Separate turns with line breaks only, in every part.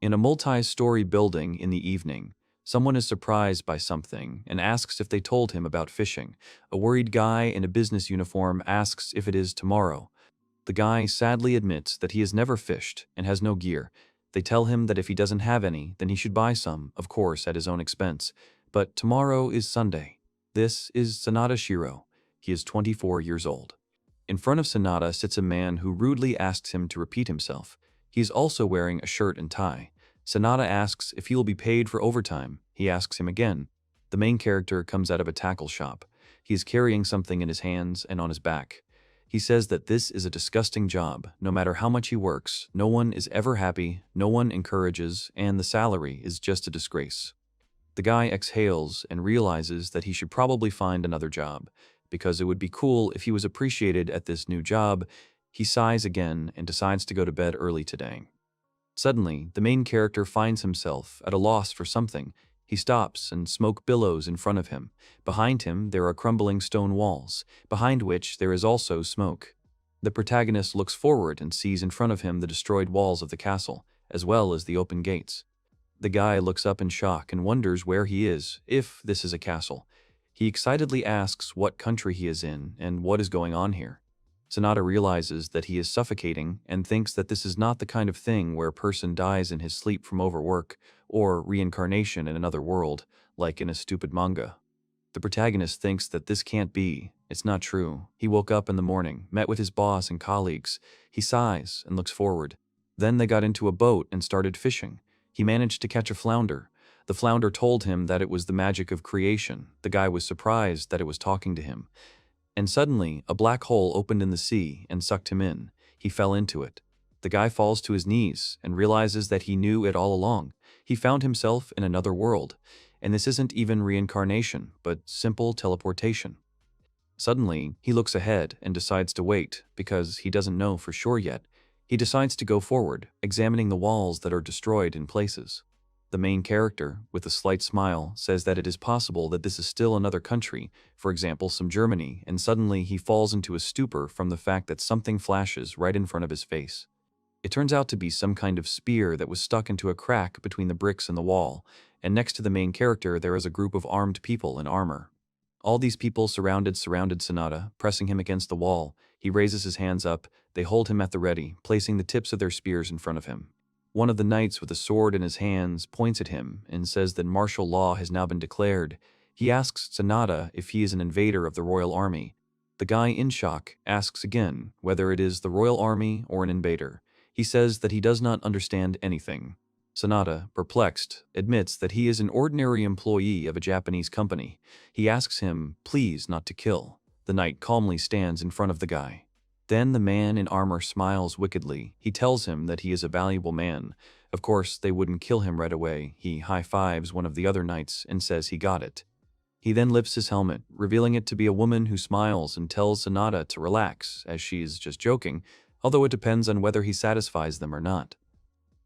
In a multi-story building in the evening, someone is surprised by something and asks if they told him about fishing. A worried guy in a business uniform asks if it is tomorrow. The guy sadly admits that he has never fished and has no gear. They tell him that if he doesn't have any, then he should buy some, of course at his own expense. But tomorrow is Sunday. This is Sanada Shirou. He is 24 years old. In front of Sanada sits a man who rudely asks him to repeat himself. He is also wearing a shirt and tie. Sanada asks if he will be paid for overtime. He asks him again. The main character comes out of a tackle shop. He is carrying something in his hands and on his back. He says that this is a disgusting job. No matter how much he works, no one is ever happy, no one encourages, and the salary is just a disgrace. The guy exhales and realizes that he should probably find another job, because it would be cool if he was appreciated at this new job. He sighs again and decides to go to bed early today. Suddenly, the main character finds himself at a loss for something. He stops and smoke billows in front of him. Behind him, there are crumbling stone walls, behind which there is also smoke. The protagonist looks forward and sees in front of him the destroyed walls of the castle, as well as the open gates. The guy looks up in shock and wonders where he is, if this is a castle. He excitedly asks what country he is in and what is going on here. Sanada realizes that he is suffocating and thinks that this is not the kind of thing where a person dies in his sleep from overwork or reincarnation in another world, like in a stupid manga. The protagonist thinks that this can't be. It's not true. He woke up in the morning, met with his boss and colleagues. He sighs and looks forward. Then they got into a boat and started fishing. He managed to catch a flounder. The flounder told him that it was the magic of creation. The guy was surprised that it was talking to him. And suddenly, a black hole opened in the sea and sucked him in. He fell into it. The guy falls to his knees and realizes that he knew it all along. He found himself in another world. And this isn't even reincarnation, but simple teleportation. Suddenly, he looks ahead and decides to wait, because he doesn't know for sure yet. He decides to go forward, examining the walls that are destroyed in places. The main character, with a slight smile, says that it is possible that this is still another country, for example some Germany, and suddenly he falls into a stupor from the fact that something flashes right in front of his face. It turns out to be some kind of spear that was stuck into a crack between the bricks in the wall, and next to the main character there is a group of armed people in armor. All these people surrounded Sanada, pressing him against the wall. He raises his hands up, they hold him at the ready, placing the tips of their spears in front of him. One of the knights with a sword in his hands points at him and says that martial law has now been declared. He asks Sanada if he is an invader of the royal army. The guy, in shock, asks again whether it is the royal army or an invader. He says that he does not understand anything. Sanada, perplexed, admits that he is an ordinary employee of a Japanese company. He asks him, please, not to kill. The knight calmly stands in front of the guy. Then the man in armor smiles wickedly. He tells him that he is a valuable man. Of course, they wouldn't kill him right away. He high-fives one of the other knights and says he got it. He then lifts his helmet, revealing it to be a woman who smiles and tells Sanada to relax, as she's just joking, although it depends on whether he satisfies them or not.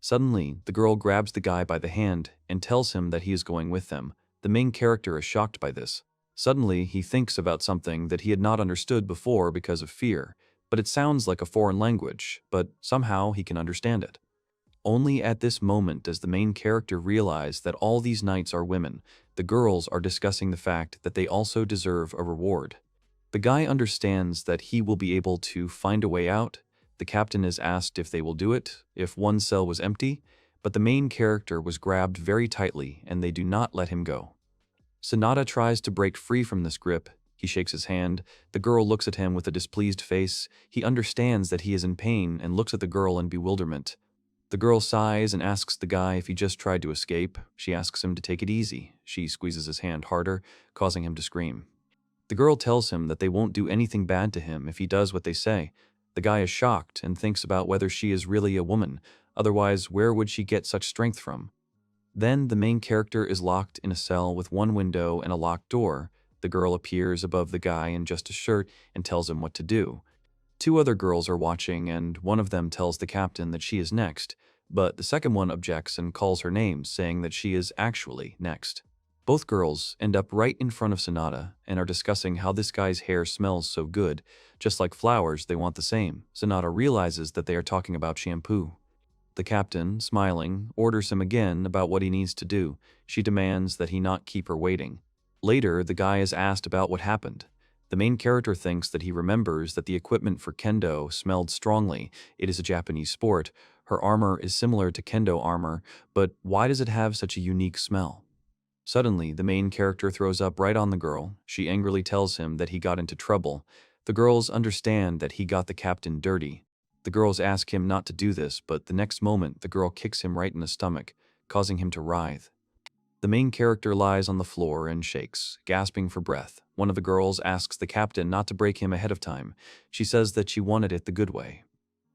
Suddenly, the girl grabs the guy by the hand and tells him that he is going with them. The main character is shocked by this. Suddenly, he thinks about something that he had not understood before because of fear. But it sounds like a foreign language, but somehow he can understand it. Only at this moment does the main character realize that all these knights are women. The girls are discussing the fact that they also deserve a reward. The guy understands that he will be able to find a way out. The captain is asked if they will do it, if one cell was empty, but the main character was grabbed very tightly and they do not let him go. Sanada tries to break free from this grip. He shakes his hand. The girl looks at him with a displeased face. He understands that he is in pain and looks at the girl in bewilderment. The girl sighs and asks the guy if he just tried to escape. She asks him to take it easy. She squeezes his hand harder, causing him to scream. The girl tells him that they won't do anything bad to him if he does what they say. The guy is shocked and thinks about whether she is really a woman. Otherwise, where would she get such strength from? Then the main character is locked in a cell with one window and a locked door. The girl appears above the guy in just a shirt and tells him what to do. Two other girls are watching and one of them tells the captain that she is next, but the second one objects and calls her name, saying that she is actually next. Both girls end up right in front of Sanada and are discussing how this guy's hair smells so good. Just like flowers, they want the same. Sanada realizes that they are talking about shampoo. The captain, smiling, orders him again about what he needs to do. She demands that he not keep her waiting. Later, the guy is asked about what happened. The main character thinks that he remembers that the equipment for kendo smelled strongly. It is a Japanese sport. Her armor is similar to kendo armor, but why does it have such a unique smell? Suddenly, the main character throws up right on the girl. She angrily tells him that he got into trouble. The girls understand that he got the captain dirty. The girls ask him not to do this, but the next moment, the girl kicks him right in the stomach, causing him to writhe. The main character lies on the floor and shakes, gasping for breath. One of the girls asks the captain not to break him ahead of time. She says that she wanted it the good way.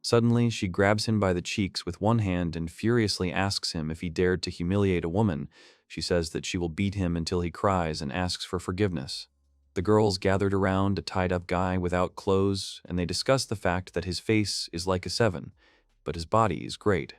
Suddenly, she grabs him by the cheeks with one hand and furiously asks him if he dared to humiliate a woman. She says that she will beat him until he cries and asks for forgiveness. The girls gathered around a tied-up guy without clothes, and they discuss the fact that his face is like a 7, but his body is great.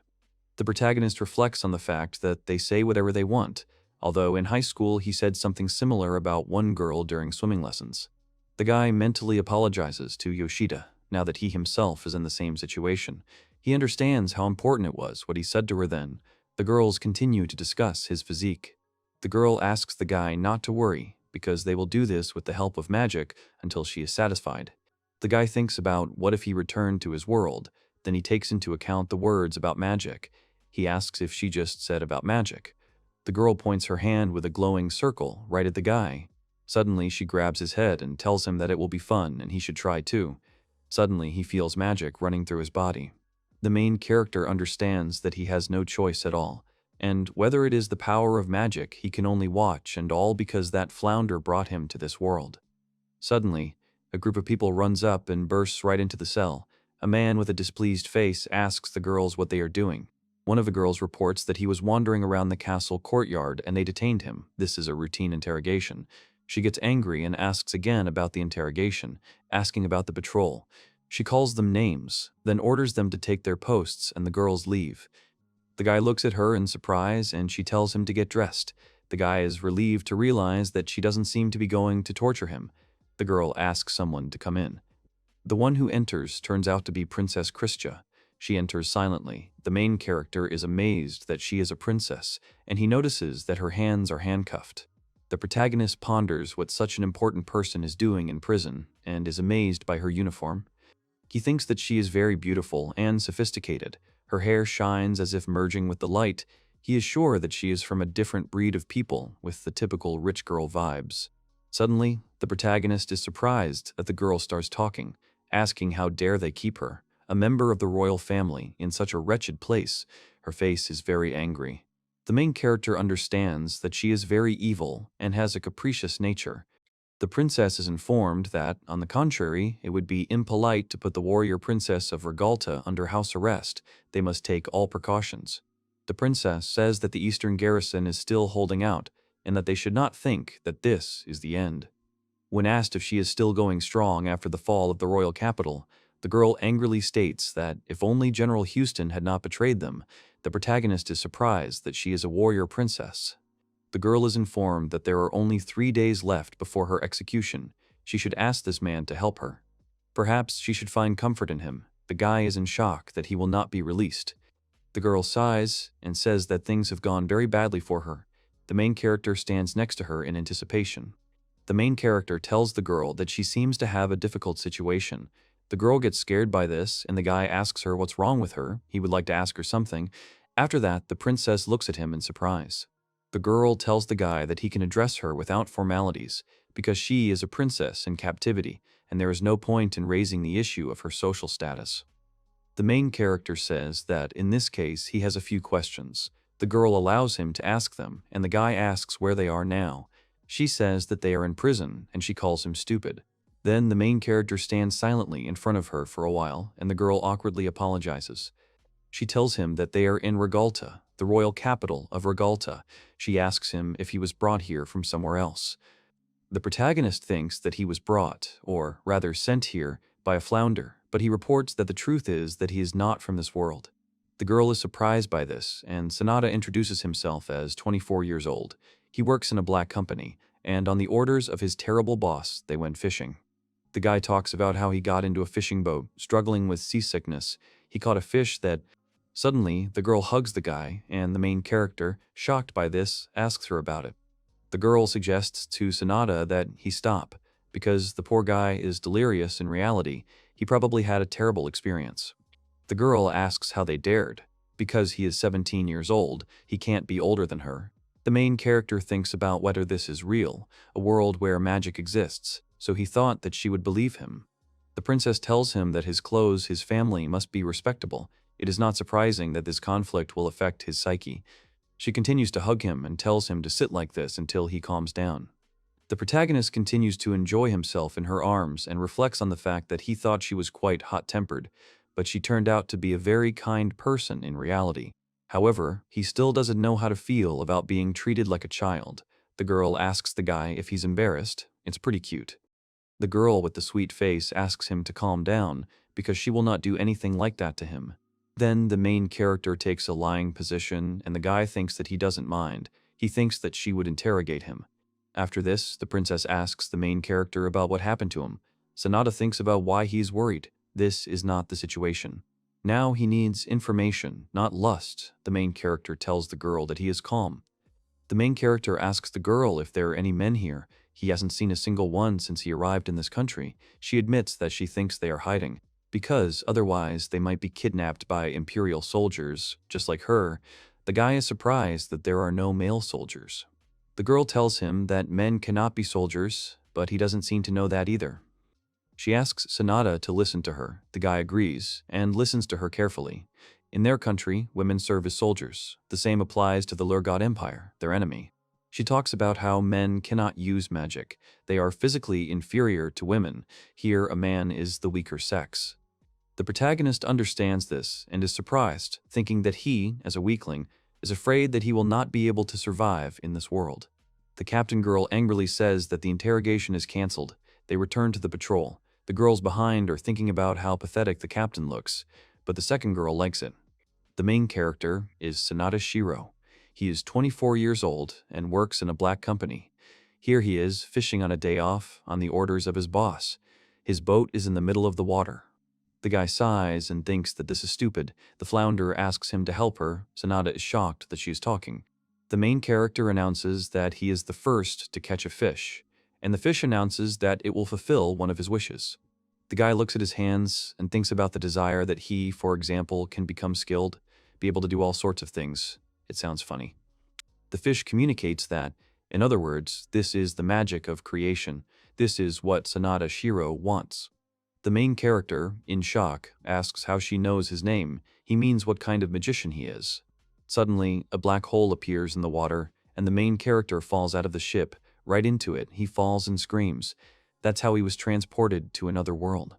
The protagonist reflects on the fact that they say whatever they want, although in high school he said something similar about one girl during swimming lessons. The guy mentally apologizes to Yoshida, now that he himself is in the same situation. He understands how important it was what he said to her then. The girls continue to discuss his physique. The girl asks the guy not to worry, because they will do this with the help of magic until she is satisfied. The guy thinks about what if he returned to his world. Then he takes into account the words about magic. He asks if she just said about magic. The girl points her hand with a glowing circle right at the guy. Suddenly, she grabs his head and tells him that it will be fun and he should try too. Suddenly, he feels magic running through his body. The main character understands that he has no choice at all, and whether it is the power of magic, he can only watch, and all because that flounder brought him to this world. Suddenly, a group of people runs up and bursts right into the cell. A man with a displeased face asks the girls what they are doing. One of the girls reports that he was wandering around the castle courtyard and they detained him. This is a routine interrogation. She gets angry and asks again about the interrogation, asking about the patrol. She calls them names, then orders them to take their posts, and the girls leave. The guy looks at her in surprise and she tells him to get dressed. The guy is relieved to realize that she doesn't seem to be going to torture him. The girl asks someone to come in. The one who enters turns out to be Princess Christia. She enters silently. The main character is amazed that she is a princess, and he notices that her hands are handcuffed. The protagonist ponders what such an important person is doing in prison, and is amazed by her uniform. He thinks that she is very beautiful and sophisticated. Her hair shines as if merging with the light. He is sure that she is from a different breed of people, with the typical rich girl vibes. Suddenly, the protagonist is surprised that the girl starts talking, asking how dare they keep her, a member of the royal family, in such a wretched place. Her face is very angry. The main character understands that she is very evil and has a capricious nature. The princess is informed that, on the contrary, it would be impolite to put the warrior princess of Regalta under house arrest. They must take all precautions. The princess says that the eastern garrison is still holding out, and that they should not think that this is the end. When asked if she is still going strong after the fall of the royal capital, the girl angrily states that if only General Houston had not betrayed them. The protagonist is surprised that she is a warrior princess. The girl is informed that there are only 3 days left before her execution. She should ask this man to help her. Perhaps she should find comfort in him. The guy is in shock that he will not be released. The girl sighs and says that things have gone very badly for her. The main character stands next to her in anticipation. The main character tells the girl that she seems to have a difficult situation. The girl gets scared by this, and the guy asks her what's wrong with her. He would like to ask her something. After that, the princess looks at him in surprise. The girl tells the guy that he can address her without formalities, because she is a princess in captivity, and there is no point in raising the issue of her social status. The main character says that, in this case, he has a few questions. The girl allows him to ask them, and the guy asks where they are now. She says that they are in prison, and she calls him stupid. Then the main character stands silently in front of her for a while, and the girl awkwardly apologizes. She tells him that they are in Regalta, the royal capital of Regalta. She asks him if he was brought here from somewhere else. The protagonist thinks that he was brought, or rather sent here, by a flounder, but he reports that the truth is that he is not from this world. The girl is surprised by this, and Sanada introduces himself as 24 years old. He works in a black company, and on the orders of his terrible boss, they went fishing. The guy talks about how he got into a fishing boat, struggling with seasickness. He caught a fish that Suddenly, the girl hugs the guy, and the main character, shocked by this, asks her about it. The girl suggests to Sanada that he stop, because the poor guy is delirious in reality. He probably had a terrible experience. The girl asks how they dared. Because he is 17 years old, he can't be older than her. The main character thinks about whether this is real, a world where magic exists, so he thought that she would believe him. The princess tells him that his clothes, his family, must be respectable. It is not surprising that this conflict will affect his psyche. She continues to hug him and tells him to sit like this until he calms down. The protagonist continues to enjoy himself in her arms and reflects on the fact that he thought she was quite hot-tempered, but she turned out to be a very kind person in reality. However, he still doesn't know how to feel about being treated like a child. The girl asks the guy if he's embarrassed. It's pretty cute. The girl with the sweet face asks him to calm down because she will not do anything like that to him. Then the main character takes a lying position and the guy thinks that he doesn't mind. He thinks that she would interrogate him. After this, the princess asks the main character about what happened to him. Sanada thinks about why he's worried. This is not the situation. Now he needs information, not lust. The main character tells the girl that he is calm. The main character asks the girl if there are any men here. He hasn't seen a single one since he arrived in this country. She admits that she thinks they are hiding, because otherwise they might be kidnapped by imperial soldiers, just like her. The guy is surprised that there are no male soldiers. The girl tells him that men cannot be soldiers, but he doesn't seem to know that either. She asks Sanada to listen to her. The guy agrees, and listens to her carefully. In their country, women serve as soldiers. The same applies to the Lurgot Empire, their enemy. She talks about how men cannot use magic. They are physically inferior to women. Here, a man is the weaker sex. The protagonist understands this and is surprised, thinking that he, as a weakling, is afraid that he will not be able to survive in this world. The captain girl angrily says that the interrogation is cancelled. They return to the patrol. The girls behind are thinking about how pathetic the captain looks, but the second girl likes it. The main character is Sanada Shirou. He is 24 years old and works in a black company. Here he is, fishing on a day off, on the orders of his boss. His boat is in the middle of the water. The guy sighs and thinks that this is stupid. The flounder asks him to help her. Sanada is shocked that she is talking. The main character announces that he is the first to catch a fish, and the fish announces that it will fulfill one of his wishes. The guy looks at his hands and thinks about the desire that he, for example, can become skilled, be able to do all sorts of things. It sounds funny. The fish communicates that, in other words, this is the magic of creation. This is what Sanada Shirou wants. The main character, in shock, asks how she knows his name. He means what kind of magician he is. Suddenly, a black hole appears in the water, and the main character falls out of the ship. Right into it, he falls and screams. That's how he was transported to another world.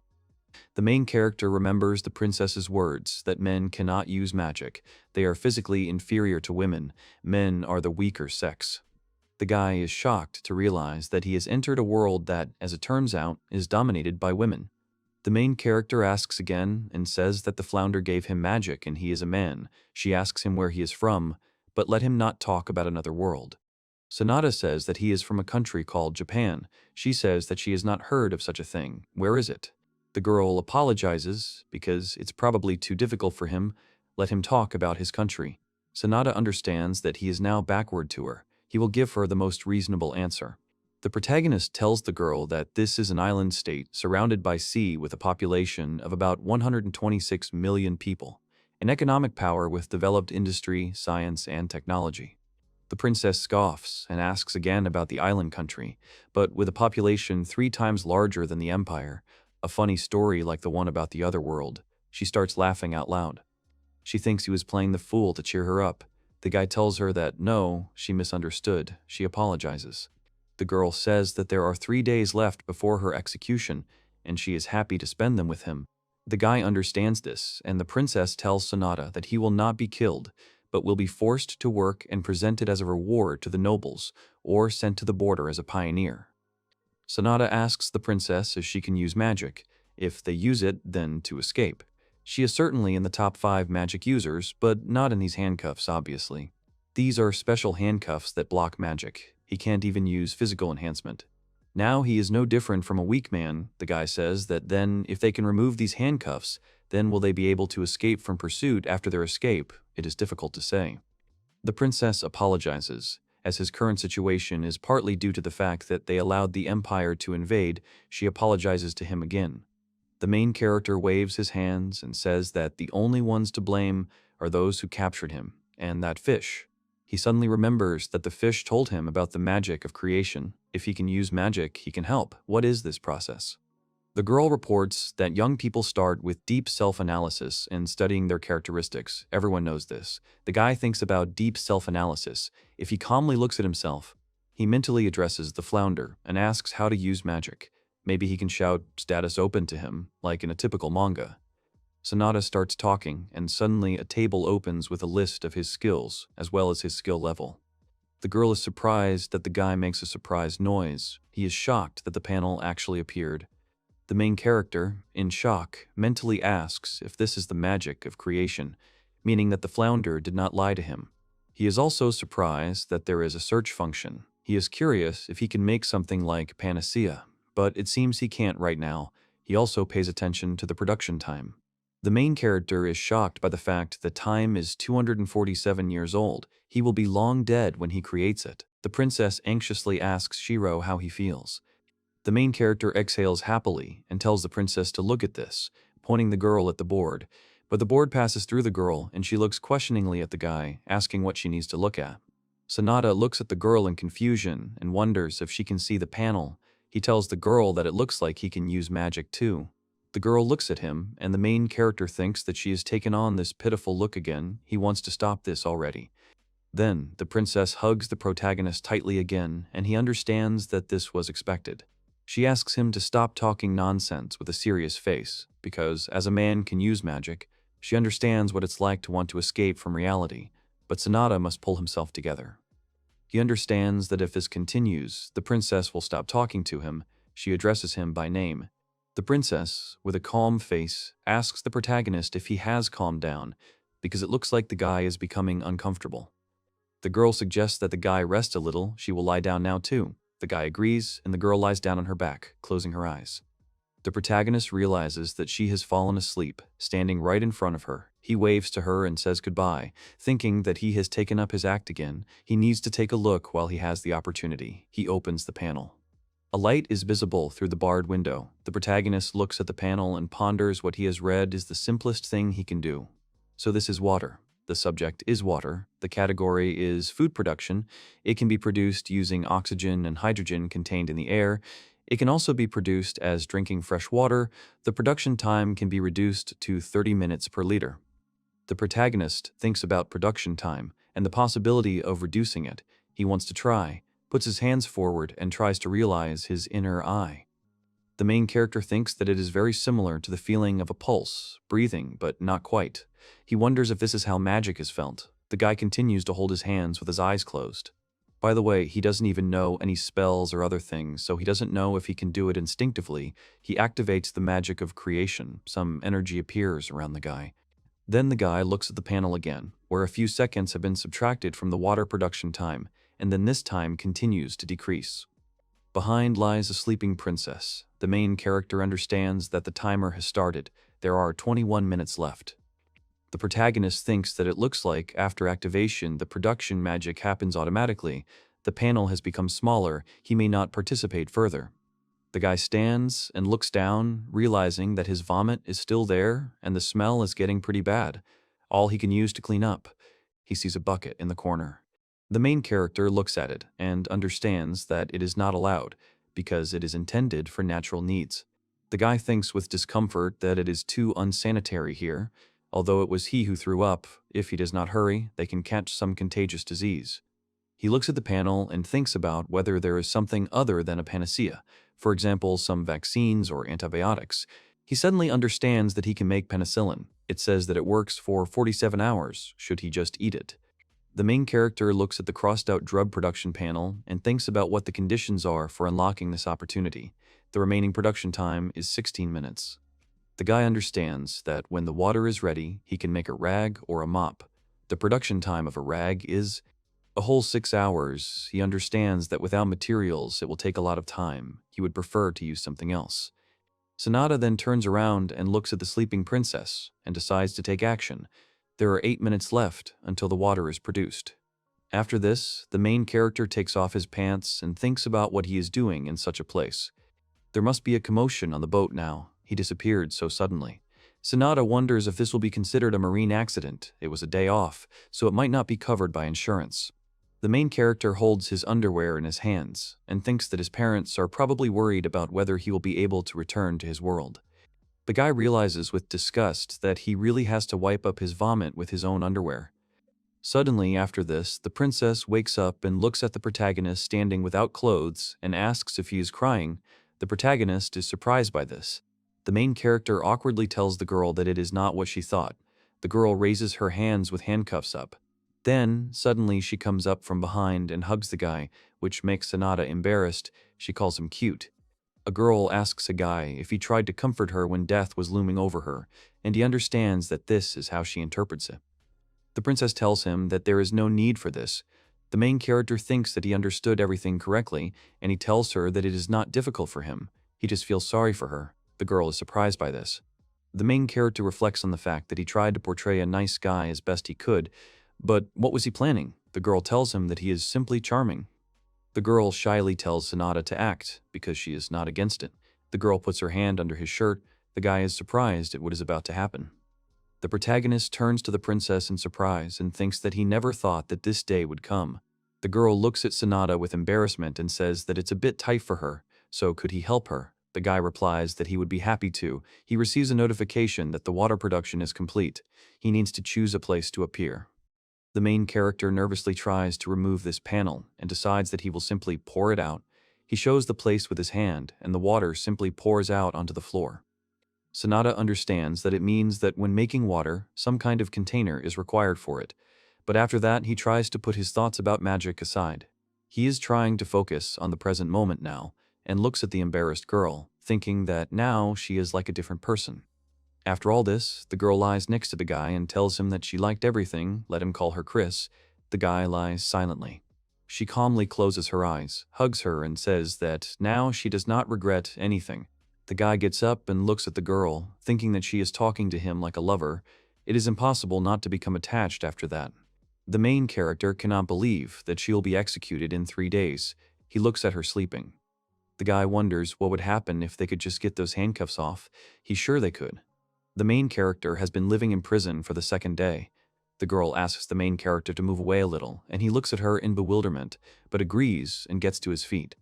The main character remembers the princess's words that men cannot use magic. They are physically inferior to women. Men are the weaker sex. The guy is shocked to realize that he has entered a world that, as it turns out, is dominated by women. The main character asks again and says that the flounder gave him magic and he is a man. She asks him where he is from, but let him not talk about another world. Sanada says that he is from a country called Japan. She says that she has not heard of such a thing. Where is it? The girl apologizes because it's probably too difficult for him. Let him talk about his country. Sanada understands that he is now backward to her. He will give her the most reasonable answer. The protagonist tells the girl that this is an island state surrounded by sea with a population of about 126 million people, an economic power with developed industry, science, and technology. The princess scoffs and asks again about the island country, but with a population 3 times larger than the empire, a funny story like the one about the other world. She starts laughing out loud. She thinks he was playing the fool to cheer her up. The guy tells her that no, she misunderstood. She apologizes. The girl says that there are 3 days left before her execution, and she is happy to spend them with him. The guy understands this, and the princess tells Sanada that he will not be killed, but will be forced to work and presented as a reward to the nobles, or sent to the border as a pioneer. Sanada asks the princess if she can use magic. If they use it, then to escape. She is certainly in the top 5 magic users, but not in these handcuffs, obviously. These are special handcuffs that block magic. He can't even use physical enhancement. Now he is no different from a weak man. The guy says that then, if they can remove these handcuffs, Then will they be able to escape from pursuit after their escape? It is difficult to say. The princess apologizes. As his current situation is partly due to the fact that they allowed the Empire to invade, she apologizes to him again. The main character waves his hands and says that the only ones to blame are those who captured him, and that fish. He suddenly remembers that the fish told him about the magic of creation. If he can use magic, he can help. What is this process? The girl reports that young people start with deep self-analysis and studying their characteristics. Everyone knows this. The guy thinks about deep self-analysis. If he calmly looks at himself, he mentally addresses the flounder and asks how to use magic. Maybe he can shout status open to him, like in a typical manga. Sanada starts talking, and suddenly a table opens with a list of his skills, as well as his skill level. The girl is surprised that the guy makes a surprised noise. He is shocked that the panel actually appeared. The main character, in shock, mentally asks if this is the magic of creation, meaning that the flounder did not lie to him. He is also surprised that there is a search function. He is curious if he can make something like panacea, but it seems he can't right now. He also pays attention to the production time. The main character is shocked by the fact that time is 247 years old. He will be long dead when he creates it. The princess anxiously asks Shirou how he feels. The main character exhales happily and tells the princess to look at this, pointing the girl at the board. But the board passes through the girl and she looks questioningly at the guy, asking what she needs to look at. Sanada looks at the girl in confusion and wonders if she can see the panel. He tells the girl that it looks like he can use magic too. The girl looks at him, and the main character thinks that she has taken on this pitiful look again. He wants to stop this already. Then, the princess hugs the protagonist tightly again, and he understands that this was expected. She asks him to stop talking nonsense with a serious face, because, as a man can use magic, she understands what it's like to want to escape from reality, but Sanada must pull himself together. He understands that if this continues, the princess will stop talking to him. She addresses him by name. The princess, with a calm face, asks the protagonist if he has calmed down, because it looks like the guy is becoming uncomfortable. The girl suggests that the guy rest a little. She will lie down now too. The guy agrees, and the girl lies down on her back, closing her eyes. The protagonist realizes that she has fallen asleep, standing right in front of her. He waves to her and says goodbye, thinking that he has taken up his act again. He needs to take a look while he has the opportunity. He opens the panel. A light is visible through the barred window. The protagonist looks at the panel and ponders what he has read is the simplest thing he can do. So this is water. The subject is water. The category is food production. It can be produced using oxygen and hydrogen contained in the air. It can also be produced as drinking fresh water. The production time can be reduced to 30 minutes per liter. The protagonist thinks about production time and the possibility of reducing it. He wants to try, puts his hands forward, and tries to realize his inner eye. The main character thinks that it is very similar to the feeling of a pulse, breathing, but not quite. He wonders if this is how magic is felt. The guy continues to hold his hands with his eyes closed. By the way, he doesn't even know any spells or other things, so he doesn't know if he can do it instinctively. He activates the magic of creation. Some energy appears around the guy. Then the guy looks at the panel again, where a few seconds have been subtracted from the water production time, and then this time continues to decrease. Behind lies a sleeping princess. The main character understands that the timer has started. There are 21 minutes left. The protagonist thinks that it looks like, after activation, the production magic happens automatically. The panel has become smaller. He may not participate further. The guy stands and looks down, realizing that his vomit is still there and the smell is getting pretty bad. All he can use to clean up. He sees a bucket in the corner. The main character looks at it and understands that it is not allowed because it is intended for natural needs. The guy thinks with discomfort that it is too unsanitary here. Although it was he who threw up, if he does not hurry, they can catch some contagious disease. He looks at the panel and thinks about whether there is something other than a panacea, for example, some vaccines or antibiotics. He suddenly understands that he can make penicillin. It says that it works for 47 hours, should he just eat it. The main character looks at the crossed-out drug production panel and thinks about what the conditions are for unlocking this opportunity. The remaining production time is 16 minutes. The guy understands that when the water is ready, he can make a rag or a mop. The production time of a rag is a whole 6 hours. He understands that without materials, it will take a lot of time. He would prefer to use something else. Sanada then turns around and looks at the sleeping princess and decides to take action. There are 8 minutes left until the water is produced. After this, the main character takes off his pants and thinks about what he is doing in such a place. There must be a commotion on the boat now. He disappeared so suddenly. Sanada wonders if this will be considered a marine accident. It was a day off, so it might not be covered by insurance. The main character holds his underwear in his hands and thinks that his parents are probably worried about whether he will be able to return to his world. The guy realizes with disgust that he really has to wipe up his vomit with his own underwear. Suddenly, after this, the princess wakes up and looks at the protagonist standing without clothes and asks if he is crying. The protagonist is surprised by this. The main character awkwardly tells the girl that it is not what she thought. The girl raises her hands with handcuffs up. Then, suddenly she comes up from behind and hugs the guy, which makes Sanada embarrassed. She calls him cute. A girl asks a guy if he tried to comfort her when death was looming over her, and he understands that this is how she interprets it. The princess tells him that there is no need for this. The main character thinks that he understood everything correctly, and he tells her that it is not difficult for him. He just feels sorry for her. The girl is surprised by this. The main character reflects on the fact that he tried to portray a nice guy as best he could, but what was he planning? The girl tells him that he is simply charming. The girl shyly tells Sanada to act, because she is not against it. The girl puts her hand under his shirt. The guy is surprised at what is about to happen. The protagonist turns to the princess in surprise and thinks that he never thought that this day would come. The girl looks at Sanada with embarrassment and says that it's a bit tight for her, so could he help her? The guy replies that he would be happy to. He receives a notification that the water production is complete. He needs to choose a place to appear. The main character nervously tries to remove this panel and decides that he will simply pour it out. He shows the place with his hand, and the water simply pours out onto the floor. Sanada understands that it means that when making water, some kind of container is required for it, but after that he tries to put his thoughts about magic aside. He is trying to focus on the present moment now, and looks at the embarrassed girl, thinking that now she is like a different person. After all this, the girl lies next to the guy and tells him that she liked everything, let him call her Chris. The guy lies silently. She calmly closes her eyes, hugs her, and says that now she does not regret anything. The guy gets up and looks at the girl, thinking that she is talking to him like a lover. It is impossible not to become attached after that. The main character cannot believe that she will be executed in 3 days. He looks at her sleeping. The guy wonders what would happen if they could just get those handcuffs off. He's sure they could. The main character has been living in prison for the 2nd day. The girl asks the main character to move away a little, and he looks at her in bewilderment, but agrees and gets to his feet.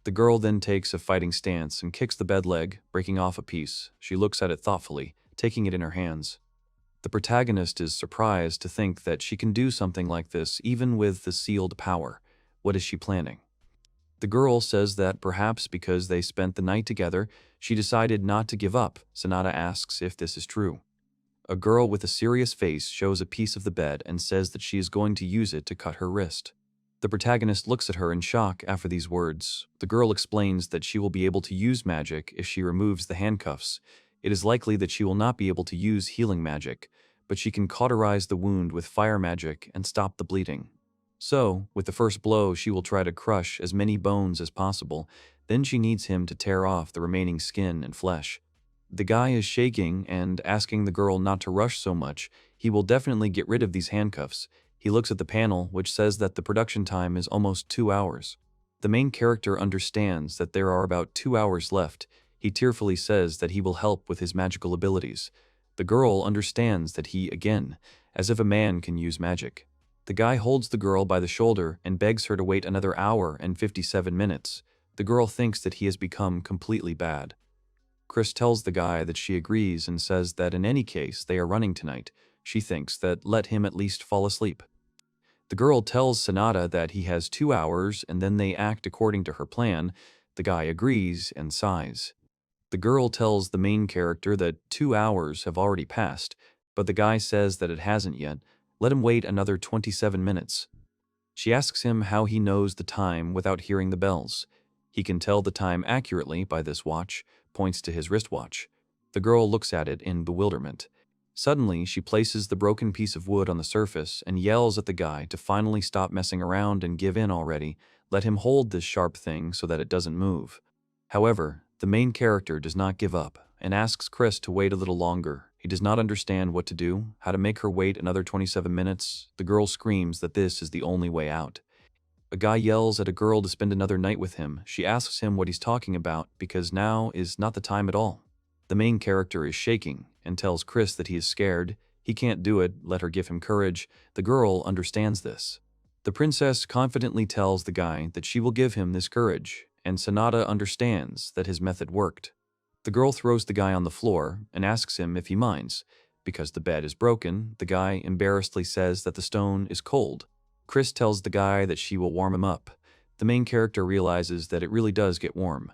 The girl then takes a fighting stance and kicks the bed leg, breaking off a piece. She looks at it thoughtfully, taking it in her hands. The protagonist is surprised to think that she can do something like this even with the sealed power. What is she planning? The girl says that perhaps because they spent the night together, she decided not to give up. Sanada asks if this is true. A girl with a serious face shows a piece of the bed and says that she is going to use it to cut her wrist. The protagonist looks at her in shock after these words. The girl explains that she will be able to use magic if she removes the handcuffs. It is likely that she will not be able to use healing magic, but she can cauterize the wound with fire magic and stop the bleeding. So, with the first blow, she will try to crush as many bones as possible. Then she needs him to tear off the remaining skin and flesh. The guy is shaking and asking the girl not to rush so much. He will definitely get rid of these handcuffs. He looks at the panel, which says that the production time is almost 2 hours. The main character understands that there are about 2 hours left. He tearfully says that he will help with his magical abilities. The girl understands that he, again, as if a man can use magic. The guy holds the girl by the shoulder and begs her to wait another hour and 57 minutes. The girl thinks that he has become completely bad. Chris tells the guy that she agrees and says that in any case they are running tonight. She thinks that let him at least fall asleep. The girl tells Sanada that he has 2 hours and then they act according to her plan. The guy agrees and sighs. The girl tells the main character that 2 hours have already passed, but the guy says that it hasn't yet. Let him wait another 27 minutes. She asks him how he knows the time without hearing the bells. He can tell the time accurately by this watch, points to his wristwatch. The girl looks at it in bewilderment. Suddenly, she places the broken piece of wood on the surface and yells at the guy to finally stop messing around and give in already. Let him hold this sharp thing so that it doesn't move. However, the main character does not give up. and asks Chris to wait a little longer. He does not understand what to do, how to make her wait another 27 minutes. The girl screams that this is the only way out. A guy yells at a girl to spend another night with him. She asks him what he's talking about because now is not the time at all. The main character is shaking and tells Chris that he is scared. He can't do it, let her give him courage. The girl understands this. The princess confidently tells the guy that she will give him this courage, and Sanada understands that his method worked. The girl throws the guy on the floor and asks him if he minds. Because the bed is broken, the guy embarrassedly says that the stone is cold. Chris tells the guy that she will warm him up. The main character realizes that it really does get warm.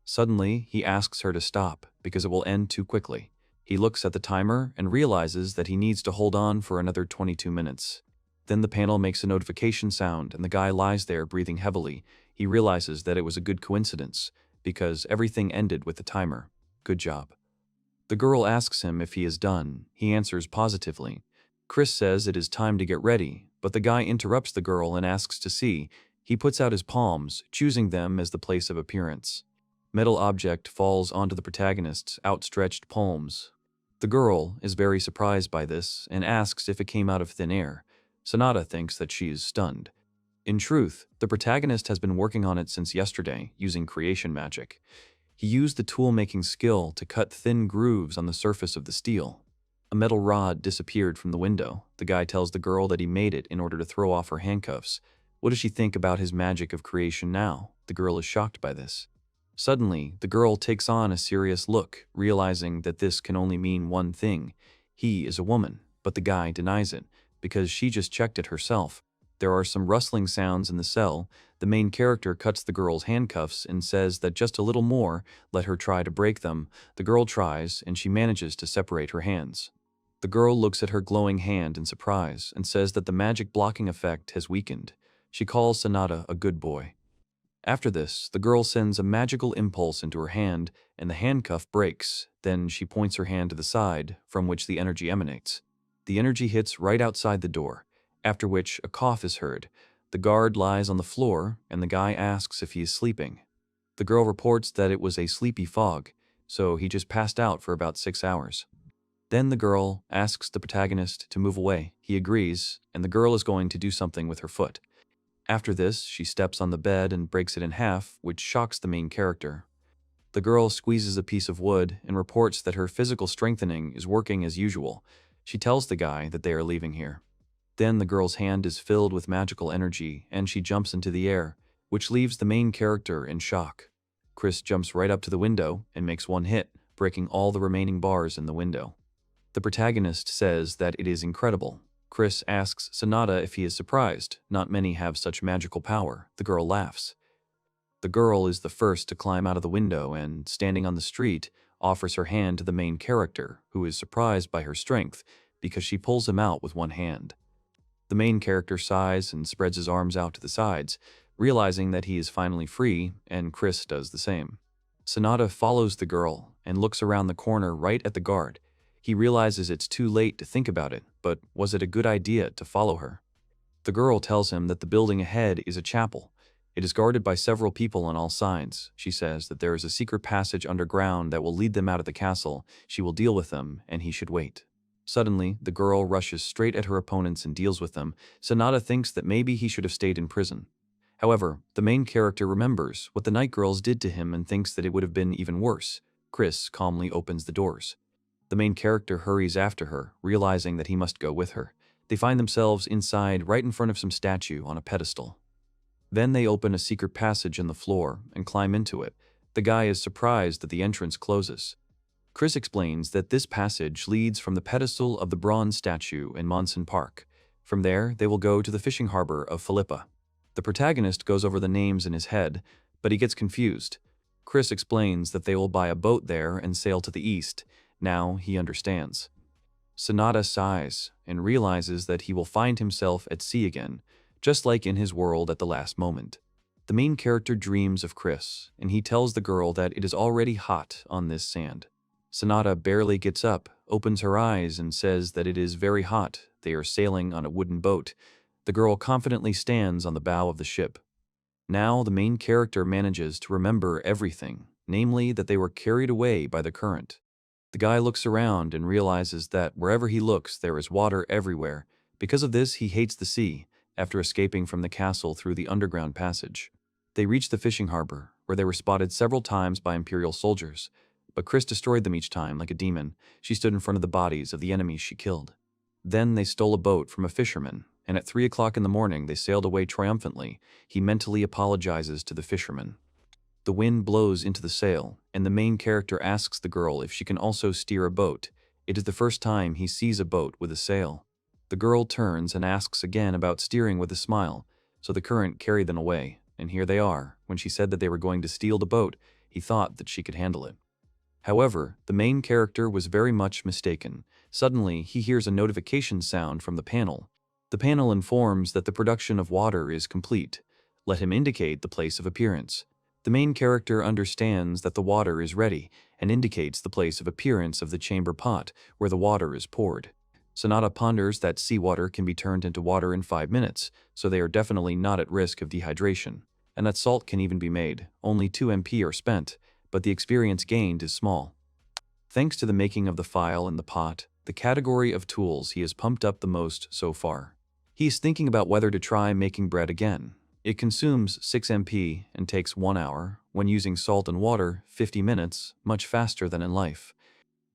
Suddenly, he asks her to stop because it will end too quickly. He looks at the timer and realizes that he needs to hold on for another 22 minutes. Then the panel makes a notification sound and the guy lies there breathing heavily. He realizes that it was a good coincidence because everything ended with the timer. Good job. The girl asks him if he is done. He answers positively. Chris says it is time to get ready, but the guy interrupts the girl and asks to see. He puts out his palms, choosing them as the place of appearance. Metal object falls onto the protagonist's outstretched palms. The girl is very surprised by this and asks if it came out of thin air. Sanada thinks that she is stunned. In truth, the protagonist has been working on it since yesterday, using creation magic. He used the tool-making skill to cut thin grooves on the surface of the steel. A metal rod disappeared from the window. The guy tells the girl that he made it in order to throw off her handcuffs. What does she think about his magic of creation now? The girl is shocked by this. Suddenly, the girl takes on a serious look, realizing that this can only mean one thing. He is a woman, but the guy denies it, because she just checked it herself. There are some rustling sounds in the cell. The main character cuts the girl's handcuffs and says that just a little more, let her try to break them. The girl tries, and she manages to separate her hands. The girl looks at her glowing hand in surprise and says that the magic blocking effect has weakened. She calls Sanada a good boy. After this, the girl sends a magical impulse into her hand and the handcuff breaks. Then she points her hand to the side from which the energy emanates. The energy hits right outside the door, after which a cough is heard. The guard lies on the floor and the guy asks if he is sleeping. The girl reports that it was a sleepy fog, so he just passed out for about 6 hours. Then the girl asks the protagonist to move away. He agrees, and the girl is going to do something with her foot. After this, she steps on the bed and breaks it in half, which shocks the main character. The girl squeezes a piece of wood and reports that her physical strengthening is working as usual. She tells the guy that they are leaving here. Then the girl's hand is filled with magical energy, and she jumps into the air, which leaves the main character in shock. Chris jumps right up to the window and makes one hit, breaking all the remaining bars in the window. The protagonist says that it is incredible. Chris asks Sanada if he is surprised. Not many have such magical power. The girl laughs. The girl is the first to climb out of the window and, standing on the street, offers her hand to the main character, who is surprised by her strength because she pulls him out with one hand. The main character sighs and spreads his arms out to the sides, realizing that he is finally free, and Chris does the same. Sanada follows the girl and looks around the corner right at the guard. He realizes it's too late to think about it, but was it a good idea to follow her? The girl tells him that the building ahead is a chapel. It is guarded by several people on all sides. She says that there is a secret passage underground that will lead them out of the castle. She will deal with them, and he should wait. Suddenly, the girl rushes straight at her opponents and deals with them. Sanada thinks that maybe he should have stayed in prison. However, the main character remembers what the night girls did to him and thinks that it would have been even worse. Chris calmly opens the doors. The main character hurries after her, realizing that he must go with her. They find themselves inside right in front of some statue on a pedestal. Then they open a secret passage in the floor and climb into it. The guy is surprised that the entrance closes. Chris explains that this passage leads from the pedestal of the bronze statue in Monson Park. From there, they will go to the fishing harbor of Philippa. The protagonist goes over the names in his head, but he gets confused. Chris explains that they will buy a boat there and sail to the east. Now he understands. Sanada sighs and realizes that he will find himself at sea again, just like in his world at the last moment. The main character dreams of Chris, and he tells the girl that it is already hot on this sand. Sanada barely gets up, opens her eyes, and says that it is very hot. They are sailing on a wooden boat. The girl confidently stands on the bow of the ship. Now the main character manages to remember everything. namely that they were carried away by the current. The guy looks around and realizes that wherever he looks, there is water everywhere. Because of this, he hates the sea, after escaping from the castle through the underground passage. They reach the fishing harbor, where they were spotted several times by Imperial soldiers, but Chris destroyed them each time like a demon. She stood in front of the bodies of the enemies she killed. Then they stole a boat from a fisherman, and at 3 o'clock in the morning they sailed away triumphantly. He mentally apologizes to the fisherman. The wind blows into the sail, and the main character asks the girl if she can also steer a boat. It is the first time he sees a boat with a sail. The girl turns and asks again about steering with a smile, so the current carried them away, and here they are. When she said that they were going to steal the boat, he thought that she could handle it. However, the main character was very much mistaken. Suddenly, he hears a notification sound from the panel. The panel informs that the production of water is complete. Let him indicate the place of appearance. The main character understands that the water is ready and indicates the place of appearance of the chamber pot where the water is poured. Sanada ponders that seawater can be turned into water in 5 minutes, so they are definitely not at risk of dehydration. And that salt can even be made. Only 2 MP are spent, but the experience gained is small. Thanks to the making of the file and the pot, the category of tools he has pumped up the most so far. He is thinking about whether to try making bread again. It consumes 6 MP and takes 1 hour. When using salt and water, 50 minutes, much faster than in life.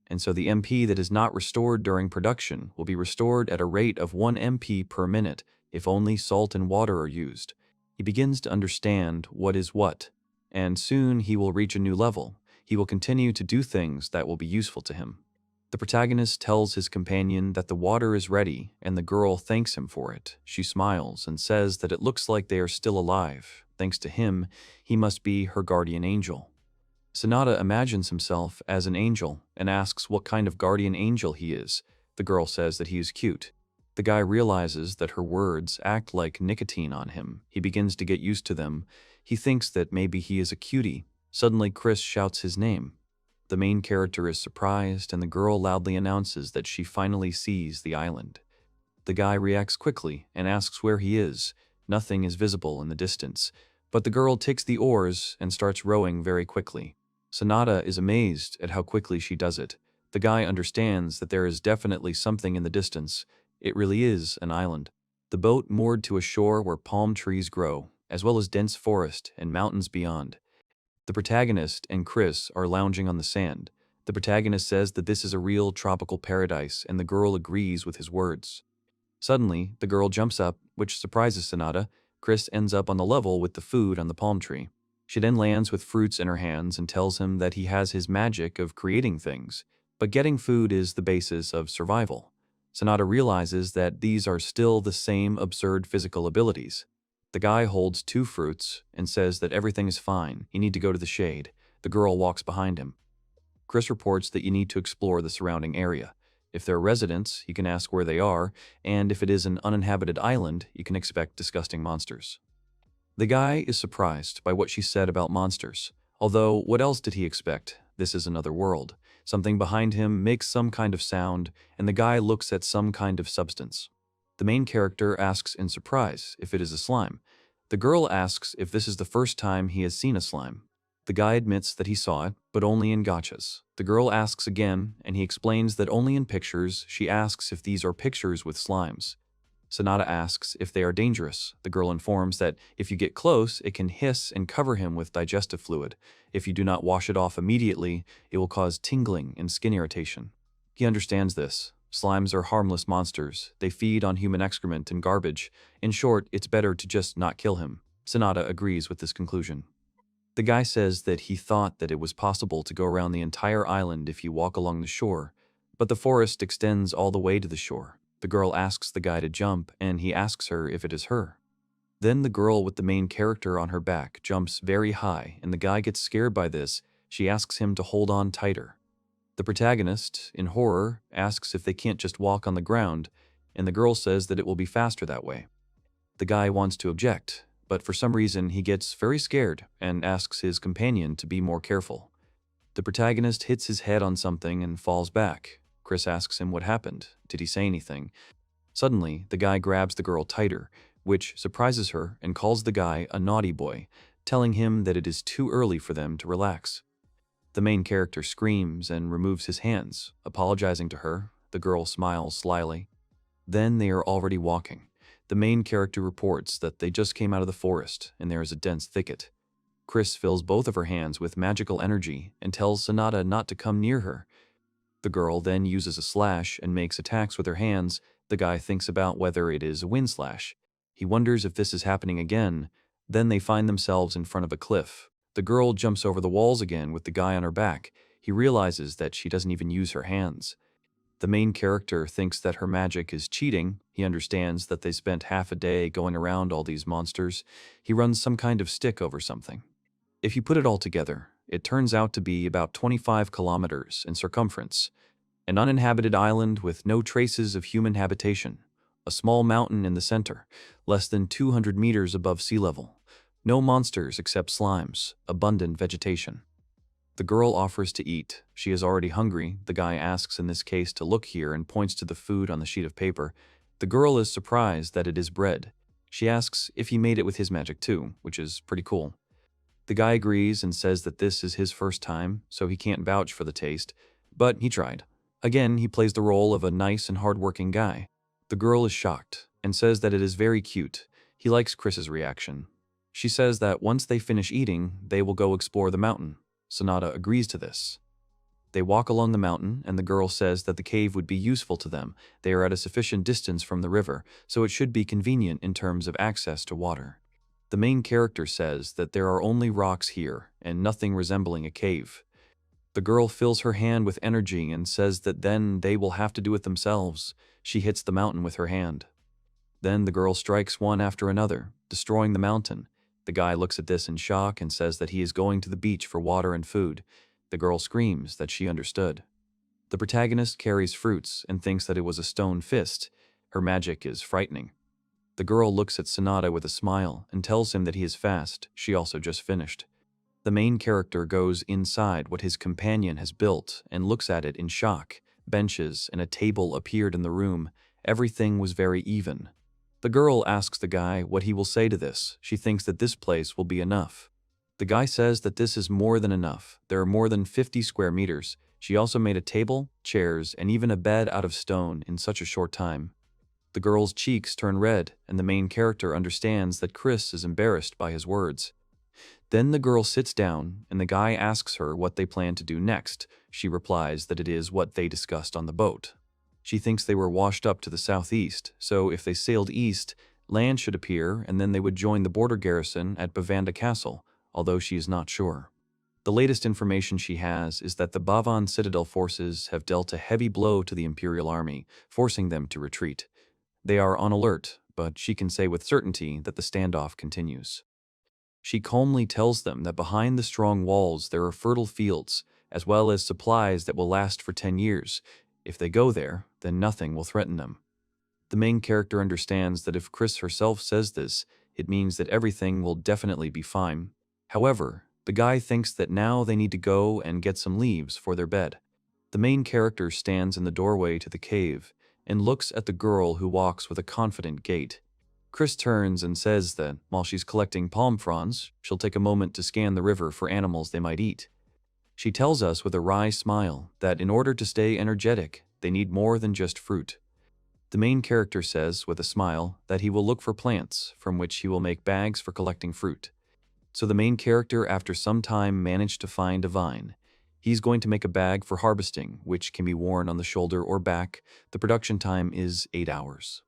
And so the MP that is not restored during production will be restored at a rate of 1 MP per minute if only salt and water are used. He begins to understand what is what, and soon he will reach a new level. He will continue to do things that will be useful to him. The protagonist tells his companion that the water is ready, and the girl thanks him for it. She smiles and says that it looks like they are still alive. Thanks to him, he must be her guardian angel. Sanada imagines himself as an angel and asks what kind of guardian angel he is. The girl says that he is cute. The guy realizes that her words act like nicotine on him. He begins to get used to them. He thinks that maybe he is a cutie. Suddenly, Chris shouts his name. The main character is surprised, and the girl loudly announces that she finally sees the island. The guy reacts quickly and asks where he is. Nothing is visible in the distance, but the girl takes the oars and starts rowing very quickly. Sanada is amazed at how quickly she does it. The guy understands that there is definitely something in the distance. It really is an island. The boat moored to a shore where palm trees grow, as well as dense forest and mountains beyond. The protagonist and Chris are lounging on the sand. The protagonist says that this is a real tropical paradise, and the girl agrees with his words. Suddenly, the girl jumps up, which surprises Sanada. Chris ends up on the level with the food on the palm tree. She then lands with fruits in her hands and tells him that he has his magic of creating things, but getting food is the basis of survival. Sanada realizes that these are still the same absurd physical abilities. The guy holds 2 fruits and says that everything is fine. You need to go to the shade. The girl walks behind him. Chris reports that you need to explore the surrounding area. If there are residents, you can ask where they are, and if it is an uninhabited island, you can expect disgusting monsters. The guy is surprised by what she said about monsters. Although, what else did he expect? This is another world. Something behind him makes some kind of sound, and the guy looks at some kind of substance. The main character asks in surprise if it is a slime. The girl asks if this is the first time he has seen a slime. The guy admits that he saw it, but only in gachas. The girl asks again, and he explains that only in pictures. She asks if these are pictures with slimes. Sanada asks if they are dangerous. The girl informs that if you get close, it can hiss and cover him with digestive fluid. If you do not wash it off immediately, it will cause tingling and skin irritation. He understands this. Slimes are harmless monsters. They feed on human excrement and garbage. In short, it's better to just not kill him. Sanada agrees with this conclusion. The guy says that he thought that it was possible to go around the entire island if you walk along the shore, but the forest extends all the way to the shore. The girl asks the guy to jump, and he asks her if it is her. Then the girl with the main character on her back jumps very high, and the guy gets scared by this. She asks him to hold on tighter. The protagonist, in horror, asks if they can't just walk on the ground, and the girl says that it will be faster that way. The guy wants to object, but for some reason he gets very scared and asks his companion to be more careful. The protagonist hits his head on something and falls back. Chris asks him what happened. Did he say anything? Suddenly, the guy grabs the girl tighter, which surprises her and calls the guy a naughty boy, telling him that it is too early for them to relax. The main character screams and removes his hands, apologizing to her. The girl smiles slyly. Then they are already walking. The main character reports that they just came out of the forest and there is a dense thicket. Chris fills both of her hands with magical energy and tells Sanada not to come near her. The girl then uses a slash and makes attacks with her hands. The guy thinks about whether it is a wind slash. He wonders if this is happening again. Then they find themselves in front of a cliff. The girl jumps over the walls again with the guy on her back. He realizes that she doesn't even use her hands. The main character thinks that her magic is cheating. He understands that they spent half a day going around all these monsters. He runs some kind of stick over something. If you put it all together, it turns out to be about 25 kilometers in circumference. An uninhabited island with no traces of human habitation. A small mountain in the center, less than 200 meters above sea level. No monsters except slimes, abundant vegetation. The girl offers to eat. She is already hungry. The guy asks in this case to look here and points to the food on the sheet of paper. The girl is surprised that it is bread. She asks if he made it with his magic too, which is pretty cool. The guy agrees and says that this is his first time, so he can't vouch for the taste, but he tried. Again, he plays the role of a nice and hardworking guy. The girl is shocked and says that it is very cute. He likes Chris's reaction. She says that once they finish eating, they will go explore the mountain. Sanada agrees to this. They walk along the mountain, and the girl says that the cave would be useful to them. They are at a sufficient distance from the river, so it should be convenient in terms of access to water. The main character says that there are only rocks here, and nothing resembling a cave. The girl fills her hand with energy and says that then they will have to do it themselves. She hits the mountain with her hand. Then the girl strikes one after another, destroying the mountain. The guy looks at this in shock and says that he is going to the beach for water and food. The girl screams that she understood. The protagonist carries fruits and thinks that it was a stone fist. Her magic is frightening. The girl looks at Sanada with a smile and tells him that he is fast. She also just finished. The main character goes inside what his companion has built and looks at it in shock. Benches and a table appeared in the room. Everything was very even. The girl asks the guy what he will say to this. She thinks that this place will be enough. The guy says that this is more than enough. There are more than 50 square meters. She also made a table, chairs, and even a bed out of stone in such a short time. The girl's cheeks turn red, and the main character understands that Chris is embarrassed by his words. Then the girl sits down, and the guy asks her what they plan to do next. She replies that it is what they discussed on the boat. She thinks they were washed up to the southeast, so if they sailed east, land should appear, and then they would join the border garrison at Bavanda Castle, although she is not sure. The latest information she has is that the Bavan Citadel forces have dealt a heavy blow to the Imperial Army, forcing them to retreat. They are on alert, but she can say with certainty that the standoff continues. She calmly tells them that behind the strong walls there are fertile fields, as well as supplies that will last for 10 years. If they go there, then nothing will threaten them. The main character understands that if Chris herself says this, it means that everything will definitely be fine. However, the guy thinks that now they need to go and get some leaves for their bed. The main character stands in the doorway to the cave and looks at the girl who walks with a confident gait. Chris turns and says that while she's collecting palm fronds, she'll take a moment to scan the river for animals they might eat. She tells us with a wry smile that in order to stay energetic, they need more than just fruit. The main character says with a smile that he will look for plants from which he will make bags for collecting fruit. So the main character after some time managed to find a vine. He's going to make a bag for harvesting, which can be worn on the shoulder or back. The production time is 8 hours.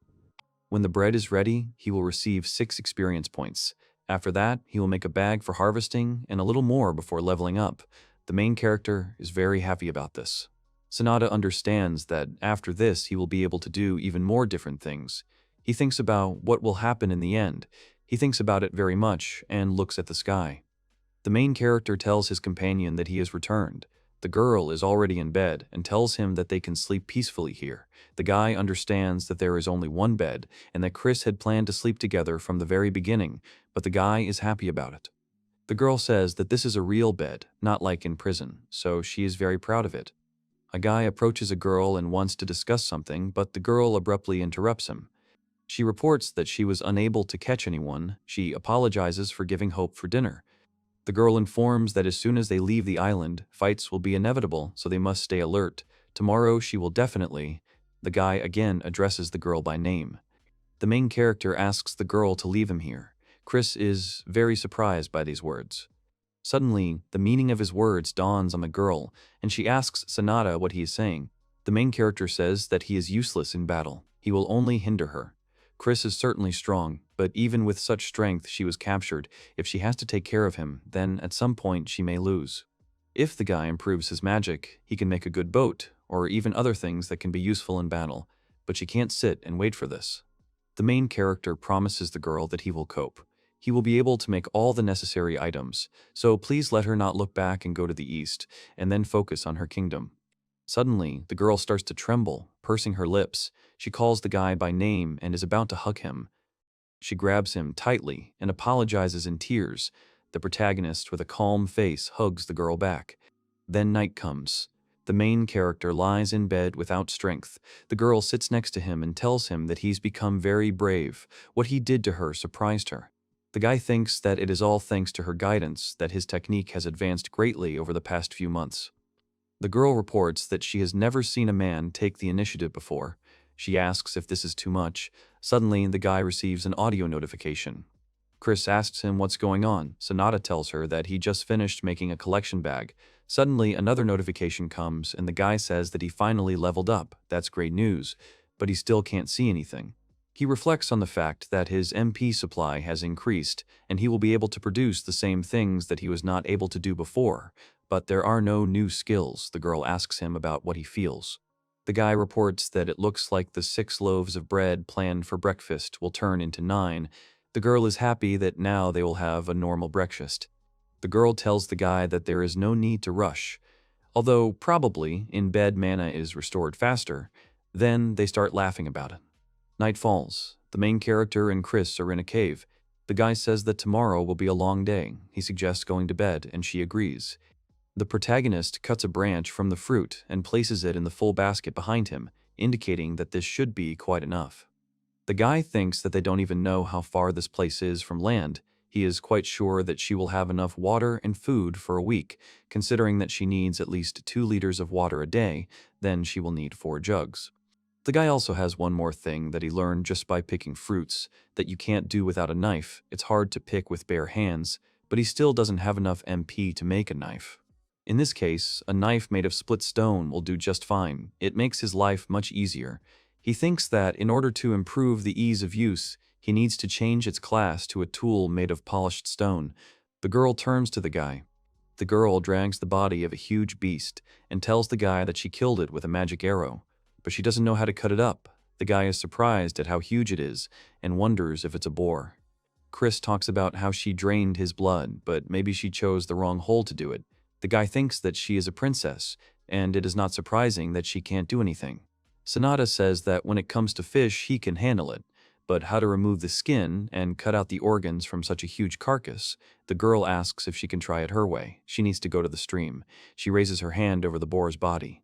When the bread is ready, he will receive 6 experience points. After that, he will make a bag for harvesting and a little more before leveling up. The main character is very happy about this. Sanada understands that after this he will be able to do even more different things. He thinks about what will happen in the end. He thinks about it very much and looks at the sky. The main character tells his companion that he has returned. The girl is already in bed and tells him that they can sleep peacefully here. The guy understands that there is only one bed and that Chris had planned to sleep together from the very beginning, but the guy is happy about it. The girl says that this is a real bed, not like in prison, so she is very proud of it. A guy approaches a girl and wants to discuss something, but the girl abruptly interrupts him. She reports that she was unable to catch anyone. She apologizes for giving hope for dinner. The girl informs that as soon as they leave the island, fights will be inevitable, so they must stay alert. Tomorrow she will definitely. The guy again addresses the girl by name. The main character asks the girl to leave him here. Chris is very surprised by these words. Suddenly, the meaning of his words dawns on the girl, and she asks Sanada what he is saying. The main character says that he is useless in battle. He will only hinder her. Chris is certainly strong, but even with such strength she was captured. If she has to take care of him, then at some point she may lose. If the guy improves his magic, he can make a good boat, or even other things that can be useful in battle, but she can't sit and wait for this. The main character promises the girl that he will cope. He will be able to make all the necessary items, so please let her not look back and go to the east, and then focus on her kingdom. Suddenly, the girl starts to tremble, pursing her lips. She calls the guy by name and is about to hug him. She grabs him tightly and apologizes in tears. The protagonist, with a calm face, hugs the girl back. Then night comes. The main character lies in bed without strength. The girl sits next to him and tells him that he's become very brave. What he did to her surprised her. The guy thinks that it is all thanks to her guidance, that his technique has advanced greatly over the past few months. The girl reports that she has never seen a man take the initiative before. She asks if this is too much. Suddenly, the guy receives an audio notification. Chris asks him what's going on. Sanada tells her that he just finished making a collection bag. Suddenly, another notification comes, and the guy says that he finally leveled up. That's great news, but he still can't see anything. He reflects on the fact that his MP supply has increased, and he will be able to produce the same things that he was not able to do before. But there are no new skills. The girl asks him about what he feels. The guy reports that it looks like the 6 loaves of bread planned for breakfast will turn into 9. The girl is happy that now they will have a normal breakfast. The girl tells the guy that there is no need to rush. Although probably in bed mana is restored faster, then they start laughing about it. Night falls. The main character and Chris are in a cave. The guy says that tomorrow will be a long day. He suggests going to bed, and she agrees. The protagonist cuts a branch from the fruit and places it in the full basket behind him, indicating that this should be quite enough. The guy thinks that they don't even know how far this place is from land. He is quite sure that she will have enough water and food for a week, considering that she needs at least 2 liters of water a day, then she will need 4 jugs. The guy also has one more thing that he learned just by picking fruits, that you can't do without a knife. It's hard to pick with bare hands, but he still doesn't have enough MP to make a knife. In this case, a knife made of split stone will do just fine. It makes his life much easier. He thinks that in order to improve the ease of use, he needs to change its class to a tool made of polished stone. The girl turns to the guy. The girl drags the body of a huge beast and tells the guy that she killed it with a magic arrow, but she doesn't know how to cut it up. The guy is surprised at how huge it is and wonders if it's a boar. Chris talks about how she drained his blood, but maybe she chose the wrong hole to do it. The guy thinks that she is a princess, and it is not surprising that she can't do anything. Sanada says that when it comes to fish, he can handle it, but how to remove the skin and cut out the organs from such a huge carcass? The girl asks if she can try it her way. She needs to go to the stream. She raises her hand over the boar's body.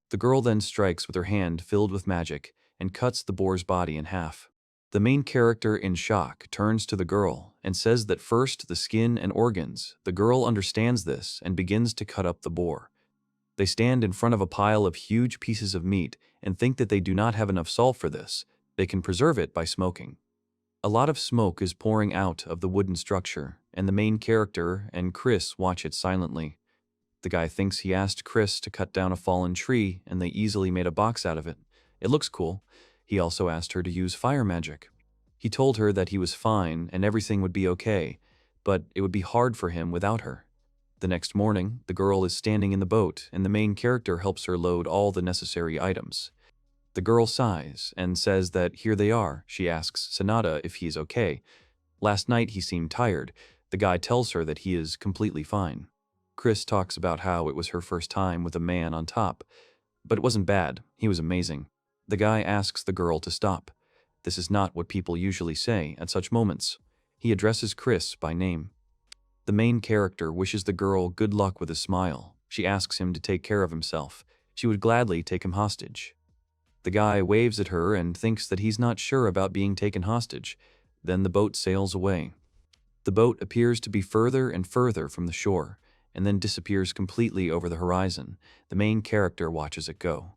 The girl then strikes with her hand filled with magic and cuts the boar's body in half. The main character, in shock, turns to the girl and says that first the skin and organs. The girl understands this and begins to cut up the boar. They stand in front of a pile of huge pieces of meat and think that they do not have enough salt for this. They can preserve it by smoking. A lot of smoke is pouring out of the wooden structure, and the main character and Chris watch it silently. The guy thinks he asked Chris to cut down a fallen tree, and they easily made a box out of it. It looks cool. He also asked her to use fire magic. He told her that he was fine and everything would be okay, but it would be hard for him without her. The next morning, the girl is standing in the boat, and the main character helps her load all the necessary items. The girl sighs and says that here they are. She asks Sanada if he is okay. Last night he seemed tired. The guy tells her that he is completely fine. Chris talks about how it was her first time with a man on top, but it wasn't bad. He was amazing. The guy asks the girl to stop. This is not what people usually say at such moments. He addresses Chris by name. The main character wishes the girl good luck with a smile. She asks him to take care of himself. She would gladly take him hostage. The guy waves at her and thinks that he's not sure about being taken hostage. Then the boat sails away. The boat appears to be further and further from the shore, and then disappears completely over the horizon. The main character watches it go.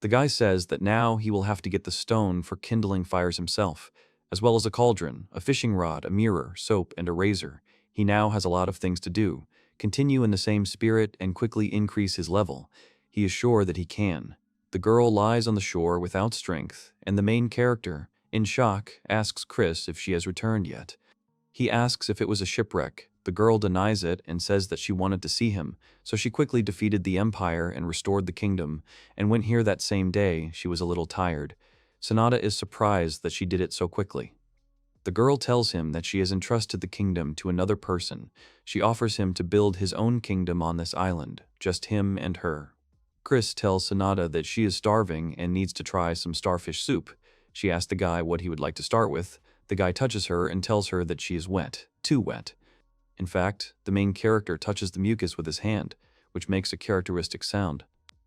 The guy says that now he will have to get the stone for kindling fires himself, as well as a cauldron, a fishing rod, a mirror, soap, and a razor. He now has a lot of things to do. Continue in the same spirit and quickly increase his level. He is sure that he can. The girl lies on the shore without strength, and the main character, in shock, asks Chris if she has returned yet. He asks if it was a shipwreck. The girl denies it and says that she wanted to see him, so she quickly defeated the empire and restored the kingdom, and went here that same day. She was a little tired. Sanada is surprised that she did it so quickly. The girl tells him that she has entrusted the kingdom to another person. She offers him to build his own kingdom on this island, just him and her. Chris tells Sanada that she is starving and needs to try some starfish soup. She asks the guy what he would like to start with. The guy touches her and tells her that she is wet, too wet. In fact, the main character touches the mucus with his hand, which makes a characteristic sound.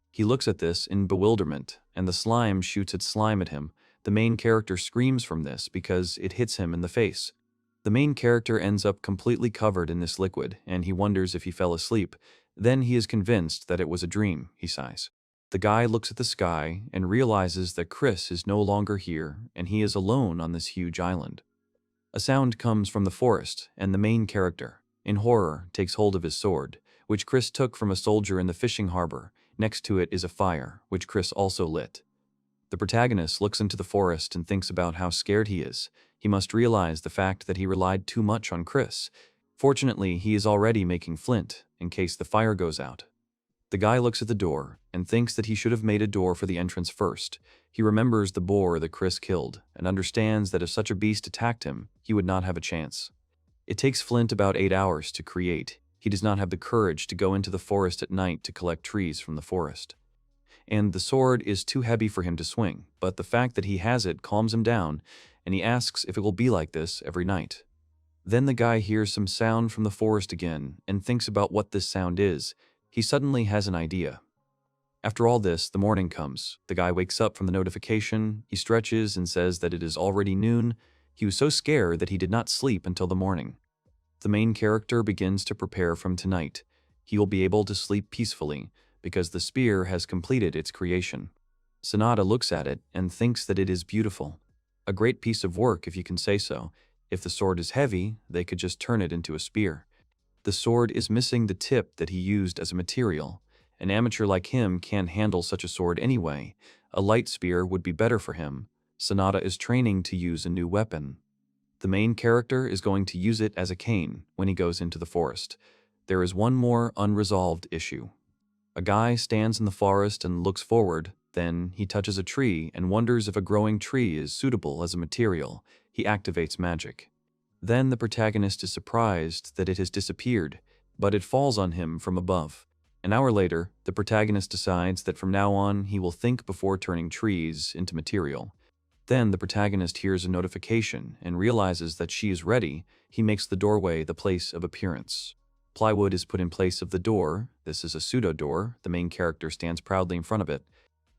He looks at this in bewilderment, and the slime shoots its slime at him. The main character screams from this because it hits him in the face. The main character ends up completely covered in this liquid, and he wonders if he fell asleep. Then he is convinced that it was a dream. He sighs. The guy looks at the sky and realizes that Chris is no longer here, and he is alone on this huge island. A sound comes from the forest, and the main character, in horror, takes hold of his sword, which Chris took from a soldier in the fishing harbor. Next to it is a fire, which Chris also lit. The protagonist looks into the forest and thinks about how scared he is. He must realize the fact that he relied too much on Chris. Fortunately, he is already making flint, in case the fire goes out. The guy looks at the door and thinks that he should have made a door for the entrance first. He remembers the boar that Chris killed and understands that if such a beast attacked him, he would not have a chance. It takes Flint about 8 hours to create. He does not have the courage to go into the forest at night to collect trees from the forest. And the sword is too heavy for him to swing, but the fact that he has it calms him down, and he asks if it will be like this every night. Then the guy hears some sound from the forest again and thinks about what this sound is. He suddenly has an idea. After all this, the morning comes. The guy wakes up from the notification. He stretches and says that it is already noon. He was so scared that he did not sleep until the morning. The main character begins to prepare from tonight. He will be able to sleep peacefully because the spear has completed its creation. Sanada looks at it and thinks that it is beautiful. A great piece of work, if you can say so. If the sword is heavy, they could just turn it into a spear. The sword is missing the tip that he used as a material. An amateur like him can't handle such a sword anyway. A light spear would be better for him. Sanada is training to use a new weapon. The main character is going to use it as a cane when he goes into the forest. There is one more unresolved issue. A guy stands in the forest and looks forward. Then he touches a tree and wonders if a growing tree is suitable as a material. He activates magic. Then the protagonist is surprised that it has disappeared, but it falls on him from above. An hour later, the protagonist decides that from now on he will think before turning trees into material. Then the protagonist hears a notification and realizes that she is ready. He makes the doorway the place of appearance. Plywood is put in place of the door. This is a pseudo-door. The main character stands proudly in front of it.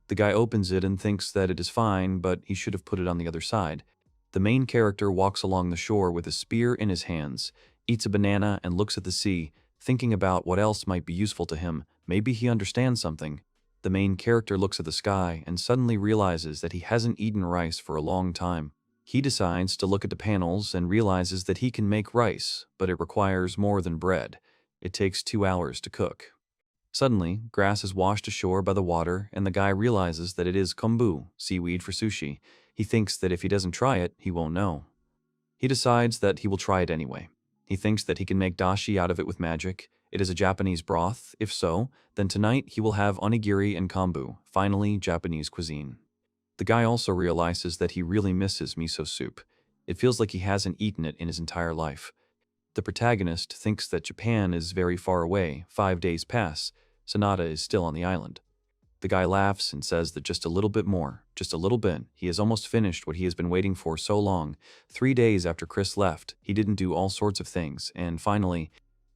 The guy opens it and thinks that it is fine, but he should have put it on the other side. The main character walks along the shore with a spear in his hands, eats a banana and looks at the sea, thinking about what else might be useful to him. Maybe he understands something. The main character looks at the sky and suddenly realizes that he hasn't eaten rice for a long time. He decides to look at the panels and realizes that he can make rice, but it requires more than bread. It takes 2 hours to cook. Suddenly, grass is washed ashore by the water, and the guy realizes that it is kombu, seaweed for sushi. He thinks that if he doesn't try it, he won't know. He decides that he will try it anyway. He thinks that he can make dashi out of it with magic. It is a Japanese broth. If so, then tonight he will have onigiri and kombu, finally Japanese cuisine. The guy also realizes that he really misses miso soup. It feels like he hasn't eaten it in his entire life. The protagonist thinks that Japan is very far away. 5 days pass. Sanada is still on the island. The guy laughs and says that just a little bit more, just a little bit. He has almost finished what he has been waiting for so long. 3 days after Chris left, he didn't do all sorts of things, and finally,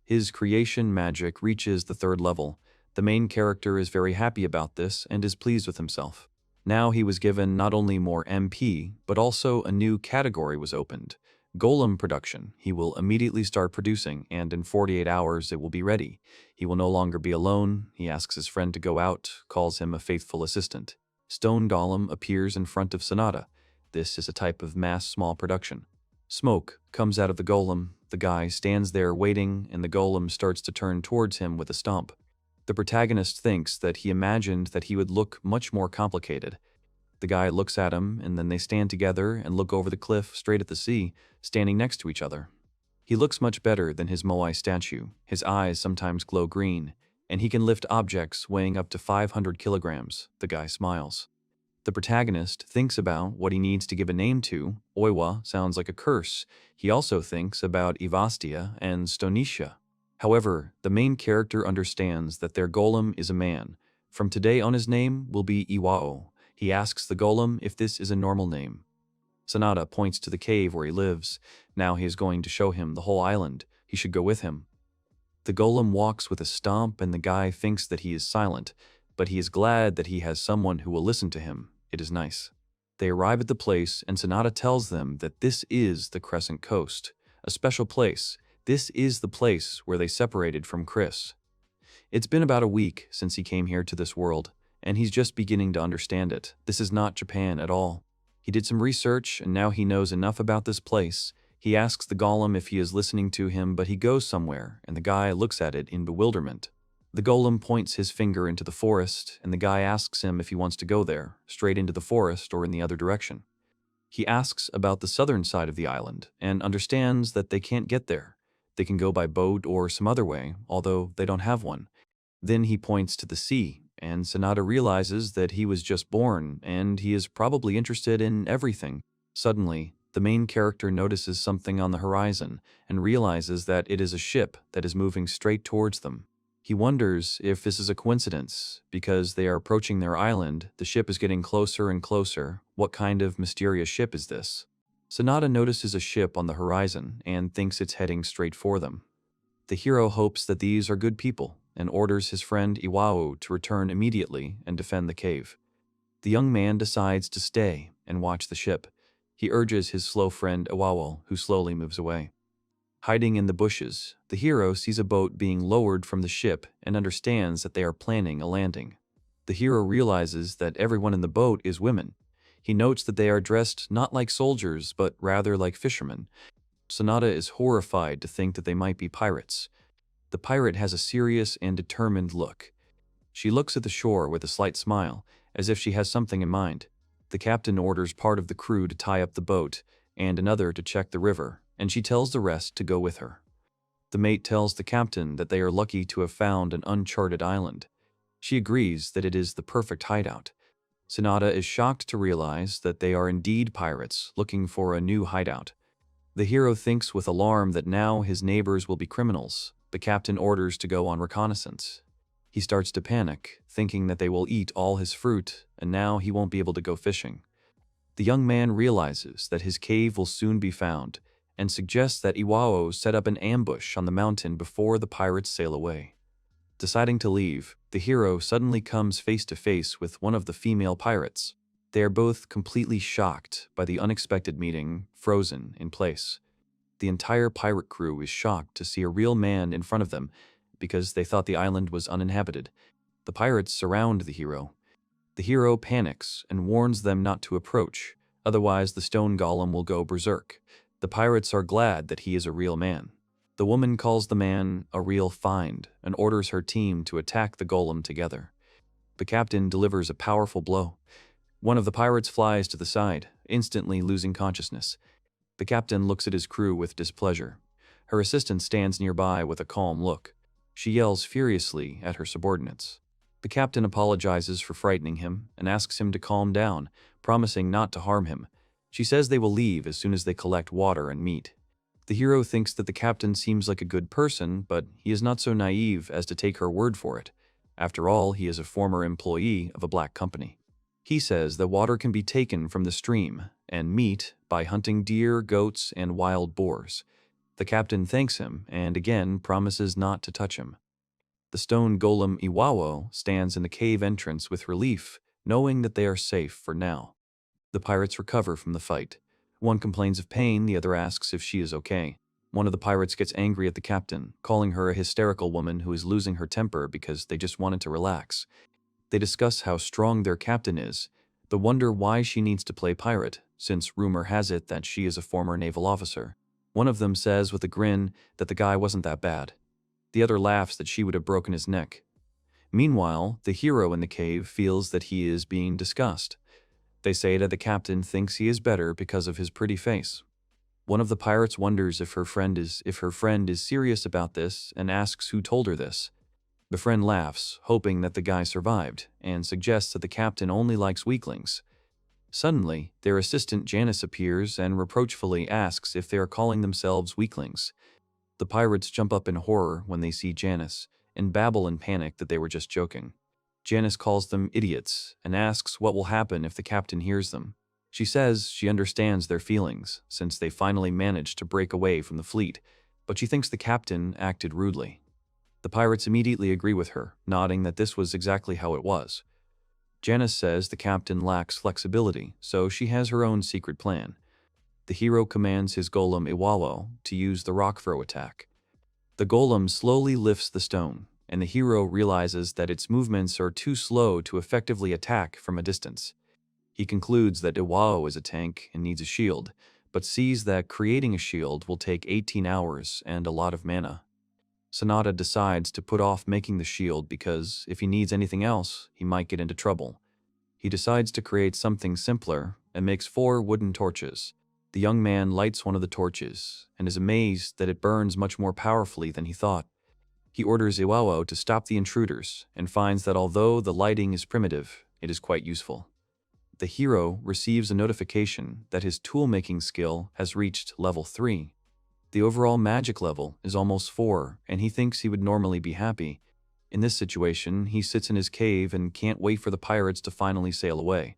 his creation magic reaches the 3rd level. The main character is very happy about this and is pleased with himself. Now he was given not only more MP, but also a new category was opened. Golem production. He will immediately start producing, and in 48 hours it will be ready. He will no longer be alone. He asks his friend to go out, calls him a faithful assistant. Stone Golem appears in front of Sanada. This is a type of mass small production. Smoke comes out of the golem. The guy stands there waiting, and the golem starts to turn towards him with a stomp. The protagonist thinks that he imagined that he would look much more complicated. The guy looks at him, and then they stand together and look over the cliff straight at the sea, standing next to each other. He looks much better than his moai statue. His eyes sometimes glow green, and he can lift objects weighing up to 500 kilograms. The guy smiles. The protagonist thinks about what he needs to give a name to. Oiwa sounds like a curse. He also thinks about Ivastia and Stonisha. However, the main character understands that their golem is a man. From today on, his name will be Iwao. He asks the golem if this is a normal name. Sanada points to the cave where he lives. Now he is going to show him the whole island. He should go with him. The golem walks with a stomp, and the guy thinks that he is silent, but he is glad that he has someone who will listen to him. It is nice. They arrive at the place, and Sanada tells them that this is the Crescent Coast, a special place. This is the place where they separated from Chris. It's been about a week since he came here to this world, and he's just beginning to understand it. This is not Japan at all. He did some research, and now he knows enough about this place. He asks the golem if he is listening to him, but he goes somewhere, and the guy looks at it in bewilderment. The golem points his finger into the forest, and the guy asks him if he wants to go there, straight into the forest or in the other direction. He asks about the southern side of the island, and understands that they can't get there. They can go by boat or some other way, although they don't have one. Then he points to the sea, and Sanada realizes that he was just born, and he is probably interested in everything. Suddenly, the main character notices something on the horizon, and realizes that it is a ship that is moving straight towards them. He wonders if this is a coincidence. Because they are approaching their island, the ship is getting closer and closer. What kind of mysterious ship is this? Sanada notices a ship on the horizon, and thinks it's heading straight for them. The hero hopes that these are good people, and orders his friend Iwao to return immediately and defend the cave. The young man decides to stay and watch the ship. He urges his slow friend Iwao, who slowly moves away. Hiding in the bushes, the hero sees a boat being lowered from the ship and understands that they are planning a landing. The hero realizes that everyone in the boat is women. He notes that they are dressed not like soldiers, but rather like fishermen. Sanada is horrified to think that they might be pirates. The pirate has a serious and determined look. She looks at the shore with a slight smile, as if she has something in mind. The captain orders part of the crew to tie up the boat, and another to check the river, and she tells the rest to go with her. The mate tells the captain that they are lucky to have found an uncharted island. She agrees that it is the perfect hideout. Sanada is shocked to realize that they are indeed pirates looking for a new hideout. The hero thinks with alarm that now his neighbors will be criminals. The captain orders to go on reconnaissance. He starts to panic, thinking that they will eat all his fruit, and now he won't be able to go fishing. The young man realizes that his cave will soon be found, and suggests that Iwao set up an ambush on the mountain before the pirates sail away. Deciding to leave, the hero suddenly comes face to face with one of the female pirates. They are both completely shocked by the unexpected meeting, frozen in place. The entire pirate crew is shocked to see a real man in front of them because they thought the island was uninhabited. The pirates surround the hero. The hero panics and warns them not to approach, otherwise the stone golem will go berserk. The pirates are glad that he is a real man. The woman calls the man a real find and orders her team to attack the golem together. The captain delivers a powerful blow. One of the pirates flies to the side, instantly losing consciousness. The captain looks at his crew with displeasure. Her assistant stands nearby with a calm look. She yells furiously at her subordinates. The captain apologizes for frightening him and asks him to calm down, promising not to harm him. She says they will leave as soon as they collect water and meat. The hero thinks that the captain seems like a good person, but he is not so naive as to take her word for it. After all, he is a former employee of a black company. He says that water can be taken from the stream, and meat by hunting deer, goats, and wild boars. The captain thanks him, and again promises not to touch him. The stone golem Iwao stands in the cave entrance with relief, knowing that they are safe for now. The pirates recover from the fight. One complains of pain, the other asks if she is okay. One of the pirates gets angry at the captain, calling her a hysterical woman who is losing her temper because they just wanted to relax. They discuss how strong their captain is, but wonder why she needs to play pirate, since rumor has it that she is a former naval officer. One of them says with a grin that the guy wasn't that bad. The other laughs that she would have broken his neck. Meanwhile, the hero in the cave feels that he is being discussed. They say that the captain thinks he is better because of his pretty face. One of the pirates wonders if her friend is serious about this and asks who told her this. The friend laughs, hoping that the guy survived, and suggests that the captain only likes weaklings. Suddenly, their assistant Janice appears and reproachfully asks if they are calling themselves weaklings. The pirates jump up in horror when they see Janice, and babble in panic that they were just joking. Janice calls them idiots and asks what will happen if the captain hears them. She says she understands their feelings, since they finally managed to break away from the fleet, but she thinks the captain acted rudely. The pirates immediately agree with her, nodding that this was exactly how it was. Janice says the captain lacks flexibility, so she has her own secret plan. The hero commands his golem Iwawo to use the rock throw attack. The golem slowly lifts the stone, and the hero realizes that its movements are too slow to effectively attack from a distance. He concludes that Iwawo is a tank and needs a shield, but sees that creating a shield will take 18 hours and a lot of mana. Sanada decides to put off making the shield because if he needs anything else, he might get into trouble. He decides to create something simpler and makes 4 wooden torches. The young man lights one of the torches and is amazed that it burns much more powerfully than he thought. He orders Iwawo to stop the intruders and finds that although the lighting is primitive, it is quite useful. The hero receives a notification that his tool-making skill has reached level 3. The overall magic level is almost 4, and he thinks he would normally be happy. In this situation, he sits in his cave and can't wait for the pirates to finally sail away.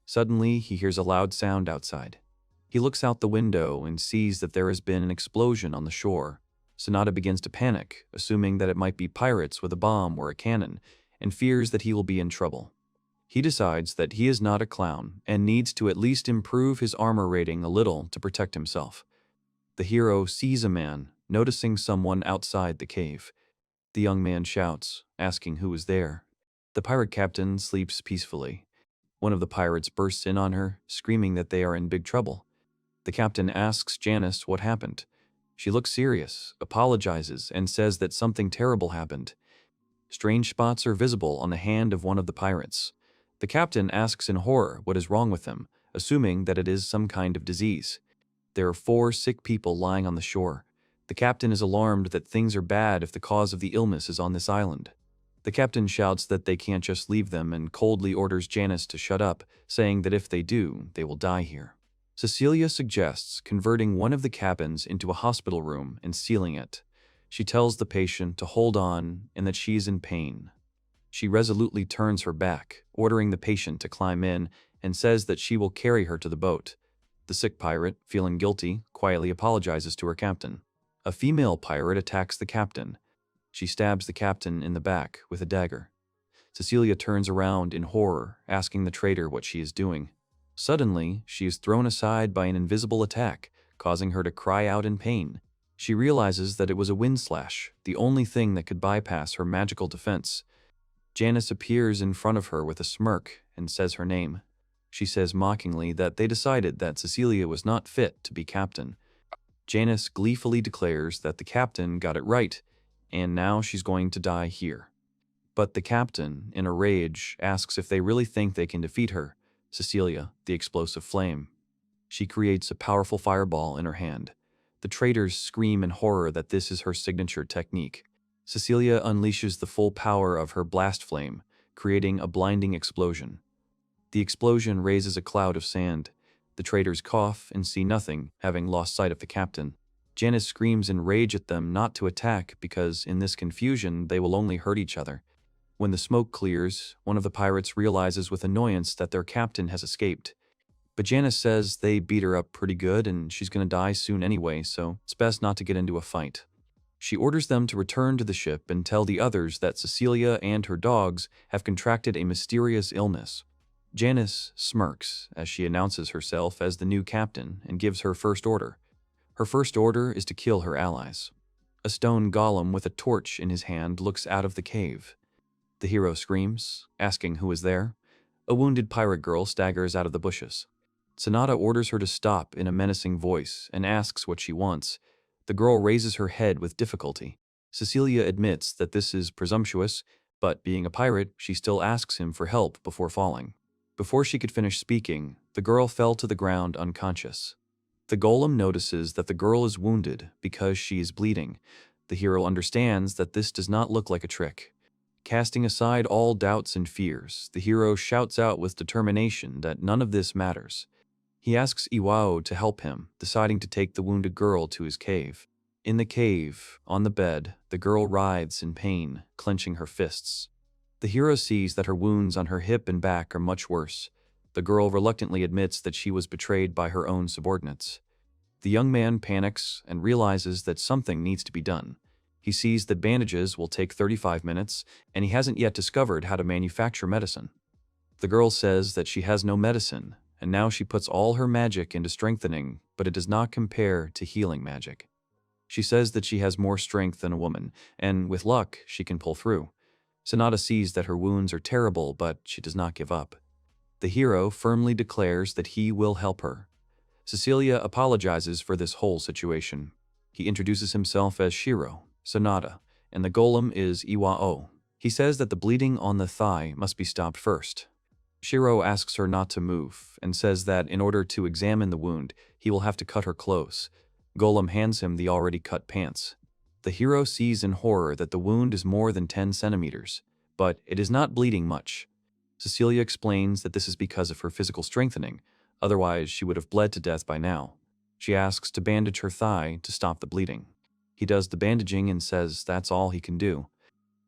Suddenly, he hears a loud sound outside. He looks out the window and sees that there has been an explosion on the shore. Sanada begins to panic, assuming that it might be pirates with a bomb or a cannon, and fears that he will be in trouble. He decides that he is not a clown and needs to at least improve his armor rating a little to protect himself. The hero sees a man, noticing someone outside the cave. The young man shouts, asking who is there. The pirate captain sleeps peacefully. One of the pirates bursts in on her, screaming that they are in big trouble. The captain asks Janice what happened. She looks serious, apologizes, and says that something terrible happened. Strange spots are visible on the hand of one of the pirates. The captain asks in horror what is wrong with him, assuming that it is some kind of disease. There are 4 sick people lying on the shore. The captain is alarmed that things are bad if the cause of the illness is on this island. The captain shouts that they can't just leave them and coldly orders Janice to shut up, saying that if they do, they will die here. Cecilia suggests converting one of the cabins into a hospital room and sealing it. She tells the patient to hold on and that she is in pain. She resolutely turns her back, ordering the patient to climb in, and says that she will carry her to the boat. The sick pirate, feeling guilty, quietly apologizes to her captain. A female pirate attacks the captain. She stabs the captain in the back with a dagger. Cecilia turns around in horror, asking the traitor what she is doing. Suddenly, she is thrown aside by an invisible attack, causing her to cry out in pain. She realizes that it was a wind slash, the only thing that could bypass her magical defense. Janice appears in front of her with a smirk and says her name. She says mockingly that they decided that Cecilia was not fit to be captain. Janice gleefully declares that the captain got it right, and now she's going to die here. But the captain, in a rage, asks if they really think they can defeat her, Cecilia, the explosive flame. She creates a powerful fireball in her hand. The traitors scream in horror that this is her signature technique. Cecilia unleashes the full power of her blast flame, creating a blinding explosion. The explosion raises a cloud of sand. The traitors cough and see nothing, having lost sight of the captain. Janice screams in rage at them not to attack because, in this confusion, they will only hurt each other. When the smoke clears, one of the pirates realizes with annoyance that their captain has escaped. But Janice says they beat her up pretty good and she's gonna die soon anyway, so it's best not to get into a fight. She orders them to return to the ship and tell the others that Cecilia and her dogs have contracted a mysterious illness. Janice smirks as she announces herself as the new captain and gives her first order. Her first order is to kill her allies. A stone golem with a torch in his hand looks out of the cave. The hero screams, asking who is there. A wounded pirate girl staggers out of the bushes. Sanada orders her to stop in a menacing voice and asks what she wants. The girl raises her head with difficulty. Cecilia admits that this is presumptuous, but being a pirate, she still asks him for help before falling. Before she could finish speaking, the girl fell to the ground unconscious. The golem notices that the girl is wounded because she is bleeding. The hero understands that this does not look like a trick. Casting aside all doubts and fears, the hero shouts out with determination that none of this matters. He asks Iwao to help him, deciding to take the wounded girl to his cave. In the cave, on the bed, the girl writhes in pain, clenching her fists. The hero sees that her wounds on her hip and back are much worse. The girl reluctantly admits that she was betrayed by her own subordinates. The young man panics and realizes that something needs to be done. He sees that bandages will take 35 minutes, and he hasn't yet discovered how to manufacture medicine. The girl says that she has no medicine, and now she puts all her magic into strengthening, but it does not compare to healing magic. She says that she has more strength than a woman, and with luck, she can pull through. Sanada sees that her wounds are terrible, but she does not give up. The hero firmly declares that he will help her. Cecilia apologizes for this whole situation. He introduces himself as Shirou, Sanada, and the golem is Iwao. He says that the bleeding on the thigh must be stopped first. Shirou asks her not to move and says that in order to examine the wound, he will have to cut her close. Golem hands him the already cut pants. The hero sees in horror that the wound is more than 10 centimeters, but it is not bleeding much. Cecilia explains that this is because of her physical strengthening, otherwise she would have bled to death by now. She asks to bandage her thigh to stop the bleeding. He does the bandaging and says that's all he can do.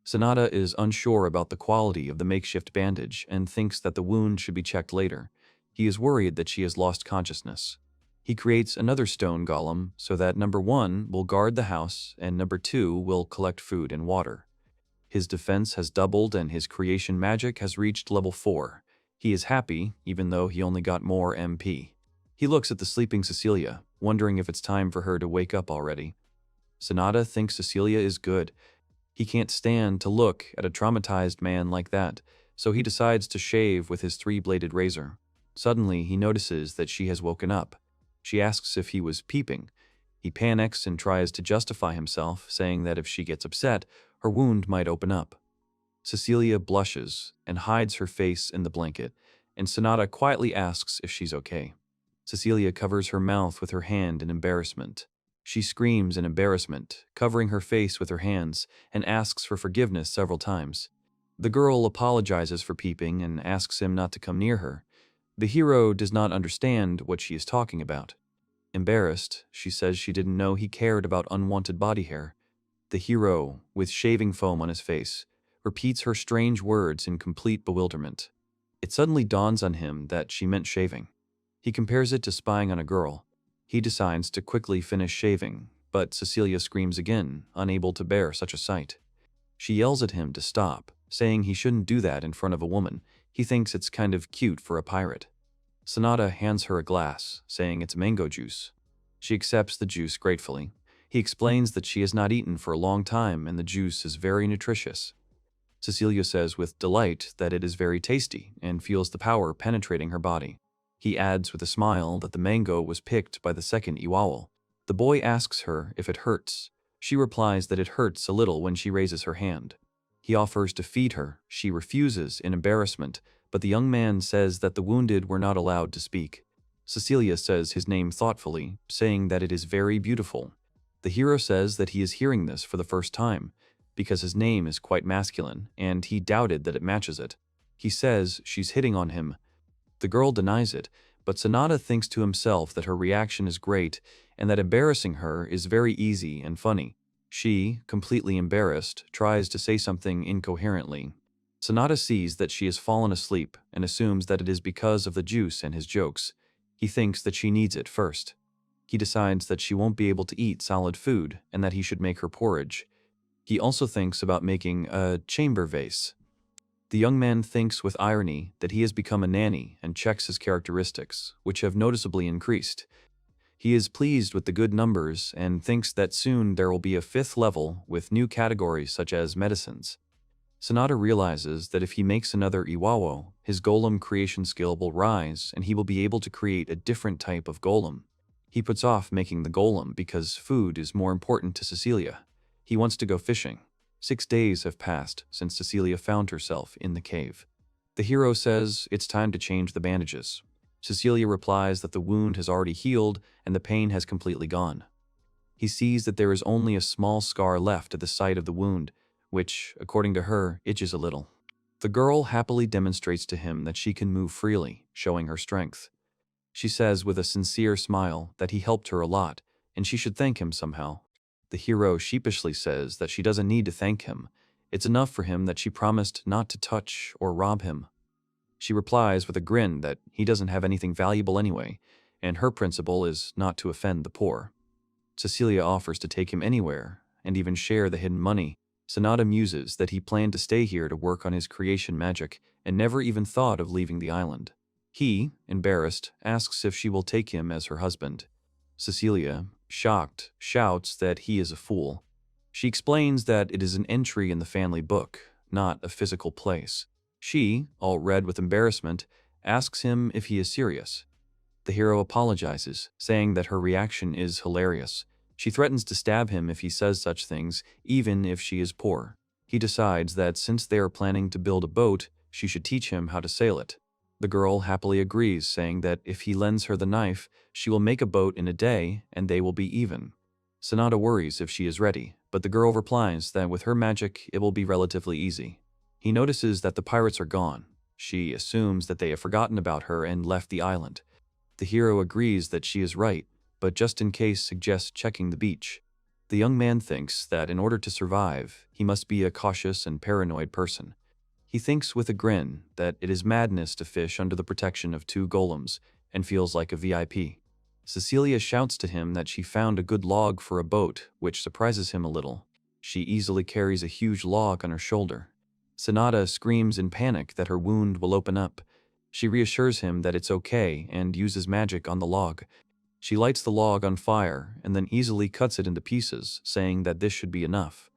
Sanada is unsure about the quality of the makeshift bandage and thinks that the wound should be checked later. He is worried that she has lost consciousness. He creates another stone golem so that number 1 will guard the house and number 2 will collect food and water. His defense has doubled and his creation magic has reached level 4. He is happy, even though he only got more MP. He looks at the sleeping Cecilia, wondering if it's time for her to wake up already. Sanada thinks Cecilia is good. He can't stand to look at a traumatized man like that, so he decides to shave with his 3-bladed razor. Suddenly, he notices that she has woken up. She asks if he was peeping. He panics and tries to justify himself, saying that if she gets upset, her wound might open up. Cecilia blushes and hides her face in the blanket, and Sanada quietly asks if she's okay. Cecilia covers her mouth with her hand in embarrassment. She screams in embarrassment, covering her face with her hands, and asks for forgiveness several times. The girl apologizes for peeping and asks him not to come near her. The hero does not understand what she is talking about. Embarrassed, she says she didn't know he cared about unwanted body hair. The hero, with shaving foam on his face, repeats her strange words in complete bewilderment. It suddenly dawns on him that she meant shaving. He compares it to spying on a girl. He decides to quickly finish shaving, but Cecilia screams again, unable to bear such a sight. She yells at him to stop, saying he shouldn't do that in front of a woman. He thinks it's kind of cute for a pirate. Sanada hands her a glass, saying it's mango juice. She accepts the juice gratefully. He explains that she has not eaten for a long time and the juice is very nutritious. Cecilia says with delight that it is very tasty and feels the power penetrating her body. He adds with a smile that the mango was picked by the second Iwao. The boy asks her if it hurts. She replies that it hurts a little when she raises her hand. He offers to feed her. She refuses in embarrassment, but the young man says that the wounded were not allowed to speak. Cecilia says his name thoughtfully, saying that it is very beautiful. The hero says that he is hearing this for the first time, because his name is quite masculine, and he doubted that it matches it. He says she's hitting on him. The girl denies it, but Sanada thinks to himself that her reaction is great and that embarrassing her is very easy and funny. She, completely embarrassed, tries to say something incoherently. Sanada sees that she has fallen asleep and assumes that it is because of the juice and his jokes. He thinks that she needs it first. He decides that she won't be able to eat solid food and that he should make her porridge. He also thinks about making a chamber vase. The young man thinks with irony that he has become a nanny and checks his characteristics, which have noticeably increased. He is pleased with the good numbers and thinks that soon there will be a fifth level with new categories such as medicines. Sanada realizes that if he makes another Iwawo, his golem creation skill will rise and he will be able to create a different type of golem. He puts off making the golem because food is more important to Cecilia. He wants to go fishing. 6 days have passed since Cecilia found herself in the cave. The hero says it's time to change the bandages. Cecilia replies that the wound has already healed and the pain has completely gone. He sees that there is only a small scar left at the site of the wound, which, according to her, itches a little. The girl happily demonstrates to him that she can move freely, showing her strength. She says with a sincere smile that he helped her a lot, and she should thank him somehow. The hero sheepishly says that she doesn't need to thank him. It's enough for him that she promised not to touch or rob him. She replies with a grin that he doesn't have anything valuable anyway, and her principle is not to offend the poor. Cecilia offers to take him anywhere, and even share the hidden money. Sanada muses that he planned to stay here to work on his creation magic, and never even thought of leaving the island. He, embarrassed, asks if she will take him as her husband. Cecilia, shocked, shouts that he is a fool. She explains that it is an entry in the family book, not a physical place. She, all red with embarrassment, asks him if he is serious. The hero apologizes, saying that her reaction is hilarious. She threatens to stab him if he says such things, even if she is poor. He decides that since they are planning to build a boat, she should teach him how to sail it. The girl happily agrees, saying that if he lends her the knife, she will make a boat in a day and they will be even. Sanada worries if she is ready, but the girl replies that with her magic it will be relatively easy. He notices that the pirates are gone. She assumes that they have forgotten about her and left the island. The hero agrees that she is right, but just in case suggests checking the beach. The young man thinks that in order to survive, he must be a cautious and paranoid person. He thinks with a grin that it is madness to fish under the protection of 2 golems and feels like a VIP. Cecilia shouts to him that she found a good log for a boat, which surprises him a little. She easily carries a huge log on her shoulder. Sanada screams in panic that her wound will open up. She reassures him that it's okay and uses magic on the log. She lights the log on fire and then easily cuts it into pieces, saying that this should be enough.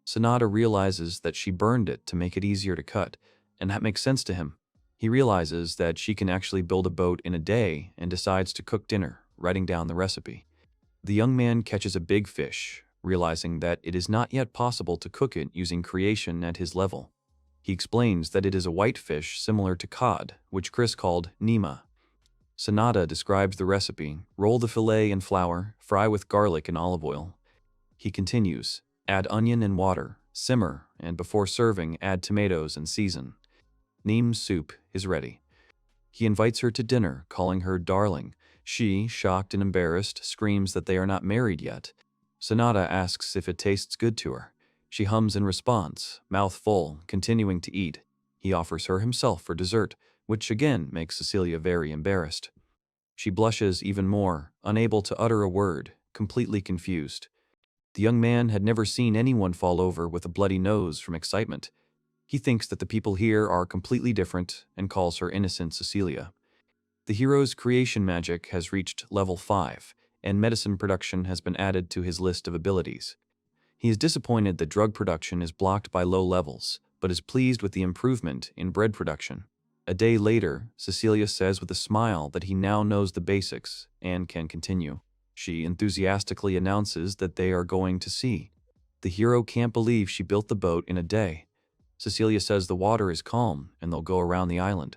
Sanada realizes that she burned it to make it easier to cut, and that makes sense to him. He realizes that she can actually build a boat in a day and decides to cook dinner, writing down the recipe. The young man catches a big fish, realizing that it is not yet possible to cook it using creation at his level. He explains that it is a white fish similar to cod, which Chris called Nima. Sanada describes the recipe: roll the fillet in flour, fry with garlic and olive oil. He continues, add onion and water, simmer, and before serving add tomatoes and season. Neem's soup is ready. He invites her to dinner, calling her darling. She, shocked and embarrassed, screams that they are not married yet. Sanada asks if it tastes good to her. She hums in response, mouth full, continuing to eat. He offers her himself for dessert, which again makes Cecilia very embarrassed. She blushes even more, unable to utter a word, completely confused. The young man had never seen anyone fall over with a bloody nose from excitement. He thinks that the people here are completely different and calls her innocent Cecilia. The hero's creation magic has reached level 5, and medicine production has been added to his list of abilities. He is disappointed that drug production is blocked by low levels, but is pleased with the improvement in bread production. A day later, Cecilia says with a smile that he now knows the basics and can continue. She enthusiastically announces that they are going to sea. The hero can't believe she built the boat in a day. Cecilia says the water is calm and they'll go around the island.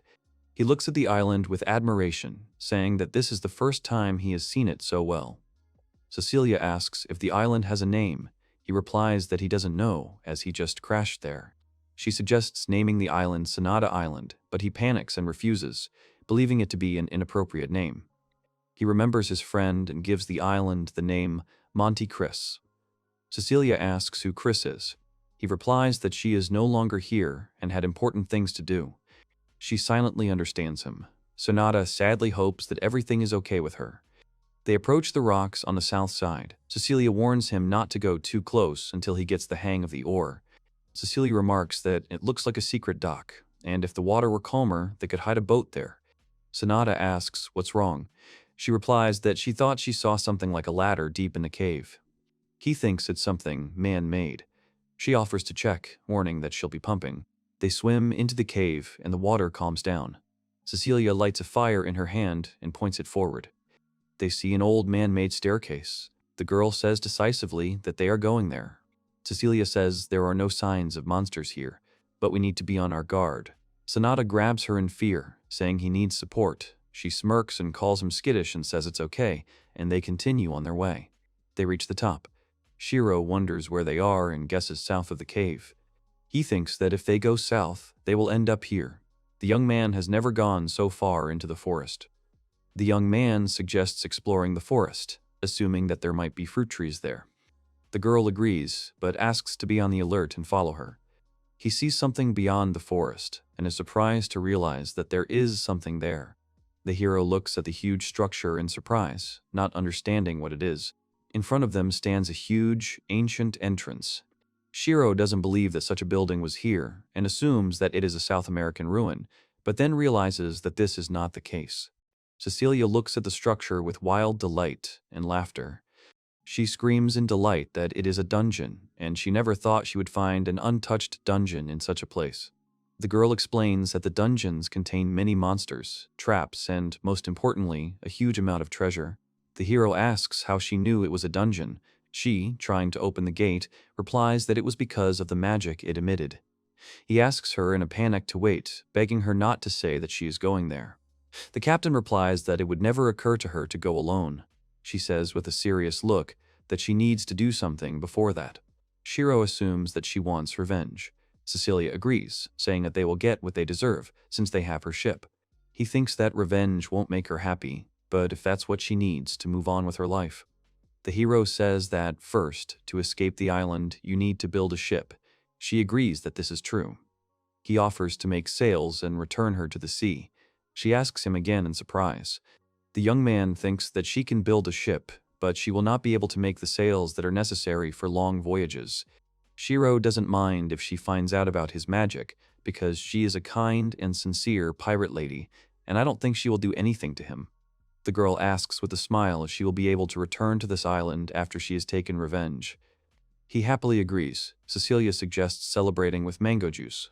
He looks at the island with admiration, saying that this is the first time he has seen it so well. Cecilia asks if the island has a name. He replies that he doesn't know, as he just crashed there. She suggests naming the island Sanada Island, but he panics and refuses, believing it to be an inappropriate name. He remembers his friend and gives the island the name Monte Chris. Cecilia asks who Chris is. He replies that she is no longer here and had important things to do. She silently understands him. Sanada sadly hopes that everything is okay with her. They approach the rocks on the south side. Cecilia warns him not to go too close until he gets the hang of the oar. Cecilia remarks that it looks like a secret dock, and if the water were calmer, they could hide a boat there. Sanada asks what's wrong. She replies that she thought she saw something like a ladder deep in the cave. He thinks it's something man-made. She offers to check, warning that she'll be pumping. They swim into the cave and the water calms down. Cecilia lights a fire in her hand and points it forward. They see an old man-made staircase. The girl says decisively that they are going there. Cecilia says there are no signs of monsters here, but we need to be on our guard. Sanada grabs her in fear, saying he needs support. She smirks and calls him skittish and says it's okay, and they continue on their way. They reach the top. Shirou wonders where they are and guesses south of the cave. He thinks that if they go south, they will end up here. The young man has never gone so far into the forest. The young man suggests exploring the forest, assuming that there might be fruit trees there. The girl agrees, but asks to be on the alert and follow her. He sees something beyond the forest and is surprised to realize that there is something there. The hero looks at the huge structure in surprise, not understanding what it is. In front of them stands a huge, ancient entrance. Shirou doesn't believe that such a building was here and assumes that it is a South American ruin, but then realizes that this is not the case. Cecilia looks at the structure with wild delight and laughter. She screams in delight that it is a dungeon, and she never thought she would find an untouched dungeon in such a place. The girl explains that the dungeons contain many monsters, traps, and, most importantly, a huge amount of treasure. The hero asks how she knew it was a dungeon. She, trying to open the gate, replies that it was because of the magic it emitted. He asks her in a panic to wait, begging her not to say that she is going there. The captain replies that it would never occur to her to go alone. She says with a serious look that she needs to do something before that. Shirou assumes that she wants revenge. Cecilia agrees, saying that they will get what they deserve, since they have her ship. He thinks that revenge won't make her happy, but if that's what she needs to move on with her life. The hero says that, first, to escape the island, you need to build a ship. She agrees that this is true. He offers to make sails and return her to the sea. She asks him again in surprise. The young man thinks that she can build a ship, but she will not be able to make the sails that are necessary for long voyages. Shirou doesn't mind if she finds out about his magic, because she is a kind and sincere pirate lady, and I don't think she will do anything to him. The girl asks with a smile if she will be able to return to this island after she has taken revenge. He happily agrees. Cecilia suggests celebrating with mango juice.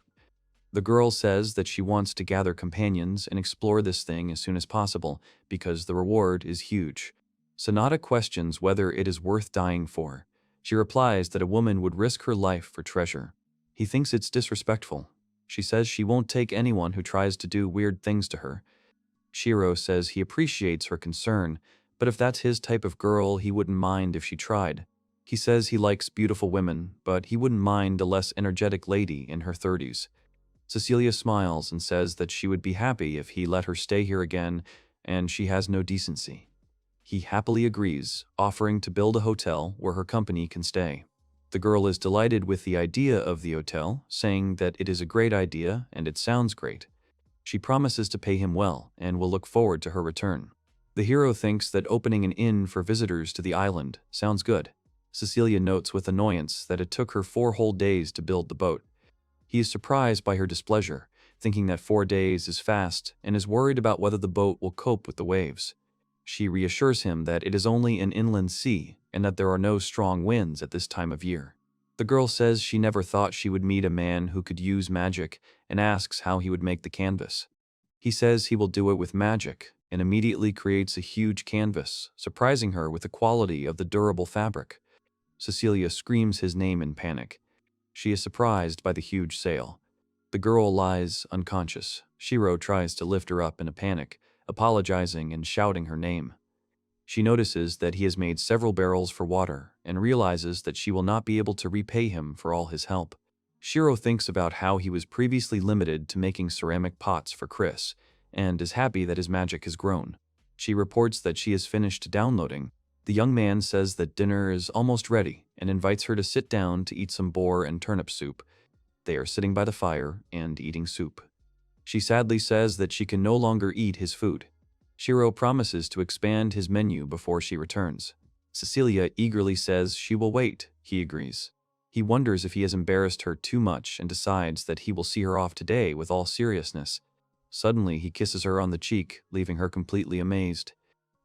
The girl says that she wants to gather companions and explore this thing as soon as possible, because the reward is huge. Sanada questions whether it is worth dying for. She replies that a woman would risk her life for treasure. He thinks it's disrespectful. She says she won't take anyone who tries to do weird things to her. Shirou says he appreciates her concern, but if that's his type of girl, he wouldn't mind if she tried. He says he likes beautiful women, but he wouldn't mind a less energetic lady in her 30s. Cecilia smiles and says that she would be happy if he let her stay here again, and she has no decency. He happily agrees, offering to build a hotel where her company can stay. The girl is delighted with the idea of the hotel, saying that it is a great idea and it sounds great. She promises to pay him well and will look forward to her return. The hero thinks that opening an inn for visitors to the island sounds good. Cecilia notes with annoyance that it took her 4 whole days to build the boat. He is surprised by her displeasure, thinking that 4 days is fast and is worried about whether the boat will cope with the waves. She reassures him that it is only an inland sea and that there are no strong winds at this time of year. The girl says she never thought she would meet a man who could use magic and asks how he would make the canvas. He says he will do it with magic and immediately creates a huge canvas, surprising her with the quality of the durable fabric. Cecilia screams his name in panic. She is surprised by the huge sail. The girl lies unconscious. Shirou tries to lift her up in a panic, apologizing and shouting her name. She notices that he has made several barrels for water and realizes that she will not be able to repay him for all his help. Shirou thinks about how he was previously limited to making ceramic pots for Chris and is happy that his magic has grown. She reports that she has finished downloading. The young man says that dinner is almost ready and invites her to sit down to eat some boar and turnip soup. They are sitting by the fire and eating soup. She sadly says that she can no longer eat his food. Shirou promises to expand his menu before she returns. Cecilia eagerly says she will wait. He agrees. He wonders if he has embarrassed her too much and decides that he will see her off today with all seriousness. Suddenly, he kisses her on the cheek, leaving her completely amazed.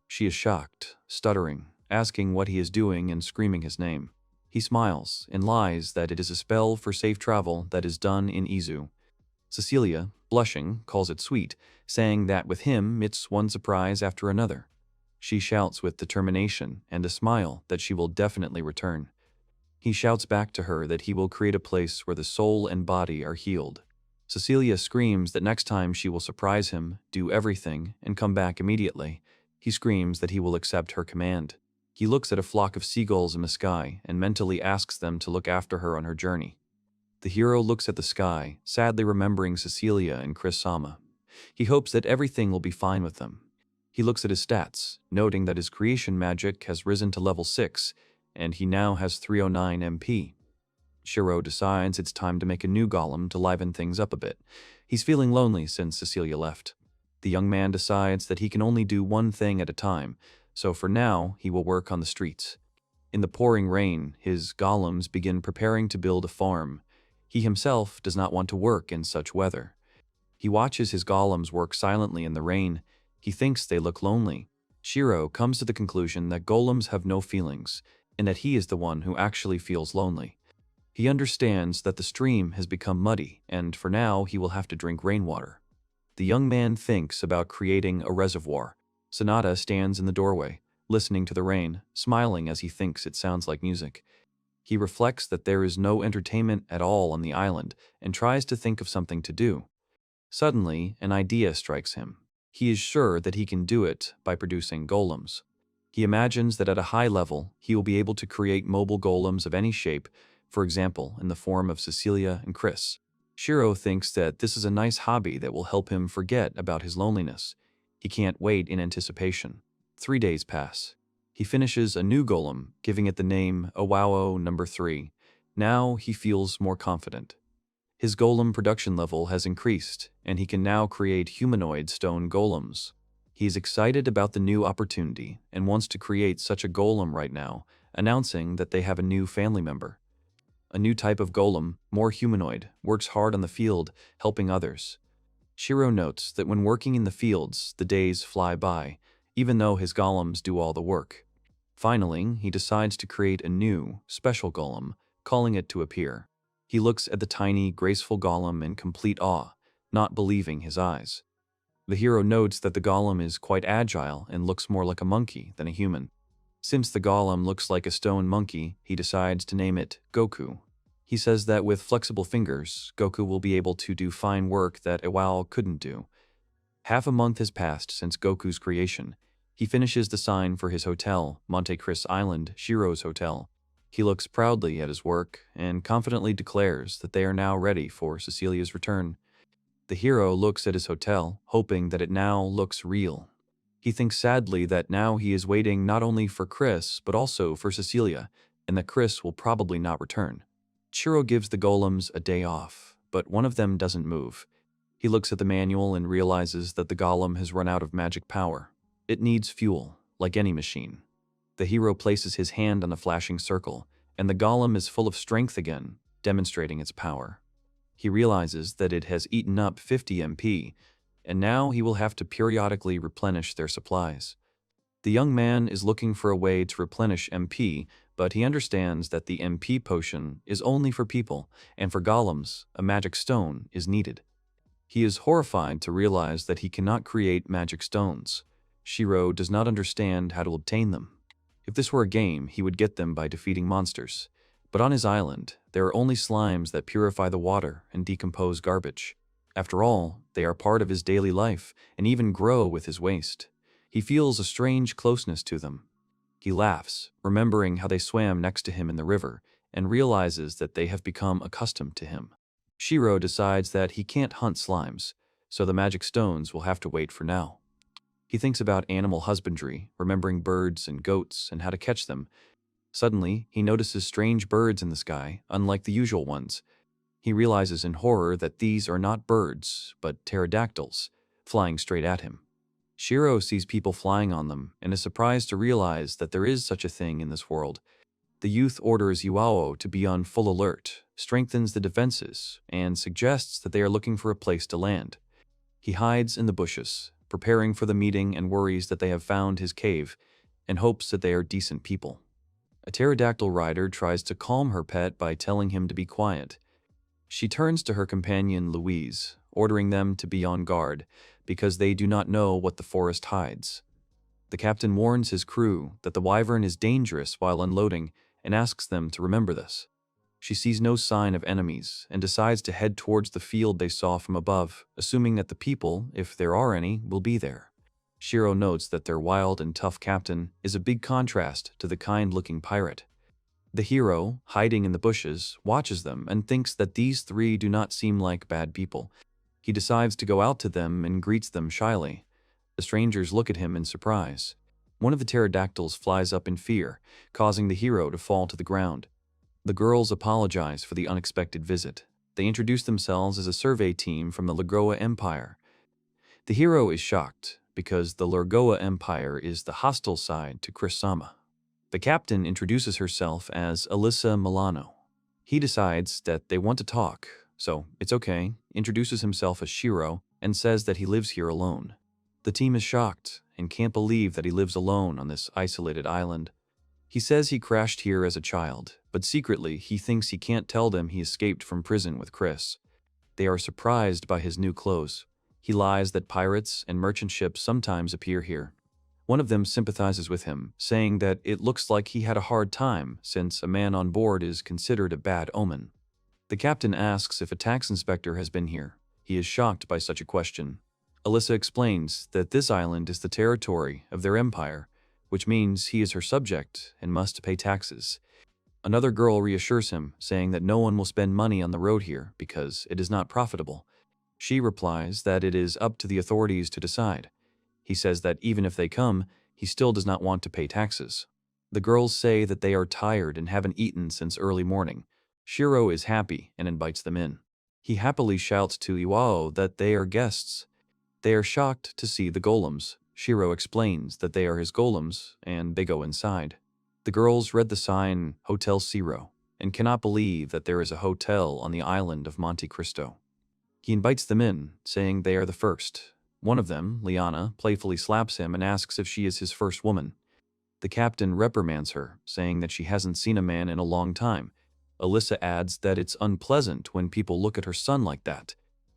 She is shocked, stuttering, asking what he is doing and screaming his name. He smiles and lies that it is a spell for safe travel that is done in Izu. Cecilia, blushing, calls it sweet, saying that with him it's one surprise after another. She shouts with determination and a smile that she will definitely return. He shouts back to her that he will create a place where the soul and body are healed. Cecilia screams that next time she will surprise him, do everything, and come back immediately. He screams that he will accept her command. He looks at a flock of seagulls in the sky and mentally asks them to look after her on her journey. The hero looks at the sky, sadly remembering Cecilia and Chris-sama. He hopes that everything will be fine with them. He looks at his stats, noting that his creation magic has risen to level 6, and he now has 309 MP. Shirou decides it's time to make a new golem to liven things up a bit. He's feeling lonely since Cecilia left. The young man decides that he can only do one thing at a time, so for now he will work on the streets. In the pouring rain, his golems begin preparing to build a farm. He himself does not want to work in such weather. He watches his golems work silently in the rain. He thinks they look lonely. Shirou comes to the conclusion that golems have no feelings, and that he is the one who actually feels lonely. He understands that the stream has become muddy, and for now he will have to drink rainwater. The young man thinks about creating a reservoir. Sanada stands in the doorway, listening to the rain, smiling as he thinks it sounds like music. He reflects that there is no entertainment at all on the island and tries to think of something to do. Suddenly, an idea strikes him. He is sure that he can do it by producing golems. He imagines that at a high level, he will be able to create mobile golems of any shape, for example, in the form of Cecilia and Chris. Shirou thinks that this is a nice hobby that will help him forget about his loneliness. He can't wait in anticipation. 3 days pass. He finishes a new golem, giving it the name Awao No. 3. Now he feels more confident. His golem production level has increased, and he can now create humanoid stone golems. He is excited about the new opportunity and wants to create such a golem right now, announcing that they have a new family member. A new type of golem, more humanoid, works hard on the field, helping others. Shirou notes that when working in the fields, the days fly by, even though his golems do all the work. Finally, he decides to create a new, special golem, calling it to appear. He looks at the tiny, graceful golem in complete awe, not believing his eyes. The hero notes that the golem is quite agile and looks more like a monkey than a human. Since the golem looks like a stone monkey, he decides to name it Goku. He says that with flexible fingers, Goku will be able to do fine work that Iwao couldn't do. Half a month has passed since Goku's creation. He finishes the sign for his hotel, Monte Cristo Island, Shirou's hotel. He looks proudly at his work and confidently declares that they are now ready for Cecilia's return. The hero looks at his hotel, hoping that it now looks real. He thinks sadly that now he is waiting not only for Chris, but also for Cecilia, and that Chris will probably not return. Shirou gives the golems a day off, but one of them doesn't move. He looks at the manual and realizes that the golem has run out of magic power. It needs fuel, like any machine. The hero places his hand on the flashing circle, and the golem is full of strength again, demonstrating its power. He realizes that it has eaten up 50 MP, and now he will have to periodically replenish their supplies. The young man is looking for a way to replenish MP, but he understands that the MP potion is only for people, and for golems, a magic stone is needed. He is horrified to realize that he cannot create magic stones. Shirou does not understand how to obtain them. If this were a game, he would get them by defeating monsters. But on his island, there are only slimes that purify the water and decompose garbage. After all, they are part of his daily life and even grow with his waste. He feels a strange closeness to them. He laughs, remembering how they swam next to him in the river, and realizes that they have become accustomed to him. Shirou decides that he can't hunt slimes, so the magic stones will have to wait for now. He thinks about animal husbandry, remembering birds and goats and how to catch them. Suddenly, he notices strange birds in the sky, unlike the usual ones. He realizes in horror that these are not birds, but pterodactyls, flying straight at him. Shirou sees people flying on them and is surprised to realize that there is such a thing in this world. The youth orders Yuao to be on full alert, strengthens the defenses, and suggests that they are looking for a place to land. He hides in the bushes, preparing for the meeting, and worries that they have found his cave and hopes that they are decent people. A pterodactyl rider tries to calm her pet by telling him to be quiet. She turns to her companion Louise, ordering them to be on guard because they do not know what the forest hides. The captain warns his crew that the wyvern is dangerous while unloading and asks them to remember this. She sees no sign of enemies and decides to head towards the field they saw from above, assuming that the people, if there are any, will be there. Shirou notes that their wild and tough captain is a big contrast to the kind-looking pirate. The hero, hiding in the bushes, watches them and thinks that these three do not seem like bad people. He decides to go out to them and greets them shyly. The strangers look at him in surprise. One of the pterodactyls flies up in fear, causing the hero to fall to the ground. The girls apologize for the unexpected visit. They introduce themselves as a survey team from the Lagoa Empire. The hero is shocked because the Lagoa Empire is the hostile side to Chris-sama. The captain introduces herself as Alyssa Milano. He decides that they want to talk, so it's okay, introduces himself as Shirou, and says that he lives here alone. The team is shocked and can't believe that he lives alone on this isolated island. He says he crashed here as a child, but secretly he thinks he can't tell them he escaped from prison with Chris. They are surprised by his new clothes. He lies that pirates and merchant ships sometimes appear here. One of them sympathizes with him, saying that it looks like he had a hard time since a man on board is considered a bad omen. The captain asks if a tax inspector has been here. He is shocked by such a question. Alyssa explains that this island is the territory of their empire, which means he is her subject and must pay taxes. Another girl reassures him, saying that no one will spend money on the road here because it is not profitable. She replies that it is up to the authorities to decide. He says that even if they come, he still does not want to pay taxes. The girls say that they are tired and haven't eaten since early morning. Shirou is happy and invites them in. He happily shouts to Iwao that they are guests. They are shocked to see the golems. Shirou explains that they are his golems, and they go inside. The girls read the sign Hotel Zero and cannot believe that there is a hotel on the island of Monte Cristo. He invites them in, saying they are the first. One of them, Liana, playfully slaps him and asks if she is his first woman. The captain reprimands her, saying that she hasn't seen a man in a long time. Alyssa adds that it's unpleasant when people look at her son like that.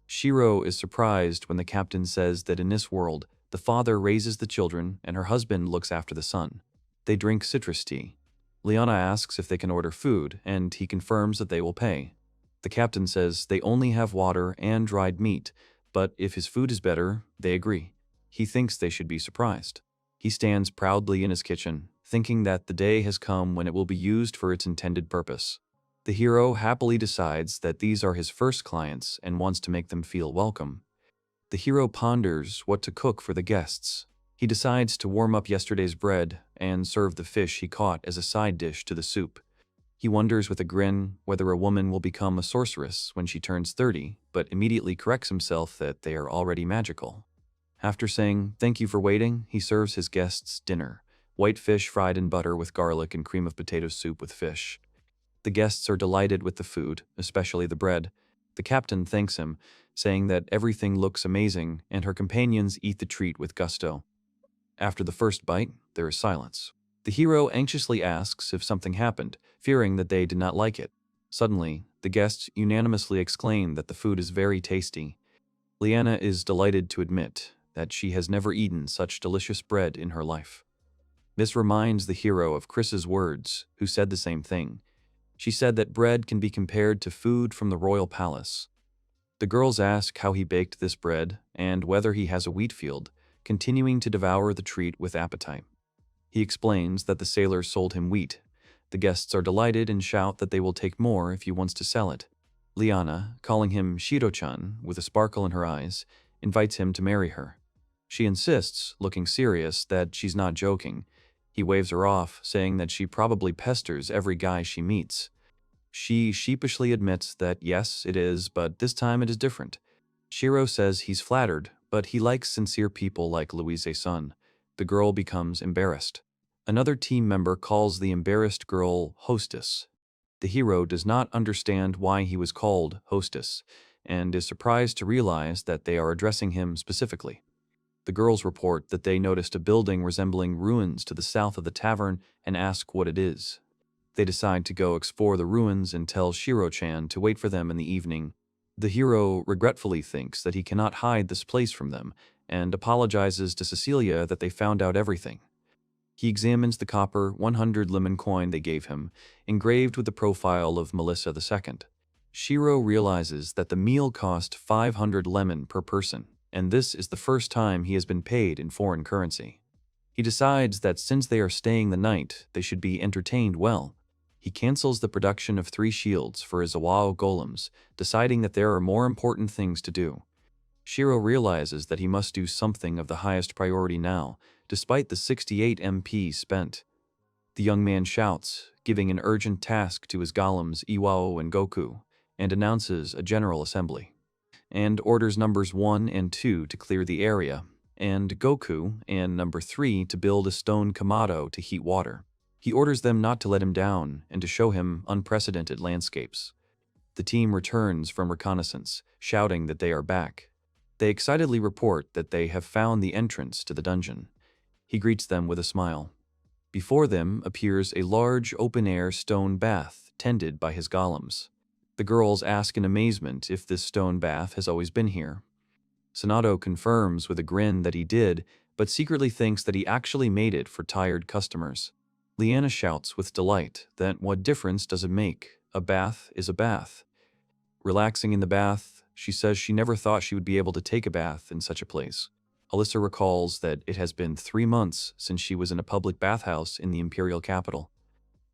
Shirou is surprised when the captain says that in this world, the father raises the children and her husband looks after the son. They drink citrus tea. Liana asks if they can order food, and he confirms that they will pay. The captain says they only have water and dried meat, but if his food is better, they agree. He thinks they should be surprised. He stands proudly in his kitchen, thinking that the day has come when it will be used for its intended purpose. The hero happily decides that these are his first clients and wants to make them feel welcome. The hero ponders what to cook for the guests. He decides to warm up yesterday's bread and serve the fish he caught as a side dish to the soup. He wonders with a grin whether a woman will become a sorceress when she turns 30, but immediately corrects himself that they are already magical. After saying, "Thank you for waiting," he serves his guests dinner. White fish fried in butter with garlic and cream of potato soup with fish. The guests are delighted with the food, especially the bread. The captain thanks him, saying that everything looks amazing, and her companions eat the treat with gusto. After the first bite, there is silence. The hero anxiously asks if something happened, fearing that they did not like it. Suddenly, the guests unanimously exclaim that the food is very tasty. Liana is delighted to admit that she has never eaten such delicious bread in her life. This reminds the hero of Chris's words, who said the same thing. She said that bread can be compared to food from the royal palace. The girls ask how he baked this bread and whether he has a wheat field, continuing to devour the treat with appetite. He explains that the sailors sold him wheat. The guests are delighted and shout that they will take more if he wants to sell it. Liana, calling him Shiro-chan with a sparkle in her eyes, invites him to marry her. She insists, looking serious, that she's not joking. He waves her off, saying that she probably pesters every guy she meets. She sheepishly admits that yes, it is, but this time it is different. Shiro says he's flattered, but he likes sincere people like Louise-san. The girl becomes embarrassed. Another team member calls the embarrassed girl hostess. The hero does not understand why he was called hostess, and is surprised to realize that they are addressing him specifically. The girls report that they noticed a building resembling ruins to the south of the tavern and ask what it is. They decide to go explore the ruins and tell Shiro-chan to wait for them in the evening. The hero regretfully thinks that he cannot hide this place from them and apologizes to Cecilia that they found out everything. He examines the copper 100 lemon coin they gave him, engraved with the profile of Melissa II. Shiro realizes that the meal cost 500 lemon per person, and this is the first time he has been paid in foreign currency. He decides that since they are staying the night, they should be entertained well. He cancels the production of 3 shields for his Iwao golems, deciding that there are more important things to do. Shiro realizes that he must do something of the highest priority now, despite the 68 MP spent. The young man shouts, giving an urgent task to his golems Iwao and Goku, and announces a general assembly, and orders numbers 1 and 2 to clear the area, and Goku and number 3 to build a stone kamado to heat water. He orders them not to let him down and to show him unprecedented landscapes. The team returns from reconnaissance, shouting that they are back. They excitedly report that they have found the entrance to the dungeon. He greets them with a smile. Before them appears a large open-air stone bath tended by his golems. The girls ask in amazement if this stone bath has always been here. Sanada confirms with a grin that he did, but secretly thinks that he actually made it for tired customers. Liana shouts with delight that what difference does it make? A bath is a bath. Relaxing in the bath, she says she never thought she would be able to take a bath in such a place. Alyssa recalls that it has been 3 months since she was in a public bathhouse in the imperial capital.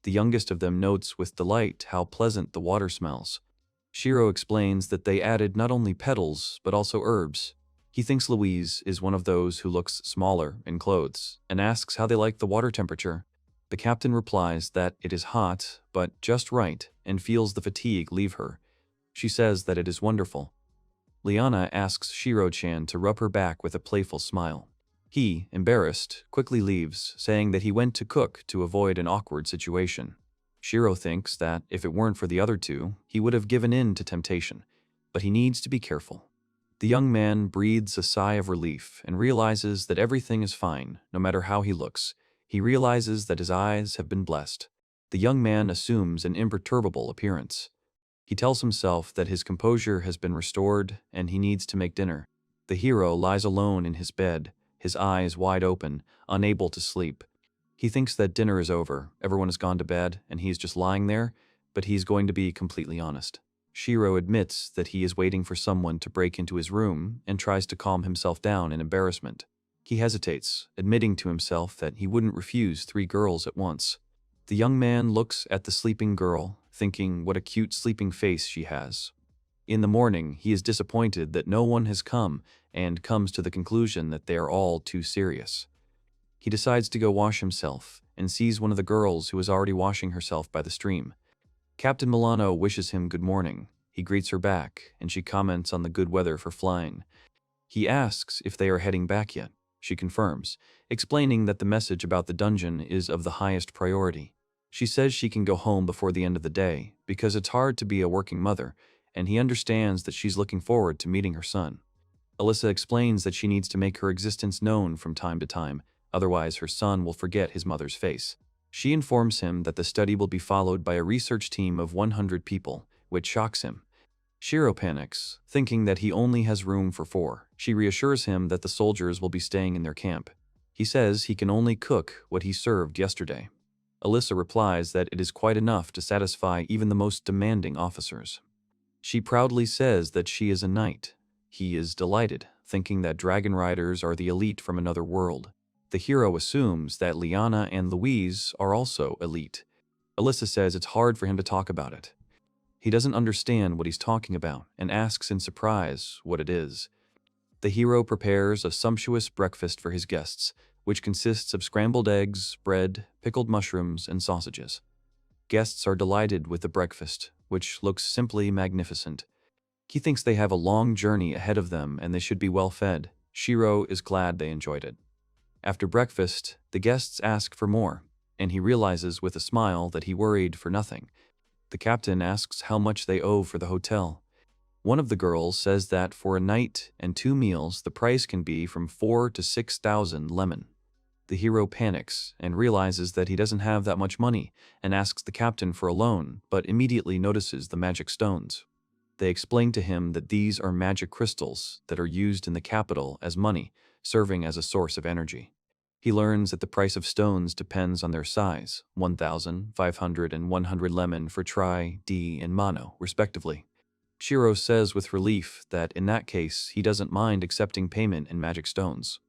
The youngest of them notes with delight how pleasant the water smells. Shiro explains that they added not only petals, but also herbs. He thinks Louise is one of those who looks smaller in clothes, and asks how they like the water temperature. The captain replies that it is hot, but just right, and feels the fatigue leave her. She says that it is wonderful. Liana asks Shiro-chan to rub her back with a playful smile. He, embarrassed, quickly leaves, saying that he went to cook to avoid an awkward situation. Shiro thinks that if it weren't for the other two, he would have given in to temptation, but he needs to be careful. The young man breathes a sigh of relief and realizes that everything is fine, no matter how he looks. He realizes that his eyes have been blessed. The young man assumes an imperturbable appearance. He tells himself that his composure has been restored and he needs to make dinner. The hero lies alone in his bed, his eyes wide open, unable to sleep. He thinks that dinner is over, everyone has gone to bed, and he is just lying there, but he is going to be completely honest. Shiro admits that he is waiting for someone to break into his room and tries to calm himself down in embarrassment. He hesitates, admitting to himself that he wouldn't refuse 3 girls at once. The young man looks at the sleeping girl, thinking what a cute sleeping face she has. In the morning, he is disappointed that no one has come and comes to the conclusion that they are all too serious. He decides to go wash himself and sees one of the girls who is already washing herself by the stream. Captain Milano wishes him good morning. He greets her back, and she comments on the good weather for flying. He asks if they are heading back yet. She confirms, explaining that the message about the dungeon is of the highest priority. She says she can go home before the end of the day because it's hard to be a working mother, and he understands that she's looking forward to meeting her son. Alyssa explains that she needs to make her existence known from time to time, otherwise her son will forget his mother's face. She informs him that the study will be followed by a research team of 100 people, which shocks him. Shiro panics, thinking that he only has room for 4. She reassures him that the soldiers will be staying in their camp. He says he can only cook what he served yesterday. Alyssa replies that it is quite enough to satisfy even the most demanding officers. She proudly says that she is a knight. He is delighted, thinking that dragon riders are the elite from another world. The hero assumes that Liana and Louise are also elite. Alyssa says it's hard for him to talk about it. He doesn't understand what he's talking about and asks in surprise what it is. The hero prepares a sumptuous breakfast for his guests, which consists of scrambled eggs, bread, pickled mushrooms, and sausages. Guests are delighted with the breakfast, which looks simply magnificent. He thinks they have a long journey ahead of them and they should be well fed. Shiro is glad they enjoyed it. After breakfast, The guests ask for more, and he realizes with a smile that he worried for nothing. The captain asks how much they owe for the hotel. One of the girls says that for a night and 2 meals, the price can be from 4 to 6,000 lemon. The hero panics and realizes that he doesn't have that much money and asks the captain for a loan, but immediately notices the magic stones. They explain to him that these are magic crystals that are used in the capital as money, serving as a source of energy. He learns that the price of stones depends on their size, 1,000, 500, and 100 lemon for tri, D, and mono, respectively. Shiro says with relief that in that case he doesn't mind accepting payment in magic stones.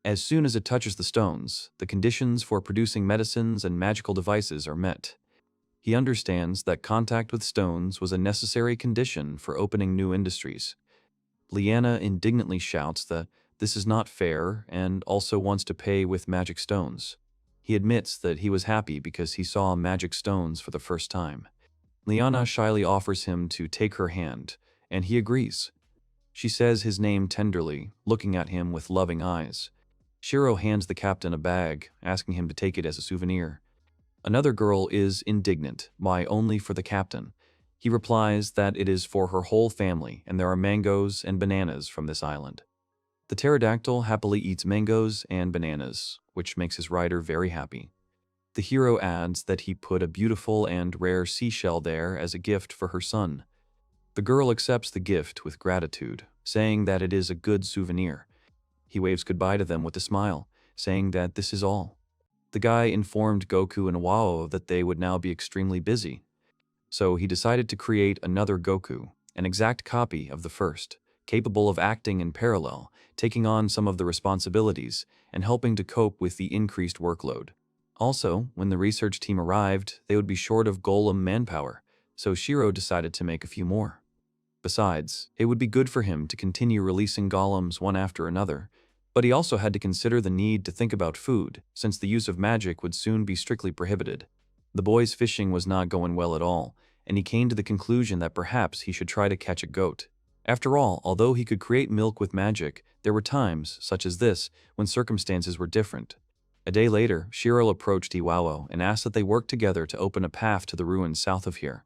As soon as it touches the stones, the conditions for producing medicines and magical devices are met. He understands that contact with stones was a necessary condition for opening new industries. Liana indignantly shouts that this is not fair and also wants to pay with magic stones. He admits that he was happy because he saw magic stones for the first time. Liana shyly offers him to take her hand, and he agrees. She says his name tenderly, looking at him with loving eyes. Shiro hands the captain a bag, asking him to take it as a souvenir. Another girl is indignant, why only for the captain. He replies that it is for her whole family and there are mangoes and bananas from this island. The pterodactyl happily eats mangoes and bananas, which makes his rider very happy. The hero adds that he put a beautiful and rare seashell there as a gift for her son. The girl accepts the gift with gratitude, saying that it is a good souvenir. He waves goodbye to them with a smile, saying that this is all. The guy informed Goku and Wao that they would now be extremely busy. So he decided to create another Goku, an exact copy of the first, capable of acting in parallel, taking on some of the responsibilities, and helping to cope with the increased workload. Also, when the research team arrived, they would be short of golem manpower, so Shiro decided to make a few more. Besides, it would be good for him to continue releasing golems one after another, but he also had to consider the need to think about food, since the use of magic would soon be strictly prohibited. The boy's fishing was not going well at all, and he came to the conclusion that perhaps he should try to catch a goat. After all, although he could create milk with magic, there were times, such as this, when circumstances were different. A day later, Shiro approached Iwao and asked that they work together to open a path to the ruins south of here.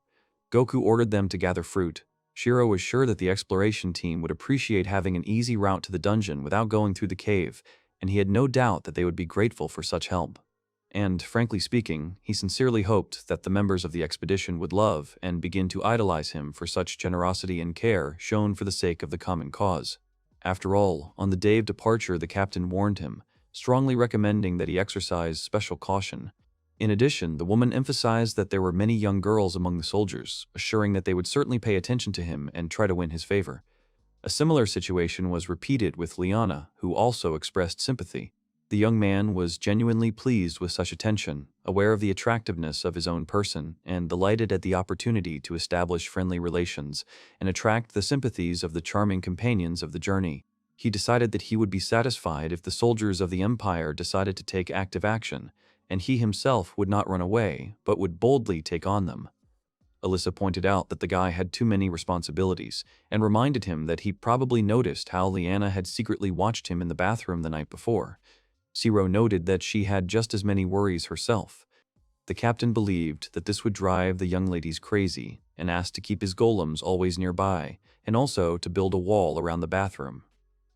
Goku ordered them to gather fruit. Shiro was sure that the exploration team would appreciate having an easy route to the dungeon without going through the cave, and he had no doubt that they would be grateful for such help. And, frankly speaking, he sincerely hoped that the members of the expedition would love and begin to idolize him for such generosity and care shown for the sake of the common cause. After all, on the day of departure the captain warned him, strongly recommending that he exercise special caution. In addition, the woman emphasized that there were many young girls among the soldiers, assuring that they would certainly pay attention to him and try to win his favor. A similar situation was repeated with Liana, who also expressed sympathy. The young man was genuinely pleased with such attention, aware of the attractiveness of his own person, and delighted at the opportunity to establish friendly relations and attract the sympathies of the charming companions of the journey. He decided that he would be satisfied if the soldiers of the Empire decided to take active action, and he himself would not run away, but would boldly take on them. Alyssa pointed out that the guy had too many responsibilities, and reminded him that he probably noticed how Liana had secretly watched him in the bathroom the night before. Shiro noted that she had just as many worries herself. The captain believed that this would drive the young ladies crazy, and asked to keep his golems always nearby, and also to build a wall around the bathroom.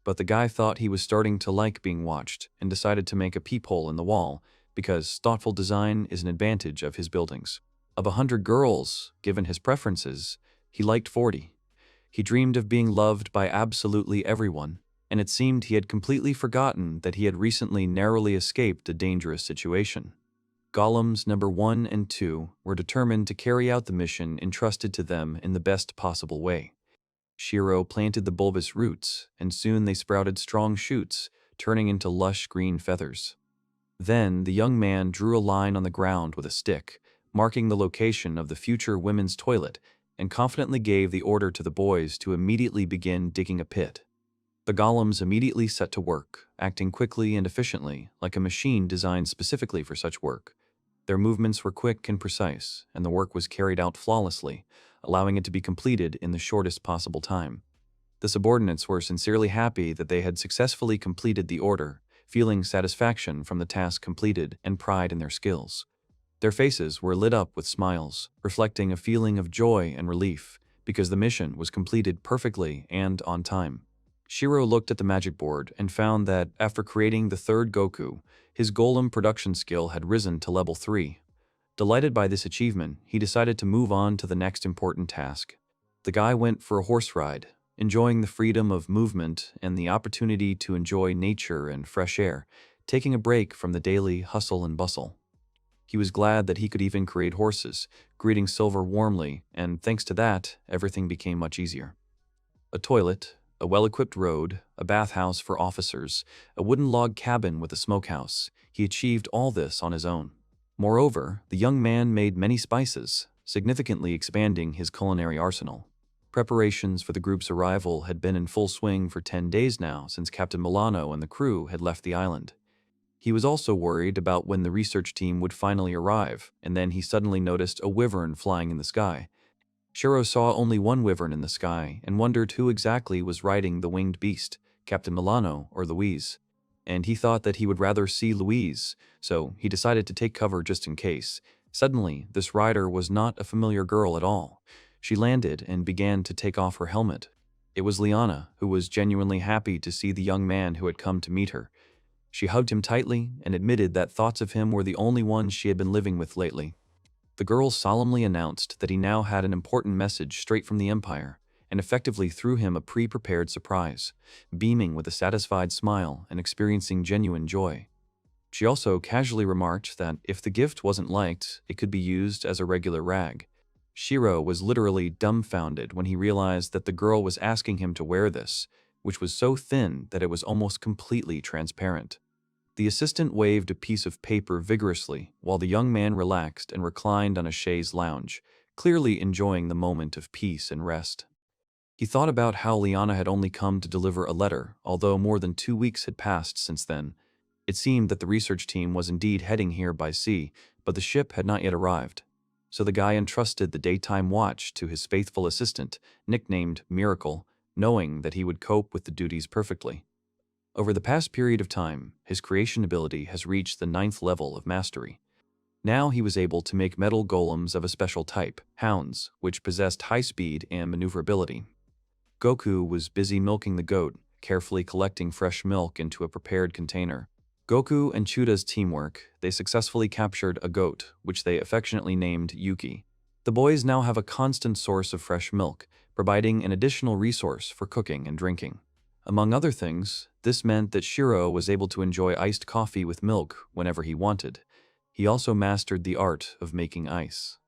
But the guy thought he was starting to like being watched, and decided to make a peephole in the wall, because thoughtful design is an advantage of his buildings. Of 100 girls, given his preferences, he liked 40. He dreamed of being loved by absolutely everyone, and it seemed he had completely forgotten that he had recently narrowly escaped a dangerous situation. Golems number 1 and 2 were determined to carry out the mission entrusted to them in the best possible way. Shiro planted the bulbous roots, and soon they sprouted strong shoots, turning into lush green feathers. Then the young man drew a line on the ground with a stick, marking the location of the future women's toilet, and confidently gave the order to the boys to immediately begin digging a pit. The golems immediately set to work, acting quickly and efficiently, like a machine designed specifically for such work. Their movements were quick and precise, and the work was carried out flawlessly, allowing it to be completed in the shortest possible time. The subordinates were sincerely happy that they had successfully completed the order, feeling satisfaction from the task completed and pride in their skills. Their faces were lit up with smiles, reflecting a feeling of joy and relief, because the mission was completed perfectly and on time. Shiro looked at the magic board and found that, after creating the third Goku, his golem production skill had risen to level 3. Delighted by this achievement, he decided to move on to the next important task. The guy went for a horse ride, enjoying the freedom of movement and the opportunity to enjoy nature and fresh air, taking a break from the daily hustle and bustle. He was glad that he could even create horses, greeting Silver warmly, and thanks to that, everything became much easier. A toilet, a well-equipped road, a bathhouse for officers, a wooden log cabin with a smokehouse. He achieved all this on his own. Moreover, the young man made many spices, significantly expanding his culinary arsenal. Preparations for the group's arrival had been in full swing for 10 days now since Captain Milano and the crew had left the island. He was also worried about when the research team would finally arrive, and then he suddenly noticed a wyvern flying in the sky. Shiro saw only one wyvern in the sky and wondered who exactly was riding the winged beast, Captain Milano or Louise. And he thought that he would rather see Louise, so he decided to take cover just in case. Suddenly, this rider was not a familiar girl at all. She landed and began to take off her helmet. It was Liana, who was genuinely happy to see the young man who had come to meet her. She hugged him tightly and admitted that thoughts of him were the only ones she had been living with lately. The girl solemnly announced that he now had an important message straight from the Empire, and effectively threw him a pre-prepared surprise, beaming with a satisfied smile and experiencing genuine joy. She also casually remarked that if the gift wasn't liked, it could be used as a regular rag. Shiro was literally dumbfounded when he realized that the girl was asking him to wear this, which was so thin that it was almost completely transparent. The assistant waved a piece of paper vigorously while the young man relaxed and reclined on a chaise lounge, clearly enjoying the moment of peace and rest. He thought about how Liana had only come to deliver a letter, although more than 2 weeks had passed since then. It seemed that the research team was indeed heading here by sea, but the ship had not yet arrived. So the guy entrusted the daytime watch to his faithful assistant, nicknamed Miracle, knowing that he would cope with the duties perfectly. Over the past period of time, his creation ability has reached the 9th level of mastery. Now he was able to make metal golems of a special type, hounds, which possessed high speed and maneuverability. Goku was busy milking the goat, carefully collecting fresh milk into a prepared container. Goku and Chuda's teamwork, they successfully captured a goat, which they affectionately named Yuki. The boys now have a constant source of fresh milk, providing an additional resource for cooking and drinking. Among other things, this meant that Shiro was able to enjoy iced coffee with milk whenever he wanted. He also mastered the art of making ice.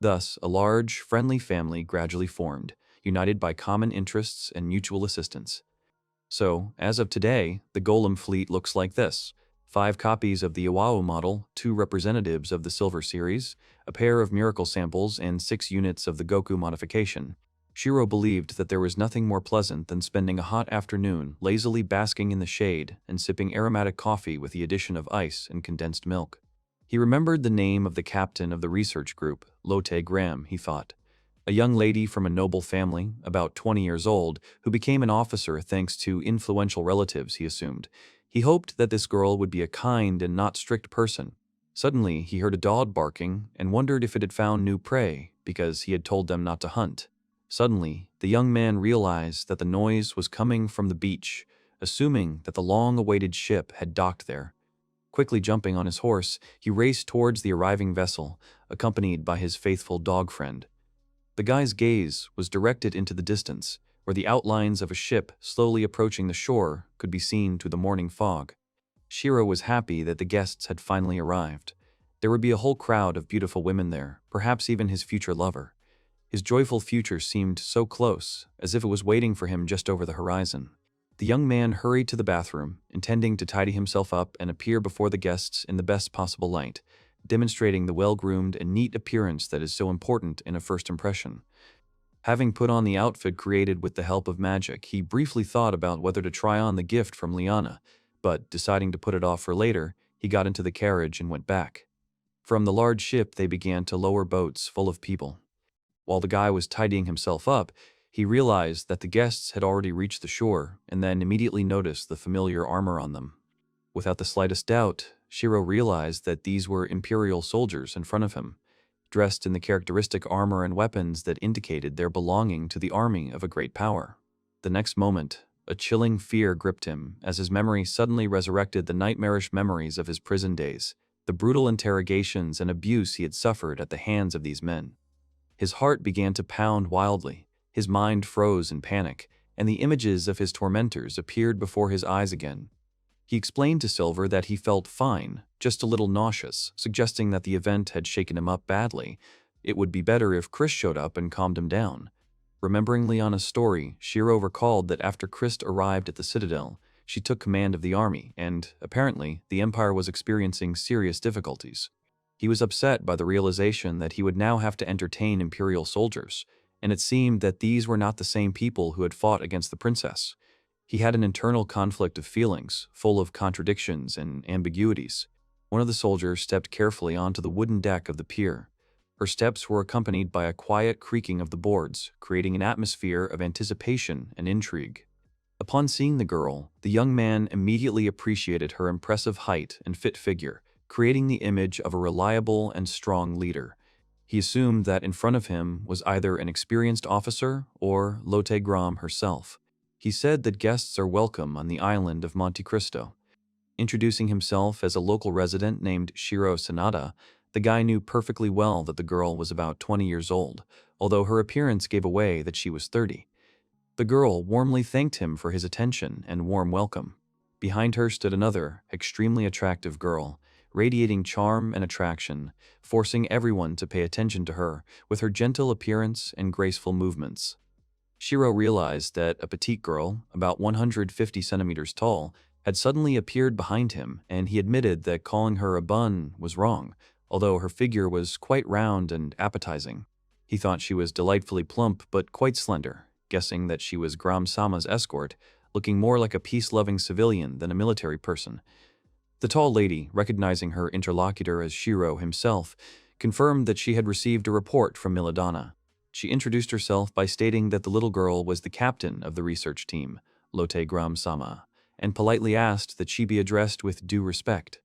Thus, a large, friendly family gradually formed, united by common interests and mutual assistance. So, as of today, the Golem fleet looks like this: 5 copies of the Iwao model, 2 representatives of the Silver series, a pair of Miracle samples, and 6 units of the Goku modification. Shiro believed that there was nothing more pleasant than spending a hot afternoon lazily basking in the shade and sipping aromatic coffee with the addition of ice and condensed milk. He remembered the name of the captain of the research group, Lotte Graham, he thought. A young lady from a noble family, about 20 years old, who became an officer thanks to influential relatives, he assumed. He hoped that this girl would be a kind and not strict person. Suddenly, he heard a dog barking and wondered if it had found new prey, because he had told them not to hunt. Suddenly, the young man realized that the noise was coming from the beach, assuming that the long-awaited ship had docked there. Quickly jumping on his horse, he raced towards the arriving vessel, accompanied by his faithful dog friend. The guy's gaze was directed into the distance, where the outlines of a ship slowly approaching the shore could be seen through the morning fog. Shiro was happy that the guests had finally arrived. There would be a whole crowd of beautiful women there, perhaps even his future lover. His joyful future seemed so close, as if it was waiting for him just over the horizon. The young man hurried to the bathroom, intending to tidy himself up and appear before the guests in the best possible light, demonstrating the well-groomed and neat appearance that is so important in a first impression. Having put on the outfit created with the help of magic, he briefly thought about whether to try on the gift from Liana, but deciding to put it off for later, he got into the carriage and went back. From the large ship, they began to lower boats full of people. While the guy was tidying himself up, he realized that the guests had already reached the shore and then immediately noticed the familiar armor on them. Without the slightest doubt, Shiro realized that these were Imperial soldiers in front of him, dressed in the characteristic armor and weapons that indicated their belonging to the army of a great power. The next moment, a chilling fear gripped him as his memory suddenly resurrected the nightmarish memories of his prison days, the brutal interrogations and abuse he had suffered at the hands of these men. His heart began to pound wildly, his mind froze in panic, and the images of his tormentors appeared before his eyes again. He explained to Silver that he felt fine, just a little nauseous, suggesting that the event had shaken him up badly. It would be better if Chris showed up and calmed him down. Remembering Liana's story, Shiro recalled that after Chris arrived at the Citadel, she took command of the army, and, apparently, the Empire was experiencing serious difficulties. He was upset by the realization that he would now have to entertain Imperial soldiers, and it seemed that these were not the same people who had fought against the princess. He had an internal conflict of feelings, full of contradictions and ambiguities. One of the soldiers stepped carefully onto the wooden deck of the pier. Her steps were accompanied by a quiet creaking of the boards, creating an atmosphere of anticipation and intrigue. Upon seeing the girl, the young man immediately appreciated her impressive height and fit figure, creating the image of a reliable and strong leader. He assumed that in front of him was either an experienced officer or Lotte Grom herself. He said that guests are welcome on the island of Monte Cristo. Introducing himself as a local resident named Shiro Sanada, the guy knew perfectly well that the girl was about 20 years old, although her appearance gave away that she was 30. The girl warmly thanked him for his attention and warm welcome. Behind her stood another, extremely attractive girl, radiating charm and attraction, forcing everyone to pay attention to her with her gentle appearance and graceful movements. Shiro realized that a petite girl, about 150 centimeters tall, had suddenly appeared behind him, and he admitted that calling her a bun was wrong, although her figure was quite round and appetizing. He thought she was delightfully plump but quite slender, guessing that she was Gram-sama's escort, looking more like a peace-loving civilian than a military person. The tall lady, recognizing her interlocutor as Shiro himself, confirmed that she had received a report from Milladonna. She introduced herself by stating that the little girl was the captain of the research team, Lotte Gram-sama, and politely asked that she be addressed with due respect.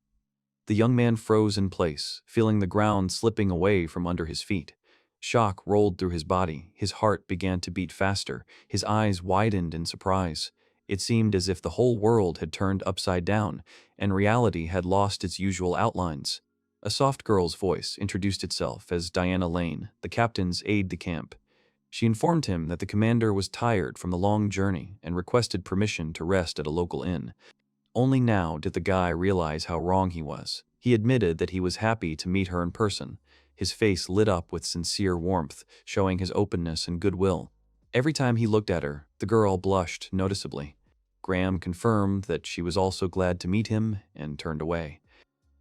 The young man froze in place, feeling the ground slipping away from under his feet. Shock rolled through his body, his heart began to beat faster, his eyes widened in surprise. It seemed as if the whole world had turned upside down, and reality had lost its usual outlines. A soft girl's voice introduced itself as Diana Lane, the captain's aide-de-camp. She informed him that the commander was tired from the long journey and requested permission to rest at a local inn. Only now did the guy realize how wrong he was. He admitted that he was happy to meet her in person. His face lit up with sincere warmth, showing his openness and goodwill. Every time he looked at her, the girl blushed noticeably. Graham confirmed that she was also glad to meet him and turned away.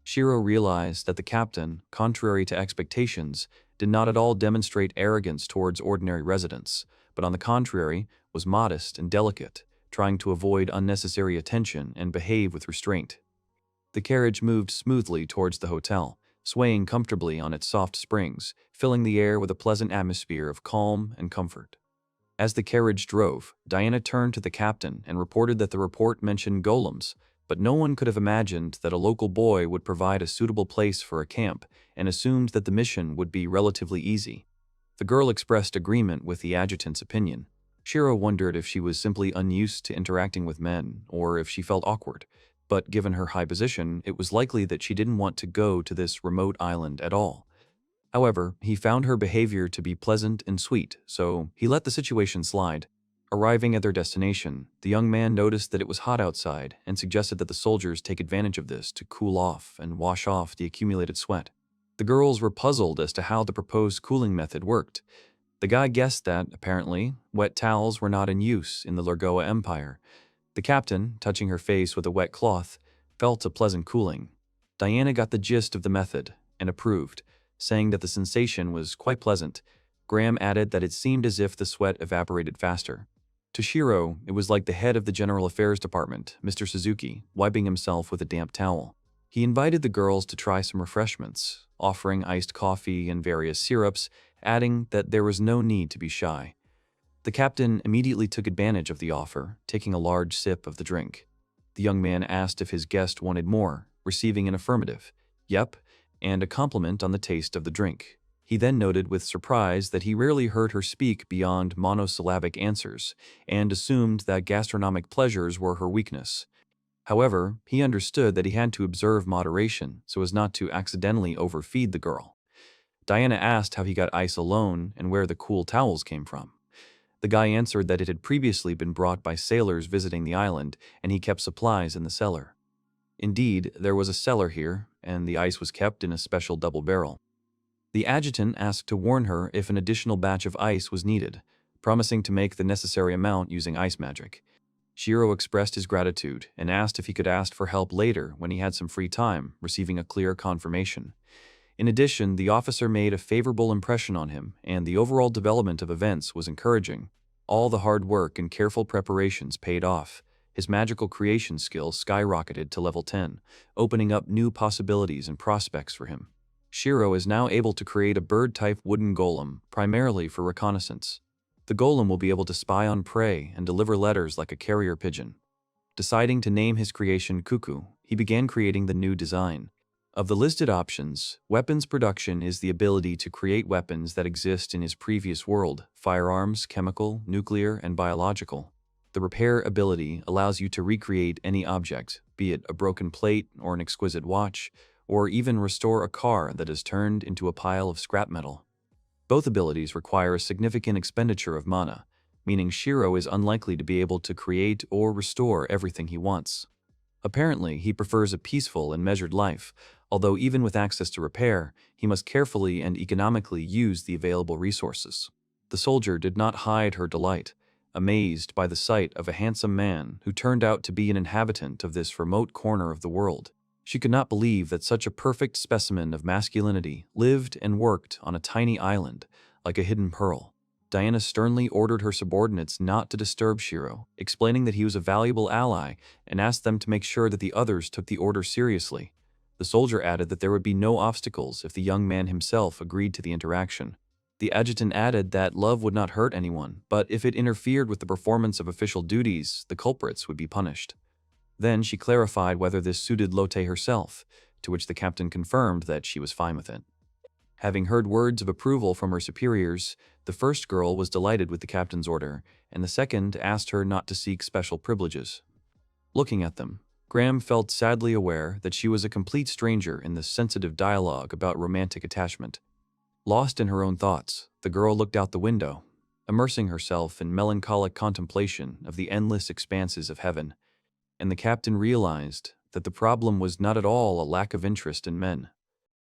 Shiro realized that the captain, contrary to expectations, did not at all demonstrate arrogance towards ordinary residents, but on the contrary, was modest and delicate, trying to avoid unnecessary attention and behave with restraint. The carriage moved smoothly towards the hotel, swaying comfortably on its soft springs, filling the air with a pleasant atmosphere of calm and comfort. As the carriage drove, Diana turned to the captain and reported that the report mentioned golems, but no one could have imagined that a local boy would provide a suitable place for a camp, and assumed that the mission would be relatively easy. The girl expressed agreement with the adjutant's opinion. Shiro wondered if she was simply unused to interacting with men, or if she felt awkward, but given her high position, it was likely that she didn't want to go to this remote island at all. However, he found her behavior to be pleasant and sweet, so he let the situation slide. Arriving at their destination, the young man noticed that it was hot outside and suggested that the soldiers take advantage of this to cool off and wash off the accumulated sweat. The girls were puzzled as to how the proposed cooling method worked. The guy guessed that, apparently, wet towels were not in use in the Lurgoa Empire. The captain, touching her face with a wet cloth, felt a pleasant cooling. Diana got the gist of the method and approved, saying that the sensation was quite pleasant. Graham added that it seemed as if the sweat evaporated faster. To Shiro, it was like the head of the General Affairs Department, Mr. Suzuki, wiping himself with a damp towel. He invited the girls to try some refreshments, offering iced coffee and various syrups, adding that there was no need to be shy. The captain immediately took advantage of the offer, taking a large sip of the drink. The young man asked if his guest wanted more, receiving an affirmative, "Yep," and a compliment on the taste of the drink. He then noted with surprise that he rarely heard her speak beyond monosyllabic answers, and assumed that gastronomic pleasures were her weakness. However, he understood that he had to observe moderation so as not to accidentally overfeed the girl. Diana asked how he got ice alone and where the cool towels came from. The guy answered that it had previously been brought by sailors visiting the island, and he kept supplies in the cellar. Indeed, there was a cellar here, and the ice was kept in a special double barrel. The adjutant asked to warn her if an additional batch of ice was needed, promising to make the necessary amount using ice magic. Shiro expressed his gratitude and asked if he could ask for help later when he had some free time, receiving a clear confirmation. In addition, the officer made a favorable impression on him, and the overall development of events was encouraging. All the hard work and careful preparations paid off. His magical creation skills skyrocketed to level 10, opening up new possibilities and prospects for him. Shiro is now able to create a bird-type wooden golem, primarily for reconnaissance. The golem will be able to spy on prey and deliver letters like a carrier pigeon. Deciding to name his creation Cuckoo, he began creating the new design. Of the listed options, weapons production is the ability to create weapons that exist in his previous world: firearms, chemical, nuclear, and biological. The repair ability allows you to recreate any object, be it a broken plate or an exquisite watch, or even restore a car that is turned into a pile of scrap metal. Both abilities require a significant expenditure of mana, meaning Shiro is unlikely to be able to create or restore everything he wants. Apparently, he prefers a peaceful and measured life, although even with access to repair, he must carefully and economically use the available resources. The soldier did not hide her delight, amazed by the sight of a handsome man who turned out to be an inhabitant of this remote corner of the world. She could not believe that such a perfect specimen of masculinity lived and worked on a tiny island, like a hidden pearl. Diana sternly ordered her subordinates not to disturb Shiro, explaining that he was a valuable ally, and asked them to make sure that the others took the order seriously. The soldier added that there would be no obstacles if the young man himself agreed to the interaction. The adjutant added that love would not hurt anyone, but if it interfered with the performance of official duties, the culprits would be punished. Then she clarified whether this suited Lotte herself, to which the captain confirmed that she was fine with it. Having heard words of approval from her superiors, the first girl was delighted with the captain's order, and the second asked her not to seek special privileges. Looking at them, Graham felt sadly aware that she was a complete stranger in this sensitive dialogue about romantic attachment. Lost in her own thoughts, the girl looked out the window, immersing herself in melancholic contemplation of the endless expanses of heaven, and the captain realized that the problem was not at all a lack of interest in men.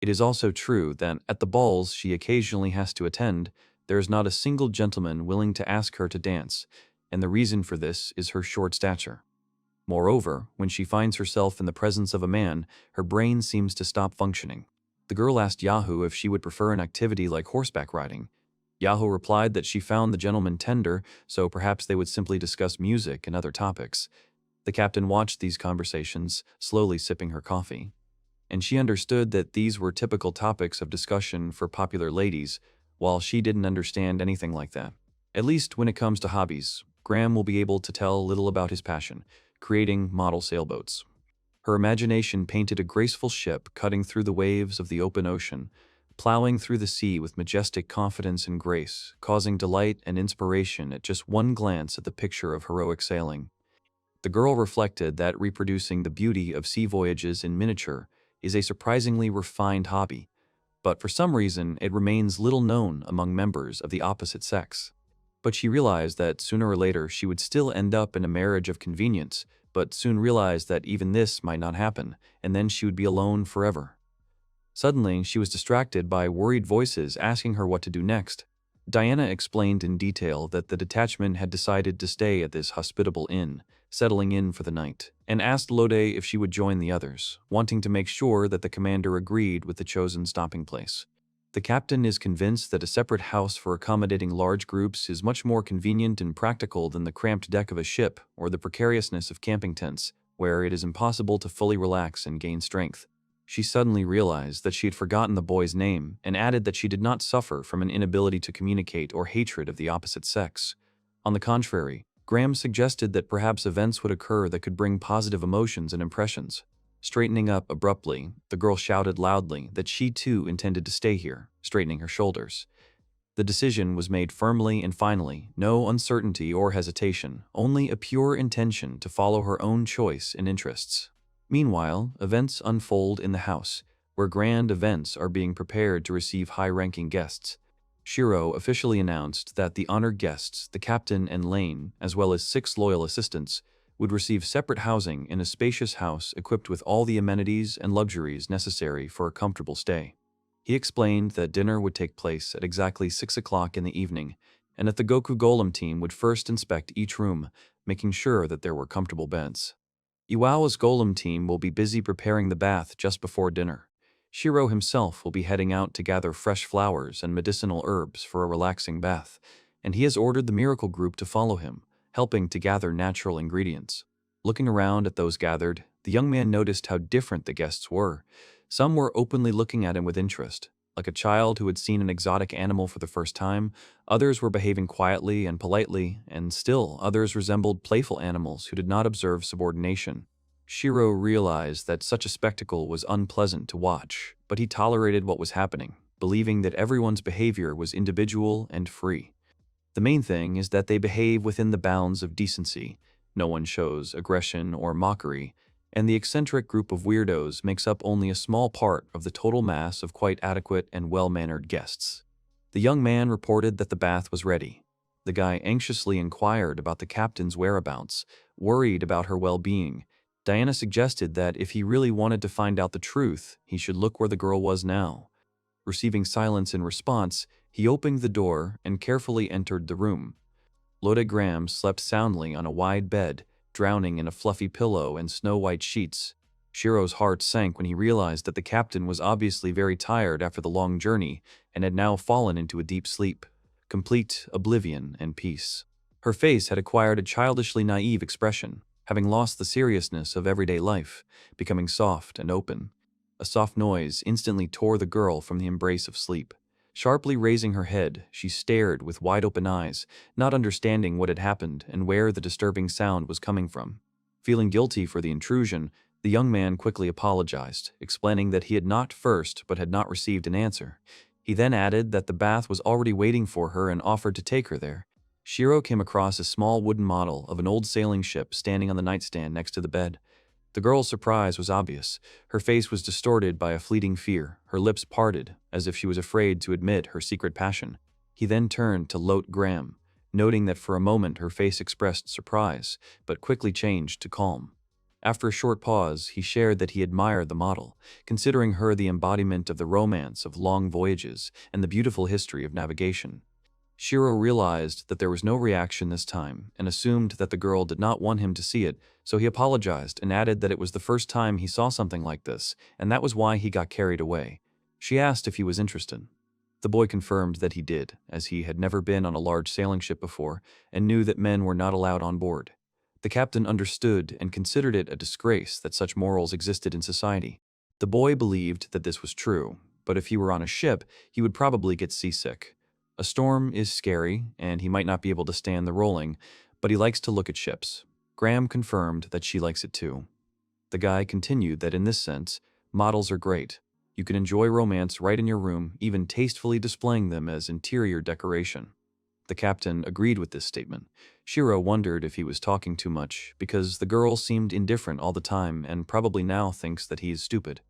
It is also true that at the balls she occasionally has to attend, there is not a single gentleman willing to ask her to dance, and the reason for this is her short stature. Moreover, when she finds herself in the presence of a man, her brain seems to stop functioning. The girl asked Yahoo if she would prefer an activity like horseback riding. Yahoo replied that she found the gentleman tender, so perhaps they would simply discuss music and other topics. The captain watched these conversations, slowly sipping her coffee, and she understood that these were typical topics of discussion for popular ladies, while she didn't understand anything like that. At least when it comes to hobbies, Graham will be able to tell little about his passion, creating model sailboats. Her imagination painted a graceful ship cutting through the waves of the open ocean, plowing through the sea with majestic confidence and grace, causing delight and inspiration at just one glance at the picture of heroic sailing. The girl reflected that reproducing the beauty of sea voyages in miniature is a surprisingly refined hobby, but for some reason it remains little known among members of the opposite sex. But she realized that sooner or later she would still end up in a marriage of convenience, but soon realized that even this might not happen, and then she would be alone forever. Suddenly, she was distracted by worried voices asking her what to do next. Diana explained in detail that the detachment had decided to stay at this hospitable inn, settling in for the night, and asked Lode if she would join the others, wanting to make sure that the commander agreed with the chosen stopping place. The captain is convinced that a separate house for accommodating large groups is much more convenient and practical than the cramped deck of a ship or the precariousness of camping tents, where it is impossible to fully relax and gain strength. She suddenly realized that she had forgotten the boy's name and added that she did not suffer from an inability to communicate or hatred of the opposite sex. On the contrary, Graham suggested that perhaps events would occur that could bring positive emotions and impressions. Straightening up abruptly, the girl shouted loudly that she too intended to stay here, straightening her shoulders. The decision was made firmly and finally, no uncertainty or hesitation, only a pure intention to follow her own choice and interests. Meanwhile, events unfold in the house, where grand events are being prepared to receive high-ranking guests. Shiro officially announced that the honored guests, the captain and Lane, as well as 6 loyal assistants, would receive separate housing in a spacious house equipped with all the amenities and luxuries necessary for a comfortable stay. He explained that dinner would take place at exactly 6 o'clock in the evening, and that the Goku Golem team would first inspect each room, making sure that there were comfortable beds. Iwao's Golem team will be busy preparing the bath just before dinner. Shiro himself will be heading out to gather fresh flowers and medicinal herbs for a relaxing bath, and he has ordered the Miracle Group to follow him, helping to gather natural ingredients. Looking around at those gathered, the young man noticed how different the guests were. Some were openly looking at him with interest, like a child who had seen an exotic animal for the first time. Others were behaving quietly and politely, and still others resembled playful animals who did not observe subordination. Shiro realized that such a spectacle was unpleasant to watch, but he tolerated what was happening, believing that everyone's behavior was individual and free. The main thing is that they behave within the bounds of decency. No one shows aggression or mockery, and the eccentric group of weirdos makes up only a small part of the total mass of quite adequate and well-mannered guests. The young man reported that the bath was ready. The guy anxiously inquired about the captain's whereabouts, worried about her well-being. Diana suggested that if he really wanted to find out the truth, he should look where the girl was now. Receiving silence in response, he opened the door and carefully entered the room. Lode Graham slept soundly on a wide bed, drowning in a fluffy pillow and snow-white sheets. Shiro's heart sank when he realized that the captain was obviously very tired after the long journey and had now fallen into a deep sleep, complete oblivion and peace. Her face had acquired a childishly naive expression, having lost the seriousness of everyday life, becoming soft and open. A soft noise instantly tore the girl from the embrace of sleep. Sharply raising her head, she stared with wide-open eyes, not understanding what had happened and where the disturbing sound was coming from. Feeling guilty for the intrusion, the young man quickly apologized, explaining that he had knocked first but had not received an answer. He then added that the bath was already waiting for her and offered to take her there. Shiro came across a small wooden model of an old sailing ship standing on the nightstand next to the bed. The girl's surprise was obvious. Her face was distorted by a fleeting fear, her lips parted, as if she was afraid to admit her secret passion. He then turned to Lode Graham, noting that for a moment her face expressed surprise, but quickly changed to calm. After a short pause, he shared that he admired the model, considering her the embodiment of the romance of long voyages and the beautiful history of navigation. Shiro realized that there was no reaction this time and assumed that the girl did not want him to see it, so he apologized and added that it was the first time he saw something like this, and that was why he got carried away. She asked if he was interested. The boy confirmed that he did, as he had never been on a large sailing ship before and knew that men were not allowed on board. The captain understood and considered it a disgrace that such morals existed in society. The boy believed that this was true, but if he were on a ship, he would probably get seasick. A storm is scary, and he might not be able to stand the rolling, but he likes to look at ships. Graham confirmed that she likes it too. The guy continued that in this sense, models are great. You can enjoy romance right in your room, even tastefully displaying them as interior decoration. The captain agreed with this statement. Shiro wondered if he was talking too much, because the girl seemed indifferent all the time and probably now thinks that he is stupid.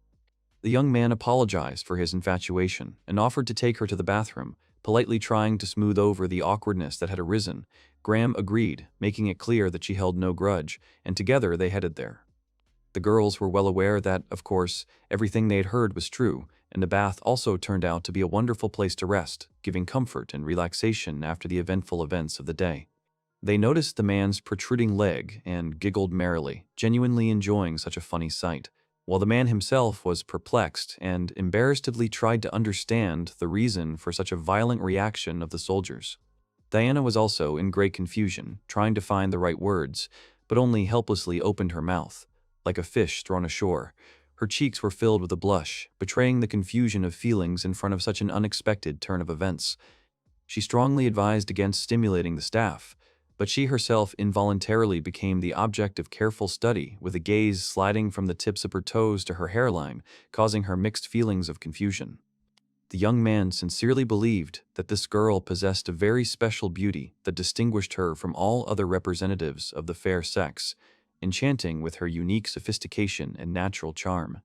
The young man apologized for his infatuation and offered to take her to the bathroom, politely trying to smooth over the awkwardness that had arisen. Graham agreed, making it clear that she held no grudge, and together they headed there. The girls were well aware that, of course, everything they had heard was true, and the bath also turned out to be a wonderful place to rest, giving comfort and relaxation after the eventful events of the day. They noticed the man's protruding leg and giggled merrily, genuinely enjoying such a funny sight, while the man himself was perplexed and embarrassedly tried to understand the reason for such a violent reaction of the soldiers. Diana was also in great confusion, trying to find the right words, but only helplessly opened her mouth, like a fish thrown ashore. Her cheeks were filled with a blush, betraying the confusion of feelings in front of such an unexpected turn of events. She strongly advised against stimulating the staff. but she herself involuntarily became the object of careful study, with a gaze sliding from the tips of her toes to her hairline, causing her mixed feelings of confusion. The young man sincerely believed that this girl possessed a very special beauty that distinguished her from all other representatives of the fair sex, enchanting with her unique sophistication and natural charm.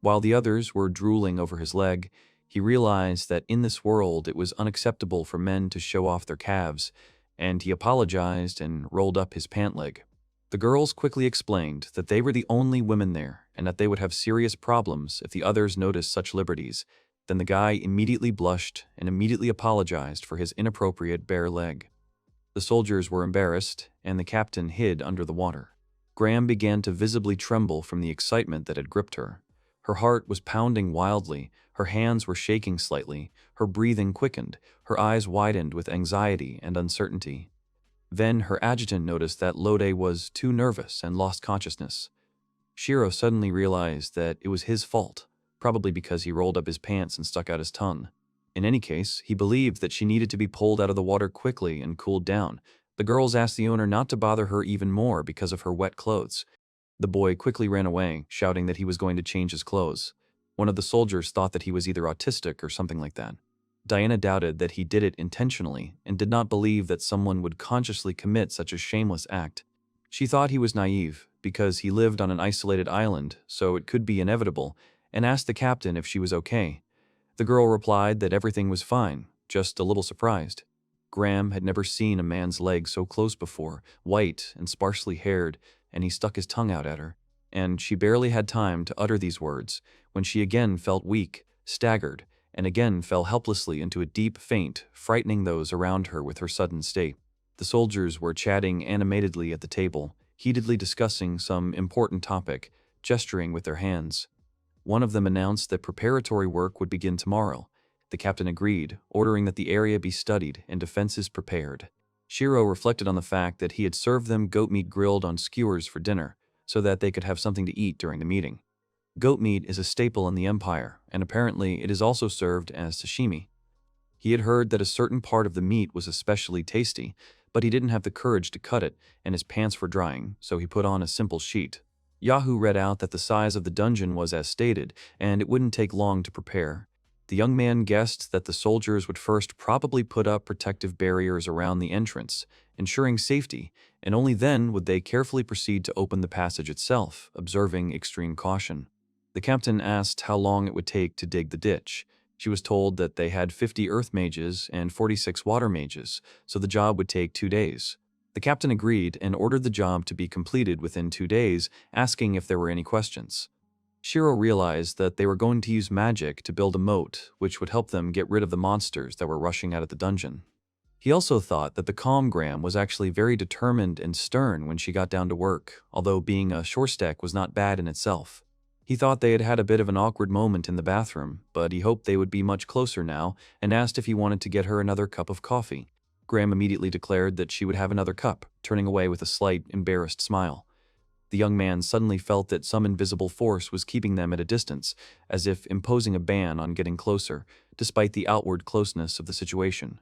While the others were drooling over his leg, he realized that in this world it was unacceptable for men to show off their calves, and he apologized and rolled up his pant leg. The girls quickly explained that they were the only women there and that they would have serious problems if the others noticed such liberties. Then the guy immediately blushed and immediately apologized for his inappropriate bare leg. The soldiers were embarrassed, and the captain hid under the water. Graham began to visibly tremble from the excitement that had gripped her. Her heart was pounding wildly, her hands were shaking slightly, her breathing quickened, her eyes widened with anxiety and uncertainty. Then her adjutant noticed that Lode was too nervous and lost consciousness. Shirou suddenly realized that it was his fault, probably because he rolled up his pants and stuck out his tongue. In any case, he believed that she needed to be pulled out of the water quickly and cooled down. The girls asked the owner not to bother her even more because of her wet clothes. The boy quickly ran away, shouting that he was going to change his clothes. One of the soldiers thought that he was either autistic or something like that. Diana doubted that he did it intentionally and did not believe that someone would consciously commit such a shameless act. She thought he was naive because he lived on an isolated island, so it could be inevitable, and asked the captain if she was okay. The girl replied that everything was fine, just a little surprised. Graham had never seen a man's leg so close before, white and sparsely haired, and he stuck his tongue out at her. And she barely had time to utter these words when she again felt weak, staggered, and again fell helplessly into a deep faint, frightening those around her with her sudden state. The soldiers were chatting animatedly at the table, heatedly discussing some important topic, gesturing with their hands. One of them announced that preparatory work would begin tomorrow. The captain agreed, ordering that the area be studied and defenses prepared. Shirou reflected on the fact that he had served them goat meat grilled on skewers for dinner, so that they could have something to eat during the meeting. Goat meat is a staple in the empire, and apparently it is also served as sashimi. He had heard that a certain part of the meat was especially tasty, but he didn't have the courage to cut it, and his pants were drying, so he put on a simple sheet. Yahoo read out that the size of the dungeon was as stated, and it wouldn't take long to prepare. The young man guessed that the soldiers would first probably put up protective barriers around the entrance, ensuring safety, and only then would they carefully proceed to open the passage itself, observing extreme caution. The captain asked how long it would take to dig the ditch. She was told that they had 50 earth mages and 46 water mages, so the job would take 2 days. The captain agreed and ordered the job to be completed within 2 days, asking if there were any questions. Shirou realized that they were going to use magic to build a moat, which would help them get rid of the monsters that were rushing out of the dungeon. He also thought that the calm Graham was actually very determined and stern when she got down to work, although being a shorestack was not bad in itself. He thought they had had a bit of an awkward moment in the bathroom, but he hoped they would be much closer now and asked if he wanted to get her another cup of coffee. Graham immediately declared that she would have another cup, turning away with a slight, embarrassed smile. The young man suddenly felt that some invisible force was keeping them at a distance, as if imposing a ban on getting closer, despite the outward closeness of the situation.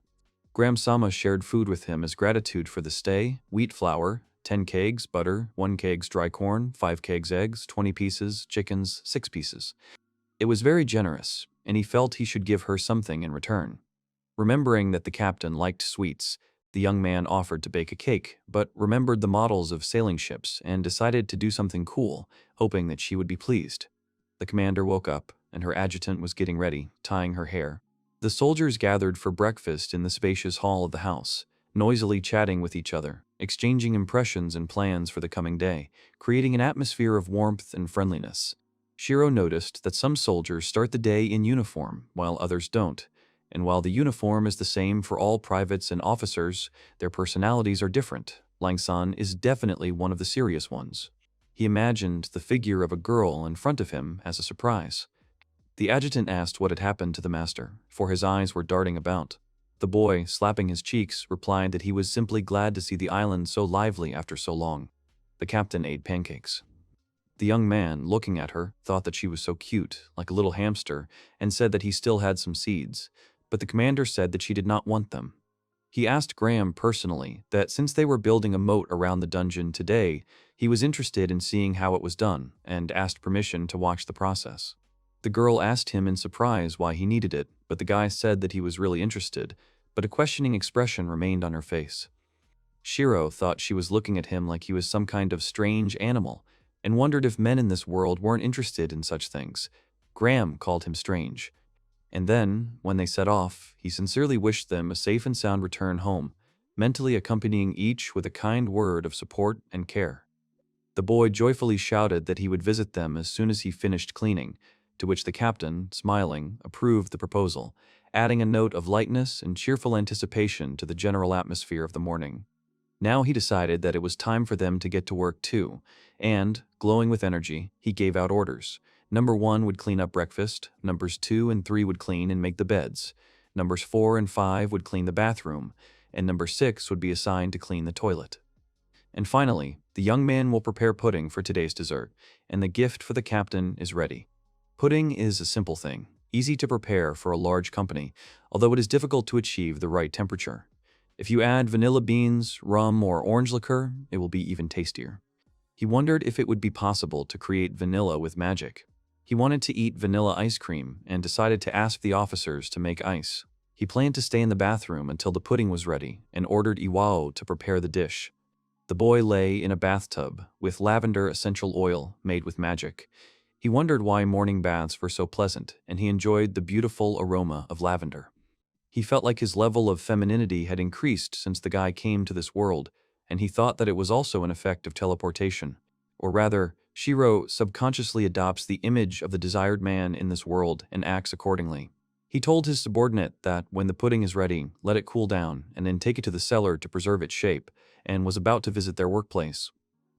Graham-sama shared food with him as gratitude for the stay: wheat flour, 10 kegs, butter, 1 kegs dry corn, 5 kegs eggs, 20 pieces, chickens, 6 pieces. It was very generous, and he felt he should give her something in return. Remembering that the captain liked sweets, the young man offered to bake a cake, but remembered the models of sailing ships and decided to do something cool, hoping that she would be pleased. The commander woke up, and her adjutant was getting ready, tying her hair. The soldiers gathered for breakfast in the spacious hall of the house, noisily chatting with each other, exchanging impressions and plans for the coming day, creating an atmosphere of warmth and friendliness. Shirou noticed that some soldiers start the day in uniform, while others don't. And while the uniform is the same for all privates and officers, their personalities are different. Lang-san is definitely one of the serious ones. He imagined the figure of a girl in front of him as a surprise. The adjutant asked what had happened to the master, for his eyes were darting about. The boy, slapping his cheeks, replied that he was simply glad to see the island so lively after so long. The captain ate pancakes. The young man, looking at her, thought that she was so cute, like a little hamster, and said that he still had some seeds. But the commander said that she did not want them. He asked Graham personally that since they were building a moat around the dungeon today, he was interested in seeing how it was done and asked permission to watch the process. The girl asked him in surprise why he needed it, but the guy said that he was really interested, but a questioning expression remained on her face. Shiro thought she was looking at him like he was some kind of strange animal, and wondered if men in this world weren't interested in such things. Graham called him strange. And then, when they set off, he sincerely wished them a safe and sound return home, mentally accompanying each with a kind word of support and care. The boy joyfully shouted that he would visit them as soon as he finished cleaning, to which the captain, smiling, approved the proposal, adding a note of lightness and cheerful anticipation to the general atmosphere of the morning. Now he decided that it was time for them to get to work too, and, glowing with energy, he gave out orders. Number 1 would clean up breakfast, numbers 2 and 3 would clean and make the beds, numbers 4 and 5 would clean the bathroom, and number 6 would be assigned to clean the toilet. And finally, the young man will prepare pudding for today's dessert, and the gift for the captain is ready. Pudding is a simple thing, easy to prepare for a large company, although it is difficult to achieve the right temperature. If you add vanilla beans, rum, or orange liqueur, it will be even tastier. He wondered if it would be possible to create vanilla with magic. He wanted to eat vanilla ice cream and decided to ask the officers to make ice. He planned to stay in the bathroom until the pudding was ready and ordered Iwao to prepare the dish. The boy lay in a bathtub with lavender essential oil made with magic. He wondered why morning baths were so pleasant, and he enjoyed the beautiful aroma of lavender. He felt like his level of femininity had increased since the guy came to this world, and he thought that it was also an effect of teleportation. Or rather, Shiro subconsciously adopts the image of the desired man in this world and acts accordingly. He told his subordinate that when the pudding is ready, let it cool down and then take it to the cellar to preserve its shape, and was about to visit their workplace.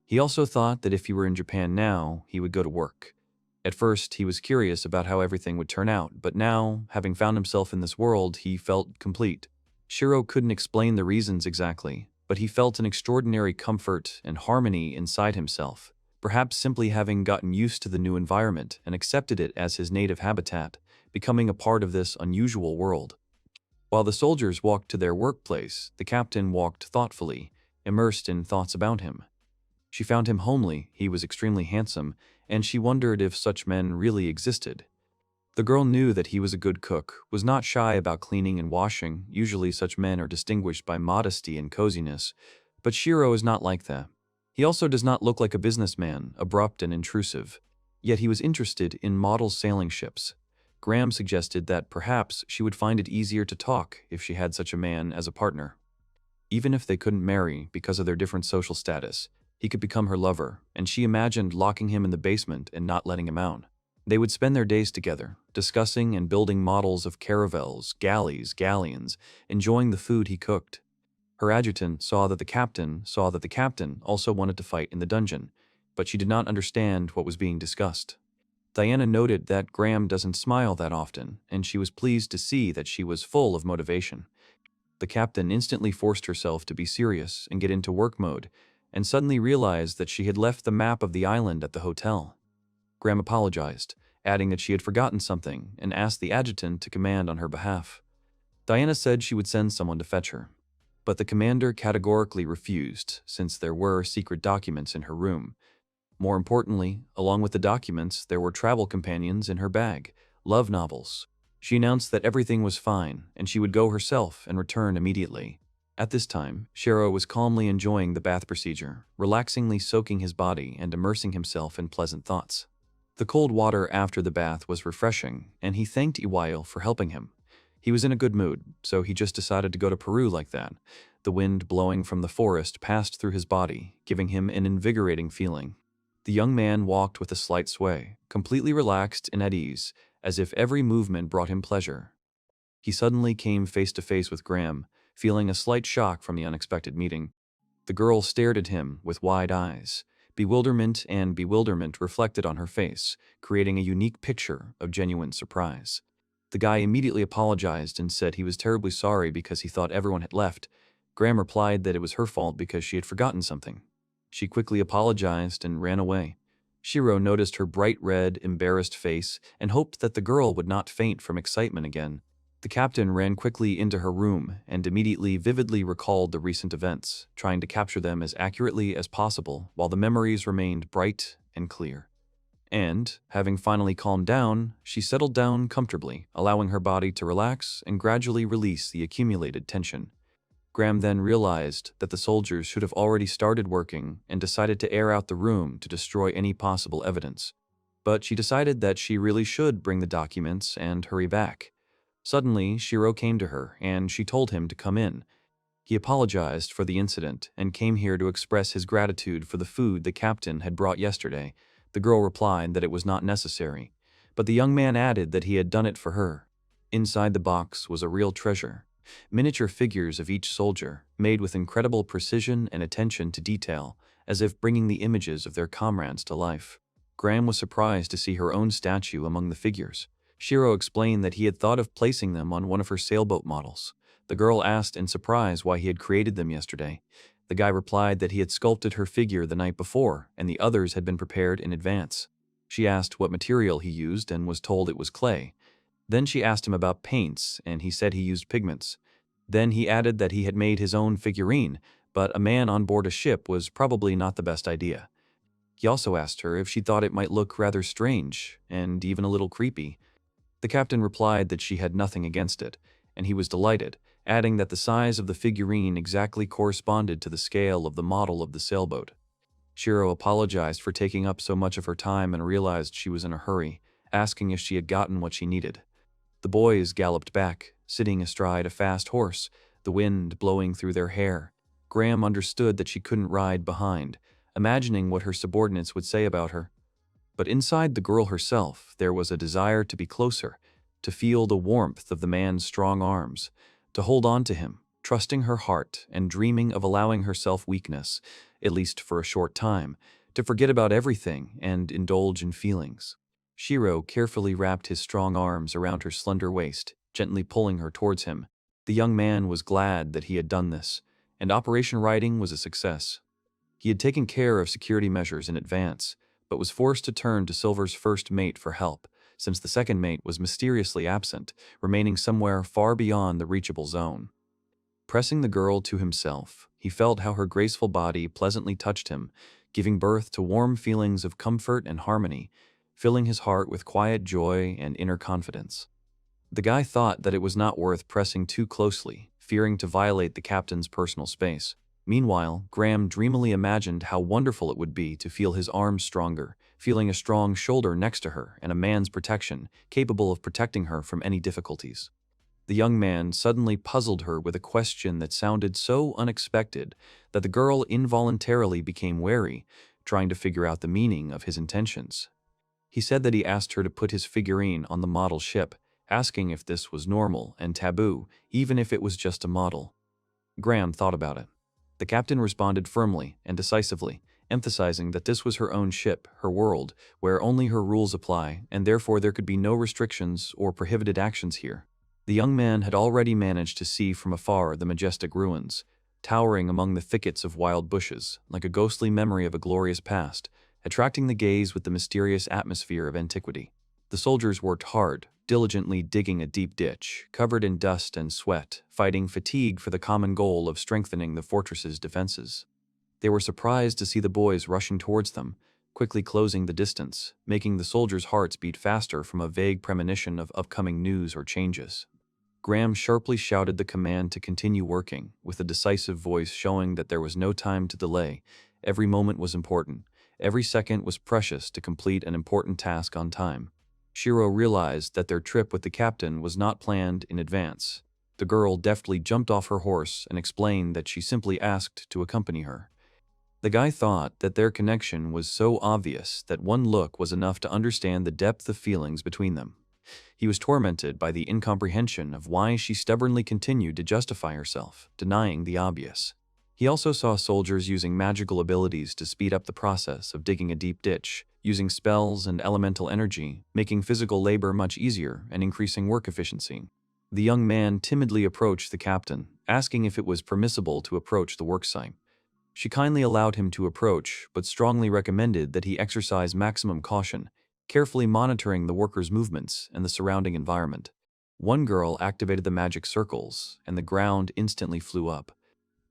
He also thought that if he were in Japan now, he would go to work. At first, he was curious about how everything would turn out, but now, having found himself in this world, he felt complete. Shiro couldn't explain the reasons exactly, but he felt an extraordinary comfort and harmony inside himself, perhaps simply having gotten used to the new environment and accepted it as his native habitat, becoming a part of this unusual world. While the soldiers walked to their workplace, the captain walked thoughtfully, immersed in thoughts about him. She found him homely, he was extremely handsome, and she wondered if such men really existed. The girl knew that he was a good cook, was not shy about cleaning and washing. Usually such men are distinguished by modesty and coziness, but Shiro is not like that. He also does not look like a businessman, abrupt and intrusive. Yet he was interested in model sailing ships. Graham suggested that perhaps she would find it easier to talk if she had such a man as a partner. Even if they couldn't marry because of their different social status, he could become her lover, and she imagined locking him in the basement and not letting him out. They would spend their days together, discussing and building models of caravels, galleys, galleons, enjoying the food he cooked. Her adjutant saw that the captain also wanted to fight in the dungeon, but she did not understand what was being discussed. Diana noted that Graham doesn't smile that often, and she was pleased to see that she was full of motivation. The captain instantly forced herself to be serious and get into work mode, and suddenly realized that she had left the map of the island at the hotel. Graham apologized, adding that she had forgotten something and asked the adjutant to command on her behalf. Diana said she would send someone to fetch her, but the commander categorically refused since there were secret documents in her room. More importantly, along with the documents, there were travel companions in her bag, love novels. She announced that everything was fine and she would go herself and return immediately. At this time, Shiro was calmly enjoying the bath procedure, relaxingly soaking his body and immersing himself in pleasant thoughts. The cold water after the bath was refreshing, and he thanked Iwao for helping him. He was in a good mood, so he just decided to go to Peru like that. The wind blowing from the forest passed through his body, giving him an invigorating feeling. The young man walked with a slight sway, completely relaxed and at ease, as if every movement brought him pleasure. He suddenly came face to face with Graham, feeling a slight shock from the unexpected meeting. The girl stared at him with wide eyes. Bewilderment reflected on her face, creating a unique picture of genuine surprise. The guy immediately apologized and said he was terribly sorry because he thought everyone had left. Graham replied that it was her fault because she had forgotten something. She quickly apologized and ran away. Shiro noticed her bright red, embarrassed face and hoped that the girl would not faint from excitement again. The captain ran quickly into her room and immediately vividly recalled the recent events, trying to capture them as accurately as possible while the memories remained bright and clear. And, having finally calmed down, she settled down comfortably, allowing her body to relax and gradually release the accumulated tension. Graham then realized that the soldiers should have already started working and decided to air out the room to destroy any possible evidence. But she decided that she really should bring the documents and hurry back. Suddenly, Shiro came to her and she told him to come in. He apologized for the incident and came here to express his gratitude for the food the captain had brought yesterday. The girl replied that it was not necessary, but the young man added that he had done it for her. Inside the box was a real treasure. Miniature figures of each soldier, made with incredible precision and attention to detail, as if bringing the images of their comrades to life. Graham was surprised to see her own statue among the figures. Shiro explained that he had thought of placing them on one of her sailboat models. The girl asked in surprise why he had created them yesterday. The guy replied that he had sculpted her figure the night before, and the others had been prepared in advance. She asked what material he used and was told it was clay. Then she asked him about paints, and he said he used pigments. Then he added that he had made his own figurine, but a man on board a ship was probably not the best idea. He also asked her if she thought it might look rather strange, and even a little creepy. The captain replied that she had nothing against it, and he was delighted, adding that the size of the figurine exactly corresponded to the scale of the model of the sailboat. Shiro apologized for taking up so much of her time and realized she was in a hurry, asking if she had gotten what she needed. The boys galloped back, sitting astride a fast horse, the wind blowing through their hair. Graham understood that she couldn't ride behind, imagining what her subordinates would say about her. But inside the girl herself, there was a desire to be closer, to feel the warmth of the man's strong arms, to hold on to him, trusting her heart and dreaming of allowing herself weakness, at least for a short time, to forget about everything and indulge in feelings. Shiro carefully wrapped his strong arms around her slender waist, gently pulling her towards him. The young man was glad that he had done this, and Operation Riding was a success. He had taken care of security measures in advance, but was forced to turn to Silver's first mate for help, since the second mate was mysteriously absent, remaining somewhere far beyond the reachable zone. Pressing the girl to himself, he felt how her graceful body pleasantly touched him, giving birth to warm feelings of comfort and harmony, filling his heart with quiet joy and inner confidence. The guy thought that it was not worth pressing too closely, fearing to violate the captain's personal space. Meanwhile, Graham dreamily imagined how wonderful it would be to feel his arms stronger, feeling a strong shoulder next to her and a man's protection, capable of protecting her from any difficulties. The young man suddenly puzzled her with a question that sounded so unexpected that the girl involuntarily became wary, trying to figure out the meaning of his intentions. He said that he asked her to put his figurine on the model ship, asking if this was normal and taboo, even if it was just a model. Graham thought about it. The captain responded firmly and decisively, emphasizing that this was her own ship, her world, where only her rules apply, and therefore there could be no restrictions or prohibited actions here. The young man had already managed to see from afar the majestic ruins, towering among the thickets of wild bushes, like a ghostly memory of a glorious past, attracting the gaze with the mysterious atmosphere of antiquity. The soldiers worked hard, diligently digging a deep ditch, covered in dust and sweat, fighting fatigue for the common goal of strengthening the fortress's defenses. They were surprised to see the boys rushing towards them, quickly closing the distance, making the soldiers' hearts beat faster from a vague premonition of upcoming news or changes. Graham sharply shouted the command to continue working, with a decisive voice showing that there was no time to delay. Every moment was important. Every second was precious to complete an important task on time. Shiro realized that their trip with the captain was not planned in advance. The girl deftly jumped off her horse and explained that she simply asked to accompany her. The guy thought that their connection was so obvious that one look was enough to understand the depth of feelings between them. He was tormented by the incomprehension of why she stubbornly continued to justify herself, denying the obvious. He also saw soldiers using magical abilities to speed up the process of digging a deep ditch, using spells and elemental energy, making physical labor much easier and increasing work efficiency. The young man timidly approached the captain, asking if it was permissible to approach the worksite. She kindly allowed him to approach, but strongly recommended that he exercise maximum caution, carefully monitoring the workers' movements and the surrounding environment. One girl activated the magic circles, and the ground instantly flew up.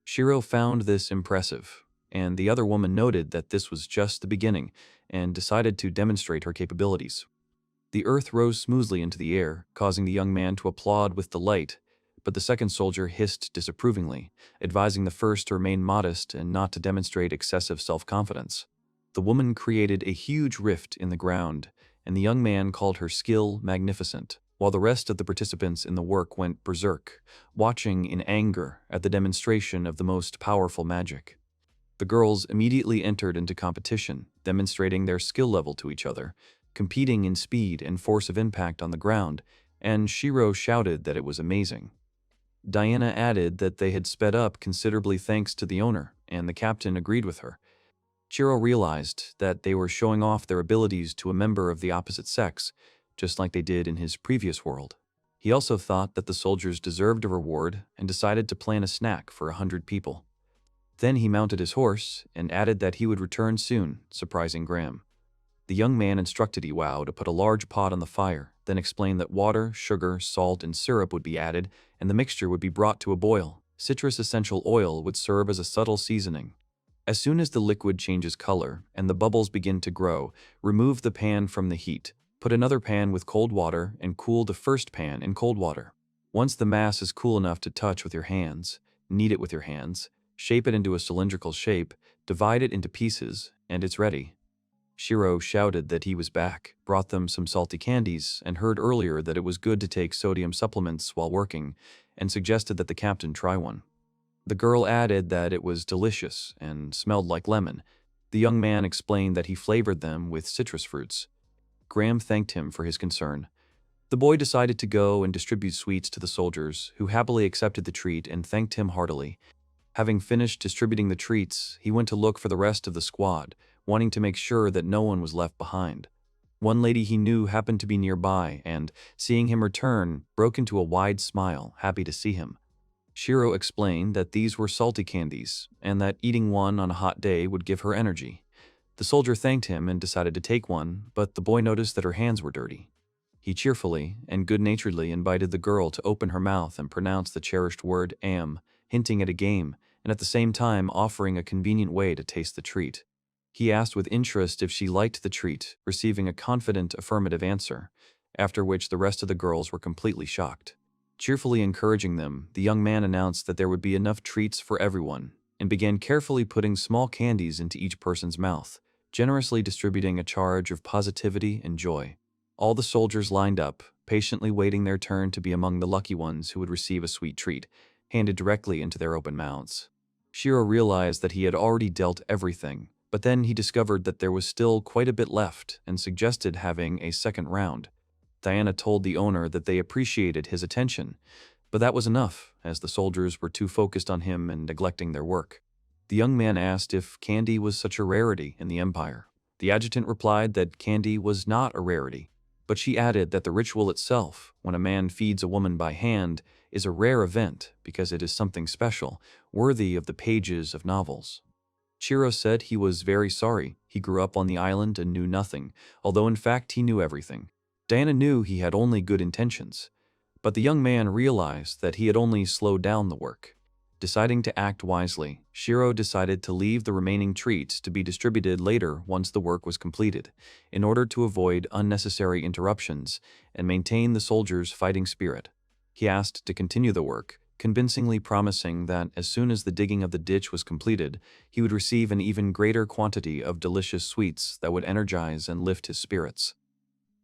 Shiro found this impressive, and the other woman noted that this was just the beginning and decided to demonstrate her capabilities. The earth rose smoothly into the air, causing the young man to applaud with delight, but the second soldier hissed disapprovingly, advising the first to remain modest and not to demonstrate excessive self-confidence. The woman created a huge rift in the ground, and the young man called her skill magnificent, while the rest of the participants in the work went berserk, watching in anger at the demonstration of the most powerful magic. The girls immediately entered into competition, demonstrating their skill level to each other, competing in speed and force of impact on the ground, and Shiro shouted that it was amazing. Diana added that they had sped up considerably thanks to the owner, and the captain agreed with her. Shiro realized that they were showing off their abilities to a member of the opposite sex, just like they did in his previous world. He also thought that the soldiers deserved a reward and decided to plan a snack for 100 people. Then he mounted his horse and added that he would return soon, surprising Graham. The young man instructed Iwao to put a large pot on the fire, then explained that water, sugar, salt, and syrup would be added, and the mixture would be brought to a boil. Citrus essential oil would serve as a subtle seasoning. As soon as the liquid changes color and the bubbles begin to grow, remove the pan from the heat. Put another pan with cold water and cool the first pan in cold water. Once the mass is cool enough to touch with your hands, knead it with your hands, shape it into a cylindrical shape, divide it into pieces, and it's ready. Shiro shouted that he was back, brought them some salty candies, and heard earlier that it was good to take sodium supplements while working, and suggested that the captain try one. The girl added that it was delicious and smelled like lemon. The young man explained that he flavored them with citrus fruits. Graham thanked him for his concern. The boy decided to go and distribute sweets to the soldiers, who happily accepted the treat and thanked him heartily. Having finished distributing the treats, he went to look for the rest of the squad, wanting to make sure that no one was left behind. One lady he knew happened to be nearby and, seeing him return, broke into a wide smile, happy to see him. Shiro explained that these were salty candies, and that eating one on a hot day would give her energy. The soldier thanked him and decided to take one, but the boy noticed that her hands were dirty. He cheerfully and good-naturedly invited the girl to open her mouth and pronounce the cherished word am, hinting at a game, and at the same time offering a convenient way to taste the treat. He asked with interest if she liked the treat, receiving a confident affirmative answer, after which the rest of the girls were completely shocked. Cheerfully encouraging them, the young man announced that there would be enough treats for everyone, and began carefully putting small candies into each person's mouth, generously distributing a charge of positivity and joy. All the soldiers lined up, patiently waiting their turn to be among the lucky ones who would receive a sweet treat, handed directly into their open mouths. Shiro realized that he had already dealt everything, but then he discovered that there was still quite a bit left and suggested having a second round. Diana told the owner that they appreciated his attention, but that was enough, as the soldiers were too focused on him and neglecting their work. The young man asked if candy was such a rarity in the empire. The adjutant replied that candy was not a rarity, but she added that the ritual itself, when a man feeds a woman by hand, is a rare event because it is something special, worthy of the pages of novels. Shiro said he was very sorry. He grew up on the island and knew nothing, although in fact he knew everything. Diana knew he had only good intentions, but the young man realized that he had only slowed down the work. Deciding to act wisely, Shiro decided to leave the remaining treats to be distributed later once the work was completed, in order to avoid unnecessary interruptions and maintain the soldiers' fighting spirit. He asked to continue the work, convincingly promising that as soon as the digging of the ditch was completed, he would receive an even greater quantity of delicious sweets that would energize and lift his spirits.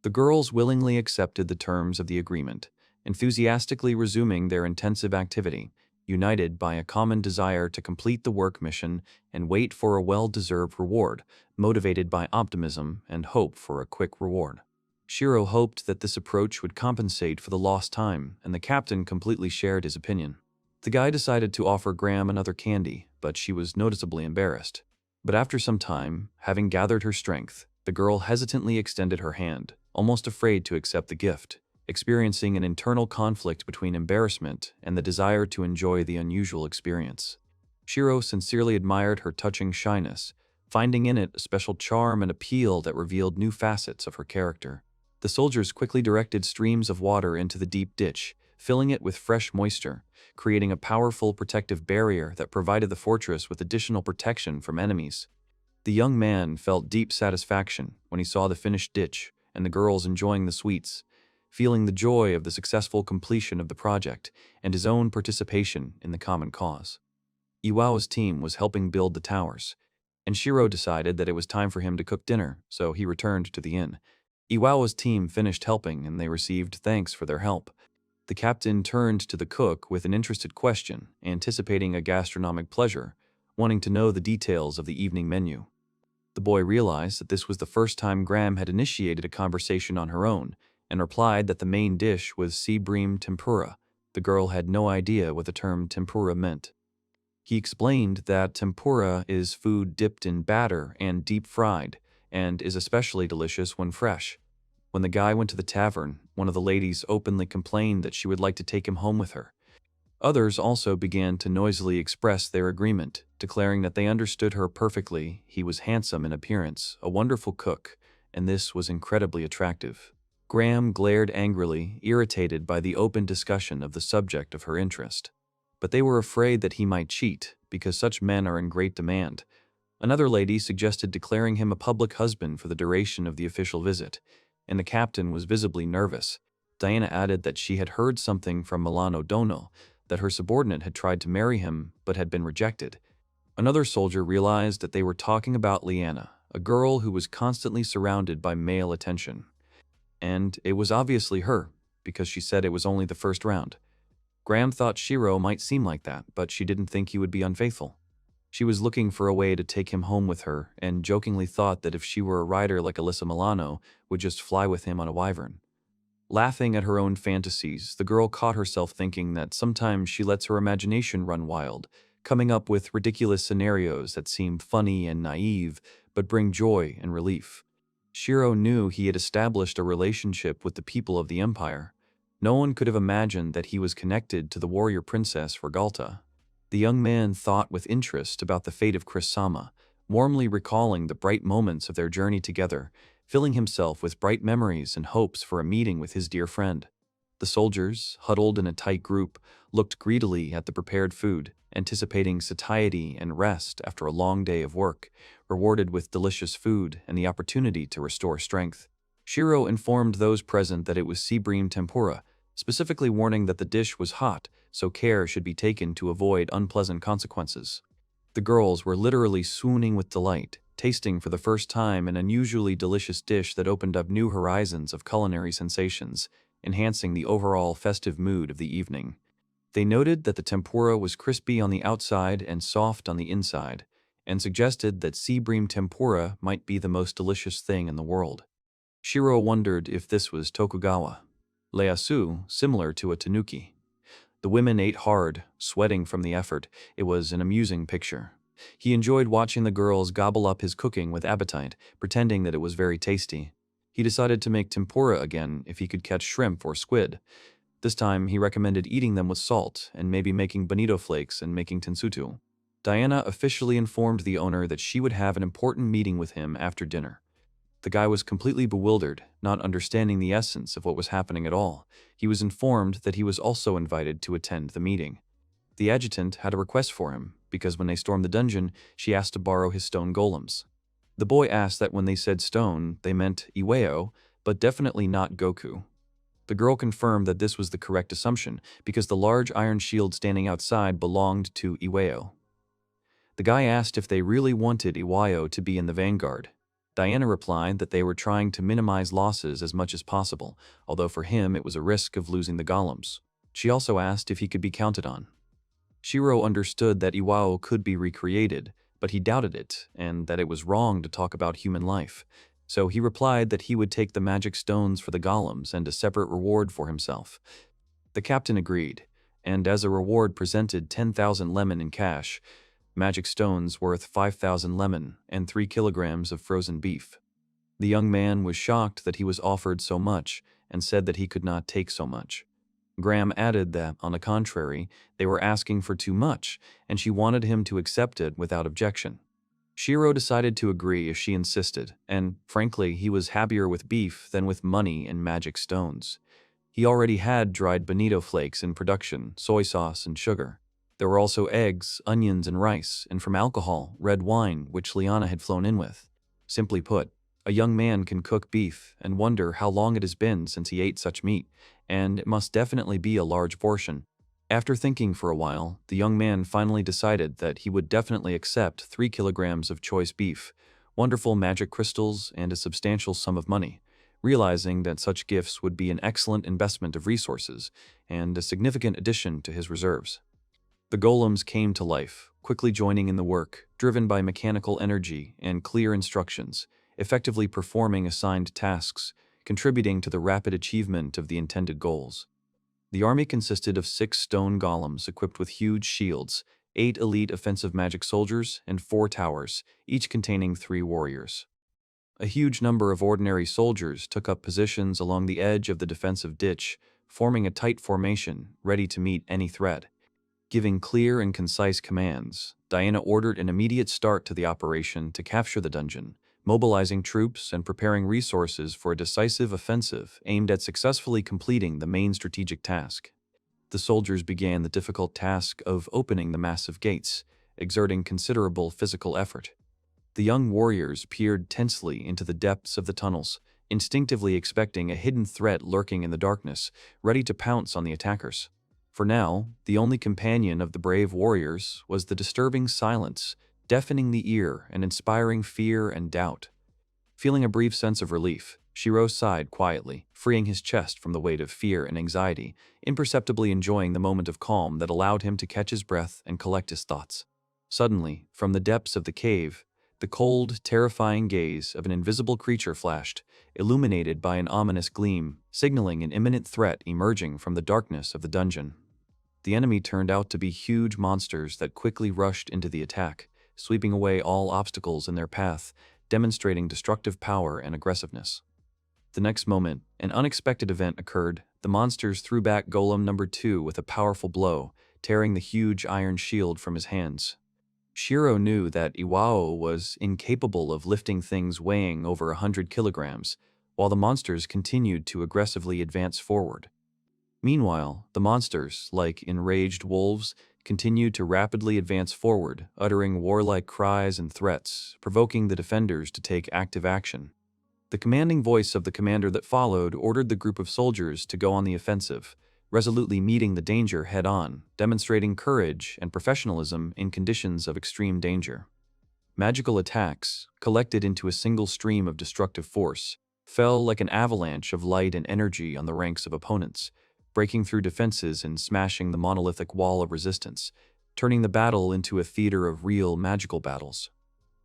The girls willingly accepted the terms of the agreement, enthusiastically resuming their intensive activity, united by a common desire to complete the work mission and wait for a well-deserved reward, motivated by optimism and hope for a quick reward. Shiro hoped that this approach would compensate for the lost time, and the captain completely shared his opinion. The guy decided to offer Graham another candy, but she was noticeably embarrassed. But after some time, having gathered her strength, the girl hesitantly extended her hand, almost afraid to accept the gift, experiencing an internal conflict between embarrassment and the desire to enjoy the unusual experience. Shiro sincerely admired her touching shyness, finding in it a special charm and appeal that revealed new facets of her character. The soldiers quickly directed streams of water into the deep ditch, filling it with fresh moisture, creating a powerful protective barrier that provided the fortress with additional protection from enemies. The young man felt deep satisfaction when he saw the finished ditch and the girls enjoying the sweets, feeling the joy of the successful completion of the project and his own participation in the common cause. Iwao's team was helping build the towers, and Shiro decided that it was time for him to cook dinner, so he returned to the inn. Iwao's team finished helping and they received thanks for their help. The captain turned to the cook with an interested question, anticipating a gastronomic pleasure, wanting to know the details of the evening menu. The boy realized that this was the first time Graham had initiated a conversation on her own, and replied that the main dish was sea bream tempura. The girl had no idea what the term tempura meant. He explained that tempura is food dipped in batter and deep fried, and is especially delicious when fresh. When the guy went to the tavern, one of the ladies openly complained that she would like to take him home with her. Others also began to noisily express their agreement, declaring that they understood her perfectly. He was handsome in appearance, a wonderful cook, and this was incredibly attractive. Graham glared angrily, irritated by the open discussion of the subject of her interest. But they were afraid that he might cheat, because such men are in great demand. Another lady suggested declaring him a public husband for the duration of the official visit, and the captain was visibly nervous. Diana added that she had heard something from Milano Dono, that her subordinate had tried to marry him but had been rejected. Another soldier realized that they were talking about Liana, a girl who was constantly surrounded by male attention. And it was obviously her, because she said it was only the first round. Graham thought Shiro might seem like that, but she didn't think he would be unfaithful. She was looking for a way to take him home with her, and jokingly thought that if she were a rider like Alyssa Milano, would just fly with him on a wyvern. Laughing at her own fantasies, the girl caught herself thinking that sometimes she lets her imagination run wild, coming up with ridiculous scenarios that seem funny and naive, but bring joy and relief. Shiro knew he had established a relationship with the people of the Empire. No one could have imagined that he was connected to the warrior princess Regalta. The young man thought with interest about the fate of Chris-sama, warmly recalling the bright moments of their journey together, filling himself with bright memories and hopes for a meeting with his dear friend. The soldiers, huddled in a tight group, looked greedily at the prepared food, anticipating satiety and rest after a long day of work, rewarded with delicious food and the opportunity to restore strength. Shiro informed those present that it was sea bream tempura, specifically warning that the dish was hot, so care should be taken to avoid unpleasant consequences. The girls were literally swooning with delight, tasting for the first time an unusually delicious dish that opened up new horizons of culinary sensations, enhancing the overall festive mood of the evening. They noted that the tempura was crispy on the outside and soft on the inside, and suggested that sea bream tempura might be the most delicious thing in the world. Shiro wondered if this was Tokugawa, Ieyasu, similar to a tanuki. The women ate hard, sweating from the effort. It was an amusing picture. He enjoyed watching the girls gobble up his cooking with appetite, pretending that it was very tasty. He decided to make tempura again if he could catch shrimp or squid. This time, he recommended eating them with salt and maybe making bonito flakes and making tensutu. Diana officially informed the owner that she would have an important meeting with him after dinner. The guy was completely bewildered, not understanding the essence of what was happening at all. He was informed that he was also invited to attend the meeting. The adjutant had a request for him, because when they stormed the dungeon, she asked to borrow his stone golems. The boy asked that when they said stone, they meant Iwao, but definitely not Goku. The girl confirmed that this was the correct assumption, because the large iron shield standing outside belonged to Iwao. The guy asked if they really wanted Iwao to be in the vanguard. Diana replied that they were trying to minimize losses as much as possible, although for him it was a risk of losing the golems. She also asked if he could be counted on. Shiro understood that Iwao could be recreated, but he doubted it, and that it was wrong to talk about human life. So he replied that he would take the magic stones for the golems and a separate reward for himself. The captain agreed, and as a reward presented 10,000 lemon in cash, magic stones worth 5,000 lemon, and 3 kilograms of frozen beef. The young man was shocked that he was offered so much, and said that he could not take so much. Graham added that, on the contrary, they were asking for too much, and she wanted him to accept it without objection. Shiro decided to agree if she insisted, and frankly, he was happier with beef than with money and magic stones. He already had dried bonito flakes in production, soy sauce, and sugar. There were also eggs, onions, and rice, and from alcohol, red wine, which Liana had flown in with. Simply put, a young man can cook beef and wonder how long it has been since he ate such meat, and it must definitely be a large portion. After thinking for a while, the young man finally decided that he would definitely accept 3 kilograms of choice beef, wonderful magic crystals, and a substantial sum of money, realizing that such gifts would be an excellent investment of resources and a significant addition to his reserves. The golems came to life, quickly joining in the work, driven by mechanical energy and clear instructions, effectively performing assigned tasks, contributing to the rapid achievement of the intended goals. The army consisted of 6 stone golems equipped with huge shields, 8 elite offensive magic soldiers, and 4 towers, each containing 3 warriors. A huge number of ordinary soldiers took up positions along the edge of the defensive ditch, forming a tight formation, ready to meet any threat. Giving clear and concise commands, Diana ordered an immediate start to the operation to capture the dungeon, mobilizing troops and preparing resources for a decisive offensive aimed at successfully completing the main strategic task. The soldiers began the difficult task of opening the massive gates, exerting considerable physical effort. The young warriors peered tensely into the depths of the tunnels, instinctively expecting a hidden threat lurking in the darkness, ready to pounce on the attackers. For now, the only companion of the brave warriors was the disturbing silence, deafening the ear and inspiring fear and doubt. Feeling a brief sense of relief, Shiro sighed quietly, freeing his chest from the weight of fear and anxiety, imperceptibly enjoying the moment of calm that allowed him to catch his breath and collect his thoughts. Suddenly, from the depths of the cave, the cold, terrifying gaze of an invisible creature flashed, illuminated by an ominous gleam, signaling an imminent threat emerging from the darkness of the dungeon. The enemy turned out to be huge monsters that quickly rushed into the attack, sweeping away all obstacles in their path, demonstrating destructive power and aggressiveness. The next moment, an unexpected event occurred. The monsters threw back Golem number 2 with a powerful blow, tearing the huge iron shield from his hands. Shiro knew that Iwao was incapable of lifting things weighing over 100 kilograms, while the monsters continued to aggressively advance forward. Meanwhile, the monsters, like enraged wolves, continued to rapidly advance forward, uttering warlike cries and threats, provoking the defenders to take active action. The commanding voice of the commander that followed ordered the group of soldiers to go on the offensive, resolutely meeting the danger head-on, demonstrating courage and professionalism in conditions of extreme danger. Magical attacks, collected into a single stream of destructive force, fell like an avalanche of light and energy on the ranks of opponents, breaking through defenses and smashing the monolithic wall of resistance, turning the battle into a theater of real magical battles.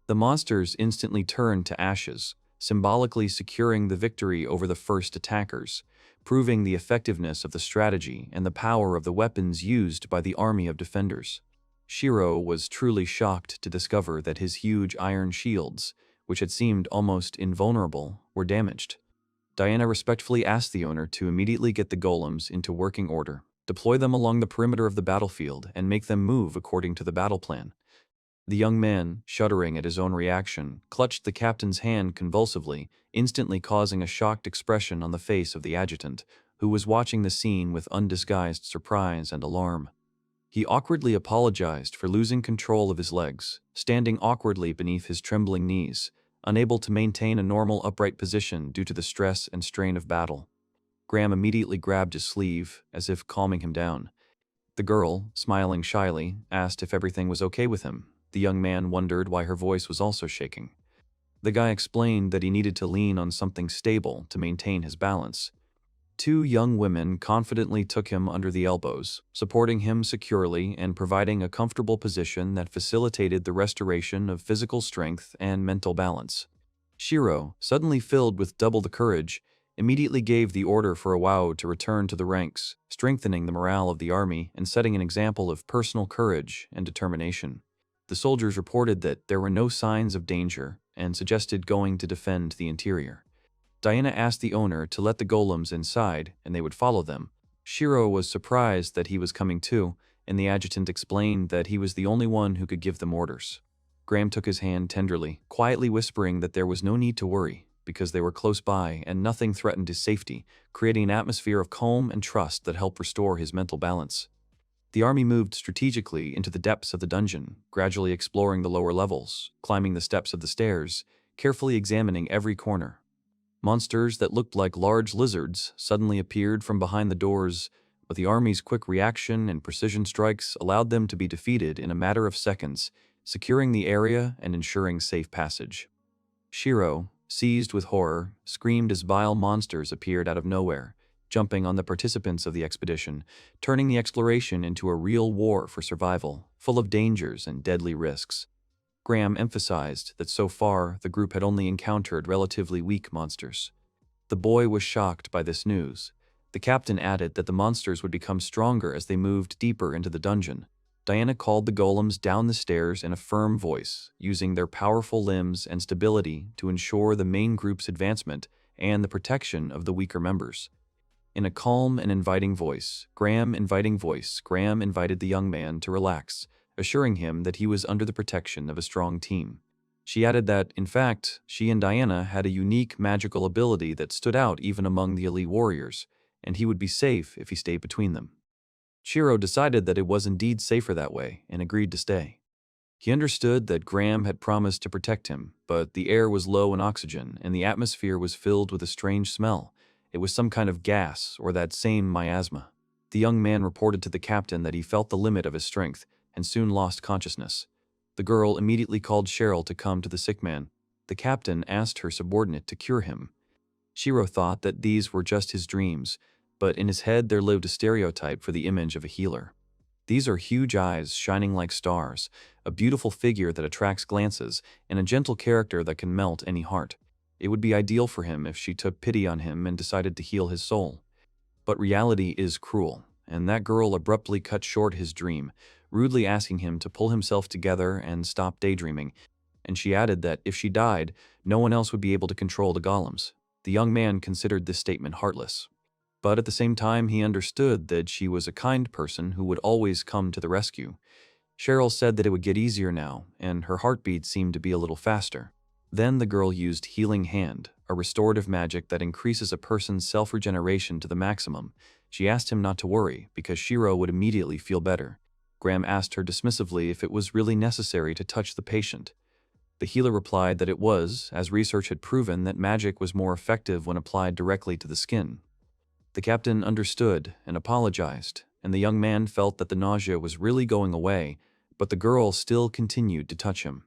The monsters instantly turned to ashes, symbolically securing the victory over the first attackers, proving the effectiveness of the strategy and the power of the weapons used by the army of defenders. Shiro was truly shocked to discover that his huge iron shields, which had seemed almost invulnerable, were damaged. Diana respectfully asked the owner to immediately get the golems into working order, deploy them along the perimeter of the battlefield, and make them move according to the battle plan. The young man, shuddering at his own reaction, clutched the captain's hand convulsively, instantly causing a shocked expression on the face of the adjutant, who was watching the scene with undisguised surprise and alarm. He awkwardly apologized for losing control of his legs, standing awkwardly beneath his trembling knees, unable to maintain a normal upright position due to the stress and strain of battle. Graham immediately grabbed his sleeve, as if calming him down. The girl, smiling shyly, asked if everything was okay with him. The young man wondered why her voice was also shaking. The guy explained that he needed to lean on something stable to maintain his balance. 2 young women confidently took him under the elbows, supporting him securely and providing a comfortable position that facilitated the restoration of physical strength and mental balance. Shiro, suddenly filled with double the courage, immediately gave the order for Iwao to return to the ranks, strengthening the morale of the army and setting an example of personal courage and determination. The soldiers reported that there were no signs of danger and suggested going to defend the interior. Diana asked the owner to let the golems inside and they would follow them. Shiro was surprised that he was coming too, and the adjutant explained that he was the only one who could give them orders. Graham took his hand tenderly, quietly whispering that there was no need to worry, because they were close by and nothing threatened his safety, creating an atmosphere of calm and trust that helped restore his mental balance. The army moved strategically into the depths of the dungeon, gradually exploring the lower levels, climbing the steps of the stairs, carefully examining every corner. Monsters that looked like large lizards suddenly appeared from behind the doors, but the army's quick reaction and precision strikes allowed them to be defeated in a matter of seconds, securing the area and ensuring safe passage. Shirou, seized with horror, screamed as vile monsters appeared out of nowhere, jumping on the participants of the expedition, turning the exploration into a real war for survival, full of dangers and deadly risks. Graham emphasized that so far the group had only encountered relatively weak monsters. The boy was shocked by this news. The captain added that the monsters would become stronger as they moved deeper into the dungeon. Diana called the golems down the stairs in a firm voice, using their powerful limbs and stability to ensure the main group's advancement and the protection of the weaker members. In a calm and inviting voice, Graham invited the young man to relax, assuring him that he was under the protection of a strong team. She added that, in fact, she and Diana had a unique magical ability that stood out even among the elite warriors, and he would be safe if he stayed between them. Shirou decided that it was indeed safer that way and agreed to stay. He understood that Graham had promised to protect him, but the air was low in oxygen and the atmosphere was filled with a strange smell. It was some kind of gas or that same miasma. The young man reported to the captain that he felt the limit of his strength and soon lost consciousness. The girl immediately called Cheryl to come to the sick man. The captain asked her subordinate to cure him. Shirou thought that these were just his dreams, but in his head there lived a stereotype for the image of a healer. These are huge eyes shining like stars, a beautiful figure that attracts glances, and a gentle character that can melt any heart. It would be ideal for him if she took pity on him and decided to heal his soul. But reality is cruel, and that girl abruptly cut short his dream, rudely asking him to pull himself together and stop daydreaming, and she added that if she died, no one else would be able to control the golems. The young man considered this statement heartless. But at the same time, he understood that she was a kind person who would always come to the rescue. Cheryl said that it would get easier now, and her heartbeat seemed to be a little faster. Then the girl used Healing Hand, a restorative magic that increases a person's self-regeneration to the maximum. She asked him not to worry, because Shirou would immediately feel better. Graham asked her dismissively if it was really necessary to touch the patient. The healer replied that it was, as research had proven that magic was more effective when applied directly to the skin. The captain understood and apologized, and the young man felt that the nausea was really going away, but the girl still continued to touch him.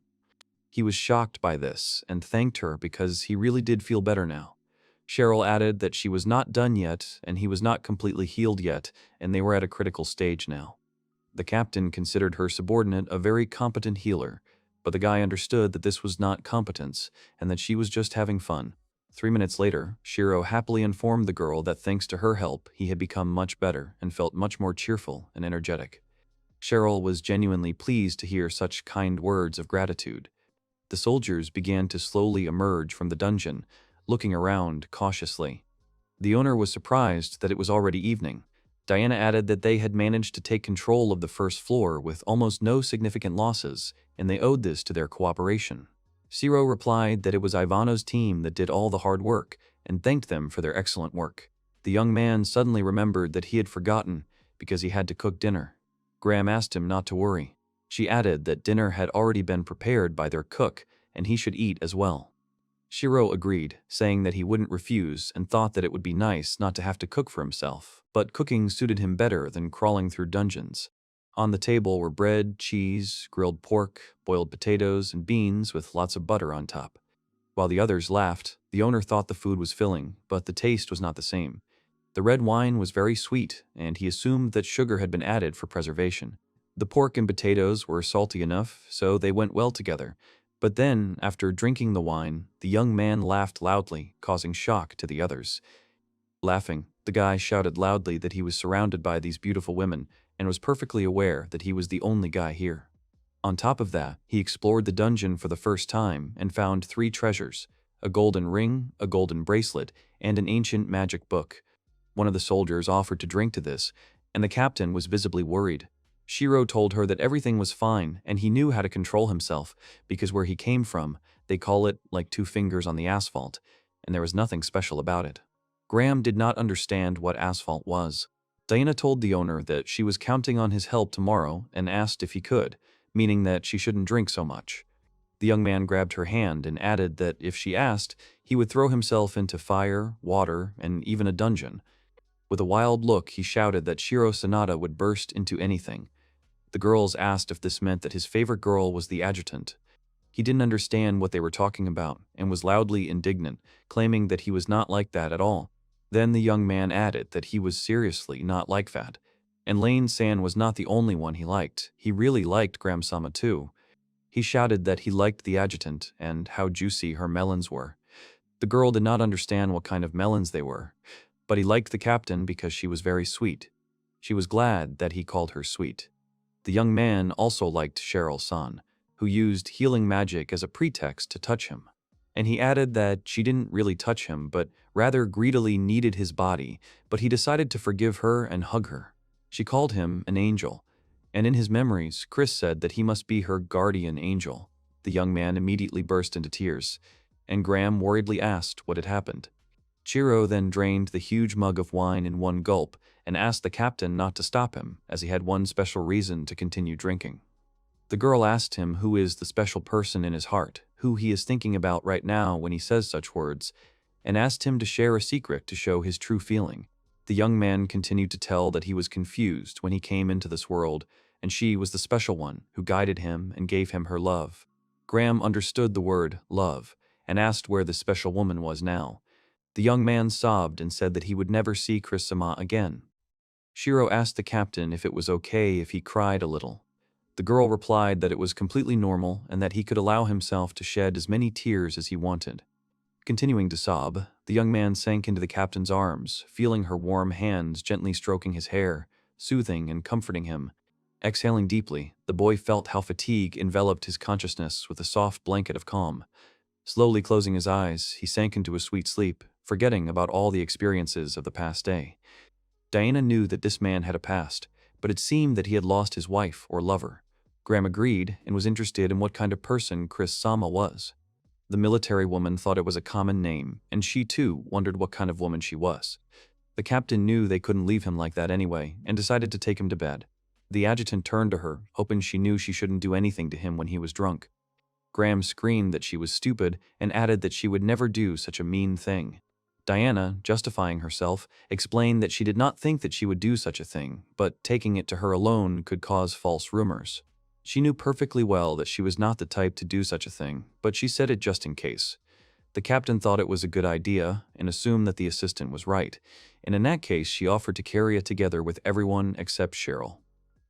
He was shocked by this and thanked her because he really did feel better now. Cheryl added that she was not done yet and he was not completely healed yet, and they were at a critical stage now. The captain considered her subordinate a very competent healer, but the guy understood that this was not competence and that she was just having fun. 3 minutes later, Shirou happily informed the girl that thanks to her help, he had become much better and felt much more cheerful and energetic. Cheryl was genuinely pleased to hear such kind words of gratitude. The soldiers began to slowly emerge from the dungeon, looking around cautiously. The owner was surprised that it was already evening. Diana added that they had managed to take control of the first floor with almost no significant losses, and they owed this to their cooperation. Shirou replied that it was Ivano's team that did all the hard work and thanked them for their excellent work. The young man suddenly remembered that he had forgotten because he had to cook dinner. Graham asked him not to worry. She added that dinner had already been prepared by their cook and he should eat as well. Shirou agreed, saying that he wouldn't refuse and thought that it would be nice not to have to cook for himself, but cooking suited him better than crawling through dungeons. On the table were bread, cheese, grilled pork, boiled potatoes, and beans with lots of butter on top. While the others laughed, the owner thought the food was filling, but the taste was not the same. The red wine was very sweet, and he assumed that sugar had been added for preservation. The pork and potatoes were salty enough, so they went well together. But then, after drinking the wine, the young man laughed loudly, causing shock to the others. Laughing, the guy shouted loudly that he was surrounded by these beautiful women and was perfectly aware that he was the only guy here. On top of that, he explored the dungeon for the first time and found 3 treasures: a golden ring, a golden bracelet, and an ancient magic book. One of the soldiers offered to drink to this, and the captain was visibly worried. Shiro told her that everything was fine and he knew how to control himself because where he came from, they call it like 2 fingers on the asphalt, and there was nothing special about it. Graham did not understand what asphalt was. Diana told the owner that she was counting on his help tomorrow and asked if he could, meaning that she shouldn't drink so much. The young man grabbed her hand and added that if she asked, he would throw himself into fire, water, and even a dungeon. With a wild look, he shouted that Shiro Sanada would burst into anything. The girls asked if this meant that his favorite girl was the adjutant. He didn't understand what they were talking about and was loudly indignant, claiming that he was not like that at all. Then the young man added that he was seriously not like that. And Lane-san was not the only one he liked. He really liked Graham-sama too. He shouted that he liked the adjutant and how juicy her melons were. The girl did not understand what kind of melons they were, but he liked the captain because she was very sweet. She was glad that he called her sweet. The young man also liked Cheryl-san, who used healing magic as a pretext to touch him. And he added that she didn't really touch him, but rather greedily needed his body, but he decided to forgive her and hug her. She called him an angel, and in his memories, Chris said that he must be her guardian angel. The young man immediately burst into tears, and Graham worriedly asked what had happened. Shiro then drained the huge mug of wine in one gulp and asked the captain not to stop him, as he had one special reason to continue drinking. The girl asked him who is the special person in his heart, who he is thinking about right now when he says such words, and asked him to share a secret to show his true feeling. The young man continued to tell that he was confused when he came into this world, and she was the special one who guided him and gave him her love. Graham understood the word love and asked where the special woman was now. The young man sobbed and said that he would never see Chris-sama again. Shiro asked the captain if it was okay if he cried a little. The girl replied that it was completely normal and that he could allow himself to shed as many tears as he wanted. Continuing to sob, the young man sank into the captain's arms, feeling her warm hands gently stroking his hair, soothing and comforting him. Exhaling deeply, the boy felt how fatigue enveloped his consciousness with a soft blanket of calm. Slowly closing his eyes, he sank into a sweet sleep, forgetting about all the experiences of the past day. Diana knew that this man had a past, but it seemed that he had lost his wife or lover. Graham agreed and was interested in what kind of person Chris-sama was. The military woman thought it was a common name, and she too wondered what kind of woman she was. The captain knew they couldn't leave him like that anyway, and decided to take him to bed. The adjutant turned to her, hoping she knew she shouldn't do anything to him when he was drunk. Graham screamed that she was stupid and added that she would never do such a mean thing. Diana, justifying herself, explained that she did not think that she would do such a thing, but taking it to her alone could cause false rumors. She knew perfectly well that she was not the type to do such a thing, but she said it just in case. The captain thought it was a good idea and assumed that the assistant was right, and in that case she offered to carry it together with everyone except Cheryl.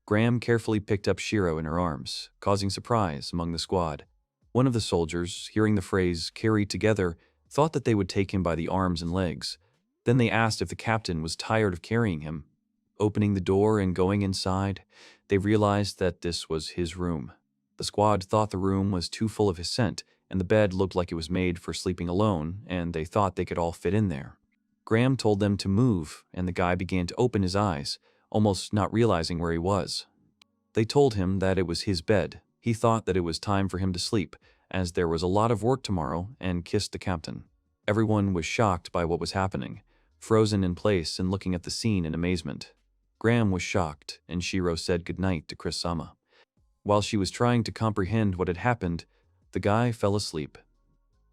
Graham carefully picked up Shiro in her arms, causing surprise among the squad. One of the soldiers, hearing the phrase "carry together," thought that they would take him by the arms and legs. Then they asked if the captain was tired of carrying him. Opening the door and going inside, they realized that this was his room. The squad thought the room was too full of his scent, and the bed looked like it was made for sleeping alone, and they thought they could all fit in there. Graham told them to move, and the guy began to open his eyes, almost not realizing where he was. They told him that it was his bed. He thought that it was time for him to sleep, as there was a lot of work tomorrow, and kissed the captain. Everyone was shocked by what was happening, frozen in place and looking at the scene in amazement. Graham was shocked, and Shiro said goodnight to Chris-sama. While she was trying to comprehend what had happened, the guy fell asleep.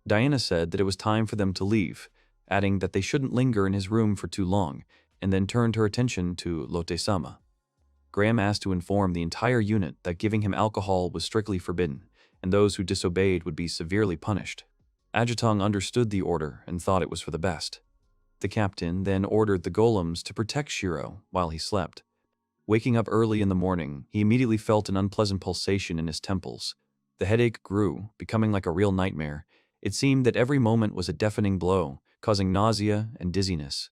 Diana said that it was time for them to leave, adding that they shouldn't linger in his room for too long, and then turned her attention to Lotte-sama. Graham asked to inform the entire unit that giving him alcohol was strictly forbidden, and those who disobeyed would be severely punished. Adjutant understood the order and thought it was for the best. The captain then ordered the golems to protect Shiro while he slept. Waking up early in the morning, he immediately felt an unpleasant pulsation in his temples. The headache grew, becoming like a real nightmare. It seemed that every moment was a deafening blow, causing nausea and dizziness.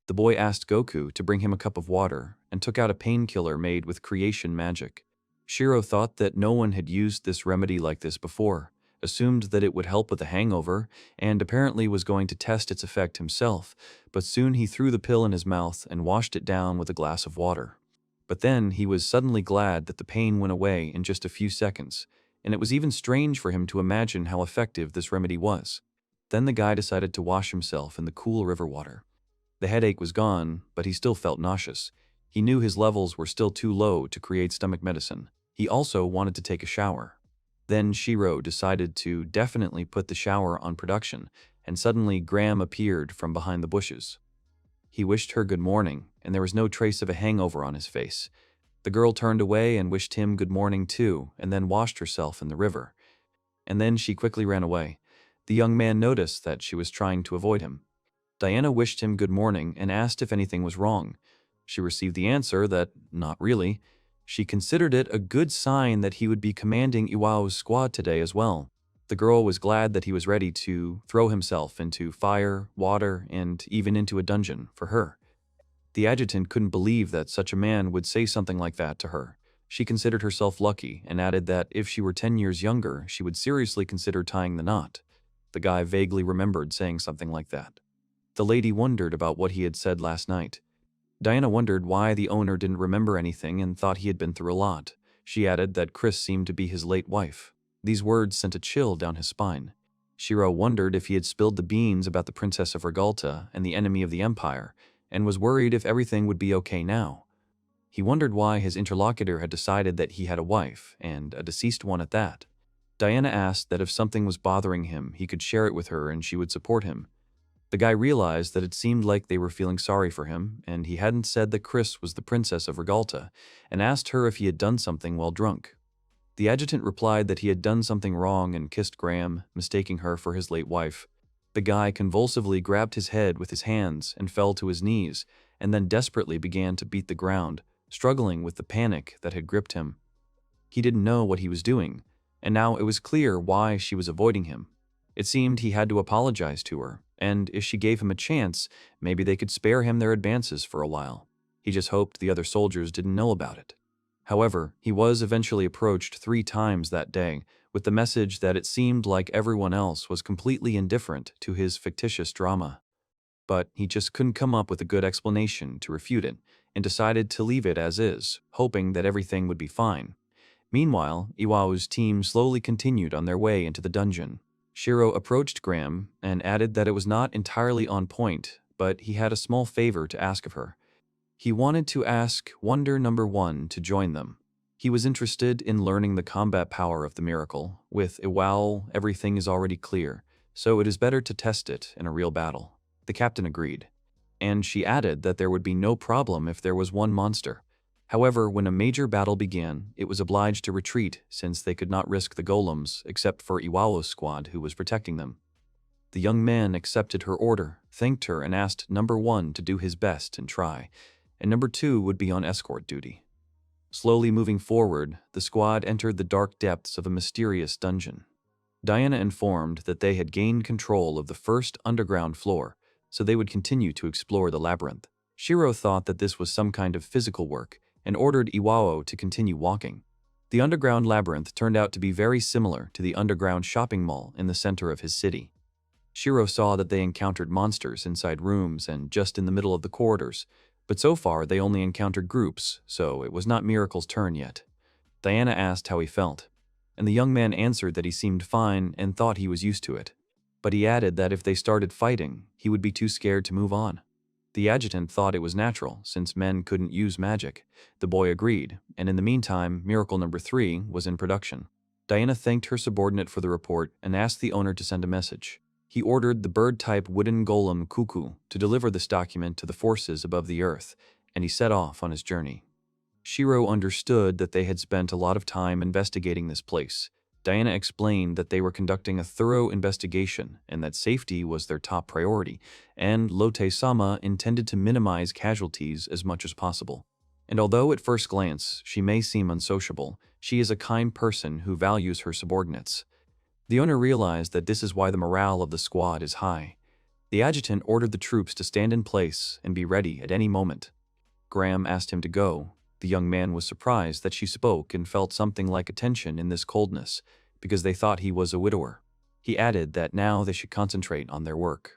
The boy asked Goku to bring him a cup of water and took out a painkiller made with creation magic. Shiro thought that no one had used this remedy like this before, assumed that it would help with a hangover, and apparently was going to test its effect himself, but soon he threw the pill in his mouth and washed it down with a glass of water. But then he was suddenly glad that the pain went away in just a few seconds, and it was even strange for him to imagine how effective this remedy was. Then the guy decided to wash himself in the cool river water. The headache was gone, but he still felt nauseous. He knew his levels were still too low to create stomach medicine. He also wanted to take a shower. Then Shirou decided to definitely put the shower on production, and suddenly Graham appeared from behind the bushes. He wished her good morning, and there was no trace of a hangover on his face. The girl turned away and wished him good morning too, and then washed herself in the river. And then she quickly ran away. The young man noticed that she was trying to avoid him. Diana wished him good morning and asked if anything was wrong. She received the answer that, not really. She considered it a good sign that he would be commanding Iwao's squad today as well. The girl was glad that he was ready to throw himself into fire, water, and even into a dungeon for her. The adjutant couldn't believe that such a man would say something like that to her. She considered herself lucky and added that if she were 10 years younger, she would seriously consider tying the knot. The guy vaguely remembered saying something like that. The lady wondered about what he had said last night. Diana wondered why the owner didn't remember anything and thought he had been through a lot. She added that Chris seemed to be his late wife. These words sent a chill down his spine. Shirou wondered if he had spilled the beans about the Princess of Regalta and the enemy of the Empire, and was worried if everything would be okay now. He wondered why his interlocutor had decided that he had a wife, and a deceased one at that. Diana asked that if something was bothering him, he could share it with her and she would support him. The guy realized that it seemed like they were feeling sorry for him, and he hadn't said that Chris was the Princess of Regalta, and asked her if he had done something while drunk. The adjutant replied that he had done something wrong and kissed Graham, mistaking her for his late wife. The guy convulsively grabbed his head with his hands and fell to his knees, and then desperately began to beat the ground, struggling with the panic that had gripped him. He didn't know what he was doing, and now it was clear why she was avoiding him. It seemed he had to apologize to her, and if she gave him a chance, maybe they could spare him their advances for a while. He just hoped the other soldiers didn't know about it. However, he was eventually approached 3 times that day, with the message that it seemed like everyone else was completely indifferent to his fictitious drama. But he just couldn't come up with a good explanation to refute it, and decided to leave it as is, hoping that everything would be fine. Meanwhile, Iwao's team slowly continued on their way into the dungeon. Shirou approached Graham and added that it was not entirely on point, but he had a small favor to ask of her. He wanted to ask Wonder Number 1 to join them. He was interested in learning the combat power of the miracle. With Iwao, everything is already clear, so it is better to test it in a real battle. The captain agreed, and she added that there would be no problem if there was one monster. However, when a major battle began, it was obliged to retreat since they could not risk the golems except for Iwao's squad who was protecting them. The young man accepted her order, thanked her, and asked Number 1 to do his best and try, and Number 2 would be on escort duty. Slowly moving forward, the squad entered the dark depths of a mysterious dungeon. Diana informed that they had gained control of the first underground floor, so they would continue to explore the labyrinth. Shirou thought that this was some kind of physical work, and ordered Iwao to continue walking. The underground labyrinth turned out to be very similar to the underground shopping mall in the center of his city. Shirou saw that they encountered monsters inside rooms and just in the middle of the corridors, but so far they only encountered groups, so it was not Miracle's turn yet. Diana asked how he felt, and the young man answered that he seemed fine and thought he was used to it. But he added that if they started fighting, he would be too scared to move on. The adjutant thought it was natural, since men couldn't use magic. The boy agreed, and in the meantime, Miracle Number 3 was in production. Diana thanked her subordinate for the report and asked the owner to send a message. He ordered the bird-type wooden golem Cuckoo to deliver this document to the forces above the earth, and he set off on his journey. Shirou understood that they had spent a lot of time investigating this place. Diana explained that they were conducting a thorough investigation and that safety was their top priority, and Lotte-sama intended to minimize casualties as much as possible. And although at first glance she may seem unsociable, she is a kind person who values her subordinates. The owner realized that this is why the morale of the squad is high. The adjutant ordered the troops to stand in place and be ready at any moment. Graham asked him to go. The young man was surprised that she spoke and felt something like a tension in this coldness, because they thought he was a widower. He added that now they should concentrate on their work.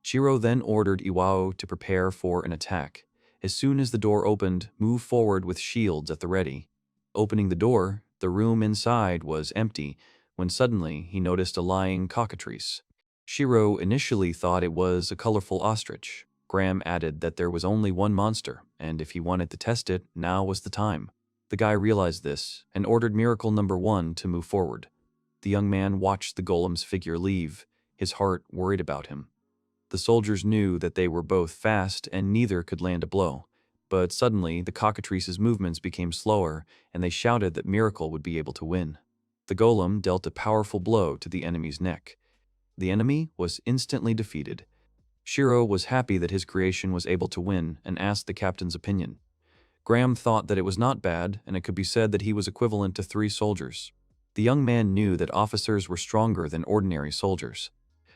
Shirou then ordered Iwao to prepare for an attack. As soon as the door opened, move forward with shields at the ready. Opening the door, the room inside was empty, when suddenly he noticed a lying cockatrice. Shiro initially thought it was a colorful ostrich. Graham added that there was only one monster, and if he wanted to test it, now was the time. The guy realized this, and ordered Miracle Number 1 to move forward. The young man watched the golem's figure leave, his heart worried about him. The soldiers knew that they were both fast and neither could land a blow. But suddenly, the cockatrice's movements became slower, and they shouted that Miracle would be able to win. The golem dealt a powerful blow to the enemy's neck. The enemy was instantly defeated. Shiro was happy that his creation was able to win and asked the captain's opinion. Graham thought that it was not bad, and it could be said that he was equivalent to 3 soldiers. The young man knew that officers were stronger than ordinary soldiers.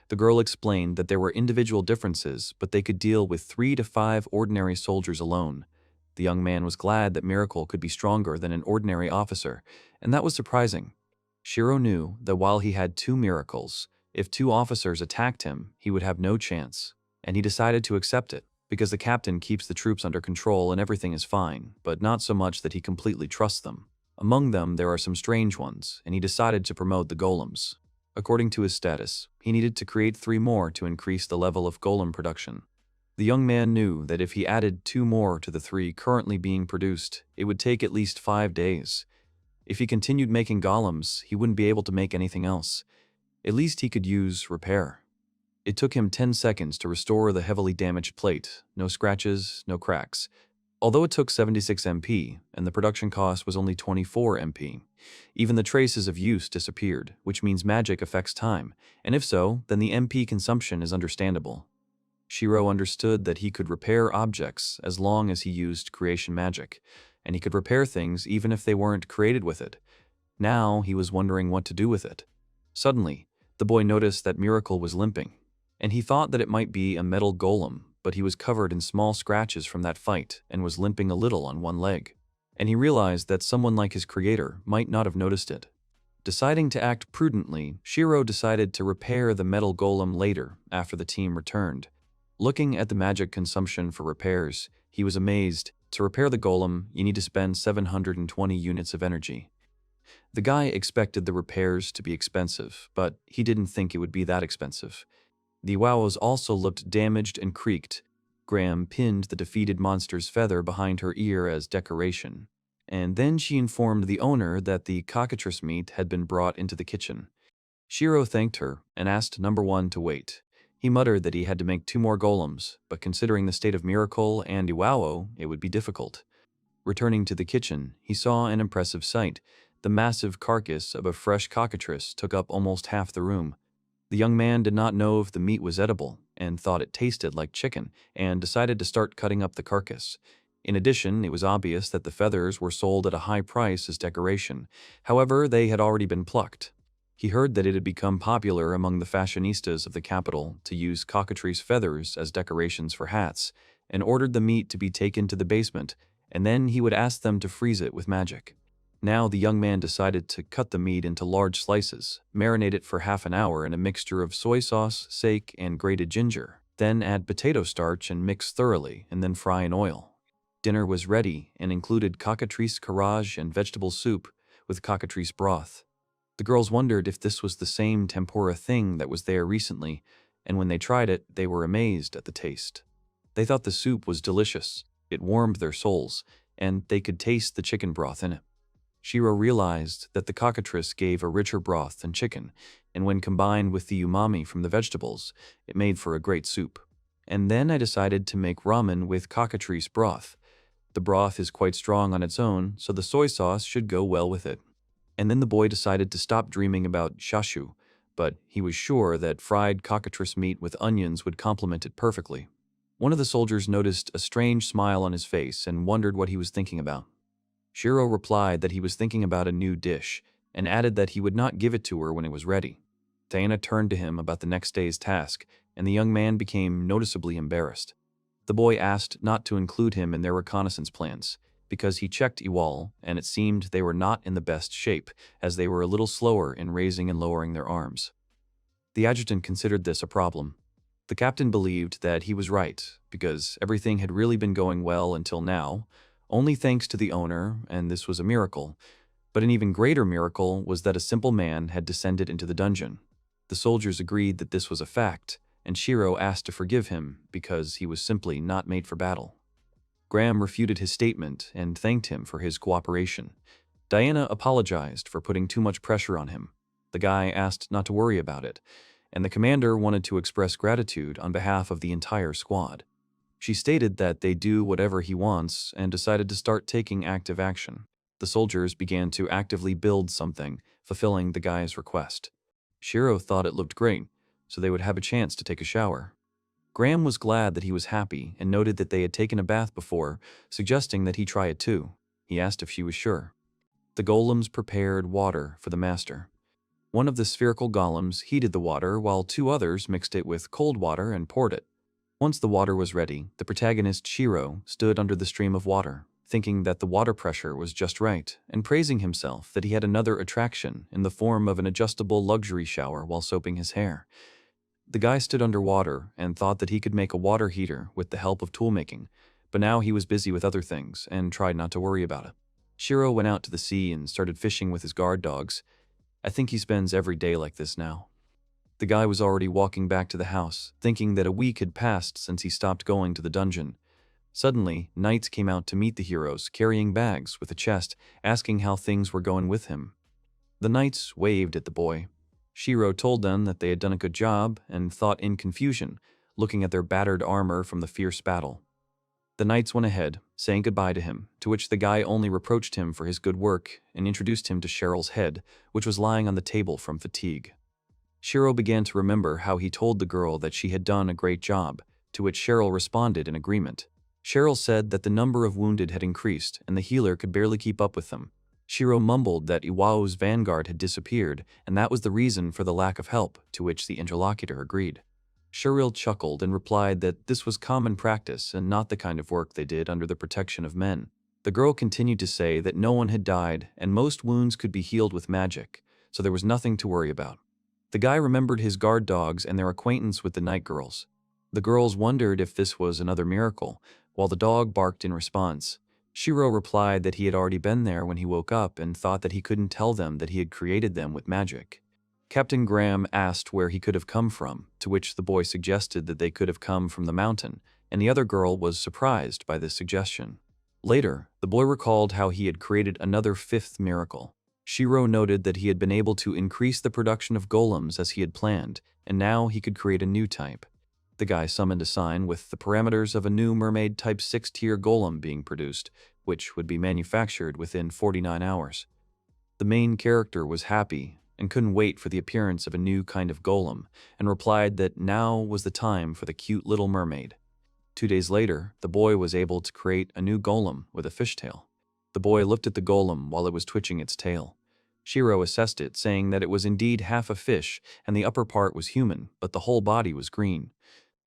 The girl explained that there were individual differences, but they could deal with 3 to 5 ordinary soldiers alone. The young man was glad that Miracle could be stronger than an ordinary officer, and that was surprising. Shiro knew that while he had 2 miracles, if 2 officers attacked him, he would have no chance, and he decided to accept it, because the captain keeps the troops under control and everything is fine, but not so much that he completely trusts them. Among them, there are some strange ones, and he decided to promote the golems. According to his status, he needed to create 3 more to increase the level of golem production. The young man knew that if he added 2 more to the 3 currently being produced, it would take at least 5 days. If he continued making golems, he wouldn't be able to make anything else. At least he could use repair. It took him 10 seconds to restore the heavily damaged plate, no scratches, no cracks. Although it took 76 MP, and the production cost was only 24 MP, even the traces of use disappeared, which means magic affects time, and if so, then the MP consumption is understandable. Shiro understood that he could repair objects as long as he used creation magic, and he could repair things even if they weren't created with it. Now he was wondering what to do with it. Suddenly, the boy noticed that Miracle was limping, and he thought that it might be a metal golem, but he was covered in small scratches from that fight and was limping a little on one leg. And he realized that someone like his creator might not have noticed it. Deciding to act prudently, Shiro decided to repair the metal golem later after the team returned. Looking at the magic consumption for repairs, he was amazed. To repair the golem, you need to spend 720 units of energy. The guy expected the repairs to be expensive, but he didn't think it would be that expensive. The Iwaos also looked damaged and creaked. Graham pinned the defeated monster's feather behind her ear as decoration, and then she informed the owner that the cockatrice meat had been brought into the kitchen. Shiro thanked her and asked Number 1 to wait. He muttered that he had to make 2 more golems, but considering the state of Miracle and Iwao, it would be difficult. Returning to the kitchen, he saw an impressive sight. The massive carcass of a fresh cockatrice took up almost half the room. The young man did not know if the meat was edible, and thought it tasted like chicken, and decided to start cutting up the carcass. In addition, it was obvious that the feathers were sold at a high price as decoration. However, they had already been plucked. He heard that it had become popular among the fashionistas of the capital to use cockatrice feathers as decorations for hats, and ordered the meat to be taken to the basement, and then he would ask them to freeze it with magic. Now the young man decided to cut the meat into large slices, marinate it for half an hour in a mixture of soy sauce, sake, and grated ginger, then add potato starch and mix thoroughly, and then fry in oil. Dinner was ready and included cockatrice carrage and vegetable soup with cockatrice broth. The girls wondered if this was the same tempura thing that was there recently, and when they tried it, they were amazed at the taste. They thought the soup was delicious, it warmed their souls, and they could taste the chicken broth in it. Shiro realized that the cockatrice gave a richer broth than chicken, and when combined with the umami from the vegetables, it made for a great soup. And then I decided to make ramen with cockatrice broth. The broth is quite strong on its own, so the soy sauce should go well with it. And then the boy decided to stop dreaming about shashu, but he was sure that fried cockatrice meat with onions would complement it perfectly. One of the soldiers noticed a strange smile on his face and wondered what he was thinking about. Shiro replied that he was thinking about a new dish, and added that he would not give it to her when it was ready. Diana turned to him about the next day's task, and the young man became noticeably embarrassed. The boy asked not to include him in their reconnaissance plans, because he checked Iwal, and it seemed they were not in the best shape, as they were a little slower in raising and lowering their arms. The adjutant considered this a problem. The captain believed that he was right, because everything had really been going well until now, only thanks to the owner, and this was a miracle. But an even greater miracle was that a simple man had descended into the dungeon. The soldiers agreed that this was a fact, and Shirou asked to forgive him because he was simply not made for battle. Graham refuted his statement and thanked him for his cooperation. Diana apologized for putting too much pressure on him. The guy asked not to worry about it, and the commander wanted to express gratitude on behalf of the entire squad. She stated that they do whatever he wants and decided to start taking active action. The soldiers began to actively build something, fulfilling the guy's request. Shirou thought it looked great, so they would have a chance to take a shower. Graham was glad that he was happy and noted that they had taken a bath before, suggesting that he try it too. He asked if she was sure. The golems prepared water for the master. One of the spherical golems heated the water while two others mixed it with cold water and poured it. Once the water was ready, the protagonist Shirou stood under the stream of water, thinking that the water pressure was just right, and praising himself that he had another attraction in the form of an adjustable luxury shower while soaping his hair. The guy stood underwater and thought that he could make a water heater with the help of toolmaking, but now he was busy with other things and tried not to worry about it. Shirou went out to the sea and started fishing with his guard dogs. I think he spends every day like this now. The guy was already walking back to the house, thinking that a week had passed since he stopped going to the dungeon. Suddenly, knights came out to meet the heroes, carrying bags with a chest, asking how things were going with him. The knights waved at the boy. Shirou told them that they had done a good job and thought in confusion, looking at their battered armor from the fierce battle. The knights went ahead, saying goodbye to him, to which the guy only reproached him for his good work and introduced him to Cheryl's head, which was lying on the table from fatigue. Shirou began to remember how he told the girl that she had done a great job, to which Cheryl responded in agreement. Cheryl said that the number of wounded had increased and the healer could barely keep up with them. Shirou mumbled that Iwao's vanguard had disappeared, and that was the reason for the lack of help, to which the interlocutor agreed. Cheryl chuckled and replied that this was common practice and not the kind of work they did under the protection of men. The girl continued to say that no one had died and most wounds could be healed with magic, so there was nothing to worry about. The guy remembered his guard dogs and their acquaintance with the night girls. The girls wondered if this was another miracle, while the dog barked in response. Shirou replied that he had already been there when he woke up and thought that he couldn't tell them that he had created them with magic. Captain Graham asked where he could have come from, to which the boy suggested that they could have come from the mountain, and the other girl was surprised by this suggestion. Later, the boy recalled how he had created another fifth miracle. Shirou noted that he had been able to increase the production of golems as he had planned, and now he could create a new type. The guy summoned a sign with the parameters of a new mermaid type 6-tier golem being produced, which would be manufactured within 49 hours. The main character was happy and couldn't wait for the appearance of a new kind of golem, and replied that now was the time for the cute little mermaid. 2 days later, the boy was able to create a new golem with a fishtail. The boy looked at the golem while it was twitching its tail. Shirou assessed it, saying that it was indeed half a fish and the upper part was human, but the whole body was green.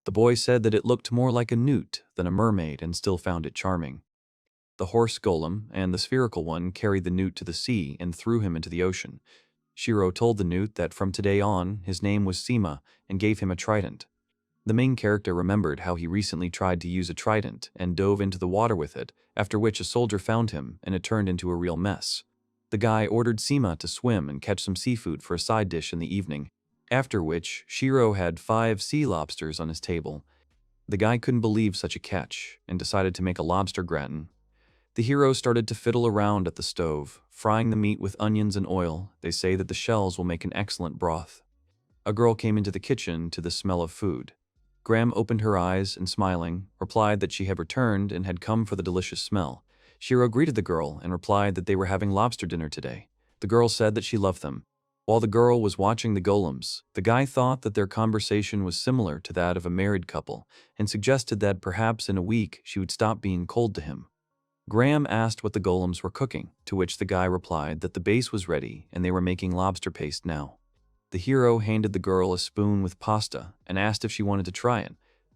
The boy said that it looked more like a newt than a mermaid and still found it charming. The horse golem and the spherical one carried the newt to the sea and threw him into the ocean. Shirou told the newt that from today on his name was Sima and gave him a trident. The main character remembered how he recently tried to use a trident and dove into the water with it, after which a soldier found him and it turned into a real mess. The guy ordered Sima to swim and catch some seafood for a side dish in the evening, after which Shirou had 5 sea lobsters on his table. The guy couldn't believe such a catch and decided to make a lobster gratin. The hero started to fiddle around at the stove, frying the meat with onions and oil. They say that the shells will make an excellent broth. A girl came into the kitchen to the smell of food. Graham opened her eyes and, smiling, replied that she had returned and had come for the delicious smell. Shirou greeted the girl and replied that they were having lobster dinner today. The girl said that she loved them. While the girl was watching the golems, the guy thought that their conversation was similar to that of a married couple and suggested that perhaps in a week she would stop being cold to him. Graham asked what the golems were cooking, to which the guy replied that the base was ready and they were making lobster paste now. The hero handed the girl a spoon with pasta and asked if she wanted to try it,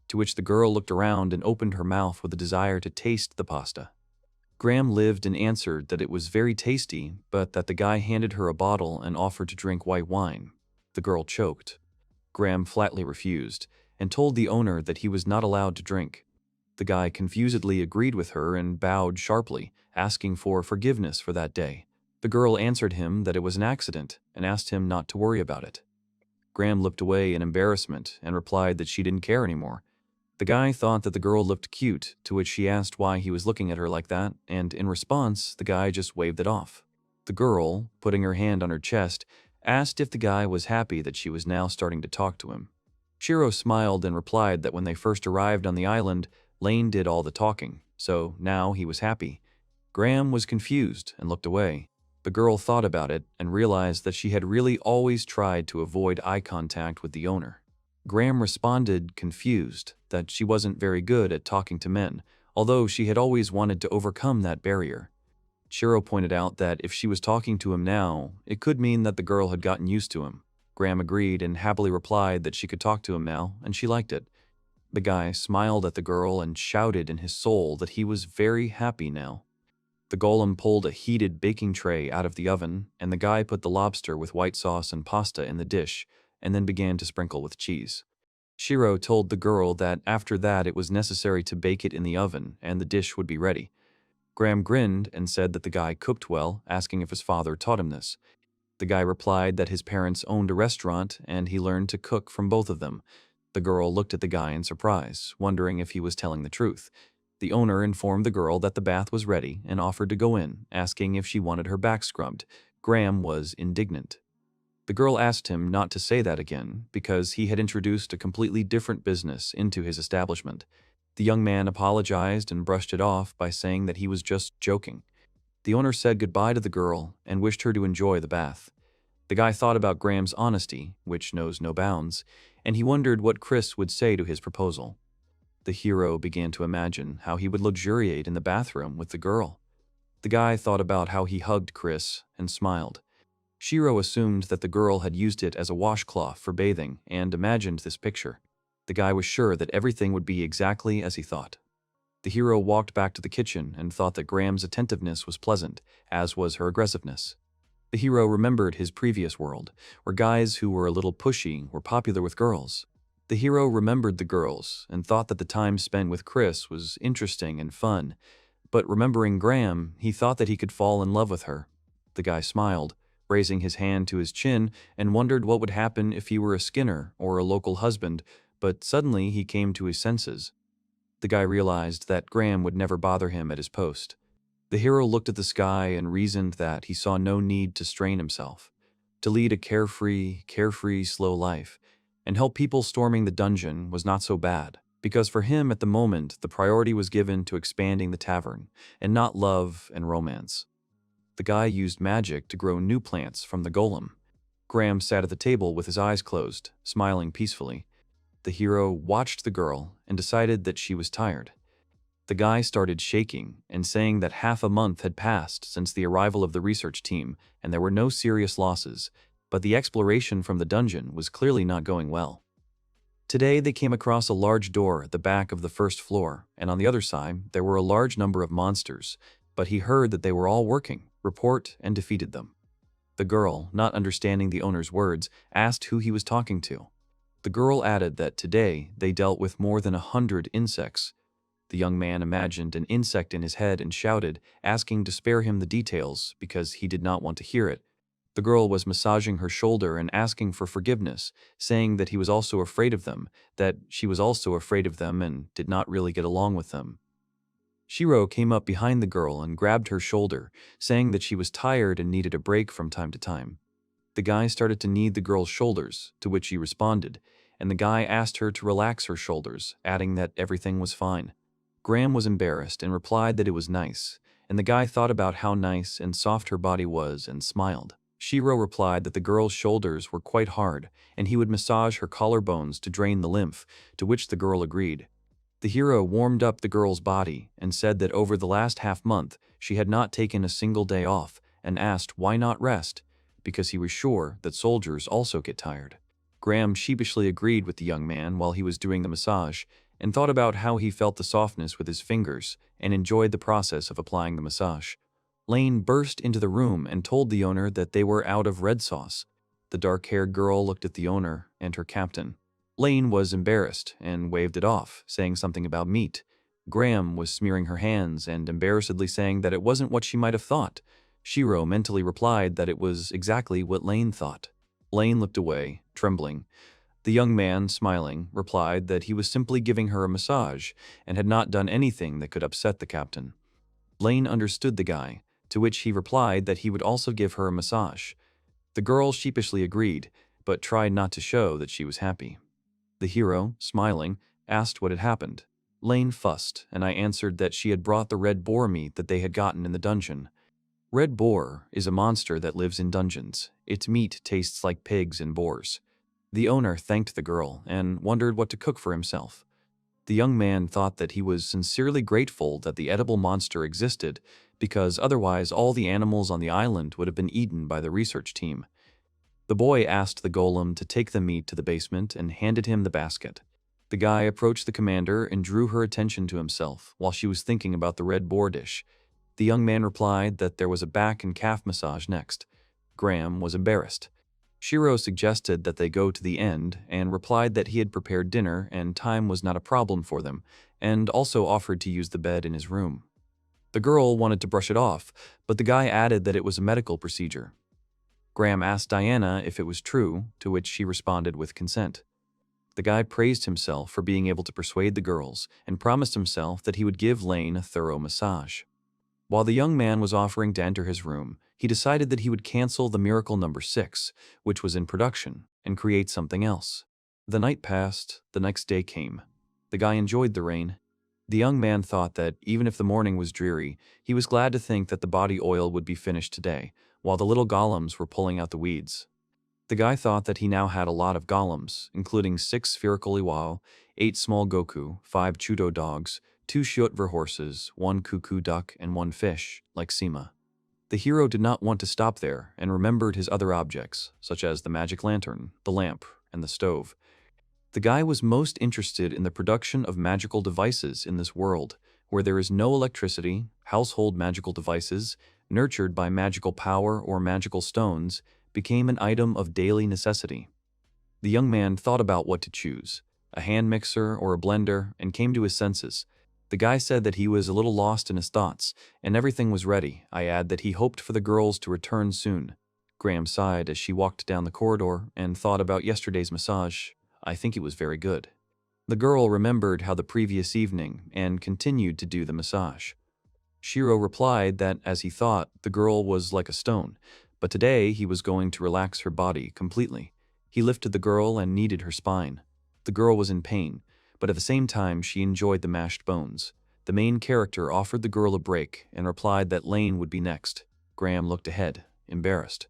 to which the girl looked around and opened her mouth with a desire to taste the pasta. Graham lived and answered that it was very tasty, but that the guy handed her a bottle and offered to drink white wine. The girl choked. Graham flatly refused, and told the owner that he was not allowed to drink. The guy confusedly agreed with her and bowed sharply, asking for forgiveness for that day. The girl answered him that it was an accident and asked him not to worry about it. Graham looked away in embarrassment and replied that she didn't care anymore. The guy thought that the girl looked cute, to which she asked why he was looking at her like that, and in response, the guy just waved it off. The girl, putting her hand on her chest, asked if the guy was happy that she was now starting to talk to him. Shiro smiled and replied that when they first arrived on the island, Lane did all the talking, so now he was happy. Graham was confused and looked away. The girl thought about it and realized that she had really always tried to avoid eye contact with the owner. Graham responded, confused, that she wasn't very good at talking to men, although she had always wanted to overcome that barrier. Shiro pointed out that if she was talking to him now, it could mean that the girl had gotten used to him. Graham agreed and happily replied that she could talk to him now, and she liked it. The guy smiled at the girl and shouted in his soul that he was very happy now. The golem pulled a heated baking tray out of the oven, and the guy put the lobster with white sauce and pasta in the dish, and then began to sprinkle with cheese. Shiro told the girl that after that it was necessary to bake it in the oven, and the dish would be ready. Graham grinned and said that the guy cooked well, asking if his father taught him this. The guy replied that his parents owned a restaurant, and he learned to cook from both of them. The girl looked at the guy in surprise, wondering if he was telling the truth. The owner informed the girl that the bath was ready and offered to go in, asking if she wanted her back scrubbed. Graham was indignant. The girl asked him not to say that again because he had introduced a completely different business into his establishment. The young man apologized and brushed it off by saying that he was just joking. The owner said goodbye to the girl and wished her to enjoy the bath. The guy thought about Graham's honesty, which knows no bounds, and he wondered what Chris would say to his proposal. The hero began to imagine how he would luxuriate in the bathroom with the girl. The guy thought about how he hugged Chris and smiled. Shiro assumed that the girl had used it as a washcloth for bathing and imagined this picture. The guy was sure that everything would be exactly as he thought. The hero walked back to the kitchen and thought that Graham's attentiveness was pleasant, as was her aggressiveness. The hero remembered his previous world, where guys who were a little pushy were popular with girls. The hero remembered the girls and thought that the time spent with Chris was interesting and fun, but remembering Graham, he thought that he could fall in love with her. The guy smiled, raising his hand to his chin, and wondered what would happen if he were a Skinner or a local husband, but suddenly he came to his senses. The guy realized that Graham would never bother him at his post. The hero looked at the sky and reasoned that he saw no need to strain himself, to lead a carefree, slow life, and help people storming the dungeon was not so bad, because for him at the moment the priority was given to expanding the tavern, and not love and romance. The guy used magic to grow new plants from the golem. Graham sat at the table with his eyes closed, smiling peacefully. The hero watched the girl and decided that she was tired. The guy started shaking and saying that half a month had passed since the arrival of the research team and there were no serious losses, but the exploration from the dungeon was clearly not going well. Today they came across a large door at the back of the first floor, and on the other side there were a large number of monsters, but he heard that they were all working, report, and defeated them. The girl, not understanding the owner's words, asked who he was talking to. The girl added that today they dealt with more than 100 insects. The young man imagined an insect in his head and shouted, asking to spare him the details because he did not want to hear it. The girl was massaging her shoulder and asking for forgiveness, saying that he was also afraid of them, that she was also afraid of them and did not really get along with them. Shiro came up behind the girl and grabbed her shoulder, saying that she was tired and needed a break from time to time. The guy started to knead the girl's shoulders, to which she responded, and the guy asked her to relax her shoulders, adding that everything was fine. Graham was embarrassed and replied that it was nice, and the guy thought about how nice and soft her body was and smiled. Shiro replied that the girl's shoulders were quite hard, and he would massage her collarbones to drain the lymph, to which the girl agreed. The hero warmed up the girl's body and said that over the last half-month she had not taken a single day off and asked why not rest, because he was sure that soldiers also get tired. Graham sheepishly agreed with the young man while he was doing the massage and thought about how he felt the softness with his fingers and enjoyed the process of applying the massage. Lane burst into the room and told the owner that they were out of red sauce. The dark-haired girl looked at the owner and her captain. Lane was embarrassed and waved it off, saying something about meat. Graham was smearing her hands and embarrassedly saying that it wasn't what she might have thought. Shiro mentally replied that it was exactly what Lane thought. Lane looked away, trembling. The young man, smiling, replied that he was simply giving her a massage and had not done anything that could upset the captain. Lane understood the guy, to which he replied that he would also give her a massage. The girl sheepishly agreed, but tried not to show that she was happy. The hero, smiling, asked what had happened. Lane fussed, and I answered that she had brought the red boar meat that they had gotten in the dungeon. Red boar is a monster that lives in dungeons. Its meat tastes like pigs and boars. The owner thanked the girl and wondered what to cook for himself. The young man thought that he was sincerely grateful that the edible monster existed, because otherwise all the animals on the island would have been eaten by the research team. The boy asked the golem to take the meat to the basement and handed him the basket. The guy approached the commander and drew her attention to himself while she was thinking about the red boar dish. The young man replied that there was a back and calf massage next. Graham was embarrassed. Shiro suggested that they go to the end and replied that he had prepared dinner and time was not a problem for them, and also offered to use the bed in his room. The girl wanted to brush it off, but the guy added that it was a medical procedure. Graham asked Diana if it was true, to which she responded with consent. The guy praised himself for being able to persuade the girls and promised himself that he would give Lane a thorough massage. While the young man was offering to enter his room, he decided that he would cancel the Miracle No. 6, which was in production, and create something else. The night passed, the next day came. The guy enjoyed the rain. The young man thought that, even if the morning was dreary, he was glad to think that the body oil would be finished today, while the little golems were pulling out the weeds. The guy thought that he now had a lot of golems, including 6 spherical Iwao, 8 small Goku, 5 Chudo dogs, 2 Shiotver horses, 1 cuckoo duck, and 1 fish, like Sima. The hero did not want to stop there and remembered his other objects, such as the magic lantern, the lamp, and the stove. The guy was most interested in the production of magical devices in this world, where there is no electricity. Household magical devices, nurtured by magical power or magical stones, became an item of daily necessity. The young man thought about what to choose, a hand mixer or a blender, and came to his senses. The guy said that he was a little lost in his thoughts, and everything was ready. I add that he hoped for the girls to return soon. Graham sighed as she walked down the corridor and thought about yesterday's massage. I think it was very good. The girl remembered how the previous evening and continued to do the massage. Shiro replied that, as he thought, the girl was like a stone, but today he was going to relax her body completely. He lifted the girl and kneaded her spine. The girl was in pain, but at the same time she enjoyed the mashed bones. The main character offered the girl a break and replied that Lane would be next. Graham looked ahead, embarrassed.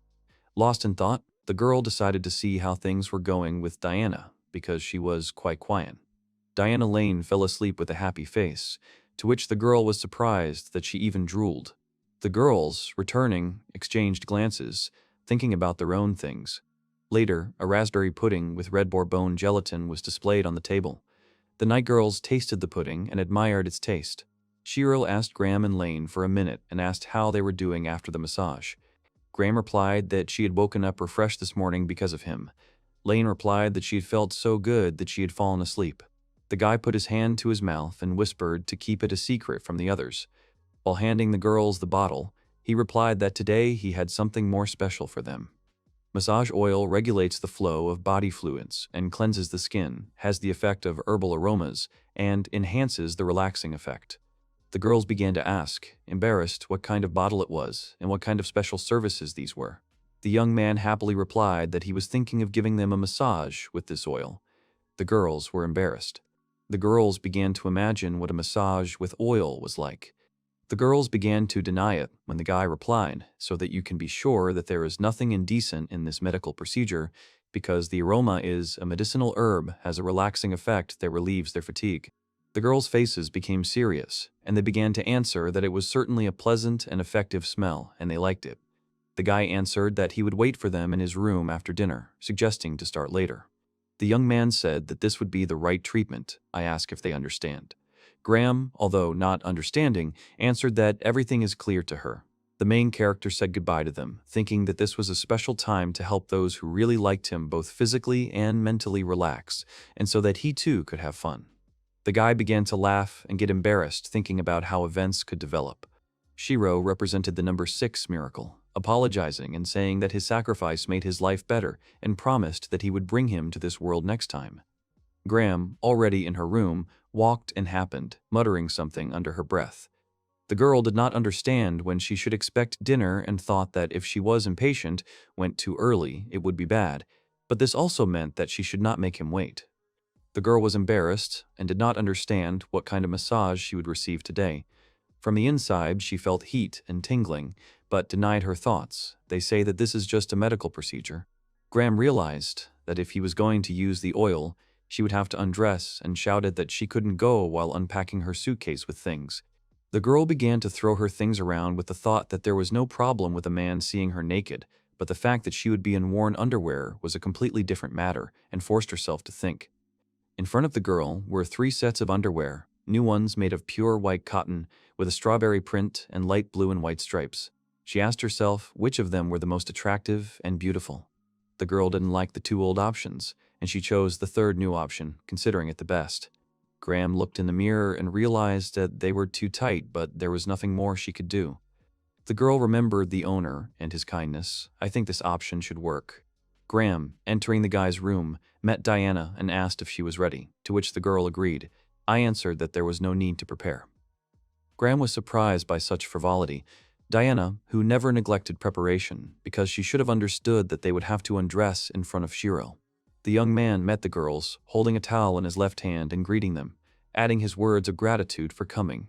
Lost in thought, the girl decided to see how things were going with Diana, because she was quite quiet. Diana Lane fell asleep with a happy face, to which the girl was surprised that she even drooled. The girls, returning, exchanged glances, thinking about their own things. Later, a raspberry pudding with red boar bone gelatin was displayed on the table. The night girls tasted the pudding and admired its taste. Shiro asked Graham and Lane for a minute and asked how they were doing after the massage. Graham replied that she had woken up refreshed this morning because of him. Lane replied that she had felt so good that she had fallen asleep. The guy put his hand to his mouth and whispered to keep it a secret from the others. While handing the girls the bottle, he replied that today he had something more special for them. Massage oil regulates the flow of body fluids and cleanses the skin, has the effect of herbal aromas, and enhances the relaxing effect. The girls began to ask, embarrassed, what kind of bottle it was and what kind of special services these were. The young man happily replied that he was thinking of giving them a massage with this oil. The girls were embarrassed. The girls began to imagine what a massage with oil was like. The girls began to deny it when the guy replied, so that you can be sure that there is nothing indecent in this medical procedure, because the aroma is a medicinal herb has a relaxing effect that relieves their fatigue. The girls' faces became serious, and they began to answer that it was certainly a pleasant and effective smell, and they liked it. The guy answered that he would wait for them in his room after dinner, suggesting to start later. The young man said that this would be the right treatment. I asked if they understand. Graham, although not understanding, answered that everything is clear to her. The main character said goodbye to them, thinking that this was a special time to help those who really liked him both physically and mentally relax, and so that he too could have fun. The guy began to laugh and get embarrassed thinking about how events could develop. Shiro represented the number 6 miracle, apologizing and saying that his sacrifice made his life better and promised that he would bring him to this world next time. Graham, already in her room, walked and happened, muttering something under her breath. The girl did not understand when she should expect dinner and thought that if she was impatient, went too early, it would be bad, but this also meant that she should not make him wait. The girl was embarrassed and did not understand what kind of massage she would receive today. From the inside, she felt heat and tingling, but denied her thoughts. They say that this is just a medical procedure. Graham realized that if he was going to use the oil, she would have to undress and shouted that she couldn't go while unpacking her suitcase with things. The girl began to throw her things around with the thought that there was no problem with a man seeing her naked, but the fact that she would be in worn underwear was a completely different matter, and forced herself to think. In front of the girl were 3 sets of underwear, new ones made of pure white cotton with a strawberry print and light blue and white stripes. She asked herself which of them were the most attractive and beautiful. The girl didn't like the 2 old options, and she chose the 3rd new option, considering it the best. Graham looked in the mirror and realized that they were too tight, but there was nothing more she could do. The girl remembered the owner and his kindness. I think this option should work. Graham, entering the guy's room, met Diana and asked if she was ready, to which the girl agreed. I answered that there was no need to prepare. Graham was surprised by such frivolity. Diana, who never neglected preparation, because she should have understood that they would have to undress in front of Shiro. The young man met the girls, holding a towel in his left hand and greeting them, adding his words of gratitude for coming.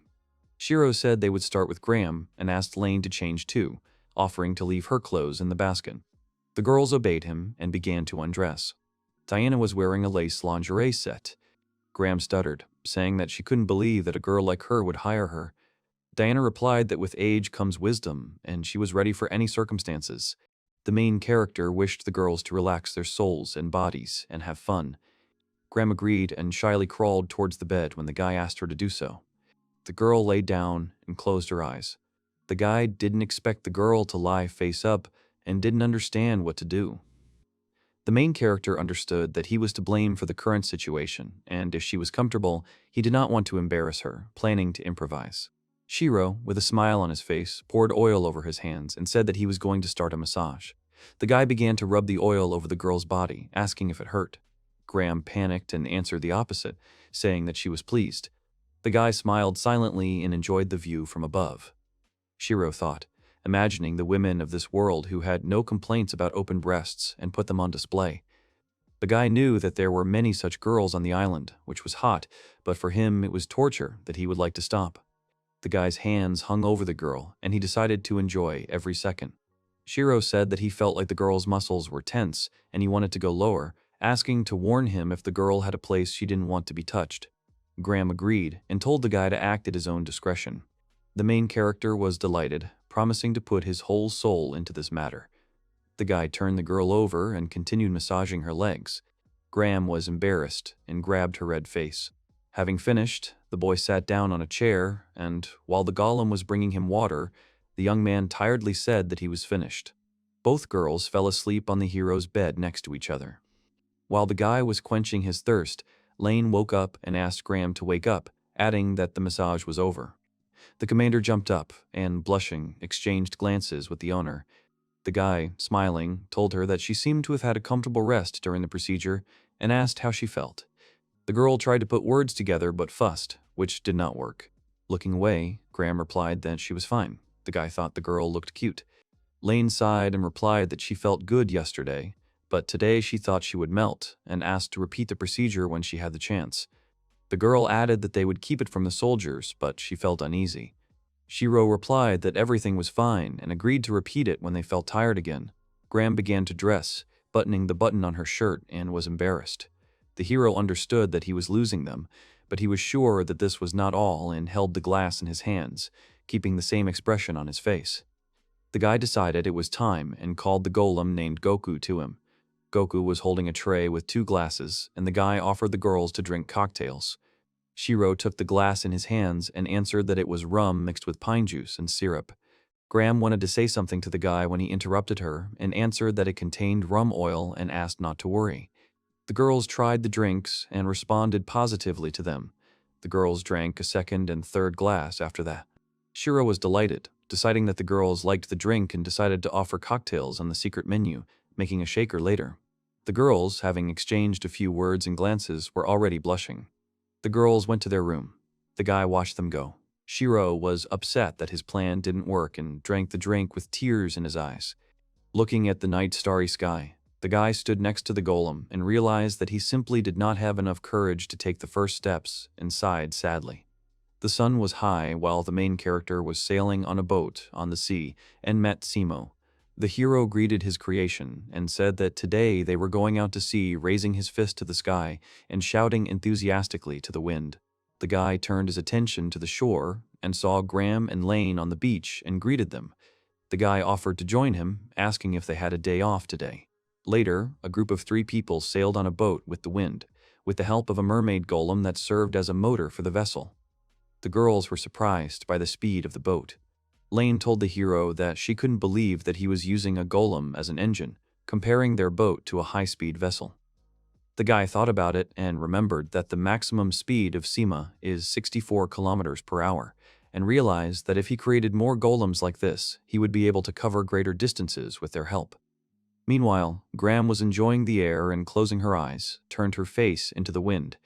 Shiro said they would start with Graham and asked Lane to change too, offering to leave her clothes in the basket. The girls obeyed him and began to undress. Diana was wearing a lace lingerie set. Graham stuttered, saying that she couldn't believe that a girl like her would hire her. Diana replied that with age comes wisdom, and she was ready for any circumstances. The main character wished the girls to relax their souls and bodies and have fun. Graham agreed and shyly crawled towards the bed when the guy asked her to do so. The girl lay down and closed her eyes. The guy didn't expect the girl to lie face up and didn't understand what to do. The main character understood that he was to blame for the current situation, and if she was comfortable, he did not want to embarrass her, planning to improvise. Shiro, with a smile on his face, poured oil over his hands and said that he was going to start a massage. The guy began to rub the oil over the girl's body, asking if it hurt. Graham panicked and answered the opposite, saying that she was pleased. The guy smiled silently and enjoyed the view from above. Shiro thought, imagining the women of this world who had no complaints about open breasts and put them on display. The guy knew that there were many such girls on the island, which was hot, but for him it was torture that he would like to stop. The guy's hands hung over the girl, and he decided to enjoy every second. Shiro said that he felt like the girl's muscles were tense, and he wanted to go lower, asking to warn him if the girl had a place she didn't want to be touched. Graham agreed and told the guy to act at his own discretion. The main character was delighted, promising to put his whole soul into this matter. The guy turned the girl over and continued massaging her legs. Graham was embarrassed and grabbed her red face. Having finished, the boy sat down on a chair, and while the golem was bringing him water, the young man tiredly said that he was finished. Both girls fell asleep on the hero's bed next to each other. While the guy was quenching his thirst, Lane woke up and asked Graham to wake up, adding that the massage was over. The commander jumped up and, blushing, exchanged glances with the owner. The guy, smiling, told her that she seemed to have had a comfortable rest during the procedure and asked how she felt. The girl tried to put words together but fussed, which did not work. Looking away, Graham replied that she was fine. The guy thought the girl looked cute. Lane sighed and replied that she felt good yesterday, but today she thought she would melt and asked to repeat the procedure when she had the chance. The girl added that they would keep it from the soldiers, but she felt uneasy. Shiro replied that everything was fine and agreed to repeat it when they felt tired again. Graham began to dress, buttoning the button on her shirt, and was embarrassed. The hero understood that he was losing them, but he was sure that this was not all and held the glass in his hands, keeping the same expression on his face. The guy decided it was time and called the golem named Goku to him. Goku was holding a tray with 2 glasses, and the guy offered the girls to drink cocktails. Shiro took the glass in his hands and answered that it was rum mixed with pine juice and syrup. Graham wanted to say something to the guy when he interrupted her and answered that it contained rum oil and asked not to worry. The girls tried the drinks and responded positively to them. The girls drank a second and third glass after that. Shiro was delighted, deciding that the girls liked the drink and decided to offer cocktails on the secret menu, making a shaker later. The girls, having exchanged a few words and glances, were already blushing. The girls went to their room. The guy watched them go. Shiro was upset that his plan didn't work and drank the drink with tears in his eyes. Looking at the night starry sky, the guy stood next to the golem and realized that he simply did not have enough courage to take the first steps and sighed sadly. The sun was high while the main character was sailing on a boat on the sea and met Simo. The hero greeted his creation and said that today they were going out to sea, raising his fist to the sky and shouting enthusiastically to the wind. The guy turned his attention to the shore and saw Graham and Lane on the beach and greeted them. The guy offered to join him, asking if they had a day off today. Later, a group of 3 people sailed on a boat with the wind, with the help of a mermaid golem that served as a motor for the vessel. The girls were surprised by the speed of the boat. Lane told the hero that she couldn't believe that he was using a golem as an engine, comparing their boat to a high-speed vessel. The guy thought about it and remembered that the maximum speed of Sima is 64 kilometers per hour, and realized that if he created more golems like this, he would be able to cover greater distances with their help. Meanwhile, Graham was enjoying the air and, closing her eyes, turned her face into the wind.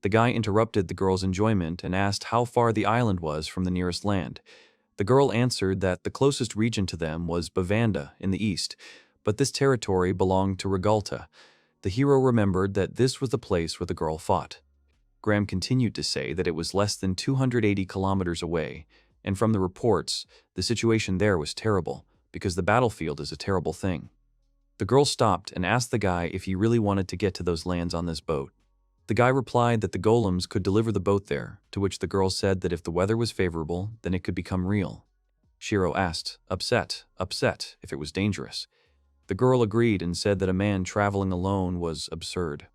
The guy interrupted the girl's enjoyment and asked how far the island was from the nearest land. The girl answered that the closest region to them was Bavanda in the east, but this territory belonged to Regalta. The hero remembered that this was the place where the girl fought. Graham continued to say that it was less than 280 kilometers away, and from the reports, the situation there was terrible, because the battlefield is a terrible thing. The girl stopped and asked the guy if he really wanted to get to those lands on this boat. The guy replied that the golems could deliver the boat there, to which the girl said that if the weather was favorable, then it could become real. Shiro asked, upset, if it was dangerous. The girl agreed and said that a man traveling alone was absurd.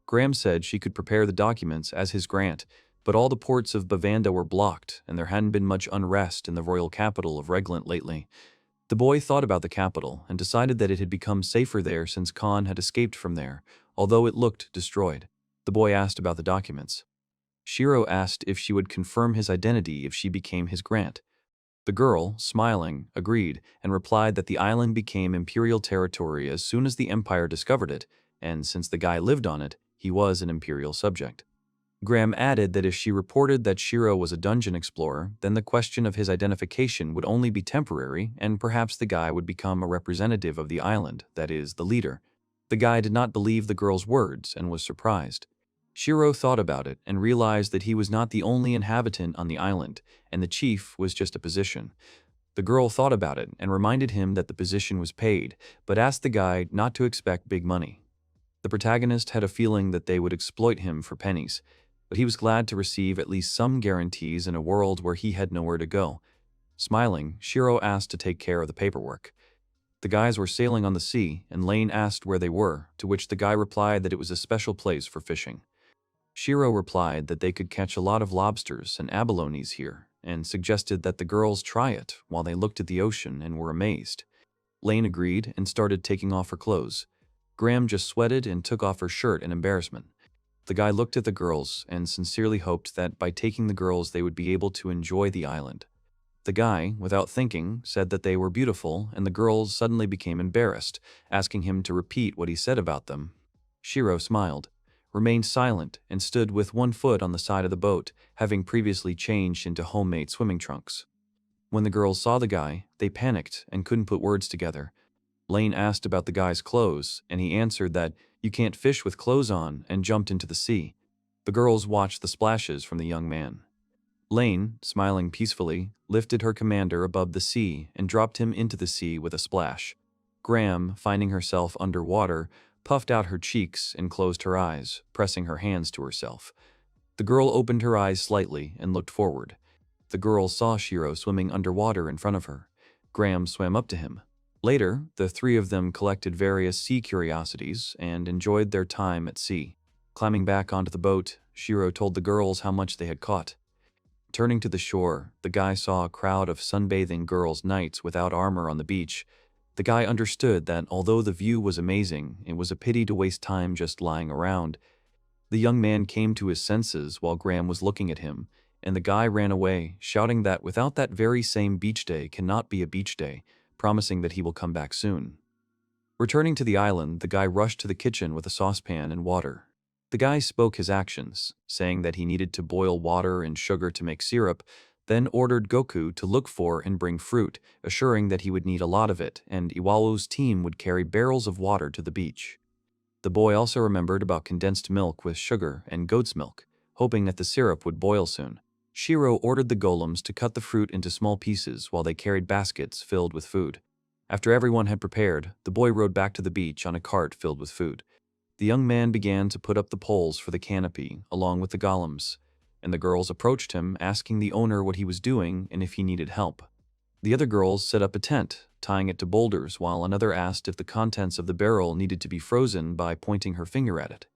Graham said she could prepare the documents as his grant, but all the ports of Bavanda were blocked, and there hadn't been much unrest in the royal capital of Reglant lately. The boy thought about the capital and decided that it had become safer there since Khan had escaped from there, although it looked destroyed. The boy asked about the documents. Shiro asked if she would confirm his identity if she became his grant. The girl, smiling, agreed and replied that the island became imperial territory as soon as the empire discovered it, and since the guy lived on it, he was an imperial subject. Graham added that if she reported that Shiro was a dungeon explorer, then the question of his identification would only be temporary, and perhaps the guy would become a representative of the island, that is, the leader. The guy did not believe the girl's words and was surprised. Shiro thought about it and realized that he was not the only inhabitant on the island, and the chief was just a position. The girl thought about it and reminded him that the position was paid, but asked the guy not to expect big money. The protagonist had a feeling that they would exploit him for pennies, but he was glad to receive at least some guarantees in a world where he had nowhere to go. Smiling, Shiro asked to take care of the paperwork. The guys were sailing on the sea, and Lane asked where they were, to which the guy replied that it was a special place for fishing. Shiro replied that they could catch a lot of lobsters and abalones here, and suggested that the girls try it while they looked at the ocean and were amazed. Lane agreed and started taking off her clothes. Graham just sweated and took off her shirt in embarrassment. The guy looked at the girls and sincerely hoped that by taking the girls they would be able to enjoy the island. The guy, without thinking, said that they were beautiful, and the girls suddenly became embarrassed, asking him to repeat what he said about them. Shiro smiled, remained silent, and stood with one foot on the side of the boat, having previously changed into homemade swimming trunks. When the girls saw the guy, they panicked and couldn't put words together. Lane asked about the guy's clothes, and he answered that you can't fish with clothes on, and jumped into the sea. The girls watched the splashes from the young man. Lane, smiling peacefully, lifted her commander above the sea and dropped him into the sea with a splash. Graham, finding herself underwater, puffed out her cheeks and closed her eyes, pressing her hands to herself. The girl opened her eyes slightly and looked forward. The girl saw Shiro swimming underwater in front of her. Graham swam up to him. Later, the 3 of them collected various sea curiosities and enjoyed their time at sea. Climbing back onto the boat, Shiro told the girls how much they had caught. Turning to the shore, the guy saw a crowd of sunbathing girls knights without armor on the beach. The guy understood that although the view was amazing, it was a pity to waste time just lying around. The young man came to his senses while Graham was looking at him, and the guy ran away, shouting that without that very same beach day cannot be a beach day, promising that he will come back soon. Returning to the island, the guy rushed to the kitchen with a saucepan and water. The guy spoke his actions, saying that he needed to boil water and sugar to make syrup, then ordered Goku to look for and bring fruit, assuring that he would need a lot of it, and Iwao's team would carry barrels of water to the beach. The boy also remembered about condensed milk with sugar and goat's milk, hoping that the syrup would boil soon. Shirou ordered the golems to cut the fruit into small pieces while they carried baskets filled with food. After everyone had prepared, the boy rode back to the beach on a cart filled with food. The young man began to put up the poles for the canopy, along with the golems, and the girls approached him, asking the owner what he was doing and if he needed help. The other girls set up a tent, tying it to boulders, while another asked if the contents of the barrel needed to be frozen by pointing her finger at it.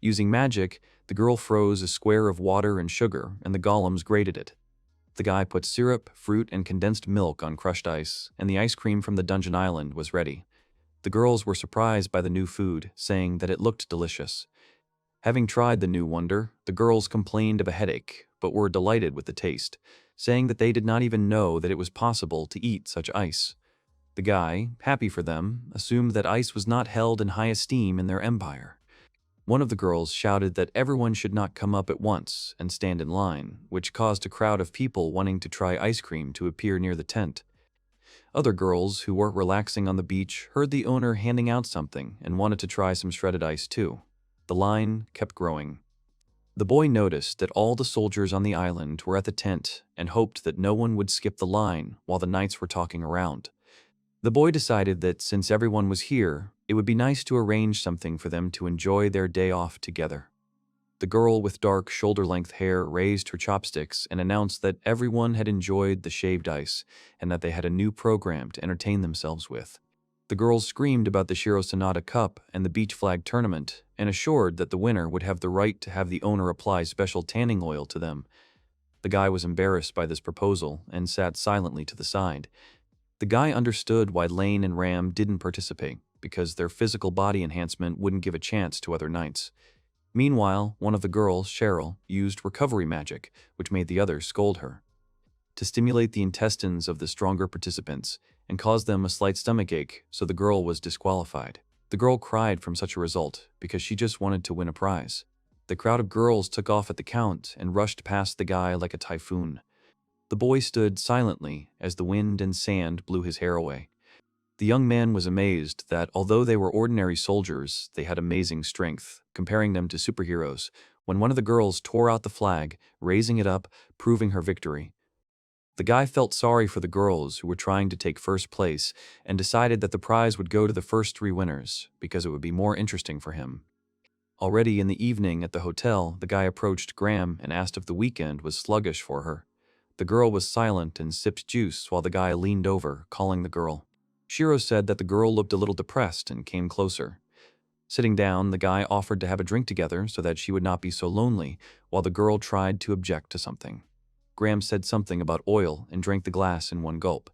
Using magic, the girl froze a square of water and sugar, and the golems grated it. The guy put syrup, fruit, and condensed milk on crushed ice, and the ice cream from the dungeon island was ready. The girls were surprised by the new food, saying that it looked delicious. Having tried the new wonder, the girls complained of a headache, but were delighted with the taste, saying that they did not even know that it was possible to eat such ice. The guy, happy for them, assumed that ice was not held in high esteem in their empire. One of the girls shouted that everyone should not come up at once and stand in line, which caused a crowd of people wanting to try ice cream to appear near the tent. Other girls who were relaxing on the beach heard the owner handing out something and wanted to try some shredded ice too. The line kept growing. The boy noticed that all the soldiers on the island were at the tent and hoped that no one would skip the line while the knights were talking around. The boy decided that since everyone was here, it would be nice to arrange something for them to enjoy their day off together. The girl with dark shoulder-length hair raised her chopsticks and announced that everyone had enjoyed the shaved ice and that they had a new program to entertain themselves with. The girls screamed about the Shiro Sanada Cup and the beach flag tournament and assured that the winner would have the right to have the owner apply special tanning oil to them. The guy was embarrassed by this proposal and sat silently to the side. The guy understood why Lane and Ram didn't participate, because their physical body enhancement wouldn't give a chance to other knights. Meanwhile, one of the girls, Cheryl, used recovery magic, which made the others scold her. To stimulate the intestines of the stronger participants and cause them a slight stomachache, so the girl was disqualified. The girl cried from such a result because she just wanted to win a prize. The crowd of girls took off at the count and rushed past the guy like a typhoon. The boy stood silently as the wind and sand blew his hair away. The young man was amazed that although they were ordinary soldiers, they had amazing strength, comparing them to superheroes, when one of the girls tore out the flag, raising it up, proving her victory. The guy felt sorry for the girls who were trying to take first place and decided that the prize would go to the first 3 winners because it would be more interesting for him. Already in the evening at the hotel, the guy approached Graham and asked if the weekend was sluggish for her. The girl was silent and sipped juice while the guy leaned over, calling the girl. Shiro said that the girl looked a little depressed and came closer. Sitting down, the guy offered to have a drink together so that she would not be so lonely, while the girl tried to object to something. Graham said something about oil and drank the glass in one gulp.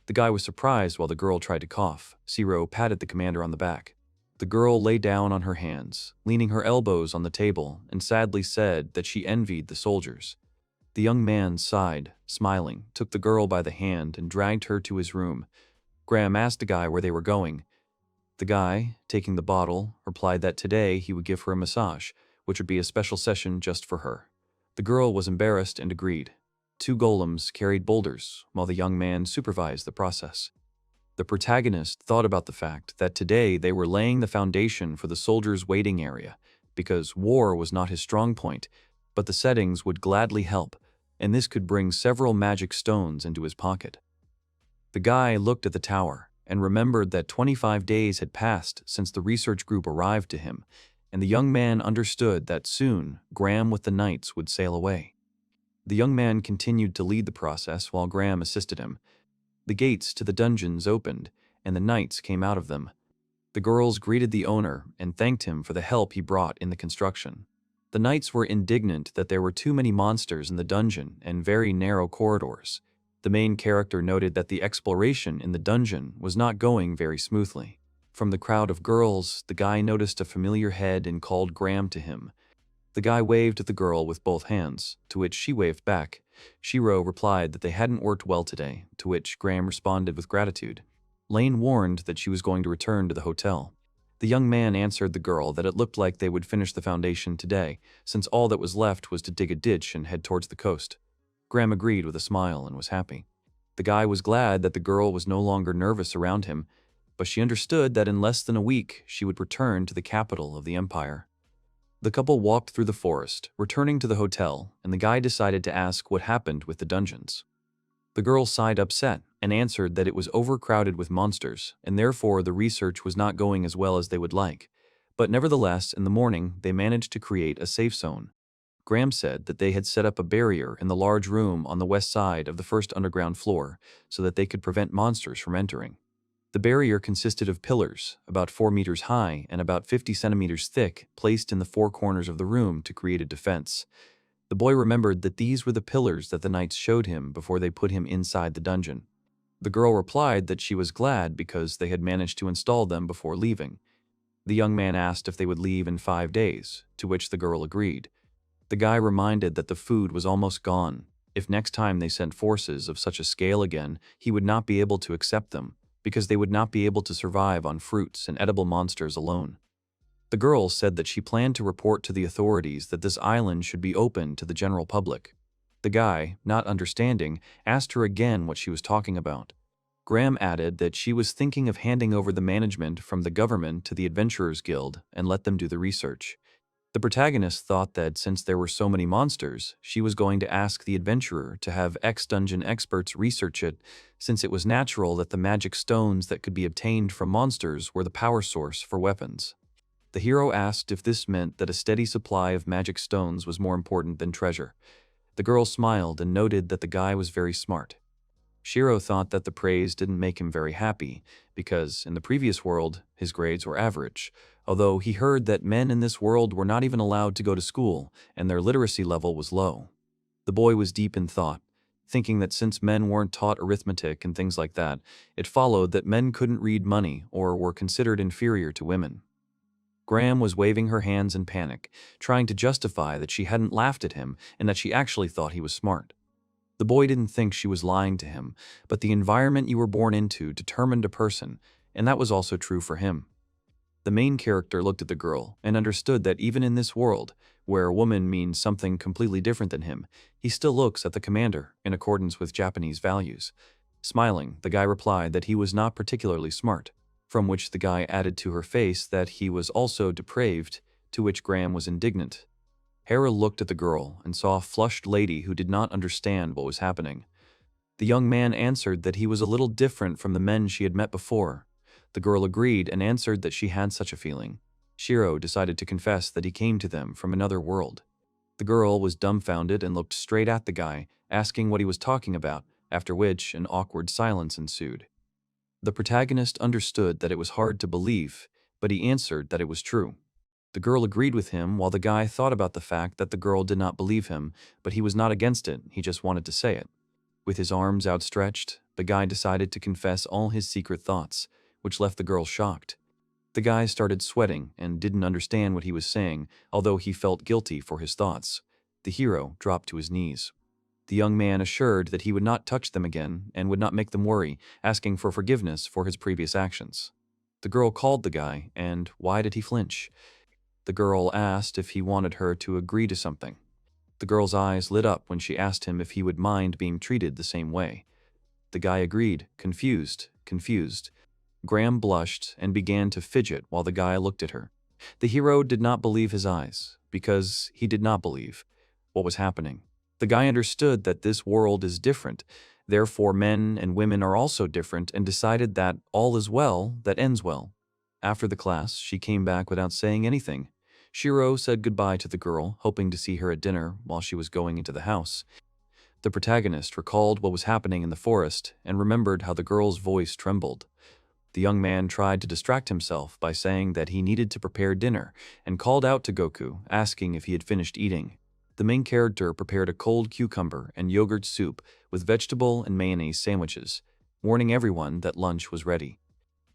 The guy was surprised while the girl tried to cough. Shiro patted the commander on the back. The girl lay down on her hands, leaning her elbows on the table, and sadly said that she envied the soldiers. The young man sighed, smiling, took the girl by the hand and dragged her to his room. Graham asked the guy where they were going. The guy, taking the bottle, replied that today he would give her a massage, which would be a special session just for her. The girl was embarrassed and agreed. 2 golems carried boulders, while the young man supervised the process. The protagonist thought about the fact that today they were laying the foundation for the soldiers' waiting area, because war was not his strong point, but the settings would gladly help, and this could bring several magic stones into his pocket. The guy looked at the tower and remembered that 25 days had passed since the research group arrived to him, and the young man understood that soon Graham with the knights would sail away. The young man continued to lead the process while Graham assisted him. The gates to the dungeons opened, and the knights came out of them. The girls greeted the owner and thanked him for the help he brought in the construction. The knights were indignant that there were too many monsters in the dungeon and very narrow corridors. The main character noted that the exploration in the dungeon was not going very smoothly. From the crowd of girls, the guy noticed a familiar head and called Graham to him. The guy waved at the girl with both hands, to which she waved back. Shirou replied that they hadn't worked well today, to which Graham responded with gratitude. Lane warned that she was going to return to the hotel. The young man answered the girl that it looked like they would finish the foundation today, since all that was left was to dig a ditch and head towards the coast. Graham agreed with a smile and was happy. The guy was glad that the girl was no longer nervous around him, but she understood that in less than a week she would return to the capital of the empire. The couple walked through the forest, returning to the hotel, and the guy decided to ask what happened with the dungeons. The girl sighed upset and answered that it was overcrowded with monsters, and therefore the research was not going as well as they would like. But nevertheless, in the morning, they managed to create a safe zone. Graham said that they had set up a barrier in the large room on the west side of the first underground floor so that they could prevent monsters from entering. The barrier consisted of pillars, about 4 meters high and about 50 centimeters thick, placed in the four corners of the room to create a defense. The boy remembered that these were the pillars that the knights showed him before they put him inside the dungeon. The girl replied that she was glad because they had managed to install them before leaving. The young man asked if they would leave in 5 days, to which the girl agreed. The guy reminded that the food was almost gone. If next time they sent forces of such a scale again, he would not be able to accept them, because they would not be able to survive on fruits and edible monsters alone. The girl said that she planned to report to the authorities that this island should be open to the general public. The guy, not understanding, asked her again what she was talking about. Graham added that she was thinking of handing over the management from the government to the Adventurers Guild and let them do the research. The protagonist thought that since there were so many monsters, she was going to ask the adventurer to have ex-dungeon experts research it, since it was natural that the magic stones that could be obtained from monsters were the power source for weapons. The hero asked if this meant that a steady supply of magic stones was more important than treasure. The girl smiled and noted that the guy was very smart. Shirou thought that the praise didn't make him very happy, because in the previous world, his grades were average, although he heard that men in this world were not even allowed to go to school, and their literacy level was low. The boy was deep in thought, thinking that since men weren't taught arithmetic and things like that, it followed that men couldn't read money or were considered inferior to women. Graham was waving her hands in panic, trying to justify that she hadn't laughed at him and that she actually thought he was smart. The boy didn't think she was lying to him, but the environment you were born into determined a person, and that was also true for him. The main character looked at the girl and understood that even in this world, where a woman means something completely different than him, he still looks at the commander in accordance with Japanese values. Smiling, the guy replied that he was not particularly smart, from which the guy added to her face that he was also depraved, to which Graham was indignant. Hera looked at the girl and saw a flushed lady who did not understand what was happening. The young man answered that he was a little different from the men she had met before. The girl agreed and answered that she had such a feeling. Shirou decided to confess that he came to them from another world. The girl was dumbfounded and looked straight at the guy, asking what he was talking about, after which an awkward silence ensued. The protagonist understood that it was hard to believe, but he answered that it was true. The girl agreed with him while the guy thought about the fact that the girl did not believe him, but he was not against it, he just wanted to say it. With his arms outstretched, the guy decided to confess all his secret thoughts, which left the girl shocked. The guy started sweating and didn't understand what he was saying, although he felt guilty for his thoughts. The hero dropped to his knees. The young man assured that he would not touch them again and would not make them worry, asking for forgiveness for his previous actions. The girl called the guy, and why did he flinch? The girl asked if he wanted her to agree to something. The girl's eyes lit up when she asked him if he would mind being treated the same way. The guy agreed, confused. Graham blushed and began to fidget while the guy looked at her. The hero did not believe his eyes, because he did not believe what was happening. The guy understood that this world is different, therefore men and women are also different, and decided that all is well that ends well. After the class, she came back without saying anything. Shirou said goodbye to the girl, hoping to see her at dinner while she was going into the house. The protagonist recalled what was happening in the forest and remembered how the girl's voice trembled. The young man tried to distract himself by saying that he needed to prepare dinner and called out to Goku, asking if he had finished eating. The main character prepared a cold cucumber and yogurt soup with vegetable and mayonnaise sandwiches, warning everyone that lunch was ready.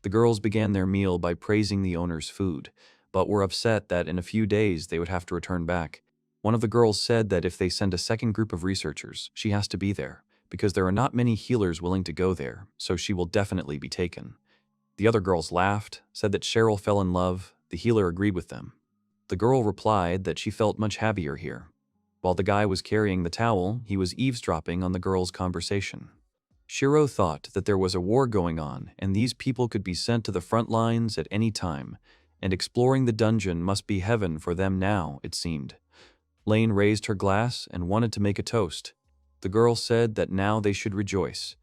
The girls began their meal by praising the owner's food, but were upset that in a few days they would have to return back. One of the girls said that if they send a second group of researchers, she has to be there, because there are not many healers willing to go there, so she will definitely be taken. The other girls laughed, said that Cheryl fell in love. The healer agreed with them. The girl replied that she felt much happier here. While the guy was carrying the towel, he was eavesdropping on the girls' conversation. Shiro thought that there was a war going on and these people could be sent to the front lines at any time, and exploring the dungeon must be heaven for them now, it seemed. Lane raised her glass and wanted to make a toast. The girl said that now they should rejoice.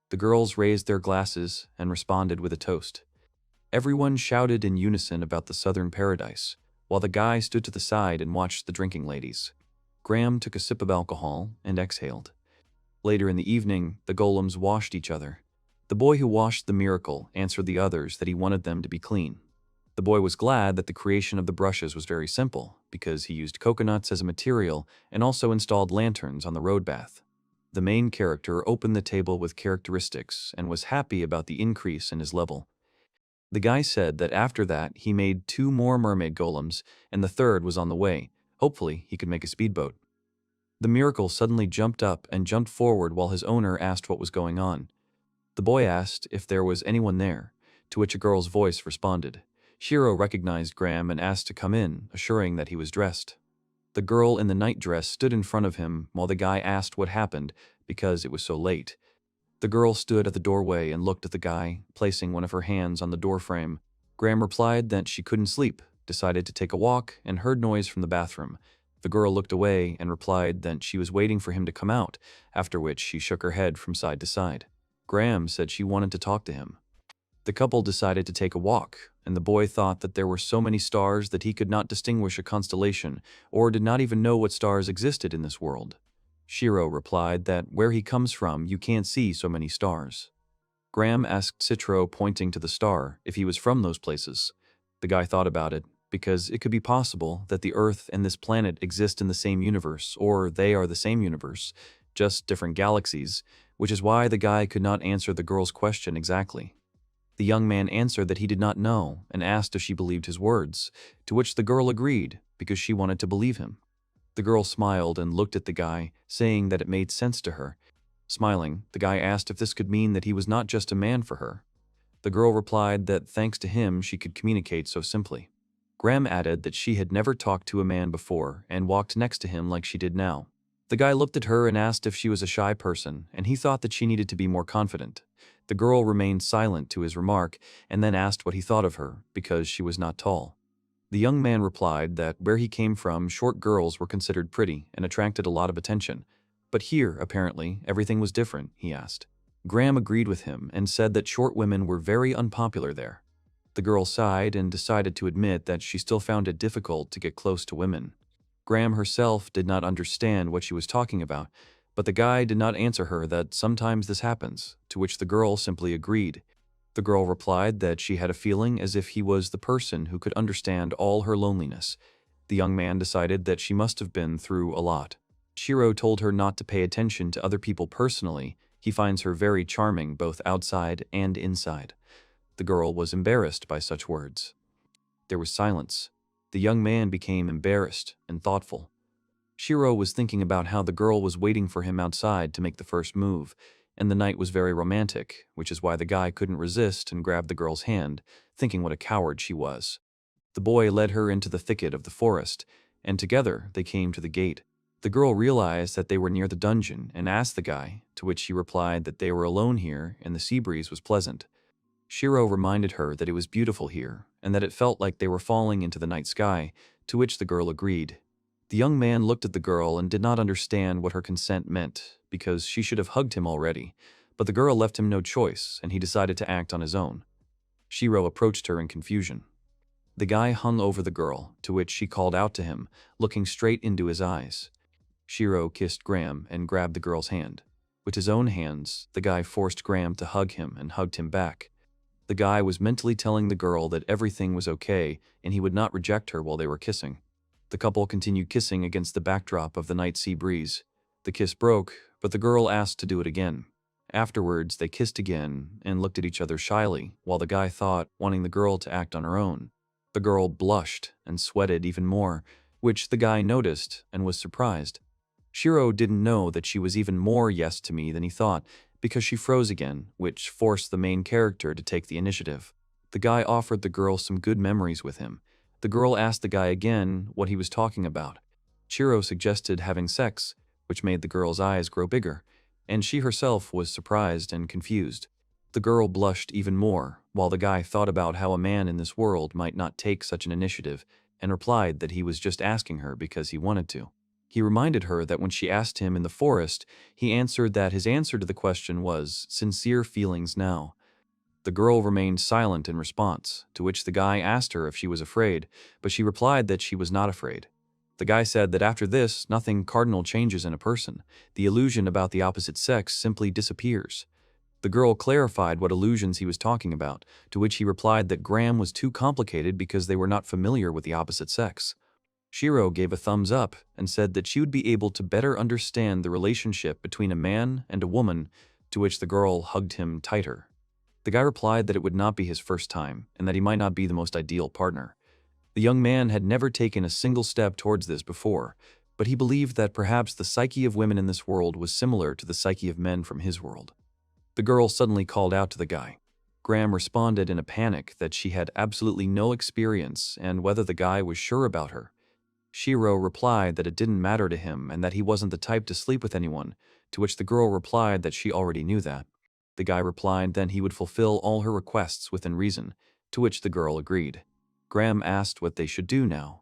The girls raised their glasses and responded with a toast. Everyone shouted in unison about the southern paradise, while the guy stood to the side and watched the drinking ladies. Graham took a sip of alcohol and exhaled. Later in the evening, the golems washed each other. The boy who washed the miracle answered the others that he wanted them to be clean. The boy was glad that the creation of the brushes was very simple, because he used coconuts as a material and also installed lanterns on the road bath. The main character opened the table with characteristics and was happy about the increase in his level. The guy said that after that he made 2 more mermaid golems and the third was on the way. Hopefully he could make a speedboat. The miracle suddenly jumped up and jumped forward while his owner asked what was going on. The boy asked if there was anyone there, to which a girl's voice responded. Shiro recognized Graham and asked to come in, assuring that he was dressed. The girl in the nightdress stood in front of him while the guy asked what happened because it was so late. The girl stood at the doorway and looked at the guy, placing one of her hands on the doorframe. Graham replied that she couldn't sleep, decided to take a walk, and heard noise from the bathroom. The girl looked away and replied that she was waiting for him to come out, after which she shook her head from side to side. Graham said she wanted to talk to him. The couple decided to take a walk, and the boy thought that there were so many stars that he could not distinguish a constellation, or did not even know what stars existed in this world. Shiro replied that where he comes from, you can't see so many stars. Graham asked Citro, pointing to the star, if he was from those places. The guy thought about it, because it could be possible that the Earth and this planet exist in the same universe, or they are the same universe, just different galaxies, which is why the guy could not answer the girl's question exactly. The young man answered that he did not know and asked if she believed his words, to which the girl agreed because she wanted to believe him. The girl smiled and looked at the guy, saying that it made sense to her. Smiling, the guy asked if this could mean that he was not just a man for her. The girl replied that thanks to him she could communicate so simply. Graham added that she had never talked to a man before and walked next to him like she did now. The guy looked at her and asked if she was a shy person, and he thought that she needed to be more confident. The girl remained silent to his remark and then asked what he thought of her, because she was not tall. The young man replied that where he came from, short girls were considered pretty and attracted a lot of attention. But here, apparently, everything was different, he asked. Graham agreed with him and said that short women were very unpopular there. The girl sighed and decided to admit that she still found it difficult to get close to women. Graham herself did not understand what she was talking about, but the guy did not answer her that sometimes this happens, to which the girl simply agreed. The girl replied that she had a feeling as if he was the person who could understand all her loneliness. The young man decided that she must have been through a lot. Shiro told her not to pay attention to other people personally. He finds her very charming both outside and inside. The girl was embarrassed by such words. There was silence. The young man became embarrassed and thoughtful. Shiro was thinking about how the girl was waiting for him outside to make the first move, and the night was very romantic, which is why the guy couldn't resist and grabbed the girl's hand, thinking what a coward she was. The boy led her into the thicket of the forest, and together they came to the gate. The girl realized that they were near the dungeon and asked the guy, to which he replied that they were alone here and the sea breeze was pleasant. Shiro reminded her that it was beautiful here and that it felt like they were falling into the night sky, to which the girl agreed. The young man looked at the girl and did not understand what her consent meant, because she should have hugged him already, but the girl left him no choice and he decided to act on his own. Shiro approached her in confusion. The guy hung over the girl, to which she called out to him, looking straight into his eyes. Shiro kissed Graham and grabbed the girl's hand. With his own hands, the guy forced Graham to hug him and hugged him back. The guy was mentally telling the girl that everything was okay and he would not reject her while they were kissing. The couple continued kissing against the backdrop of the night sea breeze. The kiss broke, but the girl asked to do it again. Afterwards, they kissed again and looked at each other shyly, while the guy thought, wanting the girl to act on her own. The girl blushed and sweated even more, which the guy noticed and was surprised. Shiro didn't know that she was even more yes to me than he thought, because she froze again, which forced the main character to take the initiative. The guy offered the girl some good memories with him. The girl asked the guy again what he was talking about. Shiro suggested having sex, which made the girl's eyes grow bigger, and she herself was surprised and confused. The girl blushed even more, while the guy thought about how a man in this world might not take such an initiative, and replied that he was just asking her because he wanted to. He reminded her that when she asked him in the forest, he answered that his answer to the question was sincere feelings now. The girl remained silent in response, to which the guy asked her if she was afraid, but she replied that she was not afraid. The guy said that after this, nothing cardinal changes in a person. The illusion about the opposite sex simply disappears. The girl clarified what illusions he was talking about, to which he replied that Graham was too complicated because they were not familiar with the opposite sex. Shiro gave a thumbs up and said that she would be able to better understand the relationship between a man and a woman, to which the girl hugged him tighter. The guy replied that it would not be his first time and that he might not be the most ideal partner. The young man had never taken a single step towards this before, but he believed that perhaps the psyche of women in this world was similar to the psyche of men from his world. The girl suddenly called out to the guy. Graham responded in a panic that she had absolutely no experience and whether the guy was sure about her. Shiro replied that it didn't matter to him and that he wasn't the type to sleep with anyone, to which the girl replied that she already knew that. The guy replied then he would fulfill all her requests within reason, to which the girl agreed. Graham asked what they should do now.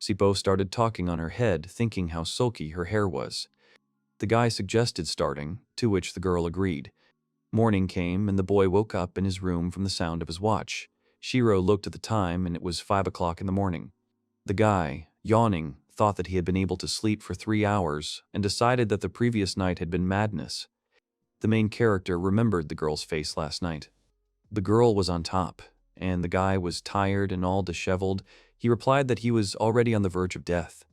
Sipo started talking on her head, thinking how sulky her hair was. The guy suggested starting, to which the girl agreed. Morning came and the boy woke up in his room from the sound of his watch. Shiro looked at the time and it was 5 o'clock in the morning. The guy, yawning, thought that he had been able to sleep for 3 hours and decided that the previous night had been madness. The main character remembered the girl's face last night. The girl was on top, and the guy was tired and all disheveled. He replied that he was already on the verge of death.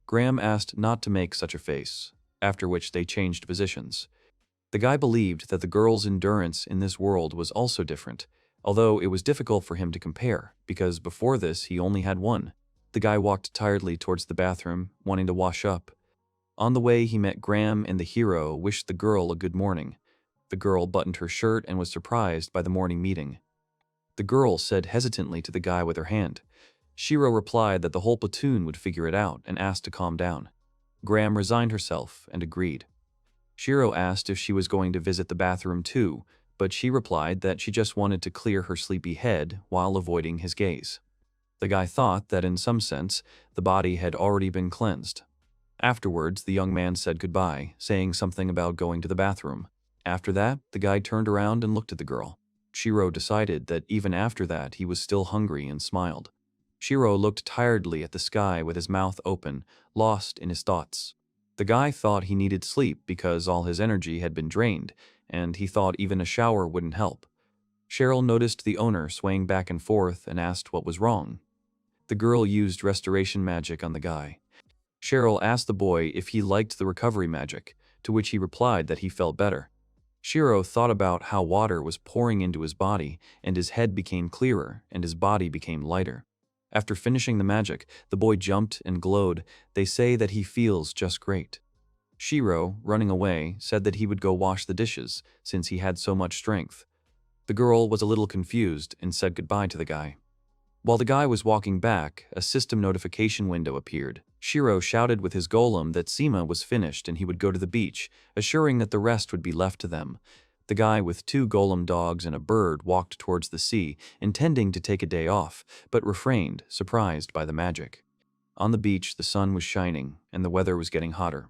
Graham asked not to make such a face, after which they changed positions. The guy believed that the girl's endurance in this world was also different, although it was difficult for him to compare, because before this he only had one. The guy walked tiredly towards the bathroom, wanting to wash up. On the way, he met Graham and the hero wished the girl a good morning. The girl buttoned her shirt and was surprised by the morning meeting. The girl said hesitantly to the guy with her hand. Shiro replied that the whole platoon would figure it out and asked to calm down. Graham resigned herself and agreed. Shiro asked if she was going to visit the bathroom too, but she replied that she just wanted to clear her sleepy head while avoiding his gaze. The guy thought that in some sense, the body had already been cleansed. Afterwards, the young man said goodbye, saying something about going to the bathroom. After that, the guy turned around and looked at the girl. Shiro decided that even after that, he was still hungry and smiled. Shiro looked tiredly at the sky with his mouth open, lost in his thoughts. The guy thought he needed sleep because all his energy had been drained, and he thought even a shower wouldn't help. Cheryl noticed the owner swaying back and forth and asked what was wrong. The girl used restoration magic on the guy. Cheryl asked the boy if he liked the recovery magic, to which he replied that he felt better. Shiro thought about how water was pouring into his body, and his head became clearer, and his body became lighter. After finishing the magic, the boy jumped and glowed. They say that he feels just great. Shiro, running away, said that he would go wash the dishes, since he had so much strength. The girl was a little confused and said goodbye to the guy. While the guy was walking back, a system notification window appeared. Shiro shouted with his golem that Sema was finished and he would go to the beach, assuring that the rest would be left to them. The guy with 2 golem dogs and a bird walked towards the sea, intending to take a day off, but refrained, surprised by the magic. On the beach, the sun was shining, and the weather was getting hotter.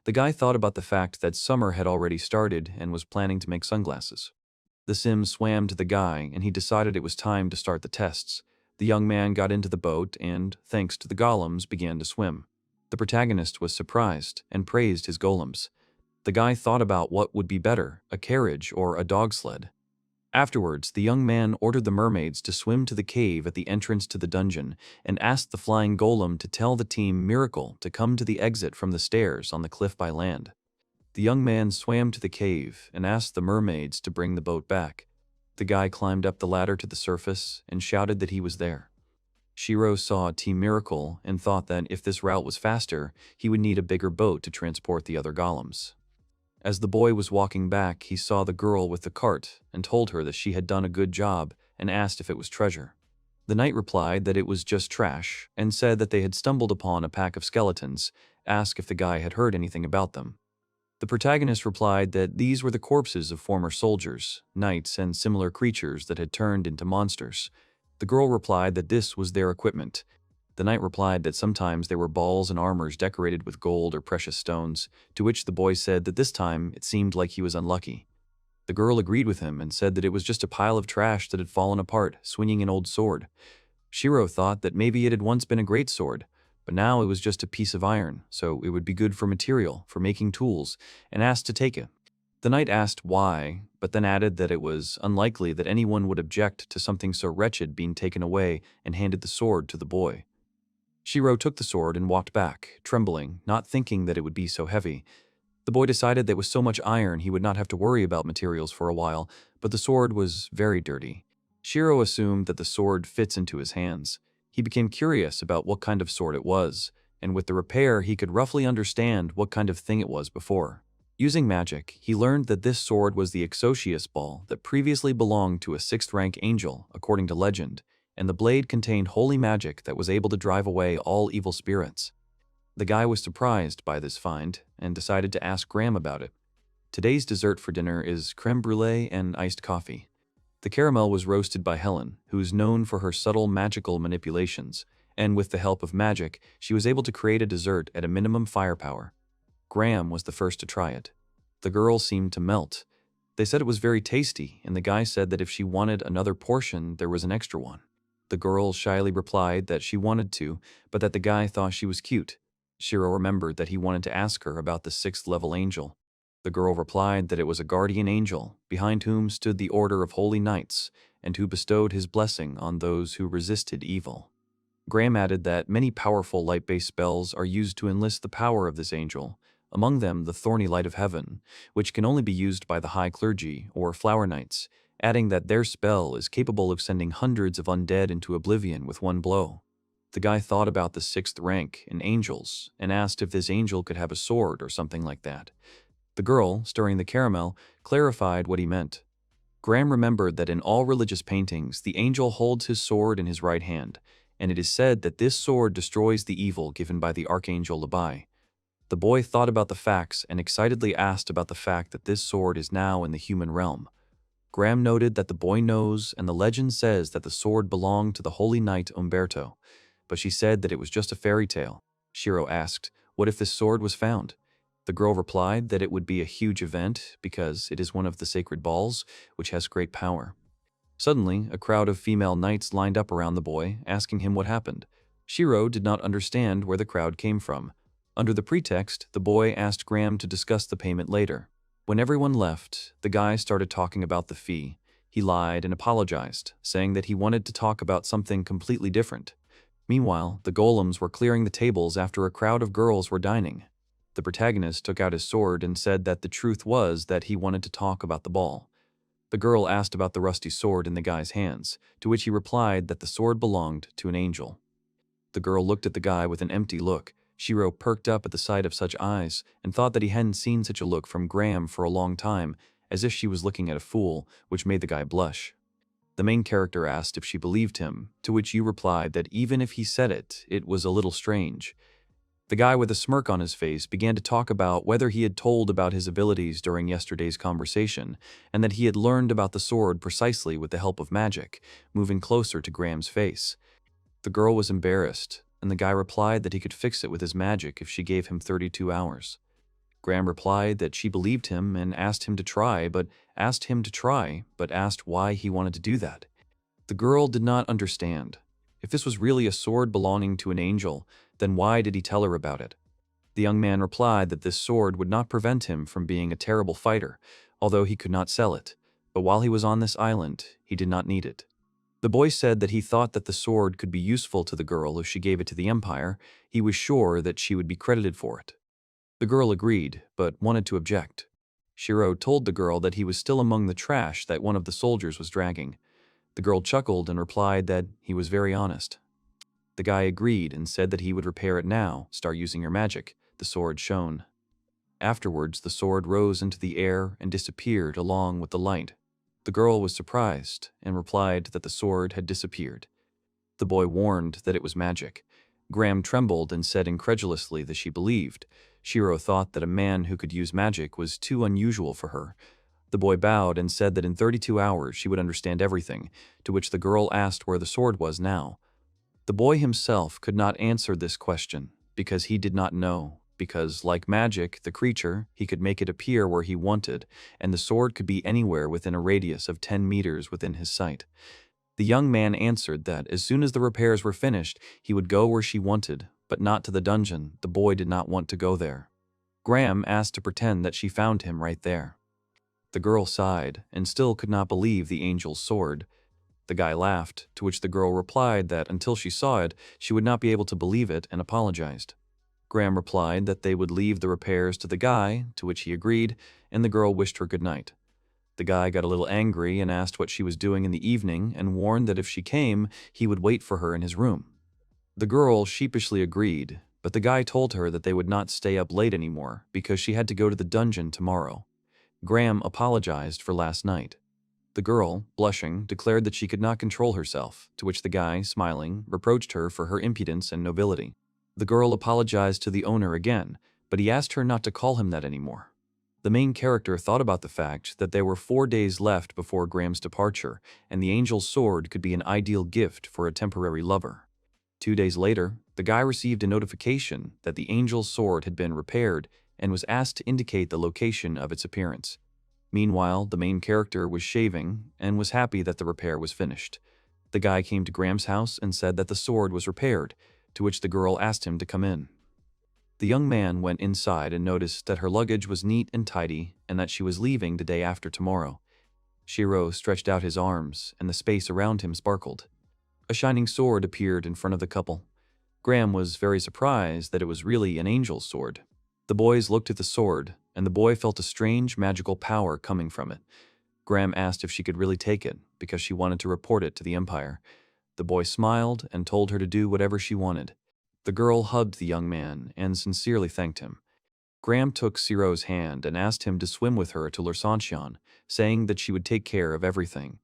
The guy thought about the fact that summer had already started and was planning to make sunglasses. The sim swam to the guy, and he decided it was time to start the tests. The young man got into the boat and, thanks to the golems, began to swim. The protagonist was surprised and praised his golems. The guy thought about what would be better, a carriage or a dog sled. Afterwards, the young man ordered the mermaids to swim to the cave at the entrance to the dungeon and asked the flying golem to tell the team Miracle to come to the exit from the stairs on the cliff by land. The young man swam to the cave and asked the mermaids to bring the boat back. The guy climbed up the ladder to the surface and shouted that he was there. Shirou saw Team Miracle and thought that if this route was faster, he would need a bigger boat to transport the other golems. As the boy was walking back, he saw the girl with the cart and told her that she had done a good job and asked if it was treasure. The knight replied that it was just trash and said that they had stumbled upon a pack of skeletons, asked if the guy had heard anything about them. The protagonist replied that these were the corpses of former soldiers, knights, and similar creatures that had turned into monsters. The girl replied that this was their equipment. The knight replied that sometimes there were balls and armors decorated with gold or precious stones, to which the boy said that this time it seemed like he was unlucky. The girl agreed with him and said that it was just a pile of trash that had fallen apart, swinging an old sword. Shirou thought that maybe it had once been a great sword, but now it was just a piece of iron, so it would be good for material, for making tools, and asked to take it. The knight asked why, but then added that it was unlikely that anyone would object to something so wretched being taken away, and handed the sword to the boy. Shirou took the sword and walked back, trembling, not thinking that it would be so heavy. The boy decided that with so much iron he would not have to worry about materials for a while, but the sword was very dirty. Shirou assumed that the sword fits into his hands. He became curious about what kind of sword it was, and with the repair he could roughly understand what kind of thing it was before. Using magic, he learned that this sword was the Exocius ball that previously belonged to a 6th-rank angel, according to legend, and the blade contained holy magic that was able to drive away all evil spirits. The guy was surprised by this find and decided to ask Graham about it. Today's dessert for dinner is creme brulee and iced coffee. The caramel was roasted by Helen, who is known for her subtle magical manipulations, and with the help of magic, she was able to create a dessert at a minimum firepower. Graham was the first to try it. The girl seemed to melt. They said it was very tasty, and the guy said that if she wanted another portion, there was an extra one. The girl shyly replied that she wanted to, but that the guy thought she was cute. Shirou remembered that he wanted to ask her about the 6th-level angel. The girl replied that it was a guardian angel, behind whom stood the Order of Holy Knights, and who bestowed his blessing on those who resisted evil. Graham added that many powerful light-based spells are used to enlist the power of this angel, among them the Thorny Light of Heaven, which can only be used by the High Clergy or Flower Knights, adding that their spell is capable of sending hundreds of undead into oblivion with one blow. The guy thought about the 6th rank in angels and asked if this angel could have a sword or something like that. The girl, stirring the caramel, clarified what he meant. Graham remembered that in all religious paintings, the angel holds his sword in his right hand, and it is said that this sword destroys the evil given by the archangel Labai. The boy thought about the facts and excitedly asked about the fact that this sword is now in the human realm. Graham noted that the boy knows and the legend says that the sword belonged to the holy knight Umberto, but she said that it was just a fairy tale. Shirou asked, what if this sword was found? The girl replied that it would be a huge event because it is one of the sacred balls, which has great power. Suddenly, a crowd of female knights lined up around the boy, asking him what happened. Shirou did not understand where the crowd came from. Under the pretext, the boy asked Graham to discuss the payment later. When everyone left, the guy started talking about the fee. He lied and apologized, saying that he wanted to talk about something completely different. Meanwhile, the golems were clearing the tables after a crowd of girls were dining. The protagonist took out his sword and said that the truth was that he wanted to talk about the ball. The girl asked about the rusty sword in the guy's hands, to which he replied that the sword belonged to an angel. The girl looked at the guy with an empty look. Shirou perked up at the sight of such eyes and thought that he hadn't seen such a look from Graham for a long time, as if she was looking at a fool, which made the guy blush. The main character asked if she believed him, to which you replied that even if he said it, it was a little strange. The guy with a smirk on his face began to talk about whether he had told about his abilities during yesterday's conversation, and that he had learned about the sword precisely with the help of magic, moving closer to Graham's face. The girl was embarrassed, and the guy replied that he could fix it with his magic if she gave him 32 hours. Graham replied that she believed him and asked him to try, but asked why he wanted to do that. The girl did not understand. If this was really a sword belonging to an angel, then why did he tell her about it? The young man replied that this sword would not prevent him from being a terrible fighter, although he could not sell it, but while he was on this island, he did not need it. The boy said that he thought that the sword could be useful to the girl if she gave it to the Empire. He was sure that she would be credited for it. The girl agreed, but wanted to object. Shirou told the girl that he was still among the trash that one of the soldiers was dragging. The girl chuckled and replied that he was very honest. The guy agreed and said that he would repair it now. Start using your magic. The sword shone. Afterwards, the sword rose into the air and disappeared along with the light. The girl was surprised and replied that the sword had disappeared. The boy warned that it was magic. Graham trembled and said incredulously that she believed. Shirou thought that a man who could use magic was too unusual for her. The boy bowed and said that in 32 hours she would understand everything, to which the girl asked where the sword was now. The boy himself could not answer this question because he did not know, because, like magic, the creature, he could make it appear where he wanted, and the sword could be anywhere within a radius of 10 meters within his sight. The young man answered that as soon as the repairs were finished, he would go where she wanted, but not to the dungeon. The boy did not want to go there. Graham asked to pretend that she found him right there. The girl sighed and still could not believe the angel's sword. The guy laughed, to which the girl replied that until she saw it, she would not be able to believe it, and apologized. Graham replied that they would leave the repairs to the guy, to which he agreed, and the girl wished her good night. The guy got a little angry and asked what she was doing in the evening and warned that if she came, he would wait for her in his room. The girl sheepishly agreed, but the guy told her that they would not stay up late anymore because she had to go to the dungeon tomorrow. Graham apologized for last night. The girl, blushing, declared that she could not control herself, to which the guy, smiling, reproached her for her impudence and nobility. The girl apologized to the owner again, but he asked her not to call him that anymore. The main character thought about the fact that there were 4 days left before Graham's departure, and the angel's sword could be an ideal gift for a temporary lover. 2 days later, the guy received a notification that the angel's sword had been repaired and was asked to indicate the location of its appearance. Meanwhile, the main character was shaving and was happy that the repair was finished. The guy came to Graham's house and said that the sword was repaired, to which the girl asked him to come in. The young man went inside and noticed that her luggage was neat and tidy and that she was leaving the day after tomorrow. Shirou stretched out his arms and the space around him sparkled. A shining sword appeared in front of the couple. Graham was very surprised that it was really an angel's sword. The boys looked at the sword, and the boy felt a strange magical power coming from it. Graham asked if she could really take it, because she wanted to report it to the Empire. The boy smiled and told her to do whatever she wanted. The girl hugged the young man and sincerely thanked him. Graham took Shirou's hand and asked him to swim with her to L'Ascension, saying that she would take care of everything.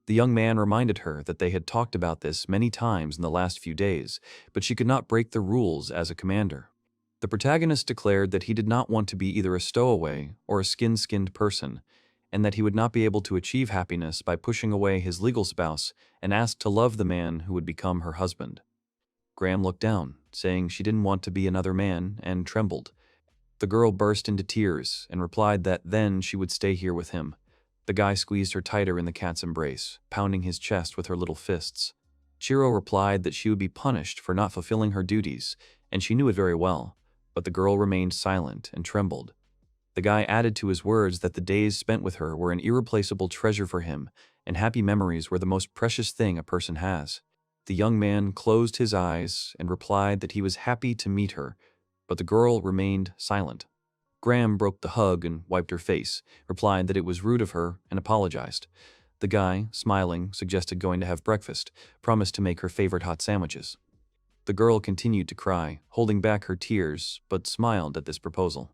The young man reminded her that they had talked about this many times in the last few days, but she could not break the rules as a commander. The protagonist declared that he did not want to be either a stowaway or a skin-skinned person, and that he would not be able to achieve happiness by pushing away his legal spouse and asked to love the man who would become her husband. Graham looked down, saying she didn't want to be another man, and trembled. The girl burst into tears and replied that then she would stay here with him. The guy squeezed her tighter in the cat's embrace, pounding his chest with her little fists. Shirou replied that she would be punished for not fulfilling her duties, and she knew it very well. But the girl remained silent and trembled. The guy added to his words that the days spent with her were an irreplaceable treasure for him, and happy memories were the most precious thing a person has. The young man closed his eyes and replied that he was happy to meet her, but the girl remained silent. Graham broke the hug and wiped her face, replied that it was rude of her, and apologized. The guy, smiling, suggested going to have breakfast, promised to make her favorite hot sandwiches. The girl continued to cry, holding back her tears, but smiled at this proposal.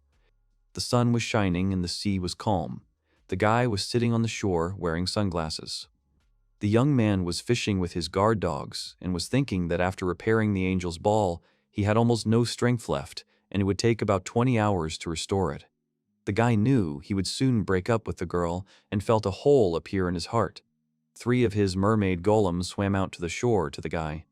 The sun was shining and the sea was calm. The guy was sitting on the shore wearing sunglasses. The young man was fishing with his guard dogs and was thinking that after repairing the angel's ball, he had almost no strength left and it would take about 20 hours to restore it. The guy knew he would soon break up with the girl and felt a hole appear in his heart. 3 of his mermaid golems swam out to the shore to the guy.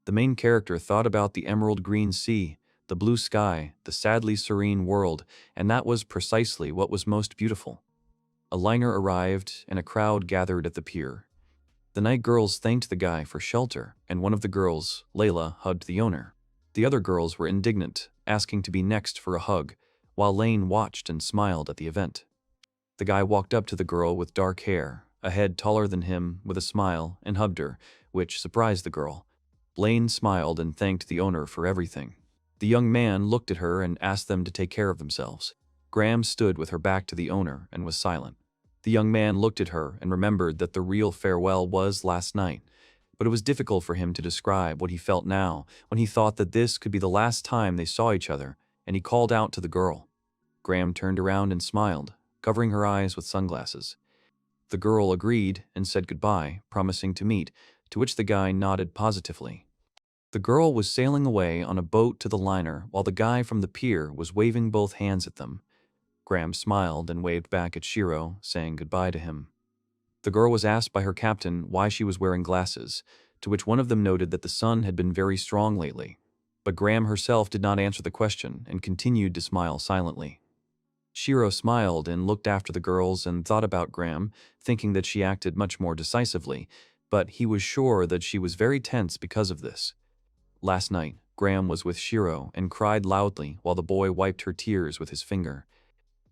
The main character thought about the emerald green sea, the blue sky, the sadly serene world, and that was precisely what was most beautiful. A liner arrived and a crowd gathered at the pier. The night girls thanked the guy for shelter, and one of the girls, Layla, hugged the owner. The other girls were indignant, asking to be next for a hug, while Lane watched and smiled at the event. The guy walked up to the girl with dark hair, a head taller than him, with a smile, and hugged her, which surprised the girl. Blaine smiled and thanked the owner for everything. The young man looked at her and asked them to take care of themselves. Graham stood with her back to the owner and was silent. The young man looked at her and remembered that the real farewell was last night, but it was difficult for him to describe what he felt now when he thought that this could be the last time they saw each other, and he called out to the girl. Graham turned around and smiled, covering her eyes with sunglasses. The girl agreed and said goodbye, promising to meet, to which the guy nodded positively. The girl was sailing away on a boat to the liner while the guy from the pier was waving both hands at them. Graham smiled and waved back at Shirou, saying goodbye to him. The girl was asked by her captain why she was wearing glasses, to which one of them noted that the sun had been very strong lately. But Graham herself did not answer the question and continued to smile silently. Shirou smiled and looked after the girls and thought about Graham, thinking that she acted much more decisively, but he was sure that she was very tense because of this. Last night, Graham was with Shirou and cried loudly while the boy wiped her tears with his finger.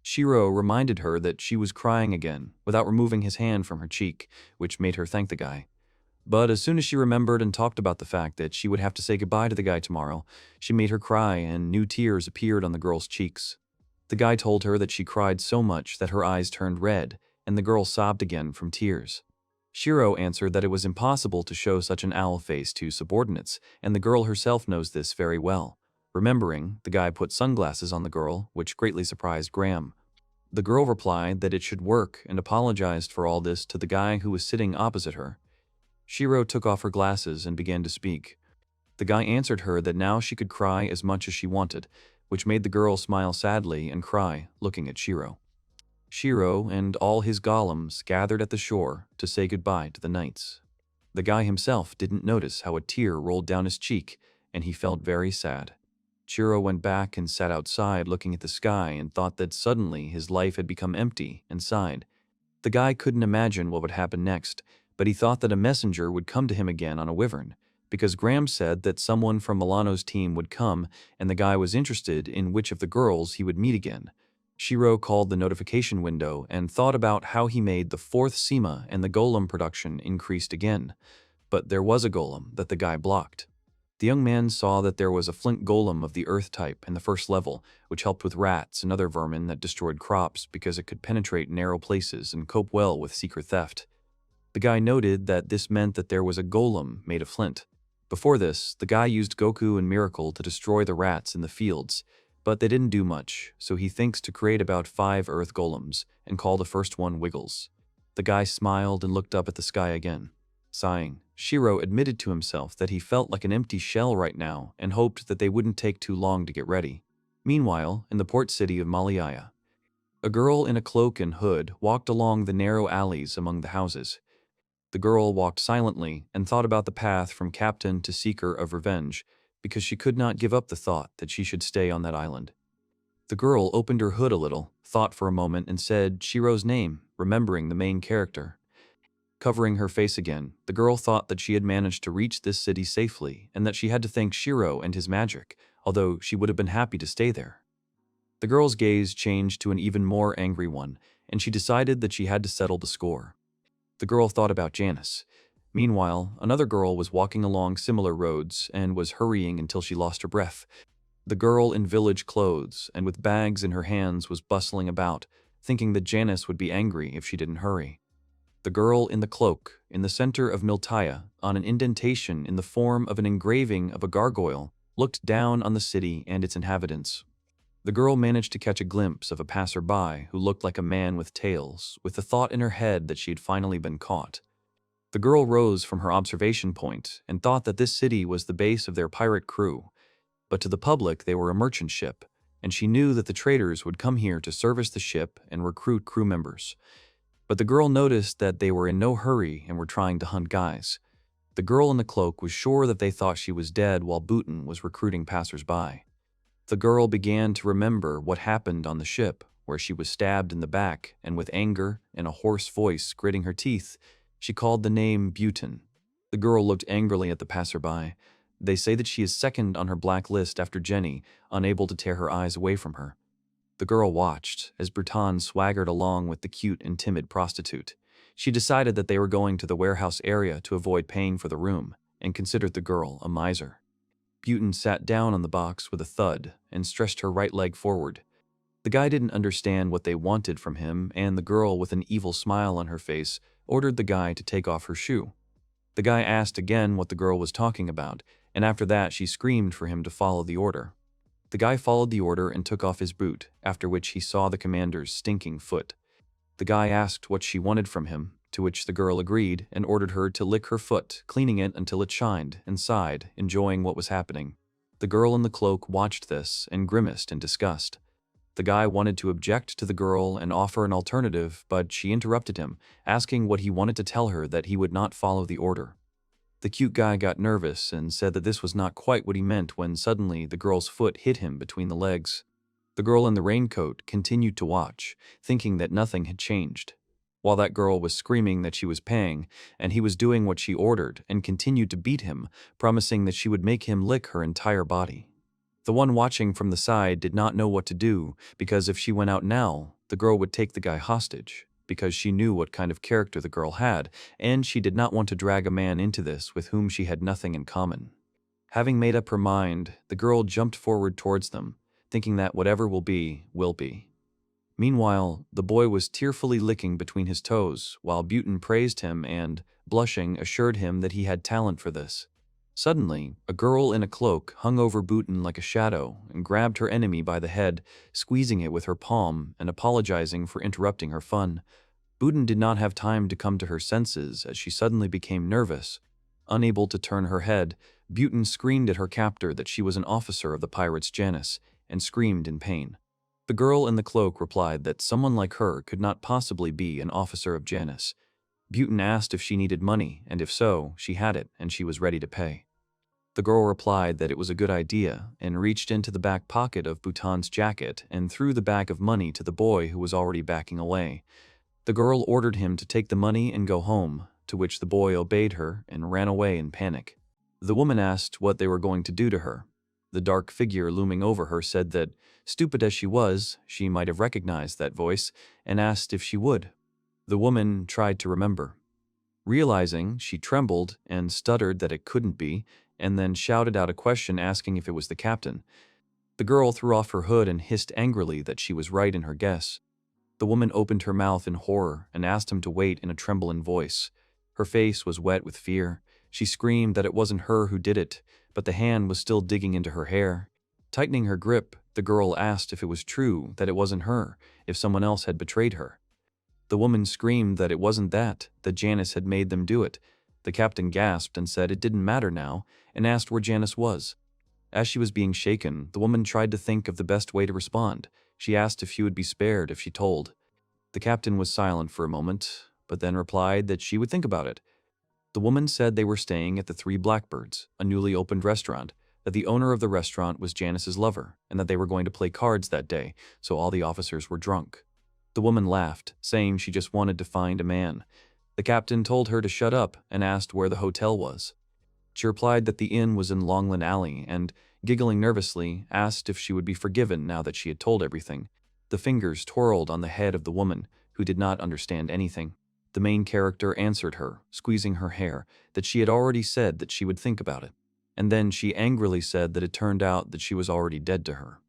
Shirou reminded her that she was crying again, without removing his hand from her cheek, which made her thank the guy. But as soon as she remembered and talked about the fact that she would have to say goodbye to the guy tomorrow, she made her cry and new tears appeared on the girl's cheeks. The guy told her that she cried so much that her eyes turned red, and the girl sobbed again from tears. Shirou answered that it was impossible to show such an owl face to subordinates, and the girl herself knows this very well. Remembering, the guy put sunglasses on the girl, which greatly surprised Graham. The girl replied that it should work and apologized for all this to the guy who was sitting opposite her. Shirou took off her glasses and began to speak. The guy answered her that now she could cry as much as she wanted, which made the girl smile sadly and cry, looking at Shirou. Shirou and all his golems gathered at the shore to say goodbye to the knights. The guy himself didn't notice how a tear rolled down his cheek, and he felt very sad. Shirou went back and sat outside looking at the sky and thought that suddenly his life had become empty and sighed. The guy couldn't imagine what would happen next, but he thought that a messenger would come to him again on a wyvern, because Graham said that someone from Milano's team would come and the guy was interested in which of the girls he would meet again. Shirou called the notification window and thought about how he made the fourth Sema and the golem production increased again, but there was a golem that the guy blocked. The young man saw that there was a flint golem of the earth type in the first level, which helped with rats and other vermin that destroyed crops because it could penetrate narrow places and cope well with secret theft. The guy noted that this meant that there was a golem made of flint. Before this, the guy used Goku and Miracle to destroy the rats in the fields, but they didn't do much, so he thinks to create about 5 earth golems and call the first one Wiggles. The guy smiled and looked up at the sky again. Sighing, Shirou admitted to himself that he felt like an empty shell right now and hoped that they wouldn't take too long to get ready. Meanwhile, in the port city of Malaya, a girl in a cloak and hood walked along the narrow alleys among the houses. The girl walked silently and thought about the path from captain to seeker of revenge, because she could not give up the thought that she should stay on that island. The girl opened her hood a little, thought for a moment, and said Shirou's name, remembering the main character. Covering her face again, the girl thought that she had managed to reach this city safely and that she had to thank Shirou and his magic, although she would have been happy to stay there. The girl's gaze changed to an even more angry one, and she decided that she had to settle the score. The girl thought about Janice. Meanwhile, another girl was walking along similar roads and was hurrying until she lost her breath. The girl in village clothes and with bags in her hands was bustling about, thinking that Janice would be angry if she didn't hurry. The girl in the cloak, in the center of Miltaya, on an indentation in the form of an engraving of a gargoyle, looked down on the city and its inhabitants. The girl managed to catch a glimpse of a passerby who looked like a man with tails, with the thought in her head that she had finally been caught. The girl rose from her observation point and thought that this city was the base of their pirate crew, but to the public they were a merchant ship, and she knew that the traders would come here to service the ship and recruit crew members. But the girl noticed that they were in no hurry and were trying to hunt guys. The girl in the cloak was sure that they thought she was dead while Booten was recruiting passers-by. The girl began to remember what happened on the ship, where she was stabbed in the back, and with anger and a hoarse voice gritting her teeth, she called the name Buten. The girl looked angrily at the passerby. They say that she is second on her black list after Jenny, unable to tear her eyes away from her. The girl watched as Bruton swaggered along with the cute and timid prostitute. She decided that they were going to the warehouse area to avoid paying for the room, and considered the girl a miser. Bruton sat down on the box with a thud and stretched her right leg forward. The guy didn't understand what they wanted from him, and the girl, with an evil smile on her face, ordered the guy to take off her shoe. The guy asked again what the girl was talking about, and after that she screamed for him to follow the order. The guy followed the order and took off his boot, after which he saw the commander's stinking foot. The guy asked what she wanted from him, to which the girl agreed and ordered her to lick her foot, cleaning it until it shined, and sighed, enjoying what was happening. The girl in the cloak watched this and grimaced in disgust. The guy wanted to object to the girl and offer an alternative, but she interrupted him, asking what he wanted to tell her that he would not follow the order. The cute guy got nervous and said that this was not quite what he meant when suddenly the girl's foot hit him between the legs. The girl in the raincoat continued to watch, thinking that nothing had changed. While that girl was screaming that she was paying, and he was doing what she ordered and continued to beat him, promising that she would make him lick her entire body. The one watching from the side did not know what to do, because if she went out now, the girl would take the guy hostage, because she knew what kind of character the girl had, and she did not want to drag a man into this with whom she had nothing in common. Having made up her mind, the girl jumped forward towards them, thinking that whatever will be, will be. Meanwhile, the boy was tearfully licking between his toes, while Bruton praised him and, blushing, assured him that he had talent for this. Suddenly, a girl in a cloak hung over Bruton like a shadow and grabbed her enemy by the head, squeezing it with her palm and apologizing for interrupting her fun. Bruton did not have time to come to her senses as she suddenly became nervous. Unable to turn her head, Bruton screamed at her captor that she was an officer of the pirates Janus, and screamed in pain. The girl in the cloak replied that someone like her could not possibly be an officer of Janus. Bruton asked if she needed money, and if so, she had it and she was ready to pay. The girl replied that it was a good idea and reached into the back pocket of Bruton's jacket and threw the bag of money to the boy who was already backing away. The girl ordered him to take the money and go home, to which the boy obeyed her and ran away in panic. The woman asked what they were going to do to her. The dark figure looming over her said that, stupid as she was, she might have recognized that voice, and asked if she would. The woman tried to remember. Realizing, she trembled and stuttered that it couldn't be, and then shouted out a question asking if it was the captain. The girl threw off her hood and hissed angrily that she was right in her guess. The woman opened her mouth in horror and asked him to wait in a trembling voice. Her face was wet with fear. She screamed that it wasn't her who did it, but the hand was still digging into her hair. Tightening her grip, the girl asked if it was true that it wasn't her, if someone else had betrayed her. The woman screamed that it wasn't that Janus had made them do it. The captain gasped and said it didn't matter now, and asked where Janus was. As she was being shaken, the woman tried to think of the best way to respond. She asked if she would be spared if she told. The captain was silent for a moment, but then replied that she would think about it. The woman said they were staying at the Three Blackbirds, a newly opened restaurant, that the owner of the restaurant was Janus's lover, and that they were going to play cards that day, so all the officers were drunk. The woman laughed, saying she just wanted to find a man. The captain told her to shut up and asked where the hotel was. She replied that the inn was in Longland Alley and, giggling nervously, asked if she would be forgiven now that she had told everything. The fingers twirled on the head of the woman, who did not understand anything. The main character answered her, squeezing her hair, that she had already said that she would think about it. And then she angrily said that it turned out that she was already dead to her.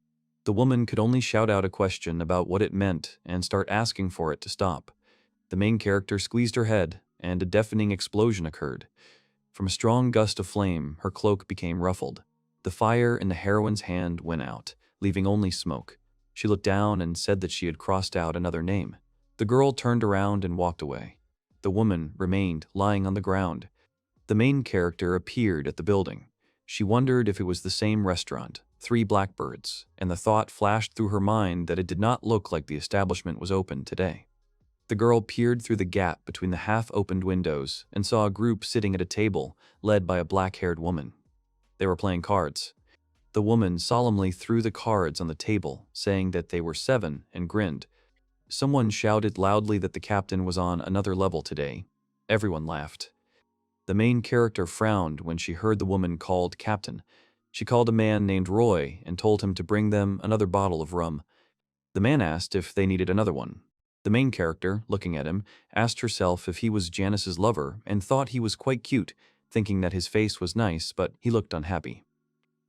The woman could only shout out a question about what it meant and start asking for it to stop. The main character squeezed her head, and a deafening explosion occurred. From a strong gust of flame, her cloak became ruffled. The fire in the heroine's hand went out, leaving only smoke. She looked down and said that she had crossed out another name. The girl turned around and walked away. The woman remained lying on the ground. The main character appeared at the building. She wondered if it was the same restaurant, Three Blackbirds, and the thought flashed through her mind that it did not look like the establishment was open today. The girl peered through the gap between the half-opened windows and saw a group sitting at a table, led by a black-haired woman. They were playing cards. The woman solemnly threw the cards on the table, saying that they were 7, and grinned. Someone shouted loudly that the captain was on another level today. Everyone laughed. The main character frowned when she heard the woman called captain. She called a man named Roy and told him to bring them another bottle of rum. The man asked if they needed another one. The main character, looking at him, asked herself if he was Janice's lover and thought he was quite cute, thinking that his face was nice, but he looked unhappy.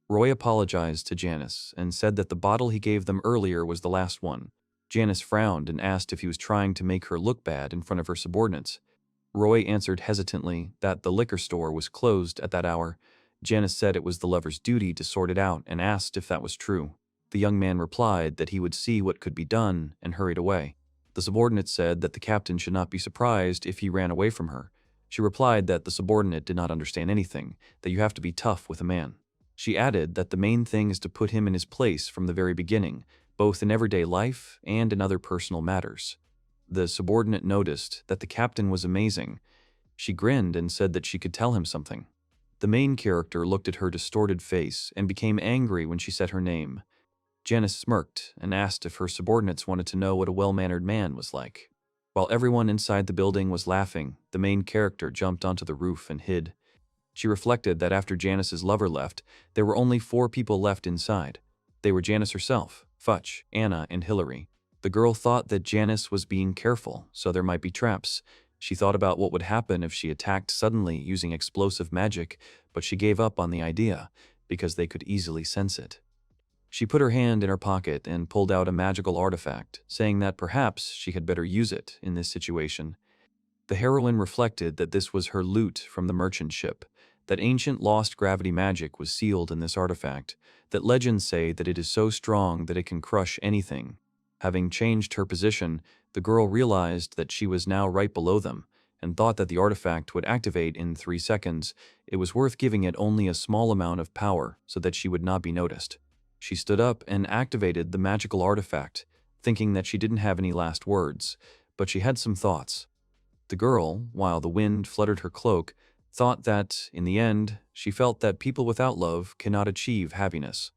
Roy apologized to Janice and said that the bottle he gave them earlier was the last one. Janice frowned and asked if he was trying to make her look bad in front of her subordinates. Roy answered hesitantly that the liquor store was closed at that hour. Janice said it was the lover's duty to sort it out and asked if that was true. The young man replied that he would see what could be done and hurried away. The subordinate said that the captain should not be surprised if he ran away from her. She replied that the subordinate did not understand anything, that you have to be tough with a man. She added that the main thing is to put him in his place from the very beginning, both in everyday life and in other personal matters. The subordinate noticed that the captain was amazing. She grinned and said that she could tell him something. The main character looked at her distorted face and became angry when she said her name. Janice smirked and asked if her subordinates wanted to know what a well-mannered man was like. While everyone inside the building was laughing, the main character jumped onto the roof and hid. She reflected that after Janice's lover left, there were only 4 people left inside. They were Janice herself, Futch, Anna, and Hillary. The girl thought that Janice was being careful, so there might be traps. She thought about what would happen if she attacked suddenly using explosive magic, but she gave up on the idea, because they could easily sense it. She put her hand in her pocket and pulled out a magical artifact, saying that perhaps she had better use it in this situation. The heroine reflected that this was her loot from the merchant ship, that ancient lost gravity magic was sealed in this artifact, that legends say that it is so strong that it can crush anything. Having changed her position, the girl realized that she was now right below them, and thought that the artifact would activate in 3 seconds. It was worth giving it only a small amount of power so that she would not be noticed. She stood up and activated the magical artifact, thinking that she didn't have any last words, but she had some thoughts. The girl, while the wind fluttered her cloak, thought that, in the end, she felt that people without love cannot achieve happiness.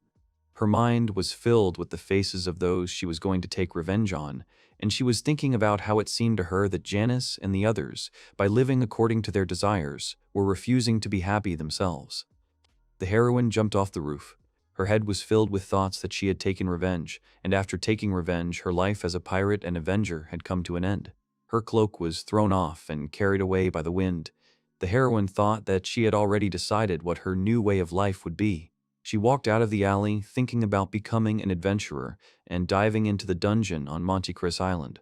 Her mind was filled with the faces of those she was going to take revenge on, and she was thinking about how it seemed to her that Janice and the others, by living according to their desires, were refusing to be happy themselves. The heroine jumped off the roof. Her head was filled with thoughts that she had taken revenge, and after taking revenge, her life as a pirate and avenger had come to an end. Her cloak was thrown off and carried away by the wind. The heroine thought that she had already decided what her new way of life would be. She walked out of the alley thinking about becoming an adventurer and diving into the dungeon on Monte Cristo Island.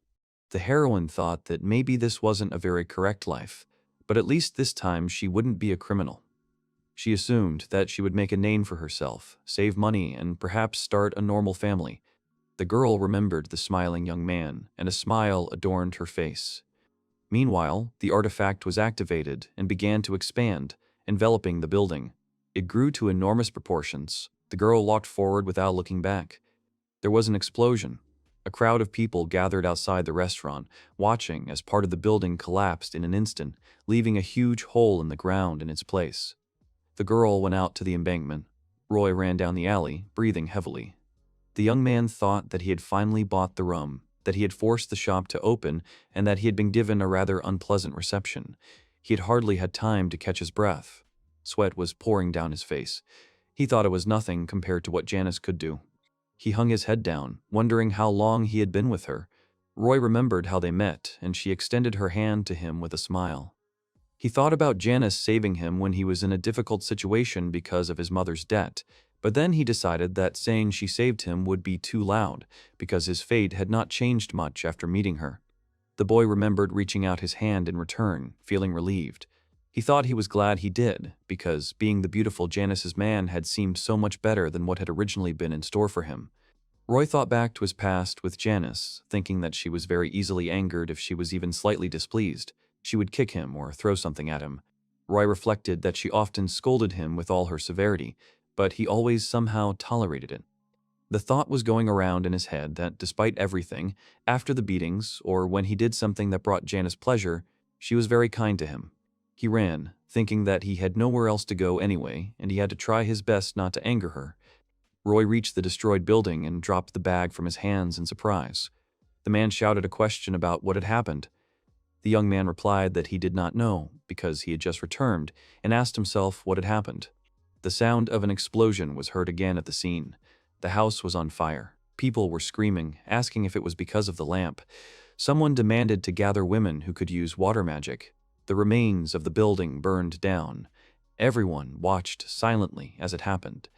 The heroine thought that maybe this wasn't a very correct life, but at least this time she wouldn't be a criminal. She assumed that she would make a name for herself, save money, and perhaps start a normal family. The girl remembered the smiling young man, and a smile adorned her face. Meanwhile, the artifact was activated and began to expand, enveloping the building. It grew to enormous proportions. The girl walked forward without looking back. There was an explosion. A crowd of people gathered outside the restaurant, watching as part of the building collapsed in an instant, leaving a huge hole in the ground in its place. The girl went out to the embankment. Roy ran down the alley, breathing heavily. The young man thought that he had finally bought the rum, that he had forced the shop to open, and that he had been given a rather unpleasant reception. He had hardly had time to catch his breath. Sweat was pouring down his face. He thought it was nothing compared to what Janice could do. He hung his head down, wondering how long he had been with her. Roy remembered how they met, and she extended her hand to him with a smile. He thought about Janice saving him when he was in a difficult situation because of his mother's debt, but then he decided that saying she saved him would be too loud, because his fate had not changed much after meeting her. The boy remembered reaching out his hand in return, feeling relieved. He thought he was glad he did, because being the beautiful Janice's man had seemed so much better than what had originally been in store for him. Roy thought back to his past with Janice, thinking that she was very easily angered if she was even slightly displeased. She would kick him or throw something at him. Roy reflected that she often scolded him with all her severity, but he always somehow tolerated it. The thought was going around in his head that despite everything, after the beatings, or when he did something that brought Janice pleasure, she was very kind to him. He ran, thinking that he had nowhere else to go anyway, and he had to try his best not to anger her. Roy reached the destroyed building and dropped the bag from his hands in surprise. The man shouted a question about what had happened. The young man replied that he did not know, because he had just returned, and asked himself what had happened. The sound of an explosion was heard again at the scene. The house was on fire. People were screaming, asking if it was because of the lamp. Someone demanded to gather women who could use water magic. The remains of the building burned down. Everyone watched silently as it happened.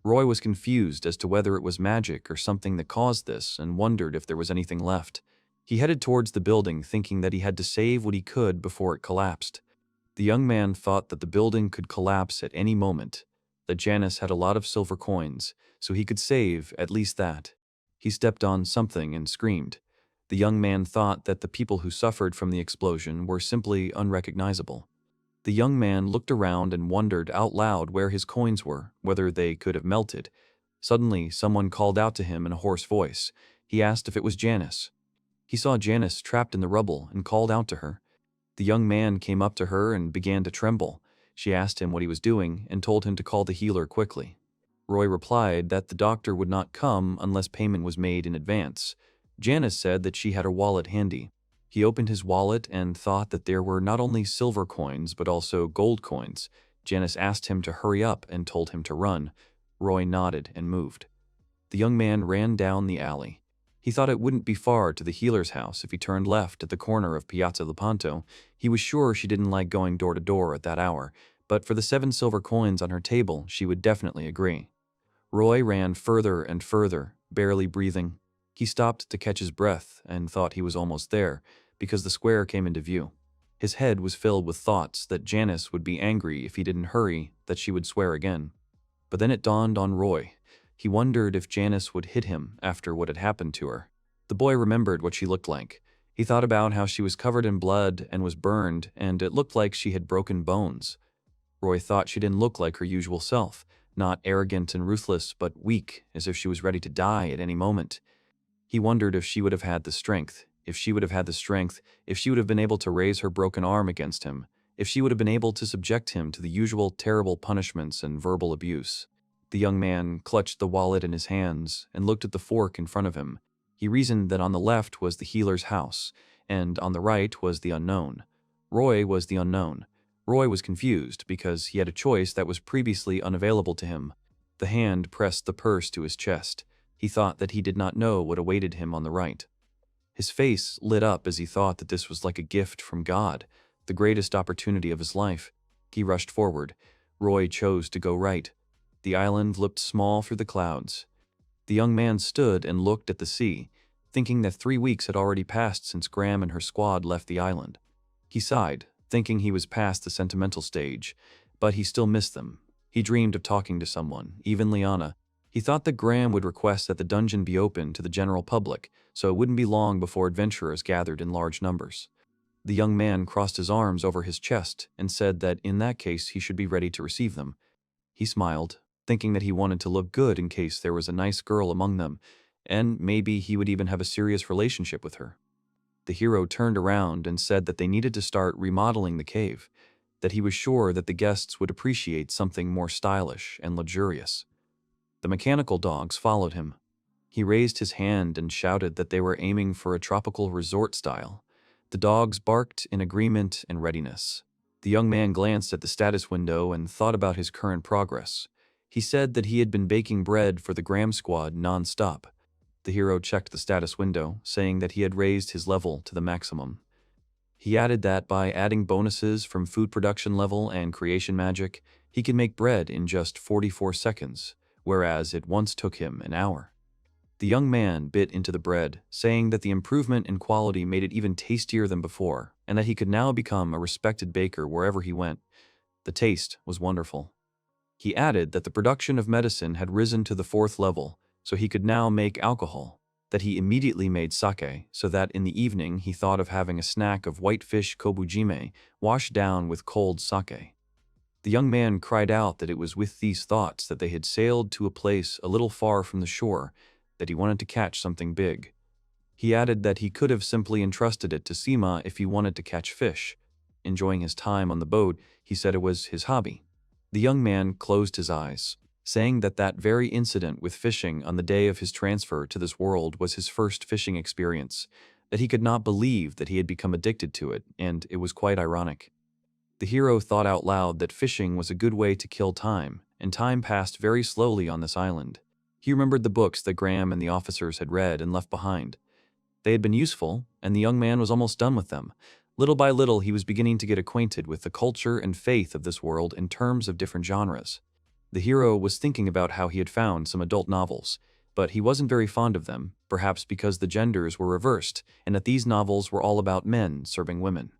Roy was confused as to whether it was magic or something that caused this and wondered if there was anything left. He headed towards the building thinking that he had to save what he could before it collapsed. The young man thought that the building could collapse at any moment, that Janice had a lot of silver coins, so he could save at least that. He stepped on something and screamed. The young man thought that the people who suffered from the explosion were simply unrecognizable. The young man looked around and wondered out loud where his coins were, whether they could have melted. Suddenly, someone called out to him in a hoarse voice. He asked if it was Janice. He saw Janice trapped in the rubble and called out to her. The young man came up to her and began to tremble. She asked him what he was doing and told him to call the healer quickly. Roy replied that the doctor would not come unless payment was made in advance. Janice said that she had her wallet handy. He opened his wallet and thought that there were not only silver coins but also gold coins. Janice asked him to hurry up and told him to run. Roy nodded and moved. The young man ran down the alley. He thought it wouldn't be far to the healer's house if he turned left at the corner of Piazza Lepanto. He was sure she didn't like going door to door at that hour, but for the 7 silver coins on her table, she would definitely agree. Roy ran further and further, barely breathing. He stopped to catch his breath and thought he was almost there, because the square came into view. His head was filled with thoughts that Janice would be angry if he didn't hurry, that she would swear again. But then it dawned on Roy. He wondered if Janice would hit him after what had happened to her. The boy remembered what she looked like. He thought about how she was covered in blood and was burned, and it looked like she had broken bones. Roy thought she didn't look like her usual self, not arrogant and ruthless, but weak, as if she was ready to die at any moment. He wondered if she would have had the strength, if she would have been able to raise her broken arm against him, if she would have been able to subject him to the usual terrible punishments and verbal abuse. The young man clutched the wallet in his hands and looked at the fork in front of him. He reasoned that on the left was the healer's house, and on the right was the unknown. Roy was the unknown. Roy was confused because he had a choice that was previously unavailable to him. The hand pressed the purse to his chest. He thought that he did not know what awaited him on the right. His face lit up as he thought that this was like a gift from God, the greatest opportunity of his life. He rushed forward. Roy chose to go right. The island looked small through the clouds. The young man stood and looked at the sea, thinking that 3 weeks had already passed since Graham and her squad left the island. He sighed, thinking he was past the sentimental stage, but he still missed them. He dreamed of talking to someone, even Liana. He thought that Graham would request that the dungeon be open to the general public, so it wouldn't be long before adventurers gathered in large numbers. The young man crossed his arms over his chest and said that in that case he should be ready to receive them. He smiled, thinking that he wanted to look good in case there was a nice girl among them, and maybe he would even have a serious relationship with her. The hero turned around and said that they needed to start remodeling the cave, that he was sure that the guests would appreciate something more stylish and luxurious. The mechanical dogs followed him. He raised his hand and shouted that they were aiming for a tropical resort style. The dogs barked in agreement and readiness. The young man glanced at the status window and thought about his current progress. He said that he had been baking bread for the Graham squad non-stop. The hero checked the status window, saying that he had raised his level to the maximum. He added that by adding bonuses from food production level and creation magic, he could make bread in just 44 seconds, whereas it once took him an hour. The young man bit into the bread, saying that the improvement in quality made it even tastier than before, and that he could now become a respected baker wherever he went. The taste was wonderful. He added that the production of medicine had risen to the 4th level, so he could now make alcohol, that he immediately made sake, so that in the evening he thought of having a snack of whitefish kobujime washed down with cold sake. The young man cried out that it was with these thoughts that they had sailed to a place a little far from the shore, that he wanted to catch something big. He added that he could have simply entrusted it to Sima if he wanted to catch fish. Enjoying his time on the boat, he said it was his hobby. The young man closed his eyes, saying that that very incident with fishing on the day of his transfer to this world was his first fishing experience, that he could not believe that he had become addicted to it, and it was quite ironic. The hero thought out loud that fishing was a good way to kill time, and time passed very slowly on this island. He remembered the books that Graham and the officers had read and left behind. They had been useful, and the young man was almost done with them. Little by little, he was beginning to get acquainted with the culture and faith of this world in terms of different genres. The hero was thinking about how he had found some adult novels, but he wasn't very fond of them, perhaps because the genders were reversed, and that these novels were all about men serving women.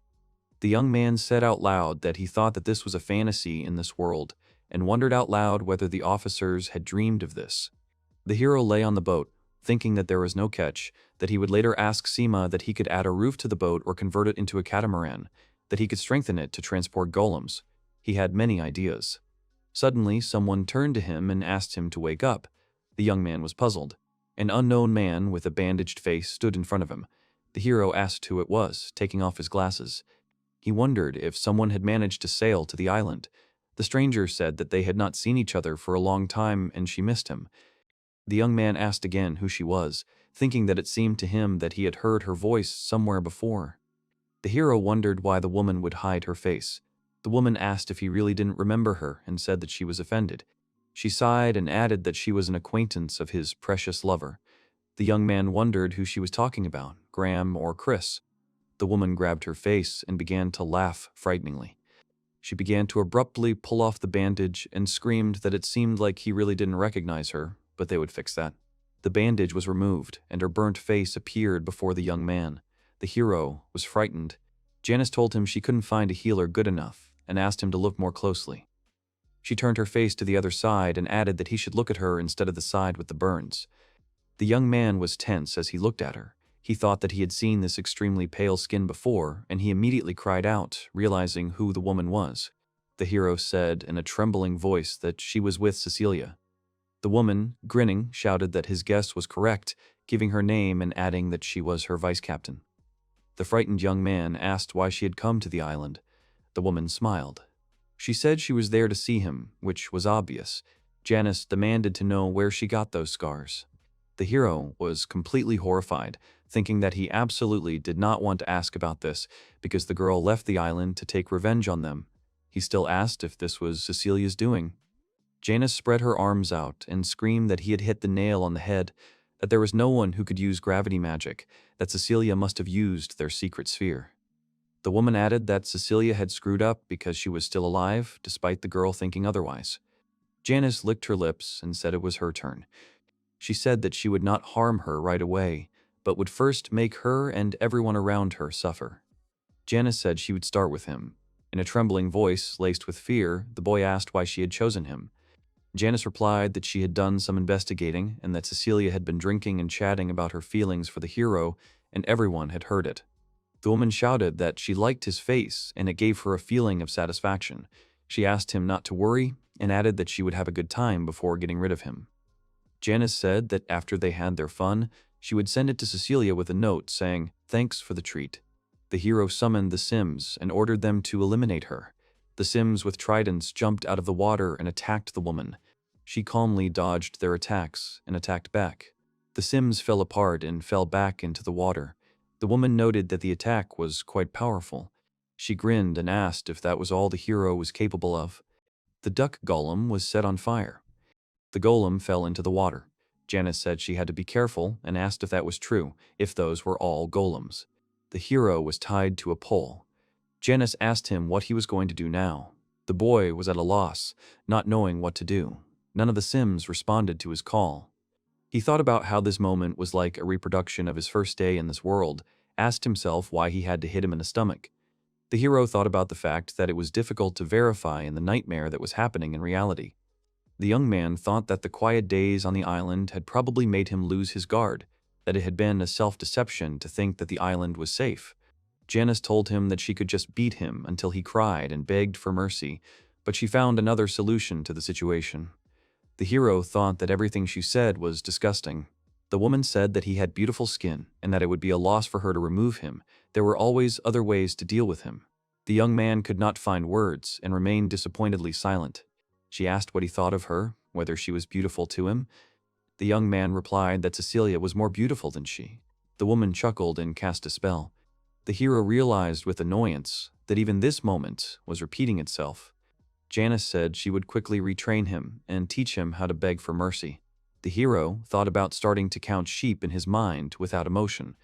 The young man said out loud that he thought that this was a fantasy in this world, and wondered out loud whether the officers had dreamed of this. The hero lay on the boat, thinking that there was no catch, that he would later ask Seema that he could add a roof to the boat or convert it into a catamaran, that he could strengthen it to transport golems. He had many ideas. Suddenly, someone turned to him and asked him to wake up. The young man was puzzled. An unknown man with a bandaged face stood in front of him. The hero asked who it was, taking off his glasses. He wondered if someone had managed to sail to the island. The stranger said that they had not seen each other for a long time and she missed him. The young man asked again who she was, thinking that it seemed to him that he had heard her voice somewhere before. The hero wondered why the woman would hide her face. The woman asked if he really didn't remember her and said that she was offended. She sighed and added that she was an acquaintance of his precious lover. The young man wondered who she was talking about, Graham or Chris. The woman grabbed her face and began to laugh frighteningly. She began to abruptly pull off the bandage and screamed that it seemed like he really didn't recognize her, but they would fix that. The bandage was removed, and her burnt face appeared before the young man. The hero was frightened. Janice told him she couldn't find a healer good enough, and asked him to look more closely. She turned her face to the other side and added that he should look at her instead of the side with the burns. The young man was tense as he looked at her. He thought that he had seen this extremely pale skin before, and he immediately cried out, realizing who the woman was. The hero said in a trembling voice that she was with Cecilia. The woman, grinning, shouted that his guess was correct, giving her name and adding that she was her vice-captain. The frightened young man asked why she had come to the island. The woman smiled. She said she was there to see him, which was obvious. Janice demanded to know where she got those scars. The hero was completely horrified, thinking that he absolutely did not want to ask about this because the girl left the island to take revenge on them. He still asked if this was Cecilia's doing. Janice spread her arms out and screamed that he had hit the nail on the head, that there was no one who could use gravity magic, that Cecilia must have used their secret sphere. The woman added that Cecilia had screwed up because she was still alive, despite the girl thinking otherwise. Janice licked her lips and said it was her turn. She said that she would not harm her right away, but would first make her and everyone around her suffer. Janice said she would start with him. In a trembling voice, laced with fear, the boy asked why she had chosen him. Janice replied that she had done some investigating and that Cecilia had been drinking and chatting about her feelings for the hero, and everyone had heard it. The woman shouted that she liked his face and it gave her a feeling of satisfaction. She asked him not to worry and added that she would have a good time before getting rid of him. Janice said that after they had their fun, she would send it to Cecilia with a note saying, "Thanks for the treat." The hero summoned the Sims and ordered them to eliminate her. The Sims with tridents jumped out of the water and attacked the woman. She calmly dodged their attacks and attacked back. The Sims fell apart and fell back into the water. The woman noted that the attack was quite powerful. She grinned and asked if that was all the hero was capable of. The duck golem was set on fire. The golem fell into the water. Janice said she had to be careful and asked if that was true, if those were all golems. The hero was tied to a pole. Janice asked him what he was going to do now. The boy was at a loss, not knowing what to do. None of the Sims responded to his call. He thought about how this moment was like a reproduction of his first day in this world, asked himself why he had to hit him in the stomach. The hero thought about the fact that it was difficult to verify in the nightmare that was happening in reality. The young man thought that the quiet days on the island had probably made him lose his guard, that it had been a self-deception to think that the island was safe. Janice told him that she could just beat him until he cried and begged for mercy, but she found another solution to the situation. The hero thought that everything she said was disgusting. The woman said that he had beautiful skin and that it would be a loss for her to remove him. There were always other ways to deal with him. The young man could not find words and remained disappointedly silent. She asked what he thought of her, whether she was beautiful to him. The young man replied that Cecilia was more beautiful than she. The woman chuckled and cast a spell. The hero realized with annoyance that even this moment was repeating itself. Janice said she would quickly retrain him and teach him how to beg for mercy. The hero thought about starting to count sheep in his mind without emotion.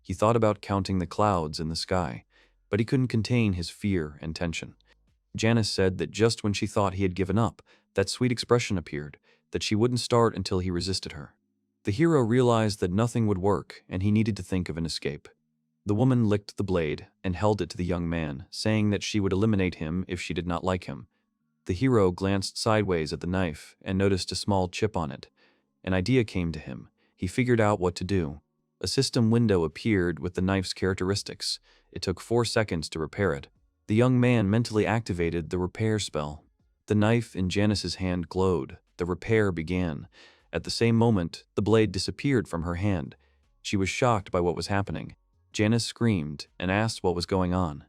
He thought about counting the clouds in the sky, but he couldn't contain his fear and tension. Janice said that just when she thought he had given up, that sweet expression appeared, that she wouldn't start until he resisted her. The hero realized that nothing would work and he needed to think of an escape. The woman licked the blade and held it to the young man, saying that she would eliminate him if she did not like him. The hero glanced sideways at the knife and noticed a small chip on it. An idea came to him. He figured out what to do. A system window appeared with the knife's characteristics. It took 4 seconds to repair it. The young man mentally activated the repair spell. The knife in Janice's hand glowed. The repair began. At the same moment, the blade disappeared from her hand. She was shocked by what was happening. Janice screamed and asked what was going on.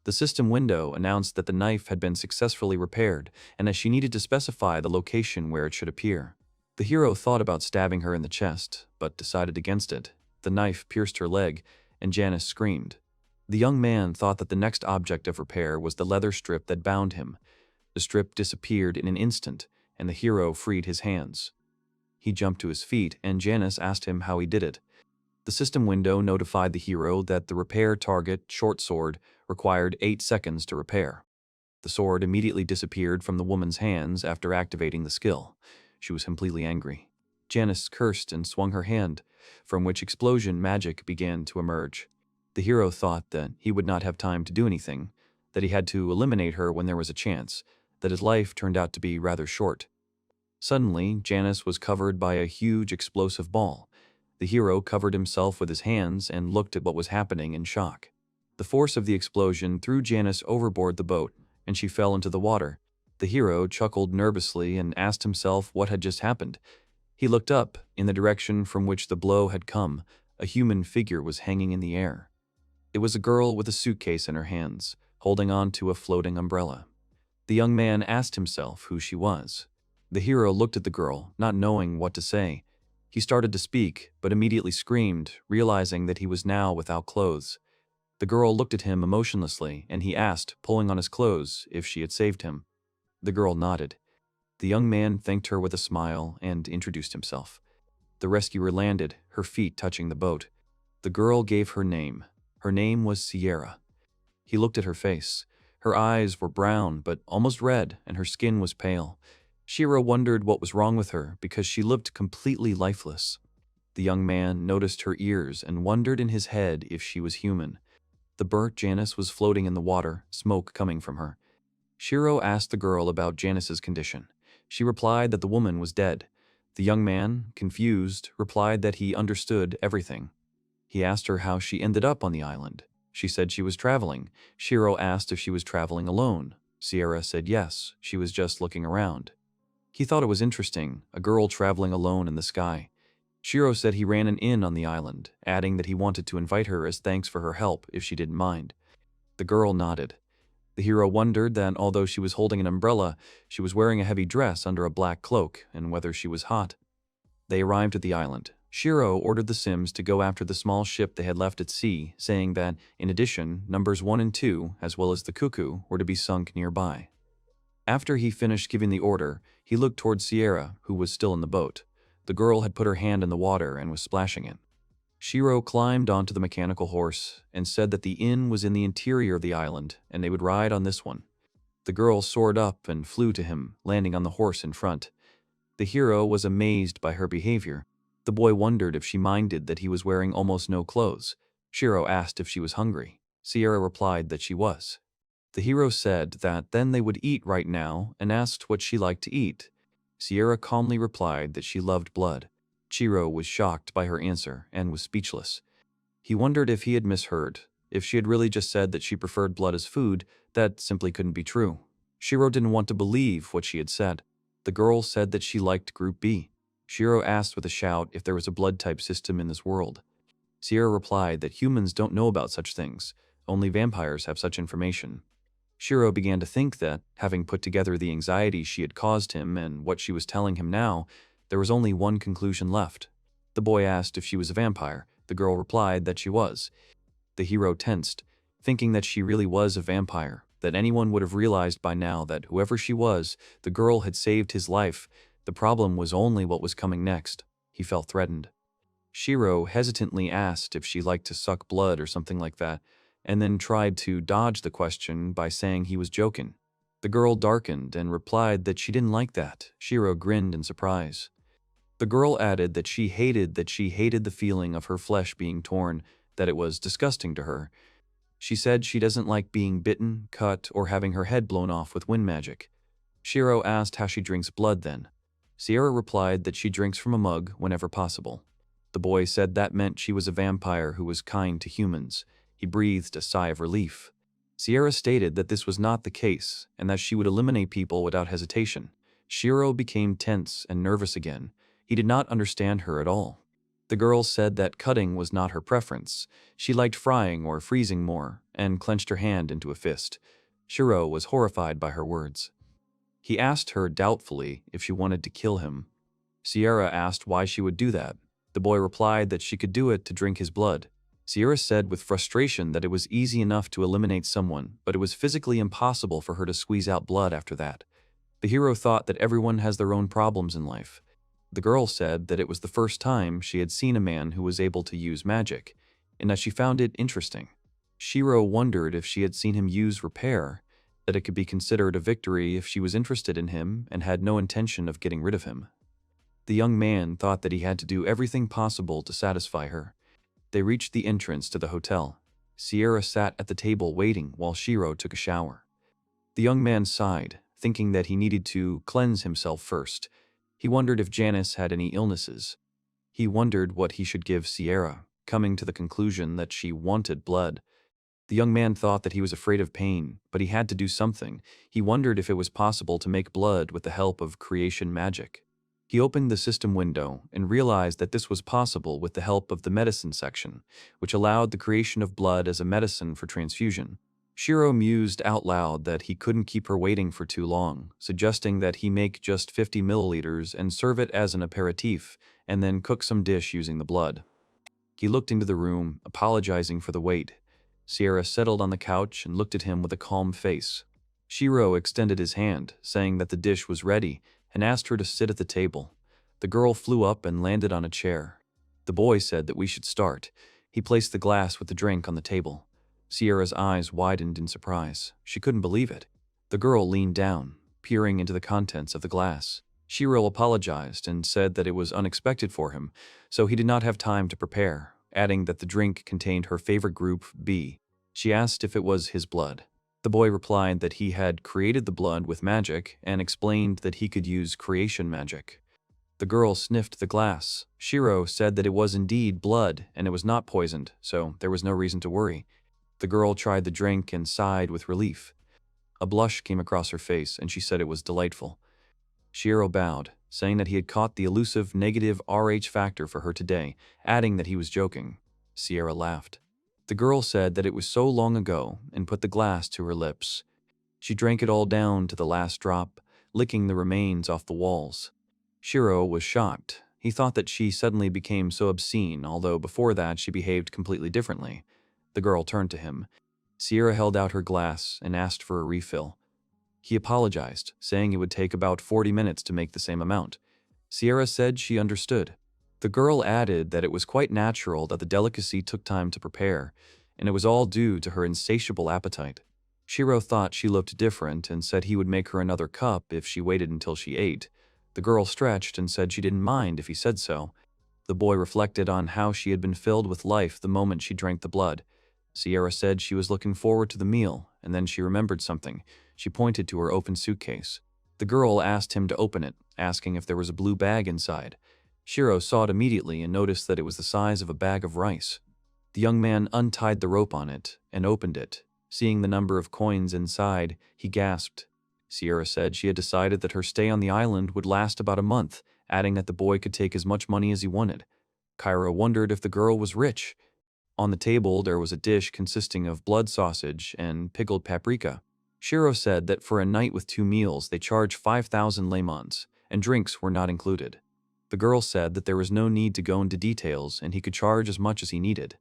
The system window announced that the knife had been successfully repaired and that she needed to specify the location where it should appear. The hero thought about stabbing her in the chest, but decided against it. The knife pierced her leg, and Janice screamed. The young man thought that the next object of repair was the leather strip that bound him. The strip disappeared in an instant, and the hero freed his hands. He jumped to his feet, and Janice asked him how he did it. The system window notified the hero that the repair target, short sword, required 8 seconds to repair. The sword immediately disappeared from the woman's hands after activating the skill. She was completely angry. Janice cursed and swung her hand, from which explosion magic began to emerge. The hero thought that he would not have time to do anything, that he had to eliminate her when there was a chance, that his life turned out to be rather short. Suddenly, Janice was covered by a huge explosive ball. The hero covered himself with his hands and looked at what was happening in shock. The force of the explosion threw Janice overboard the boat, and she fell into the water. The hero chuckled nervously and asked himself what had just happened. He looked up, in the direction from which the blow had come. A human figure was hanging in the air. It was a girl with a suitcase in her hands, holding on to a floating umbrella. The young man asked himself who she was. The hero looked at the girl, not knowing what to say. He started to speak, but immediately screamed, realizing that he was now without clothes. The girl looked at him emotionlessly, and he asked, pulling on his clothes, if she had saved him. The girl nodded. The young man thanked her with a smile and introduced himself. The rescuer landed, her feet touching the boat. The girl gave her name. Her name was Sierra. He looked at her face. Her eyes were brown but almost red, and her skin was pale. Shiro wondered what was wrong with her because she looked completely lifeless. The young man noticed her ears and wondered in his head if she was human. The burnt Janice was floating in the water, smoke coming from her. Shiro asked the girl about Janice's condition. She replied that the woman was dead. The young man, confused, replied that he understood everything. He asked her how she ended up on the island. She said she was traveling. Shiro asked if she was traveling alone. Sierra said yes, she was just looking around. He thought it was interesting, a girl traveling alone in the sky. Shiro said he ran an inn on the island, adding that he wanted to invite her as thanks for her help if she didn't mind. The girl nodded. The hero wondered that although she was holding an umbrella, she was wearing a heavy dress under a black cloak, and whether she was hot. They arrived at the island. Shiro ordered the Sims to go after the small ship they had left at sea, saying that, in addition, numbers 1 and 2, as well as the cuckoo, were to be sunk nearby. After he finished giving the order, he looked toward Sierra, who was still in the boat. The girl had put her hand in the water and was splashing it. Shiro climbed onto the mechanical horse and said that the inn was in the interior of the island and they would ride on this one. The girl soared up and flew to him, landing on the horse in front. The hero was amazed by her behavior. The boy wondered if she minded that he was wearing almost no clothes. Shiro asked if she was hungry. Sierra replied that she was. The hero said that then they would eat right now and asked what she liked to eat. Sierra calmly replied that she loved blood. Shiro was shocked by her answer and was speechless. He wondered if he had misheard. If she had really just said that she preferred blood as food, that simply couldn't be true. Shiro didn't want to believe what she had said. The girl said that she liked Group B. Shiro asked with a shout if there was a blood-type system in this world. Sierra replied that humans don't know about such things. Only vampires have such information. Shiro began to think that, having put together the anxiety she had caused him and what she was telling him now, there was only one conclusion left. The boy asked if she was a vampire. The girl replied that she was. The hero tensed, thinking that she really was a vampire, that anyone would have realized by now that whoever she was, the girl had saved his life, The problem was only what was coming next. He felt threatened. Shiro hesitantly asked if she liked to suck blood or something like that, and then tried to dodge the question by saying he was joking. The girl darkened and replied that she didn't like that. Shiro grinned in surprise. The girl added that she hated the feeling of her flesh being torn, that it was disgusting to her. She said she doesn't like being bitten, cut, or having her head blown off with wind magic. Shiro asked how she drinks blood then. Sierra replied that she drinks from a mug whenever possible. The boy said that meant she was a vampire who was kind to humans. He breathed a sigh of relief. Sierra stated that this was not the case and that she would eliminate people without hesitation. Shiro became tense and nervous again. He did not understand her at all. The girl said that cutting was not her preference. She liked frying or freezing more, and clenched her hand into a fist. Shiro was horrified by her words. He asked her doubtfully if she wanted to kill him. Sierra asked why she would do that. The boy replied that she could do it to drink his blood. Sierra said with frustration that it was easy enough to eliminate someone, but it was physically impossible for her to squeeze out blood after that. The hero thought that everyone has their own problems in life. The girl said that it was the first time she had seen a man who was able to use magic, and that she found it interesting. Shiro wondered if she had seen him use repair, that it could be considered a victory if she was interested in him and had no intention of getting rid of him. The young man thought that he had to do everything possible to satisfy her. They reached the entrance to the hotel. Sierra sat at the table waiting while Shiro took a shower. The young man sighed, thinking that he needed to cleanse himself first. He wondered if Janice had any illnesses. He wondered what he should give Sierra, coming to the conclusion that she wanted blood. The young man thought that he was afraid of pain, but he had to do something. He wondered if it was possible to make blood with the help of creation magic. He opened the system window and realized that this was possible with the help of the medicine section, which allowed the creation of blood as a medicine for transfusion. Shiro mused out loud that he couldn't keep her waiting for too long, suggesting that he make just 50 milliliters and serve it as an aperitif, and then cook some dish using the blood. He looked into the room, apologizing for the wait. Sierra settled on the couch and looked at him with a calm face. Shiro extended his hand, saying that the dish was ready, and asked her to sit at the table. The girl flew up and landed on a chair. The boy said that we should start. He placed the glass with the drink on the table. Sierra's eyes widened in surprise. She couldn't believe it. The girl leaned down, peering into the contents of the glass. Shiro apologized and said that it was unexpected for him, so he did not have time to prepare, adding that the drink contained her favorite group, B. She asked if it was his blood. The boy replied that he had created the blood with magic and explained that he could use creation magic. The girl sniffed the glass. Shiro said that it was indeed blood and it was not poisoned, so there was no reason to worry. The girl tried the drink and sighed with relief. A blush came across her face, and she said it was delightful. Shiro bowed, saying that he had caught the elusive negative RH factor for her today, adding that he was joking. Sierra laughed. The girl said that it was so long ago and put the glass to her lips. She drank it all down to the last drop, licking the remains off the walls. Shiro was shocked. He thought that she suddenly became so obscene, although before that she behaved completely differently. The girl turned to him. Sierra held out her glass and asked for a refill. He apologized, saying it would take about 40 minutes to make the same amount. Sierra said she understood. The girl added that it was quite natural that the delicacy took time to prepare, and it was all due to her insatiable appetite. Shiro thought she looked different and said he would make her another cup if she waited until she ate. The girl stretched and said she didn't mind if he said so. The boy reflected on how she had been filled with life the moment she drank the blood. Sierra said she was looking forward to the meal, and then she remembered something. She pointed to her open suitcase. The girl asked him to open it, asking if there was a blue bag inside. Shiro saw it immediately and noticed that it was the size of a bag of rice. The young man untied the rope on it and opened it. Seeing the number of coins inside, he gasped. Sierra said she had decided that her stay on the island would last about a month, adding that the boy could take as much money as he wanted. Kyra wondered if the girl was rich. On the table, there was a dish consisting of blood sausage and pickled paprika. Shiro said that for a night with 2 meals, they charged 5,000 lemons, and drinks were not included. The girl said that there was no need to go into details and he could charge as much as he needed.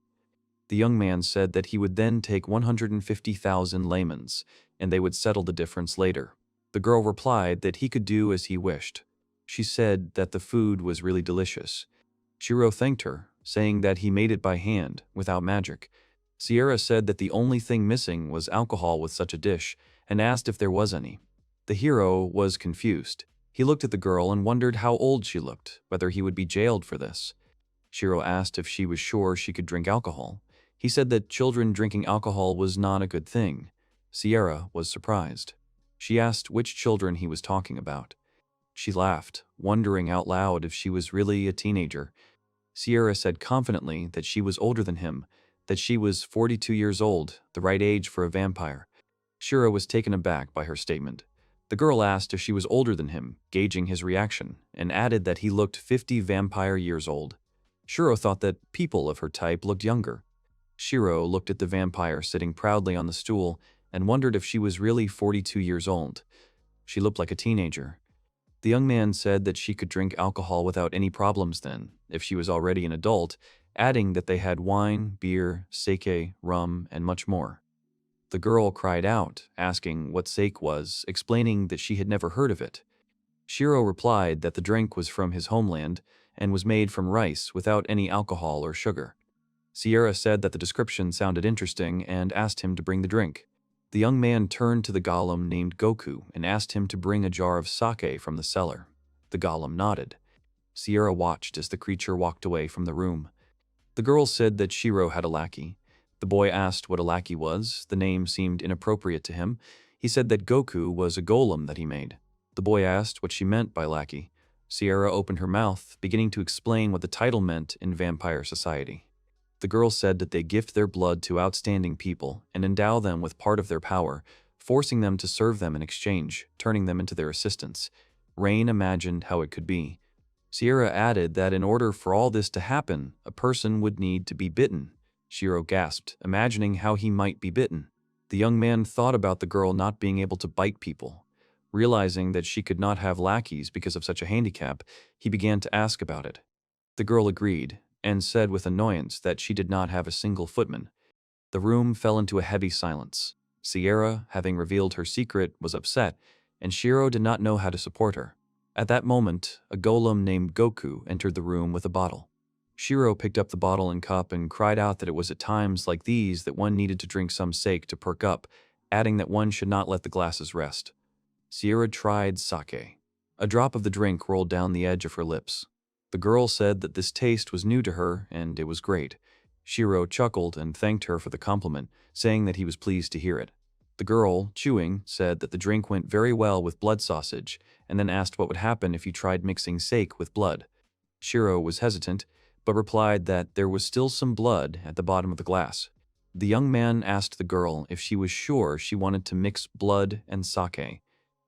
The young man said that he would then take 150,000 lemons, and they would settle the difference later. The girl replied that he could do as he wished. She said that the food was really delicious. Shiro thanked her, saying that he made it by hand, without magic. Sierra said that the only thing missing was alcohol with such a dish, and asked if there was any. The hero was confused. He looked at the girl and wondered how old she looked, whether he would be jailed for this. Shiro asked if she was sure she could drink alcohol. He said that children drinking alcohol was not a good thing. Sierra was surprised. She asked which children he was talking about. She laughed, wondering out loud if she was really a teenager. Sierra said confidently that she was older than him, that she was 42 years old, the right age for a vampire. Shiro was taken aback by her statement. The girl asked if she was older than him, gauging his reaction, and added that he looked 50 vampire years old. Shiro thought that people of her type looked younger. Shiro looked at the vampire sitting proudly on the stool and wondered if she was really 42 years old. She looked like a teenager. The young man said that she could drink alcohol without any problems then, if she was already an adult, adding that they had wine, beer, sake, rum, and much more. The girl cried out, asking what sake was, explaining that she had never heard of it. Shiro replied that the drink was from his homeland and was made from rice without any alcohol or sugar. Sierra said that the description sounded interesting and asked him to bring the drink. The young man turned to the golem named Goku and asked him to bring a jar of sake from the cellar. The golem nodded. Sierra watched as the creature walked away from the room. The girl said that Shiro had a lackey. The boy asked what a lackey was. The name seemed inappropriate to him. He said that Goku was a golem that he made. The boy asked what she meant by lackey. Sierra opened her mouth, beginning to explain what the title meant in vampire society. The girl said that they gift their blood to outstanding people and endow them with part of their power, forcing them to serve them in exchange, turning them into their assistants. Rain imagined how it could be. Sierra added that in order for all this to happen, a person would need to be bitten. Shiro gasped, imagining how he might be bitten. The young man thought about the girl not being able to bite people. Realizing that she could not have lackeys because of such a handicap, he began to ask about it. The girl agreed, and said with annoyance that she did not have a single footman. The room fell into a heavy silence. Sierra, having revealed her secret, was upset, and Shiro did not know how to support her. At that moment, a golem named Goku entered the room with a bottle. Shiro picked up the bottle and cup and cried out that it was at times like these that one needed to drink some sake to perk up, adding that one should not let the glasses rest. Sierra tried sake. A drop of the drink rolled down the edge of her lips. The girl said that this taste was new to her, and it was great. Shiro chuckled and thanked her for the compliment, saying that he was pleased to hear it. The girl, chewing, said that the drink went very well with blood sausage, and then asked what would happen if you tried mixing sake with blood. Shiro was hesitant, but replied that there was still some blood at the bottom of the glass. The young man asked the girl if she was sure she wanted to mix blood and sake.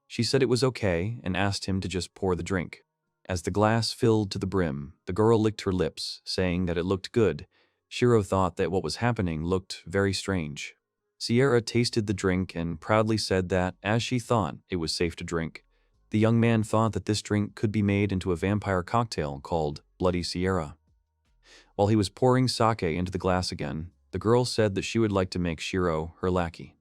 She said it was okay and asked him to just pour the drink. As the glass filled to the brim, the girl licked her lips, saying that it looked good. Shiro thought that what was happening looked very strange. Sierra tasted the drink and proudly said that, as she thought, it was safe to drink. The young man thought that this drink could be made into a vampire cocktail called Bloody Sierra. While he was pouring sake into the glass again, the girl said that she would like to make Shiro her lackey.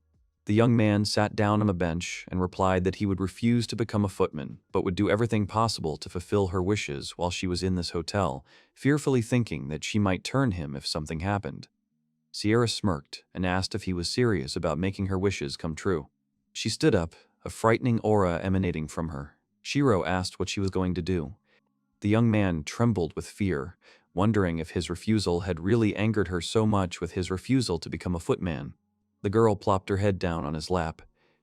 The young man sat down on a bench and replied that he would refuse to become a footman, but would do everything possible to fulfill her wishes while she was in this hotel, fearfully thinking that she might turn him if something happened. Sierra smirked and asked if he was serious about making her wishes come true. She stood up, a frightening aura emanating from her. Shiro asked what she was going to do. The young man trembled with fear, wondering if his refusal had really angered her so much with his refusal to become a footman. The girl plopped her head down on his lap.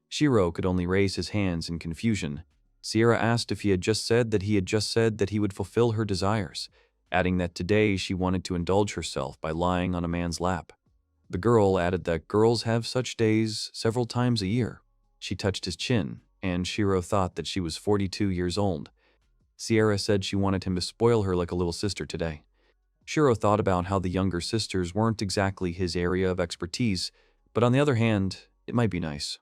Shiro could only raise his hands in confusion. Sierra asked if he had just said that he would fulfill her desires, adding that today she wanted to indulge herself by lying on a man's lap. The girl added that girls have such days several times a year. She touched his chin, and Shiro thought that she was 42 years old. Sierra said she wanted him to spoil her like a little sister today. Shiro thought about how the younger sisters weren't exactly his area of expertise, but on the other hand, it might be nice.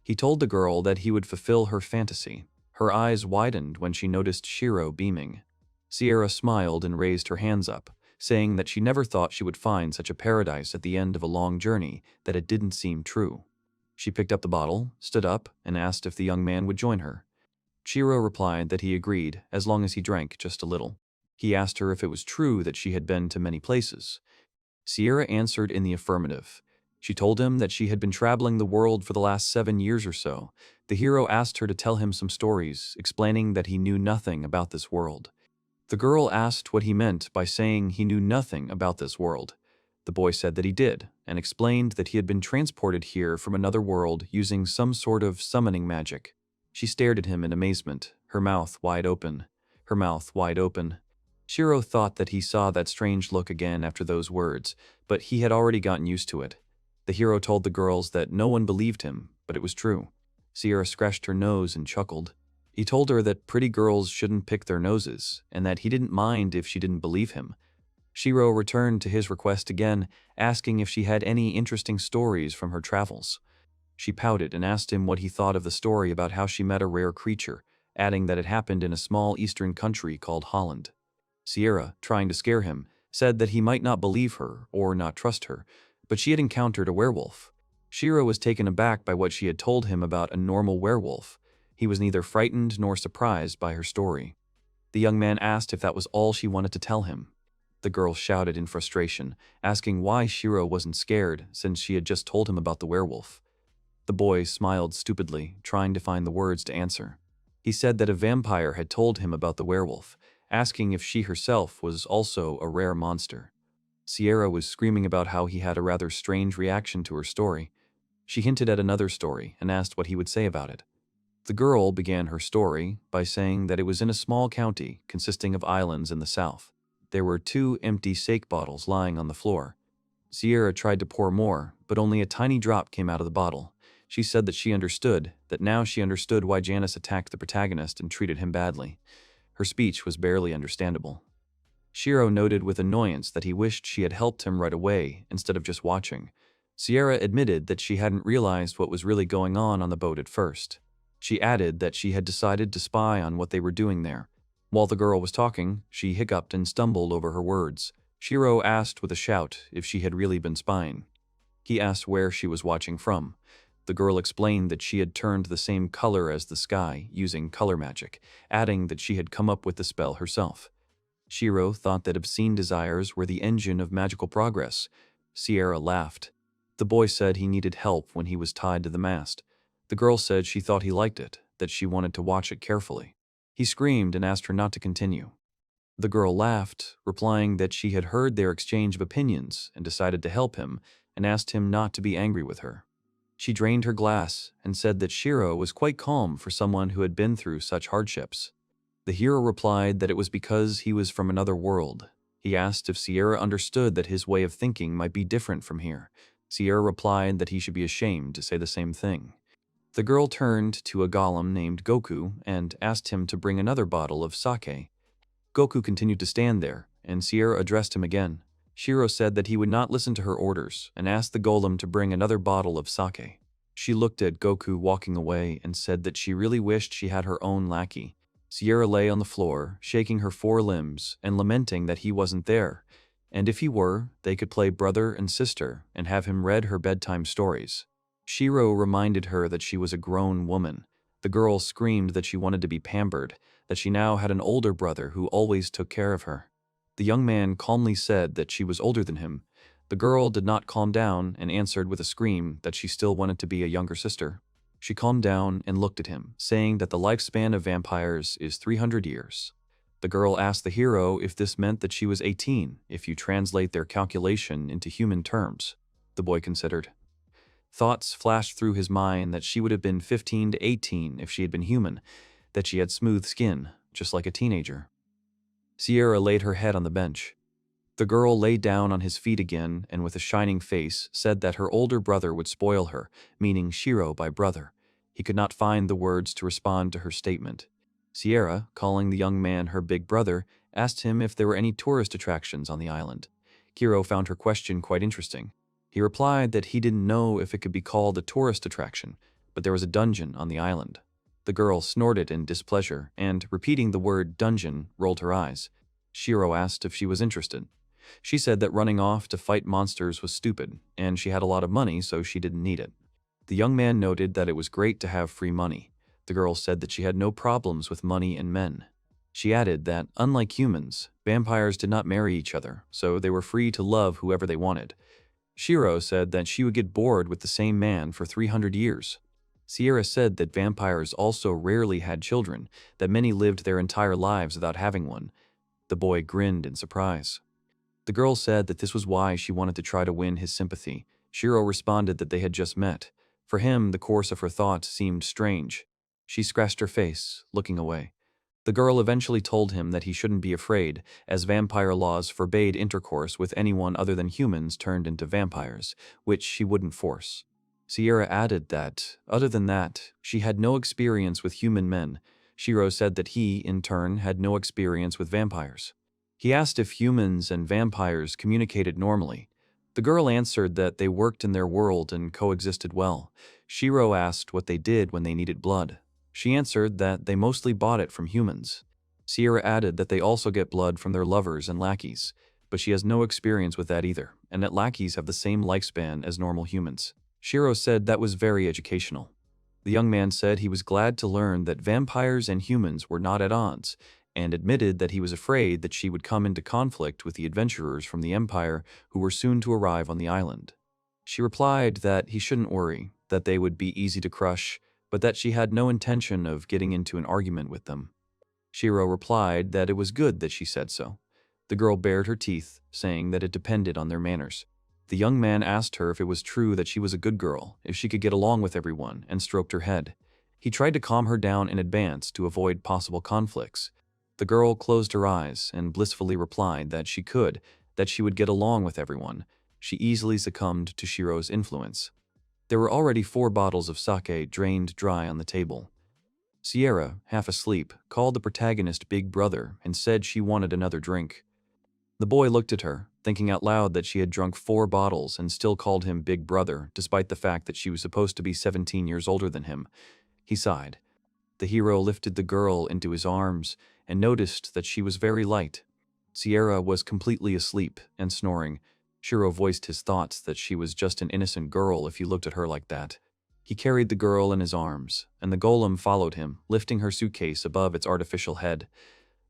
He told the girl that he would fulfill her fantasy. Her eyes widened when she noticed Shiro beaming. Sierra smiled and raised her hands up, saying that she never thought she would find such a paradise at the end of a long journey, that it didn't seem true. She picked up the bottle, stood up, and asked if the young man would join her. Shiro replied that he agreed as long as he drank just a little. He asked her if it was true that she had been to many places. Sierra answered in the affirmative. She told him that she had been traveling the world for the last 7 years or so. The hero asked her to tell him some stories, explaining that he knew nothing about this world. The girl asked what he meant by saying he knew nothing about this world. The boy said that he did, and explained that he had been transported here from another world using some sort of summoning magic. She stared at him in amazement, her mouth wide open. Her mouth wide open. Shiro thought that he saw that strange look again after those words, but he had already gotten used to it. The hero told the girls that no one believed him, but it was true. Sierra scratched her nose and chuckled. He told her that pretty girls shouldn't pick their noses, and that he didn't mind if she didn't believe him. Shiro returned to his request again, asking if she had any interesting stories from her travels. She pouted and asked him what he thought of the story about how she met a rare creature, adding that it happened in a small eastern country called Holland. Sierra, trying to scare him, said that he might not believe her or not trust her, but she had encountered a werewolf. Shiro was taken aback by what she had told him about a normal werewolf. He was neither frightened nor surprised by her story. The young man asked if that was all she wanted to tell him. The girl shouted in frustration, asking why Shiro wasn't scared since she had just told him about the werewolf. The boy smiled stupidly, trying to find the words to answer. He said that a vampire had told him about the werewolf, asking if she herself was also a rare monster. Sierra was screaming about how he had a rather strange reaction to her story. She hinted at another story and asked what he would say about it. The girl began her story by saying that it was in a small county consisting of islands in the south. There were 2 empty sake bottles lying on the floor. Sierra tried to pour more, but only a tiny drop came out of the bottle. She said that now she understood why Janice attacked the protagonist and treated him badly. Her speech was barely understandable. Shiro noted with annoyance that he wished she had helped him right away instead of just watching. Sierra admitted that she hadn't realized what was really going on the boat at first. She added that she had decided to spy on what they were doing there. While the girl was talking, she hiccuped and stumbled over her words. Shiro asked with a shout if she had really been spying. He asked where she was watching from. The girl explained that she had turned the same color as the sky using color magic, adding that she had come up with the spell herself. Shiro thought that obscene desires were the engine of magical progress. Sierra laughed. The boy said he needed help when he was tied to the mast. The girl said she thought he liked it, that she wanted to watch it carefully. He screamed and asked her not to continue. The girl laughed, replying that she had heard their exchange of opinions and decided to help him, and asked him not to be angry with her. She drained her glass and said that Shiro was quite calm for someone who had been through such hardships. The hero replied that it was because he was from another world. He asked if Sierra understood that his way of thinking might be different from here. Sierra replied that he should be ashamed to say the same thing. The girl turned to a golem named Goku and asked him to bring another bottle of sake. Goku continued to stand there, and Sierra addressed him again. Shiro said that he would not listen to her orders and asked the golem to bring another bottle of sake. She looked at Goku walking away and said that she really wished she had her own lackey. Sierra lay on the floor, shaking her 4 limbs and lamenting that he wasn't there, and if he were, they could play brother and sister and have him read her bedtime stories. Shiro reminded her that she was a grown woman. The girl screamed that she wanted to be pampered, that she now had an older brother who always took care of her. The young man calmly said that she was older than him. The girl did not calm down and answered with a scream that she still wanted to be a younger sister. She calmed down and looked at him, saying that the lifespan of vampires is 300 years. The girl asked the hero if this meant that she was 18, if you translate their calculation into human terms. The boy considered. Thoughts flashed through his mind that she would have been 15 to 18 if she had been human, that she had smooth skin, just like a teenager. Sierra laid her head on the bench. The girl lay down on his feet again and with a shining face said that her older brother would spoil her, meaning Shiro by brother. He could not find the words to respond to her statement. Sierra, calling the young man her big brother, asked him if there were any tourist attractions on the island. Kiro found her question quite interesting. He replied that he didn't know if it could be called a tourist attraction, but there was a dungeon on the island. The girl snorted in displeasure and, repeating the word dungeon, rolled her eyes. Shiro asked if she was interested. She said that running off to fight monsters was stupid, and she had a lot of money, so she didn't need it. The young man noted that it was great to have free money. The girl said that she had no problems with money and men. She added that, unlike humans, vampires did not marry each other, so they were free to love whoever they wanted. Shirou said that she would get bored with the same man for 300 years. Sierra said that vampires also rarely had children, that many lived their entire lives without having one. The boy grinned in surprise. The girl said that this was why she wanted to try to win his sympathy. Shirou responded that they had just met. For him, the course of her thoughts seemed strange. She scratched her face, looking away. The girl eventually told him that he shouldn't be afraid, as vampire laws forbade intercourse with anyone other than humans turned into vampires, which she wouldn't force. Sierra added that, other than that, she had no experience with human men. Shirou said that he, in turn, had no experience with vampires. He asked if humans and vampires communicated normally. The girl answered that they worked in their world and coexisted well. Shirou asked what they did when they needed blood. She answered that they mostly bought it from humans. Sierra added that they also get blood from their lovers and lackeys, but she has no experience with that either, and that lackeys have the same lifespan as normal humans. Shirou said that was very educational. The young man said he was glad to learn that vampires and humans were not at odds, and admitted that he was afraid that she would come into conflict with the adventurers from the Empire who were soon to arrive on the island. She replied that he shouldn't worry, that they would be easy to crush, but that she had no intention of getting into an argument with them. Shirou replied that it was good that she said so. The girl bared her teeth, saying that it depended on their manners. The young man asked her if it was true that she was a good girl, if she could get along with everyone, and stroked her head. He tried to calm her down in advance to avoid possible conflicts. The girl closed her eyes and blissfully replied that she could, that she would get along with everyone. She easily succumbed to Shirou's influence. There were already 4 bottles of sake drained dry on the table. Sierra, half asleep, called the protagonist Big Brother and said she wanted another drink. The boy looked at her, thinking out loud that she had drunk 4 bottles and still called him Big Brother, despite the fact that she was supposed to be 17 years older than him. He sighed. The hero lifted the girl into his arms and noticed that she was very light. Sierra was completely asleep and snoring. Shirou voiced his thoughts that she was just an innocent girl if he looked at her like that. He carried the girl in his arms, and the golem followed him, lifting her suitcase above its artificial head.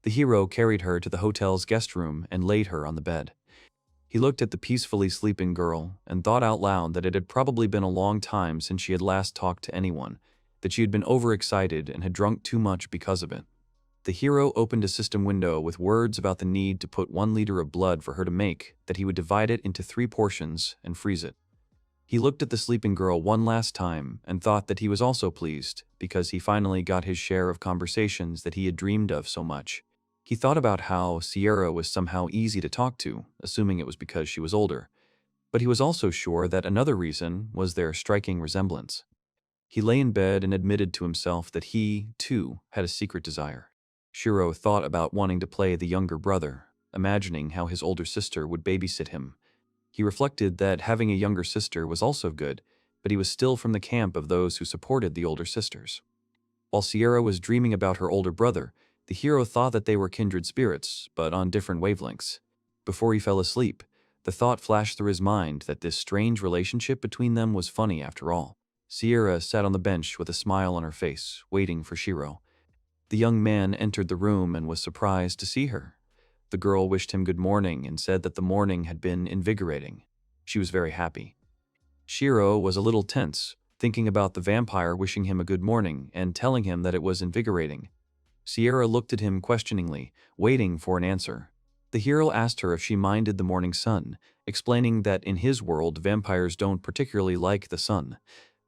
The hero carried her to the hotel's guest room and laid her on the bed. He looked at the peacefully sleeping girl and thought out loud that it had probably been a long time since she had last talked to anyone, that she had been overexcited and had drunk too much because of it. The hero opened a system window with words about the need to put 1 liter of blood for her to make, that he would divide it into 3 portions and freeze it. He looked at the sleeping girl one last time and thought that he was also pleased because he finally got his share of conversations that he had dreamed of so much. He thought about how Sierra was somehow easy to talk to, assuming it was because she was older. But he was also sure that another reason was their striking resemblance. He lay in bed and admitted to himself that he, too, had a secret desire. Shirou thought about wanting to play the younger brother, imagining how his older sister would babysit him. He reflected that having a younger sister was also good, but he was still from the camp of those who supported the older sisters. While Sierra was dreaming about her older brother, the hero thought that they were kindred spirits, but on different wavelengths. Before he fell asleep, the thought flashed through his mind that this strange relationship between them was funny after all. Sierra sat on the bench with a smile on her face, waiting for Shirou. The young man entered the room and was surprised to see her. The girl wished him good morning and said that the morning had been invigorating. She was very happy. Shirou was a little tense, thinking about the vampire wishing him a good morning and telling him that it was invigorating. Sierra looked at him questioningly, waiting for an answer. The hero asked her if she minded the morning sun, explaining that in his world vampires don't particularly like the sun.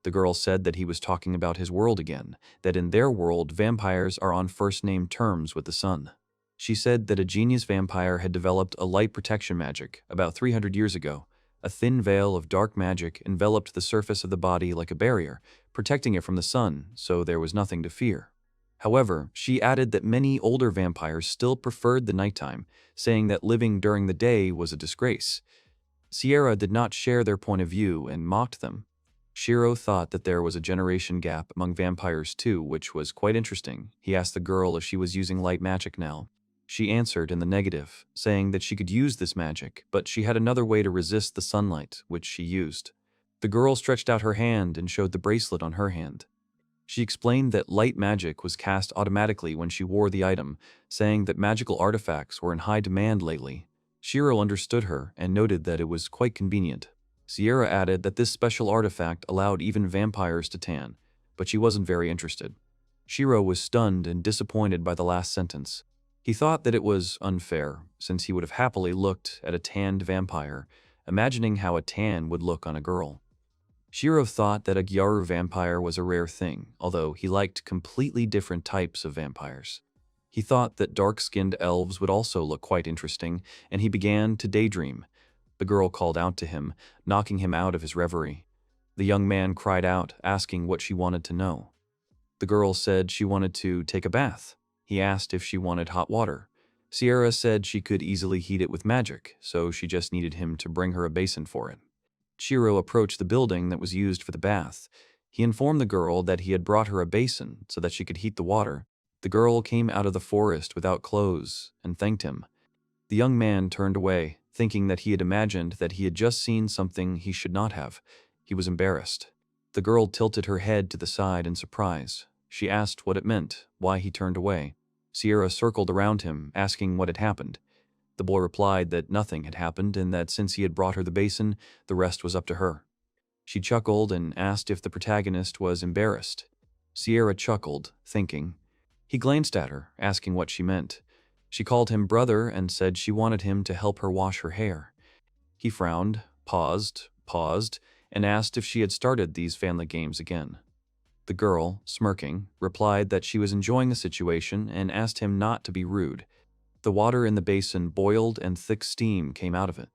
The girl said that he was talking about his world again, that in their world vampires are on first-name terms with the sun. She said that a genius vampire had developed a light protection magic about 300 years ago. A thin veil of dark magic enveloped the surface of the body like a barrier, protecting it from the sun, so there was nothing to fear. However, she added that many older vampires still preferred the nighttime, saying that living during the day was a disgrace. Sierra did not share their point of view and mocked them. Shirou thought that there was a generation gap among vampires too, which was quite interesting. He asked the girl if she was using light magic now. She answered in the negative, saying that she could use this magic, but she had another way to resist the sunlight, which she used. The girl stretched out her hand and showed the bracelet on her hand. She explained that light magic was cast automatically when she wore the item, saying that magical artifacts were in high demand lately. Shiro understood her and noted that it was quite convenient. Sierra added that this special artifact allowed even vampires to tan, but she wasn't very interested. Shiro was stunned and disappointed by the last sentence. He thought that it was unfair, since he would have happily looked at a tanned vampire, imagining how a tan would look on a girl. Shiro thought that a Gyaru vampire was a rare thing, although he liked completely different types of vampires. He thought that dark-skinned elves would also look quite interesting, and he began to daydream. The girl called out to him, knocking him out of his reverie. The young man cried out, asking what she wanted to know. The girl said she wanted to take a bath. He asked if she wanted hot water. Sierra said she could easily heat it with magic, so she just needed him to bring her a basin for it. Shiro approached the building that was used for the bath. He informed the girl that he had brought her a basin so that she could heat the water. The girl came out of the forest without clothes and thanked him. The young man turned away, thinking that he had imagined that he had just seen something he should not have. He was embarrassed. The girl tilted her head to the side in surprise. She asked what it meant, why he turned away. Sierra circled around him, asking what had happened. The boy replied that nothing had happened and that since he had brought her the basin, the rest was up to her. She chuckled and asked if the protagonist was embarrassed. Sierra chuckled, thinking. He glanced at her, asking what she meant. She called him brother and said she wanted him to help her wash her hair. He frowned, paused, and asked if she had started these family games again. The girl, smirking, replied that she was enjoying the situation and asked him not to be rude. The water in the basin boiled and thick steam came out of it.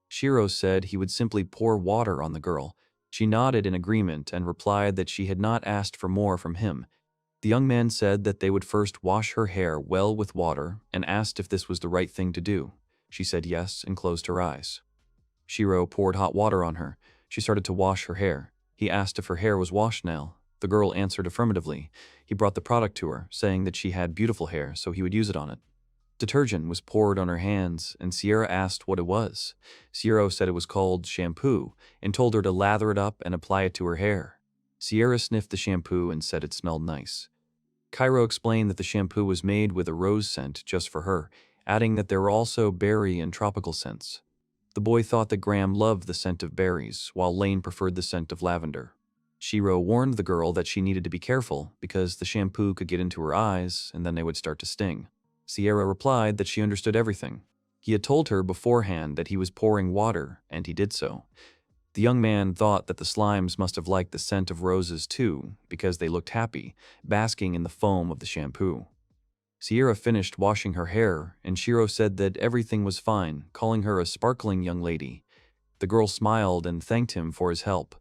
Shiro said he would simply pour water on the girl. She nodded in agreement and replied that she had not asked for more from him. The young man said that they would first wash her hair well with water and asked if this was the right thing to do. She said yes and closed her eyes. Shiro poured hot water on her. She started to wash her hair. He asked if her hair was washed now. The girl answered affirmatively. He brought the product to her, saying that she had beautiful hair, so he would use it on it. Detergent was poured on her hands, and Sierra asked what it was. Shiro said it was called shampoo, and told her to lather it up and apply it to her hair. Sierra sniffed the shampoo and said it smelled nice. Cairo explained that the shampoo was made with a rose scent just for her, adding that there were also berry and tropical scents. The boy thought that Graham loved the scent of berries, while Lane preferred the scent of lavender. Shiro warned the girl that she needed to be careful because the shampoo could get into her eyes and then they would start to sting. Sierra replied that she understood everything. He had told her beforehand that he was pouring water, and he did so. The young man thought that the slimes must have liked the scent of roses too, because they looked happy, basking in the foam of the shampoo. Sierra finished washing her hair, and Shiro said that everything was fine, calling her a sparkling young lady. The girl smiled and thanked him for his help.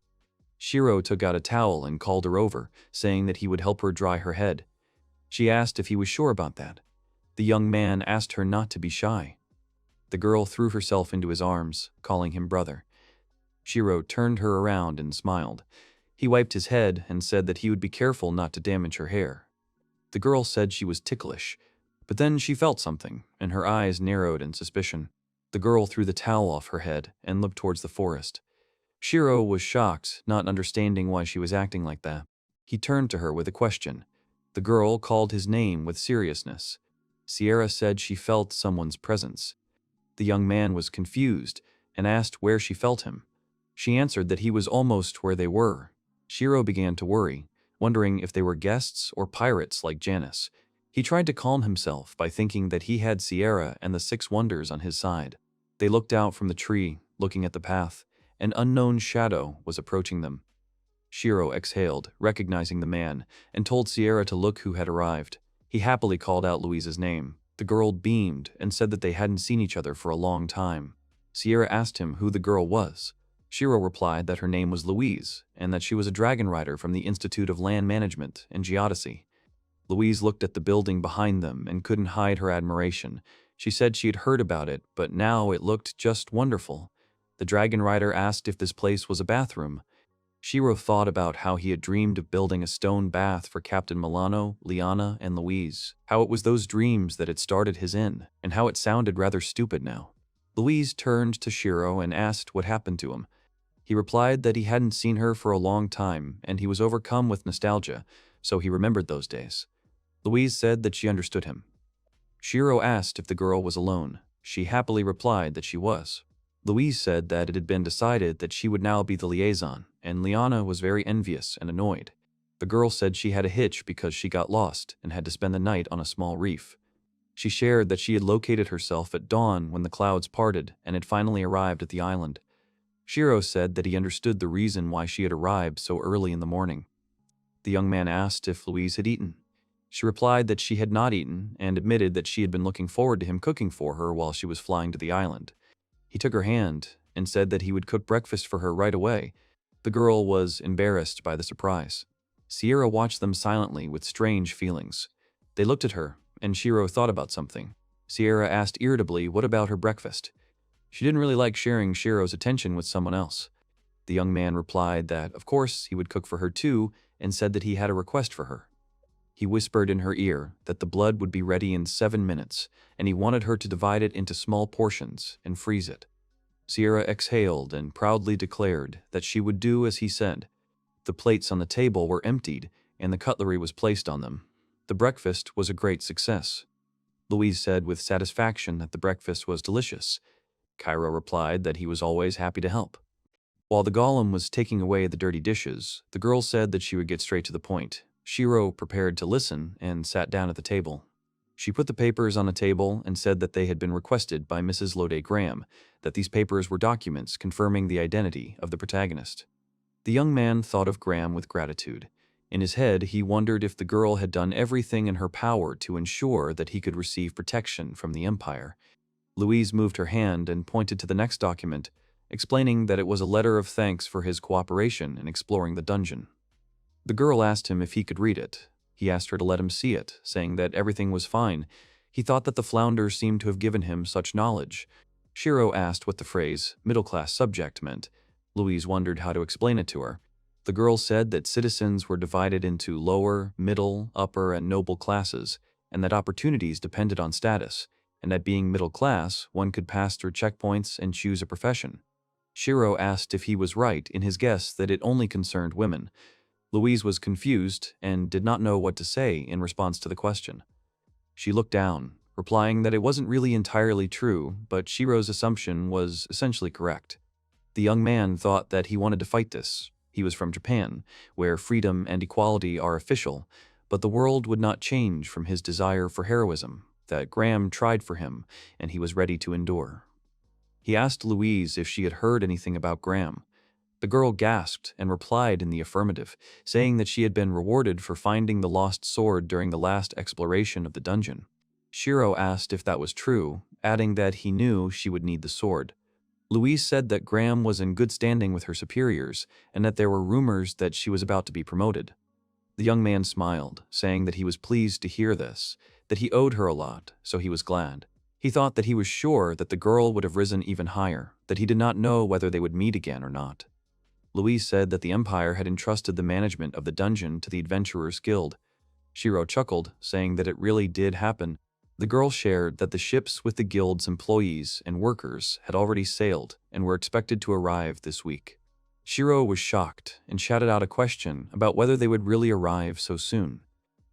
Shiro took out a towel and called her over, saying that he would help her dry her head. She asked if he was sure about that. The young man asked her not to be shy. The girl threw herself into his arms, calling him brother. Shiro turned her around and smiled. He wiped his head and said that he would be careful not to damage her hair. The girl said she was ticklish, but then she felt something, and her eyes narrowed in suspicion. The girl threw the towel off her head and looked towards the forest. Shiro was shocked, not understanding why she was acting like that. He turned to her with a question. The girl called his name with seriousness. Sierra said she felt someone's presence. The young man was confused and asked where she felt him. She answered that he was almost where they were. Shiro began to worry, wondering if they were guests or pirates like Janice. He tried to calm himself by thinking that he had Sierra and the Six Wonders on his side. They looked out from the tree, looking at the path. An unknown shadow was approaching them. Shiro exhaled, recognizing the man, and told Sierra to look who had arrived. He happily called out Louise's name. The girl beamed and said that they hadn't seen each other for a long time. Sierra asked him who the girl was. Shiro replied that her name was Louise, and that she was a dragon rider from the Institute of Land Management and Geodesy. Louise looked at the building behind them and couldn't hide her admiration. She said she had heard about it, but now it looked just wonderful. The dragon rider asked if this place was a bathroom. Shiro thought about how he had dreamed of building a stone bath for Captain Milano, Liana, and Louise, how it was those dreams that had started his inn, and how it sounded rather stupid now. Louise turned to Shiro and asked what happened to him. He replied that he hadn't seen her for a long time and he was overcome with nostalgia, so he remembered those days. Louise said that she understood him. Shiro asked if the girl was alone. She happily replied that she was. Louise said that it had been decided that she would now be the liaison, and Liana was very envious and annoyed. The girl said she had a hitch because she got lost and had to spend the night on a small reef. She shared that she had located herself at dawn when the clouds parted and had finally arrived at the island. Shiro said that he understood the reason why she had arrived so early in the morning. The young man asked if Louise had eaten. She replied that she had not eaten and admitted that she had been looking forward to him cooking for her while she was flying to the island. He took her hand and said that he would cook breakfast for her right away. The girl was embarrassed by the surprise. Sierra watched them silently with strange feelings. They looked at her, and Shiro thought about something. Sierra asked irritably what about her breakfast. She didn't really like sharing Shiro's attention with someone else. The young man replied that, of course, he would cook for her too, and said that he had a request for her. He whispered in her ear that the blood would be ready in 7 minutes, and he wanted her to divide it into small portions and freeze it. Sierra exhaled and proudly declared that she would do as he said. The plates on the table were emptied, and the cutlery was placed on them. The breakfast was a great success. Louise said with satisfaction that the breakfast was delicious. Cairo replied that he was always happy to help. While the golem was taking away the dirty dishes, the girl said that she would get straight to the point. Shiro prepared to listen and sat down at the table. She put the papers on a table and said that they had been requested by Mrs. Lode Graham, that these papers were documents confirming the identity of the protagonist. The young man thought of Graham with gratitude. In his head, he wondered if the girl had done everything in her power to ensure that he could receive protection from the Empire. Louise moved her hand and pointed to the next document, explaining that it was a letter of thanks for his cooperation in exploring the dungeon. The girl asked him if he could read it. He asked her to let him see it, saying that everything was fine. He thought that the flounder seemed to have given him such knowledge. Shiro asked what the phrase, middle-class subject, meant. Louise wondered how to explain it to her. The girl said that citizens were divided into lower, middle, upper, and noble classes, and that opportunities depended on status, and that being middle class, one could pass through checkpoints and choose a profession. Shiro asked if he was right in his guess that it only concerned women. Louise was confused and did not know what to say in response to the question. She looked down, replying that it wasn't really entirely true, but Shiro's assumption was essentially correct. The young man thought that he wanted to fight this. He was from Japan, where freedom and equality are official, but the world would not change from his desire for heroism that Graham tried for him and he was ready to endure. He asked Louise if she had heard anything about Graham. The girl gasped and replied in the affirmative, saying that she had been rewarded for finding the lost sword during the last exploration of the dungeon. Shiro asked if that was true, adding that he knew she would need the sword. Louise said that Graham was in good standing with her superiors and that there were rumors that she was about to be promoted. The young man smiled, saying that he was pleased to hear this, that he owed her a lot, so he was glad. He thought that he was sure that the girl would have risen even higher, that he did not know whether they would meet again or not. Louise said that the Empire had entrusted the management of the dungeon to the Adventurers Guild. Shiro chuckled, saying that it really did happen. The girl shared that the ships with the guild's employees and workers had already sailed and were expected to arrive this week. Shiro was shocked and shouted out a question about whether they would really arrive so soon.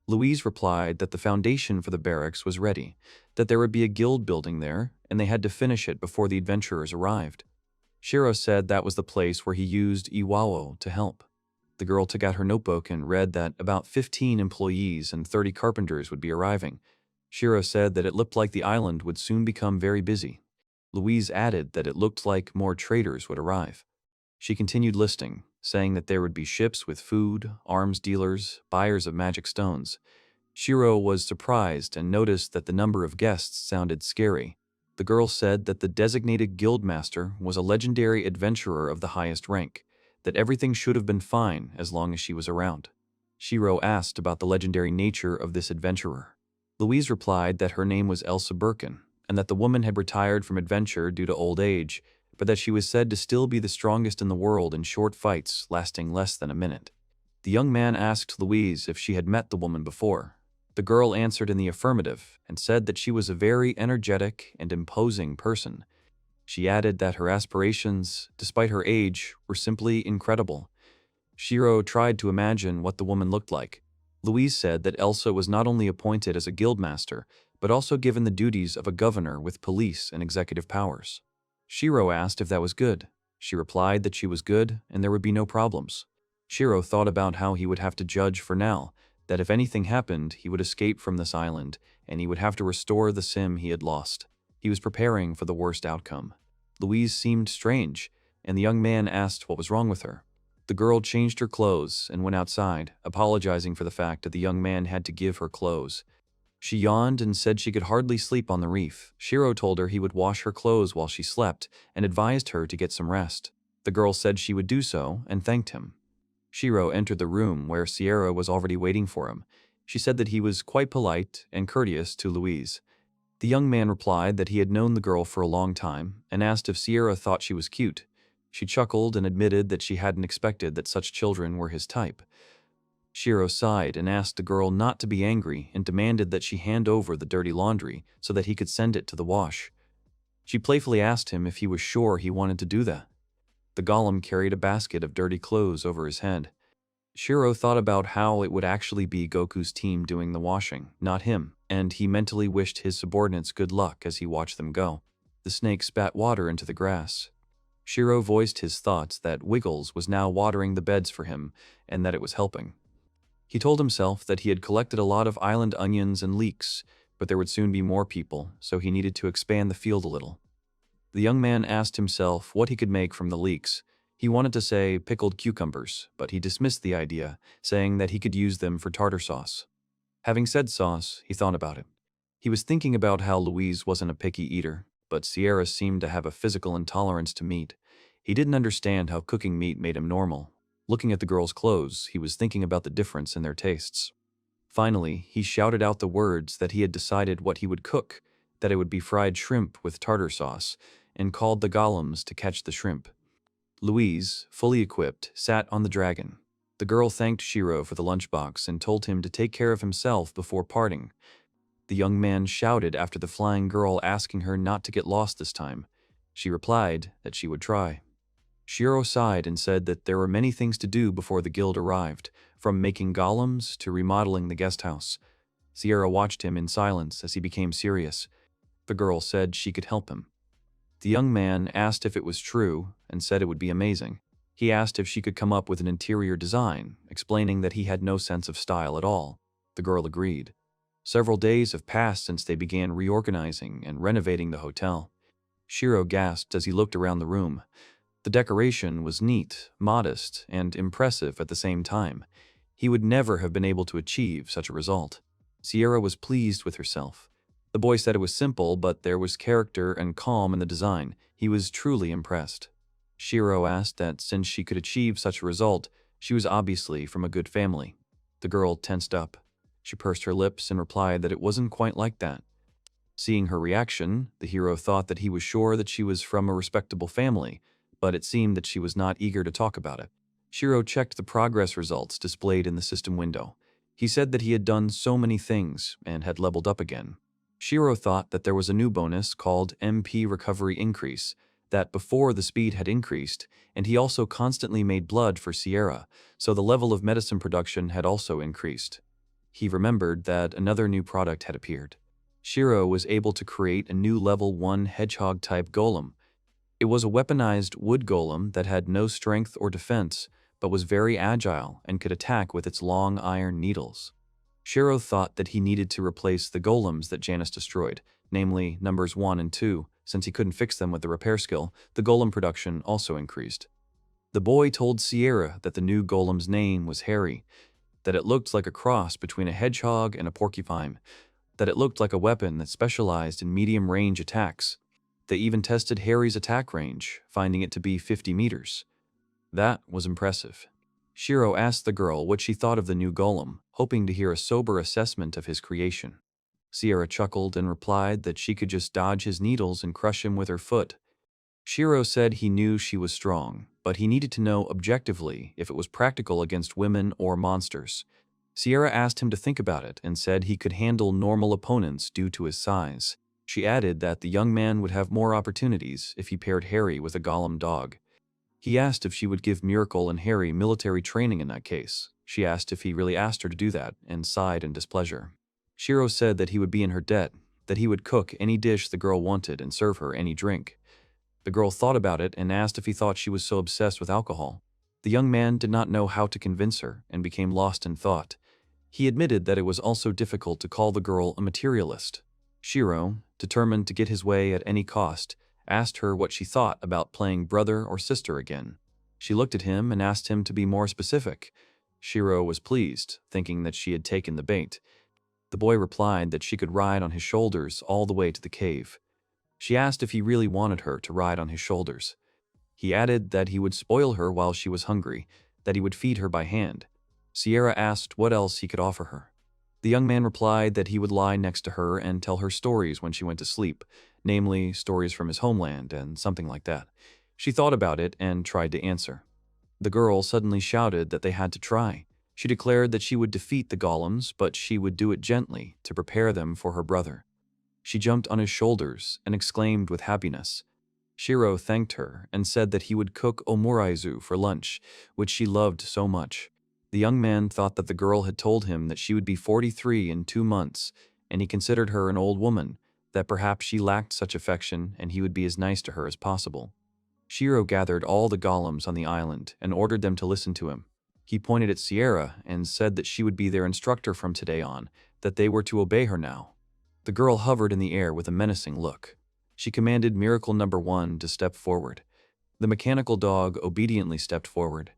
Louise replied that the foundation for the barracks was ready, that there would be a guild building there, and they had to finish it before the adventurers arrived. Shiro said that was the place where he used Iwao to help. The girl took out her notebook and read that about 15 employees and 30 carpenters would be arriving. Shiro said that it looked like the island would soon become very busy. Louise added that it looked like more traders would arrive. She continued listing, saying that there would be ships with food, arms dealers, buyers of magic stones. Shiro was surprised and noticed that the number of guests sounded scary. The girl said that the designated guildmaster was a legendary adventurer of the highest rank, that everything should have been fine as long as she was around. Shiro asked about the legendary nature of this adventurer. Louise replied that her name was Elsa Birkin, and that the woman had retired from adventure due to old age, but that she was said to still be the strongest in the world in short fights lasting less than a minute. The young man asked Louise if she had met the woman before. The girl answered in the affirmative and said that she was a very energetic and imposing person. She added that her aspirations, despite her age, were simply incredible. Shiro tried to imagine what the woman looked like. Louise said that Elsa was not only appointed as a guildmaster, but also given the duties of a governor with police and executive powers. Shiro asked if that was good. She replied that she was good and there would be no problems. Shiro thought about how he would have to judge for now, that if anything happened, he would escape from this island, and he would have to restore the sim he had lost. He was preparing for the worst outcome. Louise seemed strange, and the young man asked what was wrong with her. The girl changed her clothes and went outside, apologizing for the fact that the young man had to give her clothes. She yawned and said she could hardly sleep on the reef. Shiro told her he would wash her clothes while she slept and advised her to get some rest. The girl said she would do so and thanked him. Shiro entered the room where Sierra was already waiting for him. She said that he was quite polite and courteous to Louise. The young man replied that he had known the girl for a long time and asked if Sierra thought she was cute. She chuckled and admitted that she hadn't expected that such children were his type. Shiro sighed and asked the girl not to be angry and demanded that she hand over the dirty laundry so that he could send it to the wash. She playfully asked him if he was sure he wanted to do that. The golem carried a basket of dirty clothes over his head. Shiro thought about how it would actually be Goku's team doing the washing, not him, and he mentally wished his subordinates good luck as he watched them go. The snake spat water into the grass. Shiro voiced his thoughts that Wiggles was now watering the beds for him and that it was helping. He told himself that he had collected a lot of island onions and leeks, but there would soon be more people, so he needed to expand the field a little. The young man asked himself what he could make from the leeks. He wanted to say pickled cucumbers, but he dismissed the idea, saying that he could use them for tartar sauce. Having said sauce, he thought about it. He was thinking about how Louise wasn't a picky eater, but Sierra seemed to have a physical intolerance to meat. He didn't understand how cooking meat made him normal. Looking at the girl's clothes, he was thinking about the difference in their tastes. Finally, he shouted out the words that he had decided what he would cook, that it would be fried shrimp with tartar sauce, and called the golems to catch the shrimp. Louise, fully equipped, sat on the dragon. The girl thanked Shiro for the lunchbox and told him to take care of himself before parting. The young man shouted after the flying girl, asking her not to get lost this time. She replied that she would try. Shiro sighed and said that there were many things to do before the guild arrived, from making golems to remodeling the guest house. Sierra watched him in silence as he became serious. The girl said she could help him. The young man asked if it was true and said it would be amazing. He asked if she could come up with an interior design, explaining that he had no sense of style at all. The girl agreed. Several days have passed since they began reorganizing and renovating the hotel. Shiro gasped as he looked around the room. The decoration was neat, modest, and impressive at the same time. He would never have been able to achieve such a result. Sierra was pleased with herself. The boy said it was simple, but there was character and calm in the design. He was truly impressed. Shiro asked that since she could achieve such a result, she was obviously from a good family. The girl tensed up. She pursed her lips and replied that it wasn't quite like that. Seeing her reaction, the hero thought that he was sure that she was from a respectable family, but it seemed that she was not eager to talk about it. Shiro checked the progress results displayed in the system window. He said that he had done so many things and had leveled up again. Shiro thought that there was a new bonus called MP Recovery Increase, that before the speed had increased, and he also constantly made blood for Sierra, so the level of medicine production had also increased. He remembered that another new product had appeared. Shiro was able to create a new level 1 hedgehog-type golem. It was a weaponized wood golem that had no strength or defense, but was very agile and could attack with its long iron needles. Shiro thought that he needed to replace the golems that Janice destroyed, namely numbers 1 and 2. Since he couldn't fix them with the repair skill, the golem production also increased. The boy told Sierra that the new golem's name was Harry, that it looked like a cross between a hedgehog and a porcupine, that it looked like a weapon that specialized in medium-range attacks. They even tested Harry's attack range, finding it to be 50 meters. That was impressive. Shiro asked the girl what she thought of the new golem, hoping to hear a sober assessment of his creation. Sierra chuckled and replied that she could just dodge his needles and crush him with her foot. Shiro said he knew she was strong, but he needed to know objectively if it was practical against women or monsters. Sierra asked him to think about it and said he could handle normal opponents due to his size. She added that the young man would have more opportunities if he paired Harry with a golem dog. He asked if she would give Miracle and Harry military training in that case. She asked if he really asked her to do that, and sighed in displeasure. Shiro said that he would be in her debt, that he would cook any dish the girl wanted and serve her any drink. The girl thought about it and asked if he thought she was so obsessed with alcohol. The young man did not know how to convince her and became lost in thought. He admitted that it was also difficult to call the girl a materialist. Shiro, determined to get his way at any cost, asked her what she thought about playing brother or sister again. She looked at him and asked him to be more specific. Shiro was pleased, thinking that she had taken the bait. The boy replied that she could ride on his shoulders all the way to the cave. She asked if he really wanted her to ride on his shoulders. He added that he would spoil her while she was hungry, that he would feed her by hand. Sierra asked what else he could offer her. The young man replied that he would lie next to her and tell her stories when she went to sleep, namely stories from his homeland and something like that. She thought about it and tried to answer. The girl suddenly shouted that they had to try. She declared that she would defeat the golems, but she would do it gently to prepare them for her brother. She jumped on his shoulders and exclaimed with happiness. Shiro thanked her and said that he would cook omuraizu for lunch, which she loved so much. The young man thought that the girl had told him that she would be 43 in 2 months, and he considered her an old woman, that perhaps she lacked such affection and he would be as nice to her as possible. Shiro gathered all the golems on the island and ordered them to listen to him. He pointed at Sierra and said that she would be their instructor from today on, that they were to obey her now. The girl hovered in the air with a menacing look. She commanded Miracle Number 1 to step forward. The mechanical dog obediently stepped forward.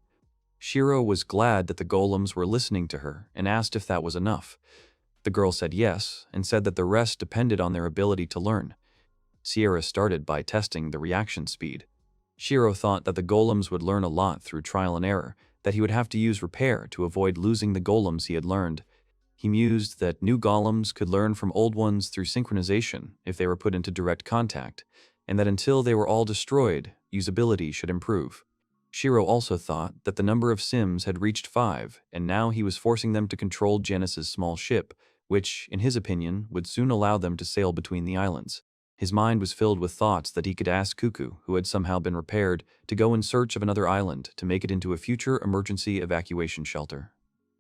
Shiro was glad that the golems were listening to her and asked if that was enough. The girl said yes and said that the rest depended on their ability to learn. Sierra started by testing the reaction speed. Shiro thought that the golems would learn a lot through trial and error, that he would have to use repair to avoid losing the golems he had learned. He mused that new golems could learn from old ones through synchronization if they were put into direct contact, and that until they were all destroyed, usability should improve. Shiro also thought that the number of Sims had reached 5, and now he was forcing them to control Janice's small ship, which, in his opinion, would soon allow them to sail between the islands. His mind was filled with thoughts that he could ask Cuckoo, who had somehow been repaired, to go in search of another island to make it into a future emergency evacuation shelter.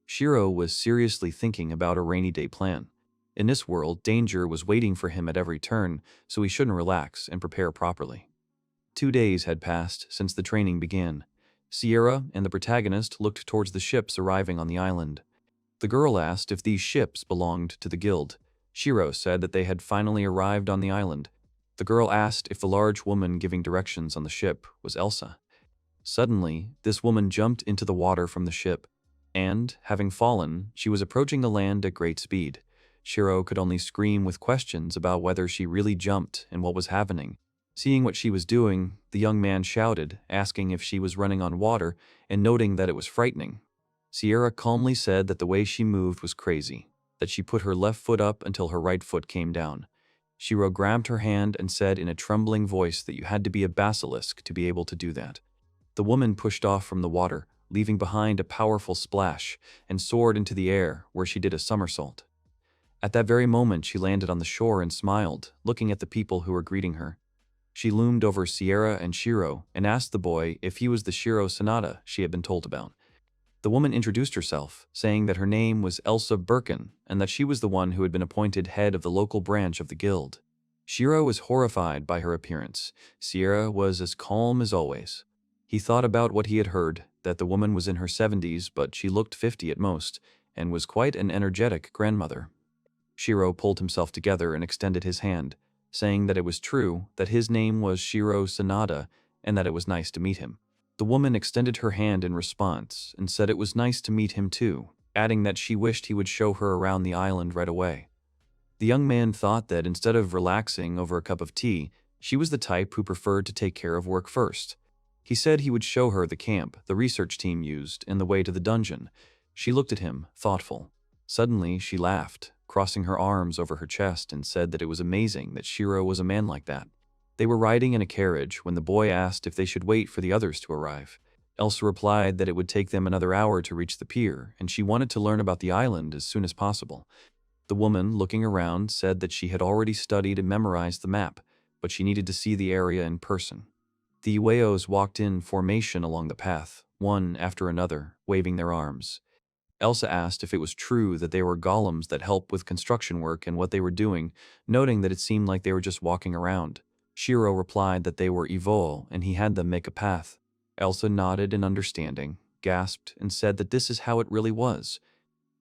Shiro was seriously thinking about a rainy day plan. In this world, danger was waiting for him at every turn, so he shouldn't relax and prepare properly. 2 days had passed since the training began. Sierra and the protagonist looked towards the ships arriving on the island. The girl asked if these ships belonged to the guild. Shiro said that they had finally arrived on the island. The girl asked if the large woman giving directions on the ship was Elsa. Suddenly, this woman jumped into the water from the ship, and, having fallen, she was approaching the land at great speed. Shiro could only scream with questions about whether she really jumped and what was happening. Seeing what she was doing, the young man shouted, asking if she was running on water and noting that it was frightening. Sierra calmly said that the way she moved was crazy, that she put her left foot up until her right foot came down. Shiro grabbed her hand and said in a trembling voice that you had to be a basilisk to be able to do that. The woman pushed off from the water, leaving behind a powerful splash, and soared into the air, where she did a somersault. At that very moment, she landed on the shore and smiled, looking at the people who were greeting her. She loomed over Sierra and Shiro and asked the boy if he was the Shiro Sanada she had been told about. The woman introduced herself, saying that her name was Elsa Birkin and that she was the one who had been appointed head of the local branch of the guild. Shiro was horrified by her appearance. Sierra was as calm as always. He thought about what he had heard, that the woman was in her 70s, but she looked 50 at most, and was quite an energetic grandmother. Shiro pulled himself together and extended his hand, saying that it was true, that his name was Shiro Sanada, and that it was nice to meet him. The woman extended her hand in response and said it was nice to meet him too, adding that she wished he would show her around the island right away. The young man thought that instead of relaxing over a cup of tea, she was the type who preferred to take care of work first. He said he would show her the camp the research team used and the way to the dungeon. She looked at him, thoughtful. Suddenly, she laughed, crossing her arms over her chest, and said that it was amazing that Shiro was a man like that. They were riding in a carriage when the boy asked if they should wait for the others to arrive. Elsa replied that it would take them another hour to reach the pier, and she wanted to learn about the island as soon as possible. The woman, looking around, said that she had already studied and memorized the map, but she needed to see the area in person. The Ueos walked in formation along the path, one after another, waving their arms. Elsa asked if it was true that they were golems that help with construction work and what they were doing, noting that it seemed like they were just walking around. Shirou replied that they were evil and he had them make a path. Elsa nodded in understanding, gasped, and said that this is how it really was.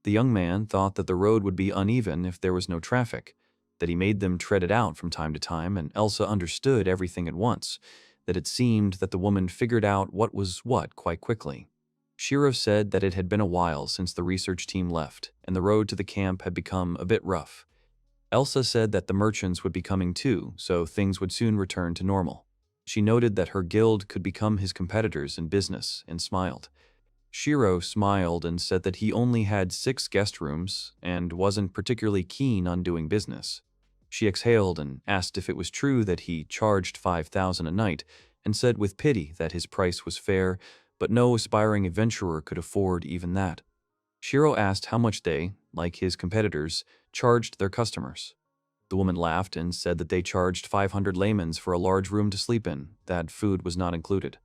The young man thought that the road would be uneven if there was no traffic, that he made them tread it out from time to time, and Elsa understood everything at once, that it seemed that the woman figured out what was what quite quickly. Shiro said that it had been a while since the research team left, and the road to the camp had become a bit rough. Elsa said that the merchants would be coming too, so things would soon return to normal. She noted that her guild could become his competitors in business, and smiled. Shiro smiled and said that he only had 6 guest rooms and wasn't particularly keen on doing business. She exhaled and asked if it was true that he charged 5,000 a night, and said with pity that his price was fair, but no aspiring adventurer could afford even that. Shiro asked how much they, like his competitors, charged their customers. The woman laughed and said that they charged 500 lemons for a large room to sleep in, that food was not included.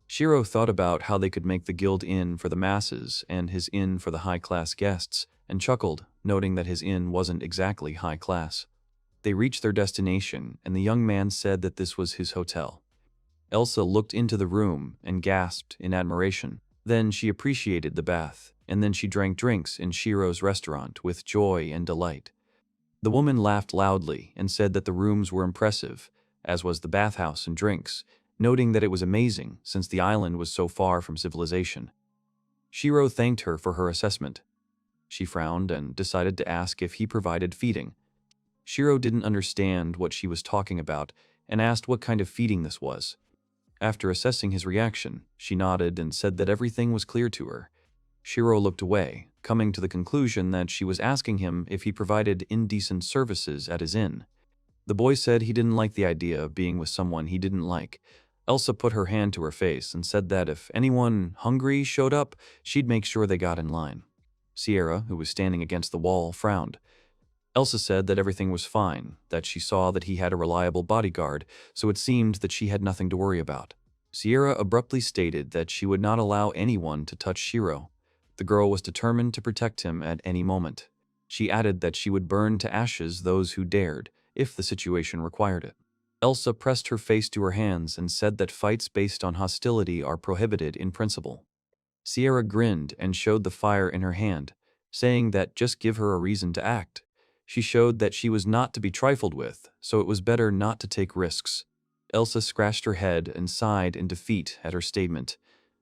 Shiro thought about how they could make the guild inn for the masses and his inn for the high-class guests, and chuckled, noting that his inn wasn't exactly high class. They reached their destination, and the young man said that this was his hotel. Elsa looked into the room and gasped in admiration. Then she appreciated the bath, and then she drank drinks in Shiro's restaurant with joy and delight. The woman laughed loudly and said that the rooms were impressive, as was the bathhouse and drinks, noting that it was amazing since the island was so far from civilization. Shiro thanked her for her assessment. She frowned and decided to ask if he provided feeding. Shiro didn't understand what she was talking about and asked what kind of feeding this was. After assessing his reaction, she nodded and said that everything was clear to her. Shiro looked away, coming to the conclusion that she was asking him if he provided indecent services at his inn. The boy said he didn't like the idea of being with someone he didn't like. Elsa put her hand to her face and said that if anyone hungry showed up, she'd make sure they got in line. Sierra, who was standing against the wall, frowned. Elsa said that everything was fine, that she saw that he had a reliable bodyguard, so it seemed that she had nothing to worry about. Sierra abruptly stated that she would not allow anyone to touch Shiro. The girl was determined to protect him at any moment. She added that she would burn to ashes those who dared, if the situation required it. Elsa pressed her face to her hands and said that fights based on hostility are prohibited in principle. Sierra grinned and showed the fire in her hand, saying that just give her a reason to act. She showed that she was not to be trifled with, so it was better not to take risks. Elsa scratched her head and sighed in defeat at her statement.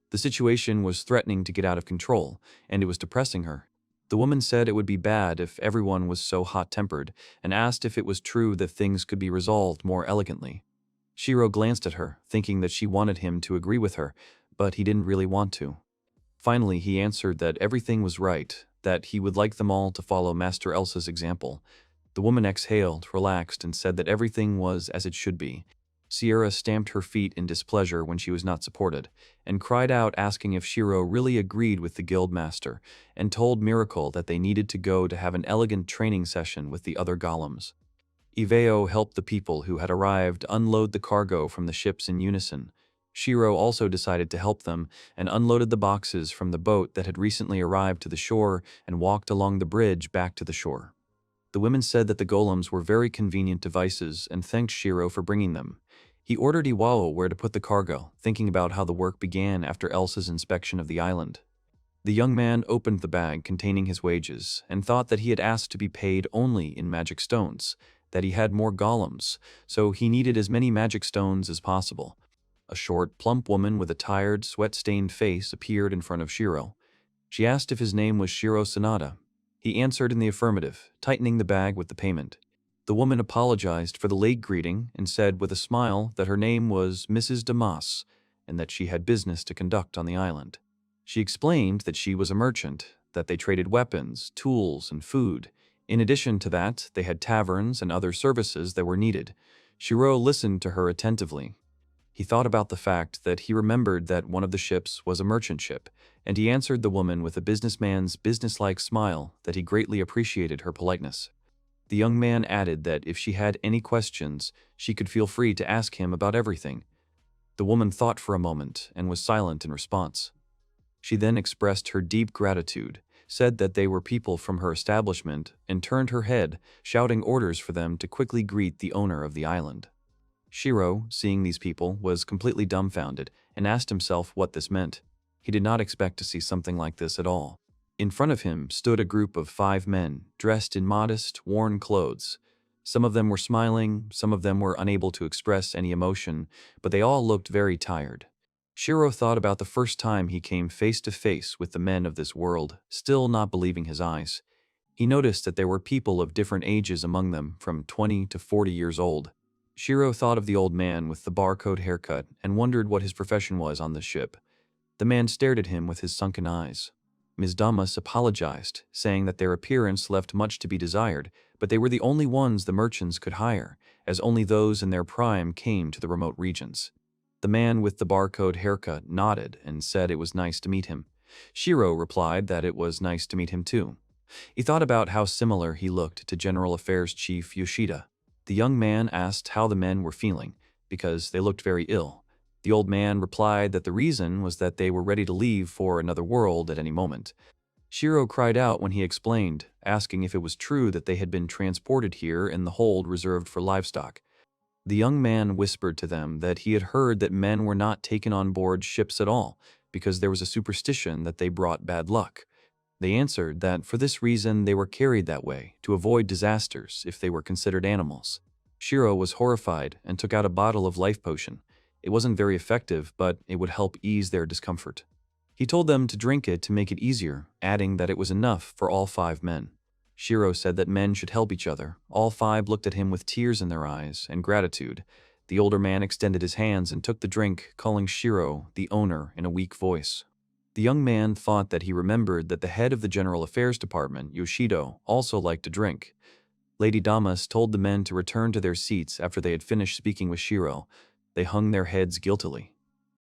The situation was threatening to get out of control, and it was depressing her. The woman said it would be bad if everyone was so hot-tempered, and asked if it was true that things could be resolved more elegantly. Shiro glanced at her, thinking that she wanted him to agree with her, but he didn't really want to. Finally, he answered that everything was right, that he would like them all to follow Master Elsa's example. The woman exhaled, relaxed, and said that everything was as it should be. Sierra stamped her feet in displeasure when she was not supported, and cried out asking if Shiro really agreed with the guildmaster, and told Miracle that they needed to go to have an elegant training session with the other golems. Iveo helped the people who had arrived unload the cargo from the ships in unison. Shiro also decided to help them and unloaded the boxes from the boat that had recently arrived to the shore and walked along the bridge back to the shore. The women said that the golems were very convenient devices and thanked Shiro for bringing them. He ordered Iwao where to put the cargo, thinking about how the work began after Elsa's inspection of the island. The young man opened the bag containing his wages and thought that he had asked to be paid only in magic stones, that he had more golems, so he needed as many magic stones as possible. A short, plump woman with a tired, sweat-stained face appeared in front of Shiro. She asked if his name was Shiro Sanada. He answered in the affirmative, tightening the bag with the payment. The woman apologized for the late greeting and said with a smile that her name was Mrs. Damas and that she had business to conduct on the island. She explained that she was a merchant, that they traded weapons, tools, and food. In addition to that, they had taverns and other services that were needed. Shiro listened to her attentively. He thought about the fact that he remembered that one of the ships was a merchant ship, and he answered the woman with a businessman's businesslike smile that he greatly appreciated her politeness. The young man added that if she had any questions, she could feel free to ask him about everything. The woman thought for a moment and was silent in response. She then expressed her deep gratitude, said that they were people from her establishment, and turned her head, shouting orders for them to quickly greet the owner of the island. Shiro, seeing these people, was completely dumbfounded and asked himself what this meant. He did not expect to see something like this at all. In front of him stood a group of 5 men, dressed in modest, worn clothes. Some of them were smiling, some of them were unable to express any emotion, but they all looked very tired. Shiro thought about the first time he came face to face with the men of this world, still not believing his eyes. He noticed that there were people of different ages among them, from 20 to 40 years old. Shiro thought of the old man with the barcode haircut and wondered what his profession was on the ship. The man stared at him with his sunken eyes. Ms. Damas apologized, saying that their appearance left much to be desired, but they were the only ones the merchants could hire, as only those in their prime came to the remote regions. The man with the barcode haircut nodded and said it was nice to meet him. Shiro replied that it was nice to meet him too. He thought about how similar he looked to General Affairs Chief Yoshida. The young man asked how the men were feeling, because they looked very ill. The old man replied that the reason was that they were ready to leave for another world at any moment. Shiro cried out when he explained, asking if it was true that they had been transported here in the hold reserved for livestock. The young man whispered to them that he had heard that men were not taken on board ships at all, because there was a superstition that they brought bad luck. They answered that for this reason they were carried that way, to avoid disasters if they were considered animals. Shiro was horrified and took out a bottle of life potion. It wasn't very effective, but it would help ease their discomfort. He told them to drink it to make it easier, adding that it was enough for all 5 men. Shiro said that men should help each other. All 5 looked at him with tears in their eyes and gratitude. The older man extended his hands and took the drink, calling Shiro the owner in a weak voice. The young man thought that he remembered that the head of the General Affairs Department, Yoshido, also liked to drink. Lady Damas told the men to return to their seats after they had finished speaking with Shiro. They hung their heads guiltily.